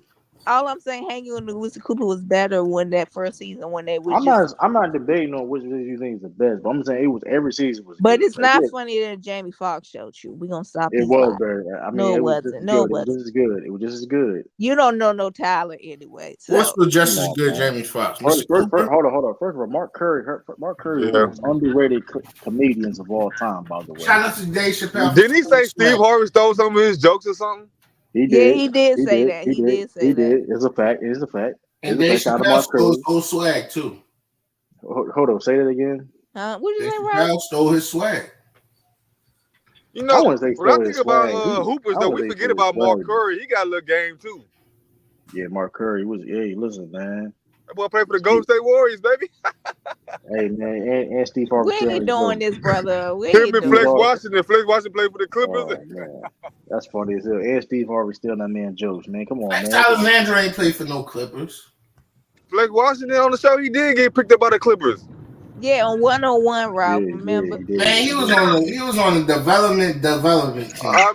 All I'm saying, hanging with Cooper was better when that first season when they was I'm not debating on which of you think is the best, but I'm saying it was every season was But good. it's not funny that Jamie Foxx showed you. We're gonna stop It these was lies. better. I mean, No, it it was just wasn't. as No, good. it It was just wasn't. as good. It was just as good. You don't know Tyler anyway. So. What's the just Come as on, good, man. Jamie Foxx? First, Mr. Cooper? hold on. First of all, Mark Curry is one of the most underrated comedians of all time, by the way. Shout out to Dave Chappelle. Didn't he say Steve Harvey stole some of his jokes or something? He did. Yeah, he did say that. He did say that. It's a fact. It is a fact. And Dave Chappelle stole his whole swag too. Hold on, say that again. What did you Dave say, Chappelle Rob? stole his swag. You know, when I think about swag, hoopers, though, we forget about Mark Curry. He got a little game too. Yeah, Mark Curry was. Hey, listen, man. That boy played for the Golden State Warriors, baby. Hey, man, and Steve Harvey. We ain't doing this, brother. We Him ain't and doing Flex Washington. Flex Washington played for the Clippers. Oh, man. That's funny as hell. And Steve Harvey still that man jokes, man. Come on, man. Alexander ain't played for no Clippers. Flex Washington on the show, he did get picked up by the Clippers. Yeah, on 101, Rob. Yeah, remember? Yeah, man, he was on the development team. I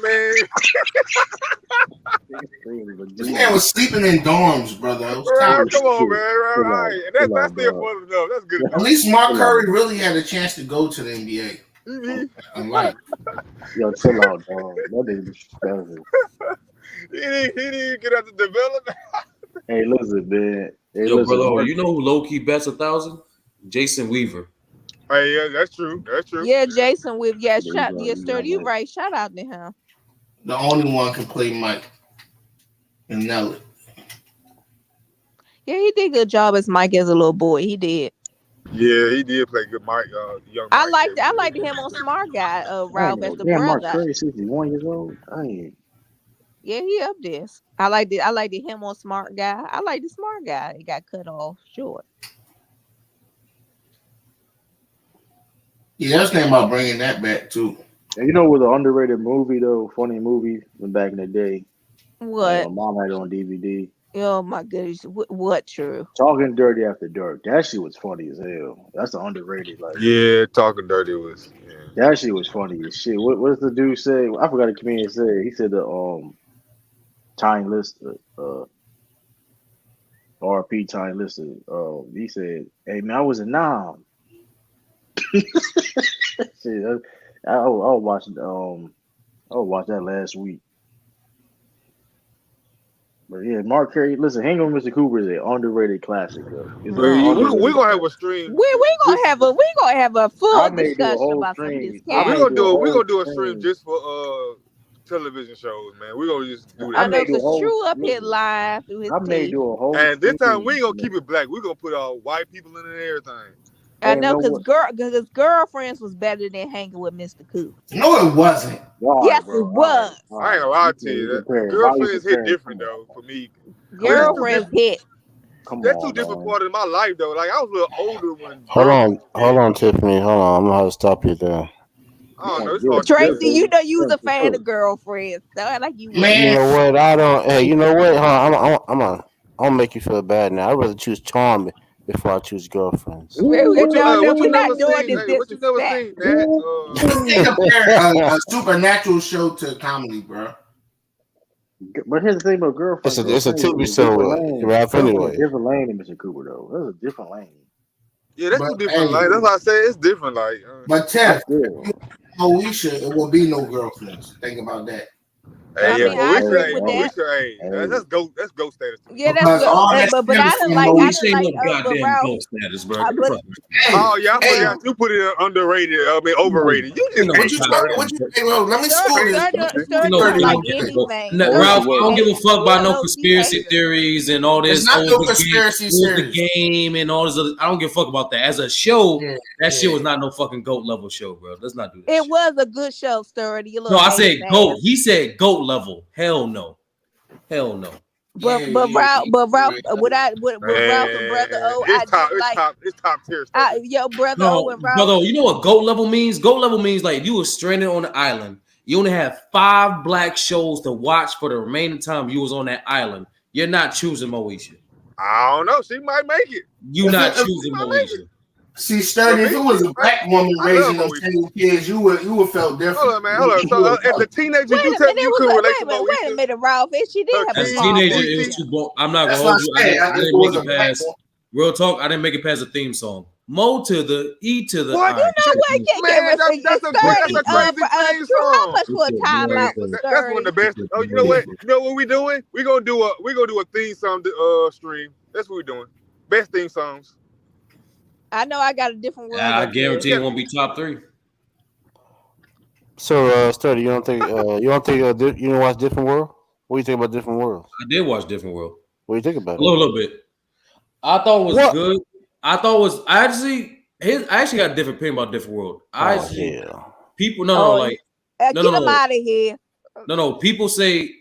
mean, this man was sleeping in dorms, brother. Come on, man. Right. And that's still fun enough. That's good. At least Mark Curry really had a chance to go to the NBA. Mm-hmm. Yo, chill out, dog. That nigga disrespectful. He didn't get out the development. Hey, listen, man. Hey, Yo, listen, brother, you know who low key bets 1,000? Jason Weaver. Hey, yeah, that's true. That's true. Yeah, Jason with Sturdy, you right. Shout out to him. The only one can play Mike and Nelly. Yeah, he did a good job as Mike as a little boy. He did. Yeah, he did play good, Mike. Young. I liked him on Smart Guy. Ralph as the brother. Mark Curry, 61 years old. Yeah, he up there. I liked him on Smart Guy. I like the Smart Guy. He got cut off short. Yeah, I was thinking about bringing that back too. And you know, with an underrated movie though, funny movie from back in the day. What? My mom had it on DVD. Oh my goodness! What true? Talking Dirty After Dark. That shit was funny as hell. That's the underrated. Like, yeah, Talking Dirty was. Yeah. That shit was funny as shit. What does the dude say? I forgot the comedian said. He said the Time List, RP Time List. He said, "Hey man, I was a nom." Shit, I was watching that last week. But yeah, Mark Curry. Listen, Hang on, Mr. Cooper is an underrated classic. We're gonna have a stream. We gonna have a full discussion about some of this. We're gonna do a stream just for television shows, man. We're gonna just do that. I know because True up here live through his do a whole. And this time we ain't gonna keep it black. We're gonna put all white people in it and everything. I know because Girlfriends was better than Hanging with Mr. Cooper. No, it wasn't. Yes, it was. I ain't gonna lie to you. Girlfriends hit different though for me. Girlfriends hit. That's two different part of my life though. Like I was a little older when. Hold on, Tiffany. Hold on, I'm gonna have to stop you there. Tracy, you know you was a fan of Girlfriends. So I like you. Man. You know what? I don't. Hey, you know what? I'm gonna make you feel bad now. I'd rather choose Charm before I choose Girlfriends. We're not doing this. What you never seen, that? Compare a supernatural show to comedy, bro. But here's the thing about Girlfriends. It's a TV show, Ralph. Anyway, different lane than Mr. Cooper though. That's a different lane. Yeah, that's two different lanes. That's why I say it's different. Like, but Tiff, Moesha, it will be no Girlfriends. Think about that. Hey, let's go status. Yeah, that's good. But I didn't like goddamn goat status, bro. Oh yeah, I forgot you put it underrated. I mean overrated. You just let me school Ralph, I don't give a fuck about no conspiracy theories and all this. It's not no conspiracy the game and all this other. I don't give a fuck about that. As a show, that shit was not no fucking GOAT level show, bro. Let's not do that. It was a good show, Sturdy. No, I said GOAT. He said GOAT level. Hell no. But Ralph, what Ralph and Brother O, it's top tier. Brother O and Ralph. Brother, you know what GOAT level means? GOAT level means like if you were stranded on an island. You only have 5 black shows to watch for the remaining time you was on that island. You're not choosing Moesha. I don't know. She might make it. You not choosing Moesha. See, Sturdy, if it was a black woman raising them same kids, you would felt different. Hold on, man. Hold on. So as a teenager, you tell me you couldn't relate to Moesha? Wait a minute, Ralph. She did have As a a teenager, voice. it was too. I'm not gonna hold you. I didn't make it past. Real talk. I didn't make it past the theme song. Mo to the E to the What? I. You know what? Man, that's a crazy thing song. How much for a timeout for That's Sturdy? one of the best. Oh, you know what? You know what we doing? We gonna do a theme song stream. That's what we're doing. Best theme songs. I know I got a different word. I guarantee it won't be top 3. So, Sturdy, you don't think you didn't watch Different World? What do you think about Different World? I did watch Different World. What do you think about it? A little bit. I thought it was good. I thought it was I actually got a different opinion about Different World. People get them out of here. No. People say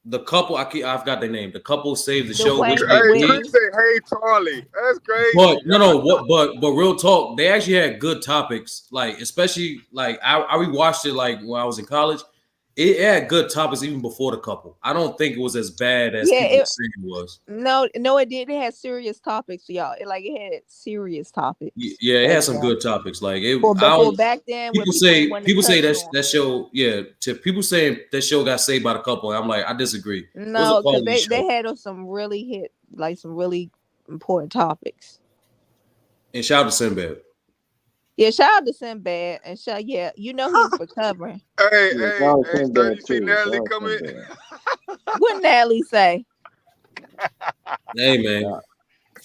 the couple, I forgot their name. The couple saved the show. Hey, Chris said, "Hey, Charlie." That's crazy. But real talk, they actually had good topics. Like, especially like I rewatched it like when I was in college. It had good topics even before the couple. I don't think it was as bad as people were saying it was. No, it did. It had serious topics for y'all. It had serious topics. Yeah, it had some good topics. Like it. Back then, people say that show. Yeah, people saying that show got saved by the couple. I'm like, I disagree. No, because they had some really some really important topics. And shout out to Sinbad. Yeah, shout out to Sinbad and he's recovering. Hey, you see Natalie coming? What Natalie say? Hey man.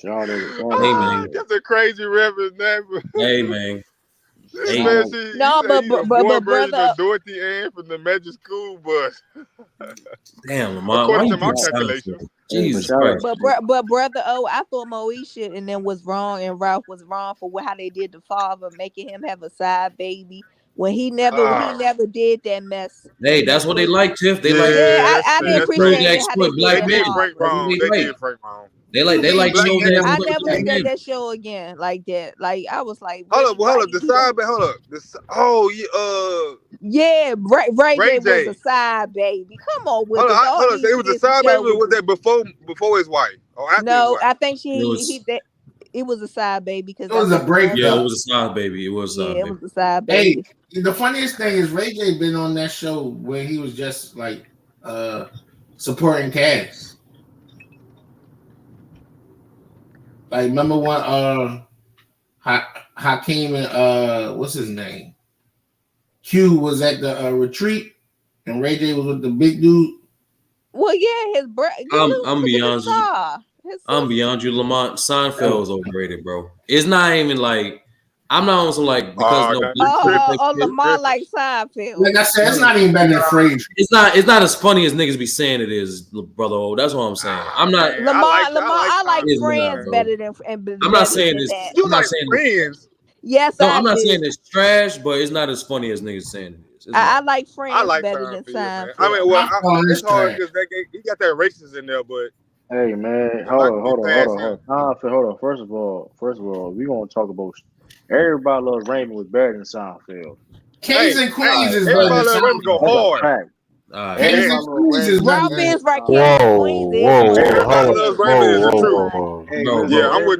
That's a crazy reference, man. Hey man. But brother, Dorothy Ann from the Magic School Bus. Damn, Lamar. According to my calculations. Jesus Christ. But brother, I thought Moesha and then was wrong, and Ralph was wrong for how they did the father, making him have a side baby when he never did that mess. Hey, that's what they like, Tiff. They like. Yeah, I didn't appreciate exploit black men. They did Frank wrong. They like shows that. I never looked at that show again like that. Like I was like, hold up, the side baby. Hold up, yeah, Ray J was a side baby. Come on, with hold on. It was a side baby. Or was that before his wife? Or after no, his wife? I think it was a side baby because it was a break. Yeah, it was a side baby. It was. It was a side baby. Hey, the funniest thing is Ray J been on that show where he was just like supporting cast. Like, remember when Hakeem and what's his name? Q was at the retreat and Ray J was with the big dude. Well, yeah, his brother. I'm beyond you. I'm beyond you, Lamont. Seinfeld is overrated, bro. It's not even like I'm not on some like because Lamont like Seinfeld. Like I said, it's not even better than Frasier. It's not as funny as niggas be saying it is, brother. Oh, that's what I'm saying. I'm not. Lamont, I like Friends better than. I'm not saying this. You like Friends? Yes, no, I'm not saying it's trash, but it's not as funny as niggas saying it is. I like Friends better than Seinfeld. I mean, it's hard because he got that racist in there, but. Hey man, hold on. First of all, we gonna talk about everybody loves Raymond was better than Seinfeld. Kings and Queens is better than Seinfeld. Go hard. Kings and Queens is better than Whoa. Yeah, I'm with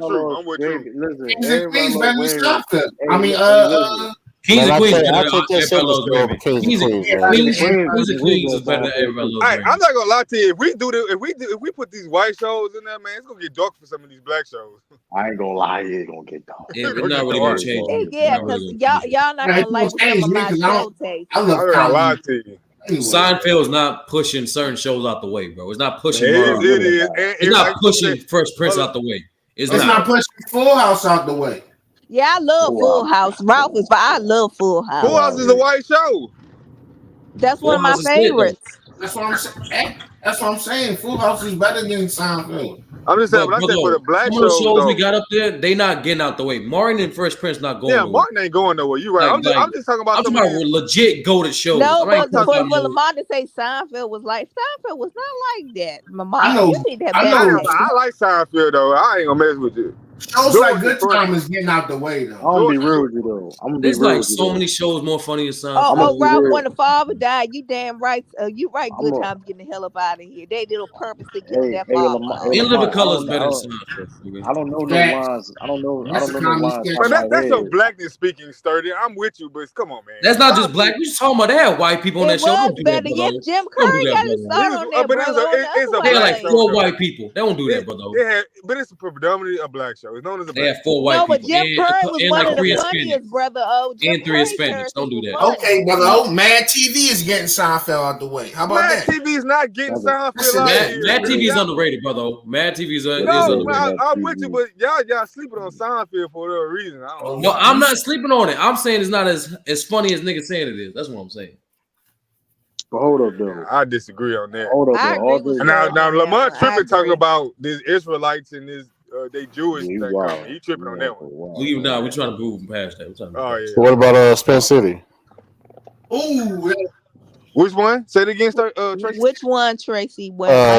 you. Listen, Kings and Queens better than Seinfeld. I mean, Kings and Queens. I take that serious, Kings and Queens is better than everybody loves Raymond. I'm not gonna lie to you. If we put these white shows in there, man, it's gonna get dark for some of these black shows. I ain't gonna lie, it's gonna get dark. It's not really gonna change. Yeah, because y'all not gonna like some of my show taste. I love I'm gonna lie to you. Seinfeld's not pushing certain shows out the way, bro. It's not pushing. It is. It's not pushing Fresh Prince out the way. It's not pushing Full House out the way. Yeah, I love Full House. Ralph is, but I love Full House. Full House is a white show. That's one of my favorites. That's what I'm saying. That's what I'm saying. Full House is better than Seinfeld. I'm just saying, but I said for the black shows we got up there, they not getting out the way. Martin and Fresh Prince not going. Yeah, Martin ain't going nowhere. You right. I'm just talking about. I'm talking about legit go-to shows. No, but Lamont to say Seinfeld was not like that. I know. I like Seinfeld though. I ain't gonna mess with you. Shows like Good Time is getting out the way though. I'm gonna be real with you though. I'm gonna be There's real like with you so though. many shows more funny than Seinfeld. Oh, Rob, when the father died, you damn right. You right. Good Time getting the hell up out of here. They did on purpose to get that father. In Living Color is better than Seinfeld. I don't know no lines. I don't know no lines. But that's your blackness speaking, Sturdy. I'm with you, but come on, man. That's not just black. We just talking about that white people on that show. Don't do that, brother. Yes, Jim Curry got his start on that, brother. They had like 4 white people. They don't do that, brother. But it's predominantly a black show. It's known as a They black had 4 white no, people. but Jim Curry was one of the funniest, brother. Oh, Jim and 3 Hispanics. Don't do that. Okay, brother. Oh, Mad TV is getting Seinfeld out the way. How about that? Mad TV is not getting Seinfeld out here. Mad TV is underrated, brother. Mad TV is underrated. I'm with you, but y'all sleeping on Seinfeld for whatever reason. No, I'm not sleeping on it. I'm saying it's not as funny as niggas saying it is. That's what I'm saying. But hold up, though. I disagree on that. Hold up, though. Now Lamont tripping talking about these Israelites and this they Jewish thing. He tripping on that one. We trying to move past that. Oh yeah. So what about Spin City? Ooh. Which one? Say it again, Tracy. Which one, Tracy?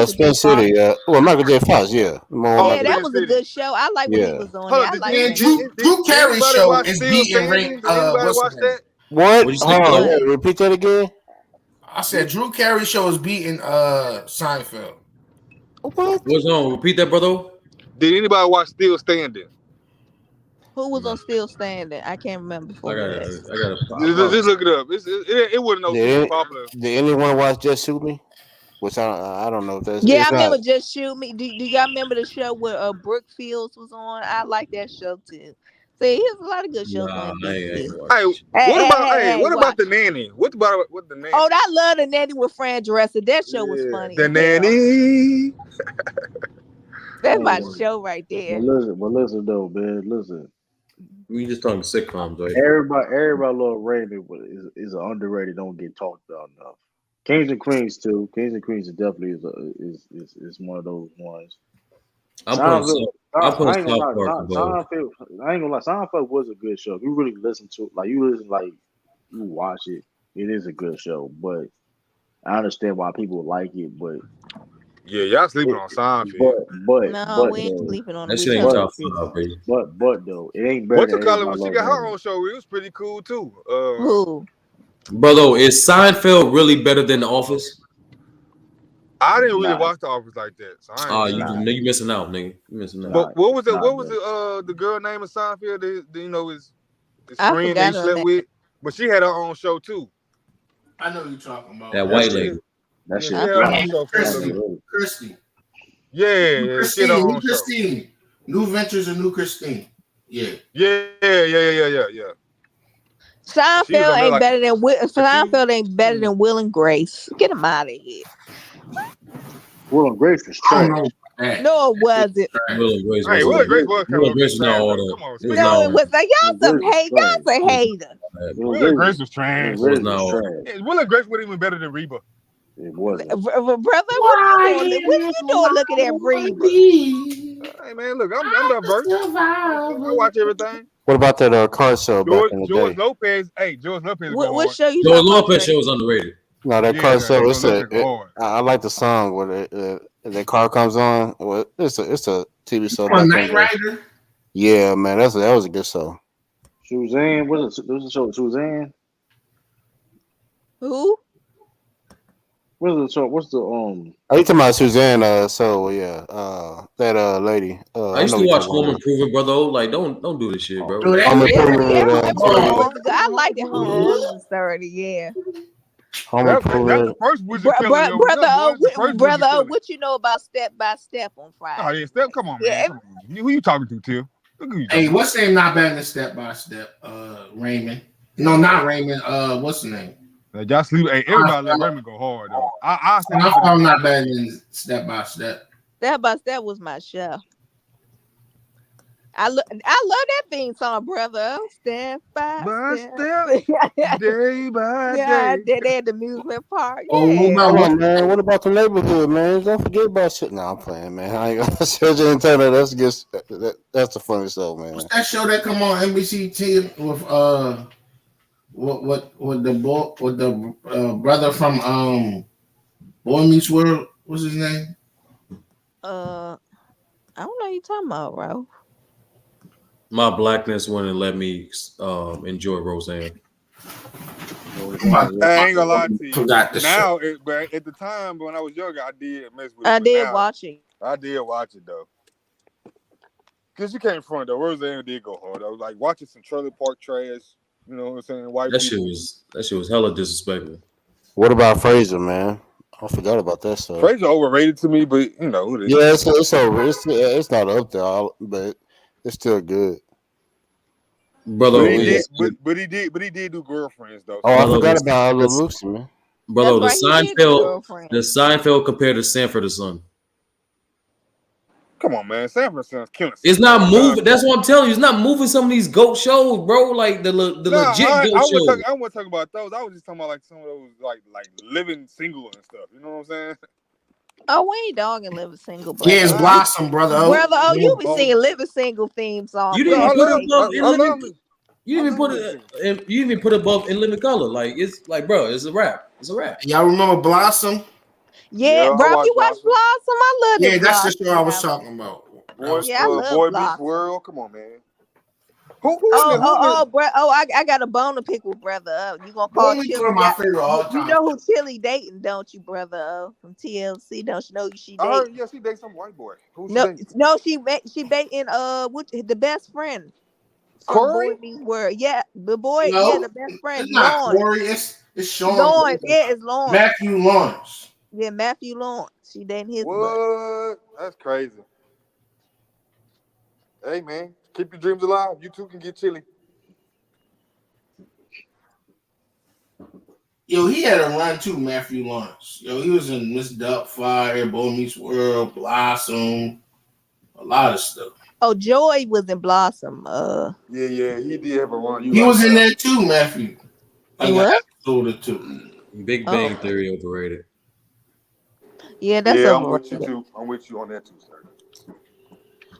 Spin City. Well, Michael J. Fox. Yeah. Yeah, that was a good show. I like when he was on there. I like Drew Carey show is beating Ring. What? Repeat that again. I said Drew Carey show is beating Seinfeld. What? What's on? Repeat that, brother. Did anybody watch Still Standing? Who was on Still Standing? I can't remember. I got it. Just look it up. It wasn't no super popular. Did anyone watch Just Shoot Me? Which I don't know if that's. Yeah, I remember Just Shoot Me. Do y'all remember the show where Brooke Fields was on? I like that show too. See, here's a lot of good shows on this. What about the nanny? What the nanny? Oh, I love the nanny with Fran Dresser. That show was funny. The nanny. That's my show right there. But listen though, man. Listen. We just talking sitcoms, right? Everybody love Raymond, but is underrated. Don't get talked about enough. Kings and Queens too. Kings and Queens definitely is one of those ones. I'm putting South Park above. I ain't gonna lie. Seinfeld was a good show. If you really listen to it, you watch it. It is a good show, but I understand why people like it. But yeah, y'all sleeping on Seinfeld. But we ain't sleeping on that shit ain't top 5, baby. But though, it ain't better. What's the color when she got her own show? It was pretty cool too. Who? Brother, is Seinfeld really better than The Office? I didn't really watch The Office like that. So you missing out, nigga. You missing out. But what was the girl name of Seinfeld? His friend they slept with, but she had her own show too. I know you're talking about that white lady. That shit. Christy. Yeah, Christine. New Ventures of New Christine. Yeah. Seinfeld ain't better than Will and Grace. Get him out of here. Will and Grace was trash. No, it wasn't. Will and Grace was not all that. No, it was like y'all some hater. Will and Grace was trash. Will and Grace wasn't even better than Reba. It wasn't. Brother, what you doing looking at Reba? Hey man, look, I'm diverse. I watch everything. What about that car show back in the George day? Lopez. Hey, George Lopez. What show you? George Lopez show was underrated. No, that car show. I like the song where the car comes on. Well, it's a TV show. Knight Rider. Yeah, man, that was a good show. Suzanne, what's the show? Suzanne. Who? What's the Are you talking about Suzanne? So yeah, that lady. I used to watch Home Improvement, brother. Like, don't do this shit, bro. Home Improvement. I like it. Home Improvement 30. Yeah. Home Improvement. Brother, what you know about Step by Step on Friday? Oh yeah, Step. Come on, man. Come on. Who you talking to, Tim? Hey, what's the name? Not better than Step by Step. Raymond. No, not Raymond. What's the name? Y'all sleep. Hey, everybody let Raymond go hard though. I'm not better than Step by Step. Step by Step was my show. I love that theme song, brother. Step by step, day by day. They had the amusement park. Yeah. Oh man, what about the neighborhood, man? Don't forget about shit. No, I'm playing, man. I ain't gonna show you internet. That's the funny show, man. What's that show that come on NBC with with the brother from Boy Meets World? What's his name? I don't know what you're talking about, bro. My blackness wouldn't let me enjoy Roseanne. I ain't gonna lie to you. Forgot the Now, but at the time when I was younger, I did mess with it. I did now, watch it. I did watch it though. Cause you can't front though. Roseanne did go hard. I was like watching some Trailer Park trash. You know what I'm saying? White That people. shit was hella disrespectful. What about Fraser, man? I forgot about that stuff. Fraser overrated to me, but you know it is. Yeah, it's over. It's not up there, but it's still good. Brother, But he did do Girlfriends though. Oh, I forgot about Little Lucy, man. Brother, That's right, he did do the Seinfeld compared to Sanford and Son. Come on, man. Sanford Son's killing. It's not moving. That's what I'm telling you. It's not moving some of these GOAT shows, bro. Like the legit GOAT shows. I wasn't talking about those. I was just talking about like some of those like living single and stuff. You know what I'm saying? Oh, we ain't dogging Living Single, brother. Yeah, it's Blossom, brother. Brother, you be singing Living Single theme songs. You didn't even put it above in living. You didn't even put it. You even put it above in living color. Like it's like, bro, it's a rap. It's a rap. Y'all remember Blossom? Yeah, bro, you watch Blossom? I love it. Yeah, that's the show I was talking about. I love Boy Meets World. Come on, man. Who I got a bone to pick with Brother O. You gonna call Chili? My favorite all time. You know who Chili dating, don't you, Brother O? From TLC, don't you know she dating? Yeah, she dating some white boy. She dating the best friend. Corey? Boy Meets World. Yeah, the boy. No, yeah, the best friend. It's not Lawrence. Corey. It's Sean. Lawrence. Yeah, it's Lawrence. Matthew Lawrence. Yeah, Matthew Lawrence. She dating his. What? That's crazy. Hey man, keep your dreams alive. You too can get chilly. Yo, he had a run too, Matthew Lawrence. Yo, he was in Miss Doubtfire, Boy Meets World, Blossom, a lot of stuff. Oh, Joy was in Blossom. Yeah, he did have a run. He was in there too, Matthew. Like an episode or two. Big Bang Theory overrated. Yeah, that's overrated. I'm with you too. I'm with you on that too, sir.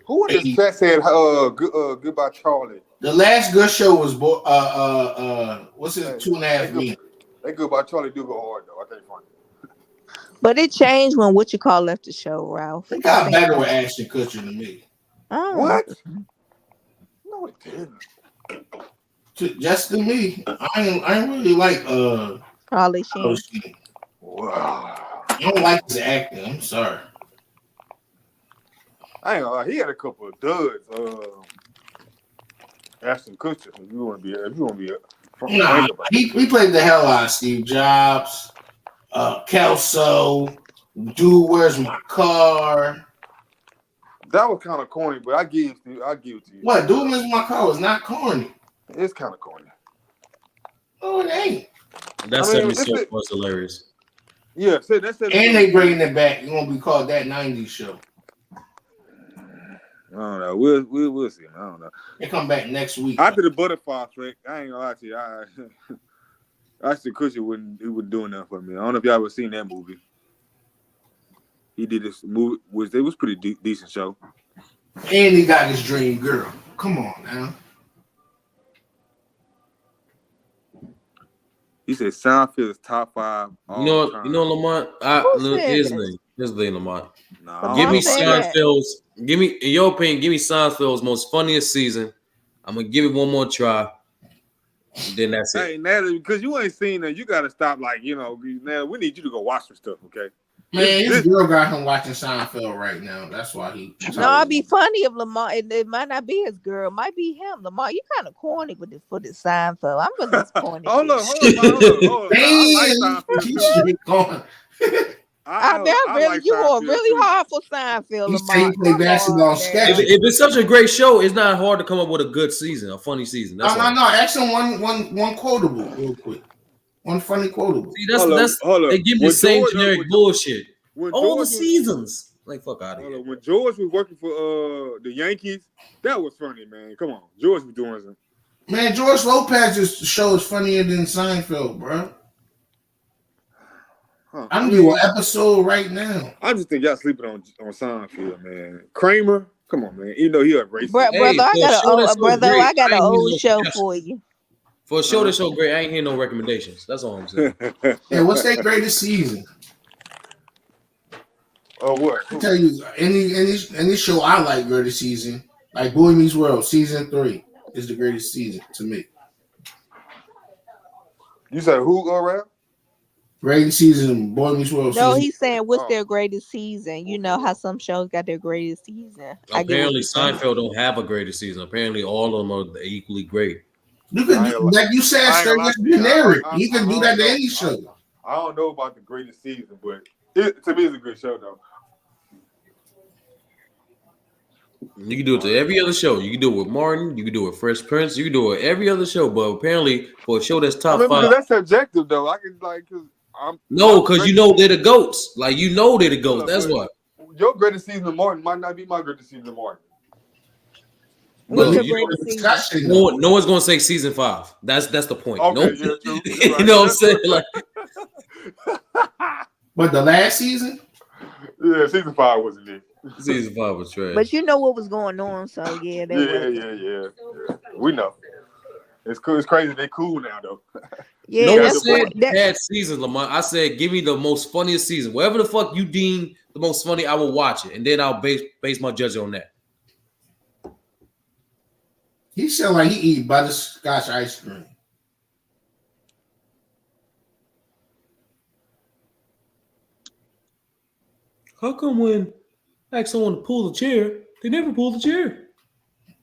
Who in this chat said goodbye, Charlie? The last good show was what's his 2.5 Men? That Goodbye Charlie do go hard though. I can't find it. But it changed when What You Call left the show, Ralph. It got better with Ashton Kutcher than me. Oh. What? No, it didn't. Just to me, I ain't really like Charlie Sheen. Wow. I don't like his acting. I'm sorry. I ain't gonna lie. He had a couple of duds. Ashton Kutcher. If you want to be he played the hell out of Steve Jobs, Kelso, Dude, Where's My Car? That was kind of corny, but I give it to you. What? Dude, Where's My Car was not corny. It's kind of corny. No, it ain't. That 70s show was hilarious. Yeah, that's it. And they bringing it back. It's gonna be called That 90s Show. I don't know. We'll see. I don't know. They come back next week. After the butterfly trick, I ain't gonna lie to you. Ashton Kutcher wasn't doing that for me. I don't know if y'all ever seen that movie. He did this movie. It was pretty decent show. And he got his dream girl. Come on now. He said Seinfeld is top 5. You know Lamont. Here's the thing, Lamont. Give me Seinfeld's. Give me, in your opinion, give me Seinfeld's most funniest season. I'm gonna give it one more try. Then that's it. Hey, Natalie, because you ain't seen that, you gotta stop. Like, now we need you to go watch some stuff, okay? Man, this girl got him watching Seinfeld right now. That's why he. No, it'd be funny if Lamar. It might not be his girl. It might be him. Lamar, you kind of corny with this Seinfeld. I'm really disappointed. Hold on. You going really hard for Seinfeld, Lamar. If it's such a great show, it's not hard to come up with a good season, a funny season. No. Ask him one quotable real quick. One funny quotable. See, that's they give me the same generic bullshit. All the seasons. Like, fuck out of here. When George was working for the Yankees, that was funny, man. Come on. George was doing something. Man, George Lopez's show is funnier than Seinfeld, bro. I'm gonna do an episode right now. I just think y'all sleeping on Seinfeld, man. Kramer, come on, man. You know he a racist. Brother, I got an old show for you. For a show that show great, I ain't hear no recommendations. That's all I'm saying. Yeah, what's their greatest season? Oh, what? I tell you, any show I like greatest season Like Boy Meets World, season 3 is the greatest season to me. You said who, Rap? Greatest season, Boy Meets World. No, Season. he's saying what's their greatest season. You know how some shows got their greatest season. I get what Apparently, you're saying. Seinfeld don't have a greatest season. Apparently, all of them are equally great. You can do, like you said, straight up generic. You can do that to any show. I don't know about the greatest season, but to me, it's a good show, though. You can do it to every other show. You can do it with Martin. You can do it with Fresh Prince. You can do it with every other show. But apparently, for a show that's top 5, because that's subjective, though. I can because because you know they're the goats. Like you know they're the goats. That's why. Your greatest season of Martin might not be my greatest season of Martin. No, no one's gonna say season 5. That's the point. Okay, no, yeah, true. Right. You know what I'm saying? Like, but the last season, yeah, season 5 wasn't it. Season 5 was trash. But you know what was going on, so yeah, yeah. We know. It's cool. It's crazy. They cool now, though. Yeah, no one said bad seasons, Lamont. I said give me the most funniest season. Whatever the fuck you deem the most funny, I will watch it, and then I'll base my judgment on that. He sound like he eat butterscotch ice cream. How come when I ask someone to pull the chair, they never pull the chair?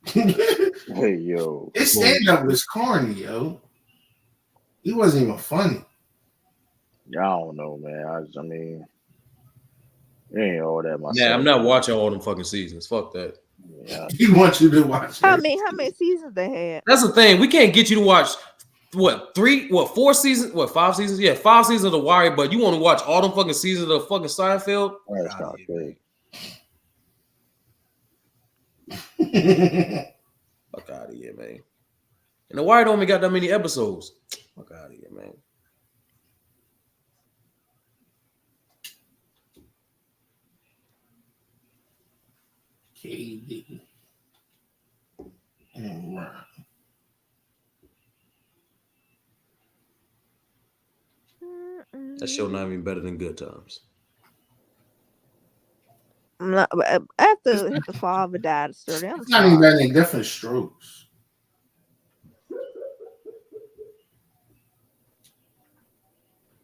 Hey, yo. His stand-up was corny, yo. He wasn't even funny. I don't know, man. I mean, it ain't all that myself. Yeah, I'm not watching all them fucking seasons. Fuck that. Yeah. He wants you to watch it. How many seasons they had? That's the thing. We can't get you to watch 4 seasons? 5 seasons? Yeah, 5 seasons of The Wire, but you want to watch all them fucking seasons of fucking Seinfeld? That's not good. Fuck out of here, man. And The Wire don't even got that many episodes. Fuck out of here, man. KD. That show not even better than Good Times. After the father died, it's not even better than Different Strokes.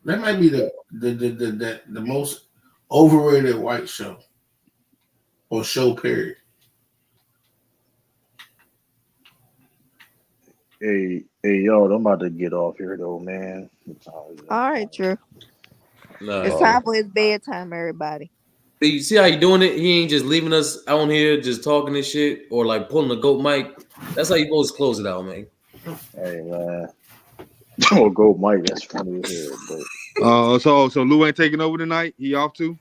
That might be the most overrated white show or show period. Hey, yo, I'm about to get off here though, man. All right, Drew. No. It's time for his bedtime, everybody. You see how he doing it? He ain't just leaving us out here just talking this shit or like pulling the goat mic. That's how you supposed to close it out, man. Hey, man. Oh, go Mike. That's funny as hell. But So Lou ain't taking over tonight. He off too?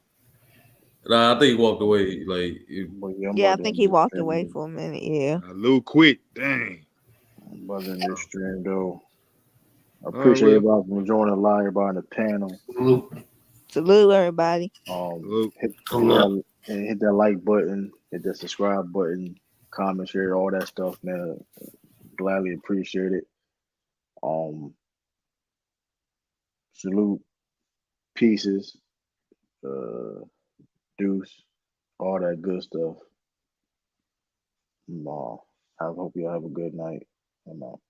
Nah, I think he walked away. Like, yeah, I think he walked away for a minute. Yeah, Lou quit. Dang. I'm buzzing this stream though. I appreciate everybody for joining the live, everybody on the panel. Salute everybody. Hit that like button, hit that subscribe button, comment, share, all that stuff, man. Gladly appreciate it. Salute, pieces, deuce, all that good stuff. I hope y'all have a good night. I'm out.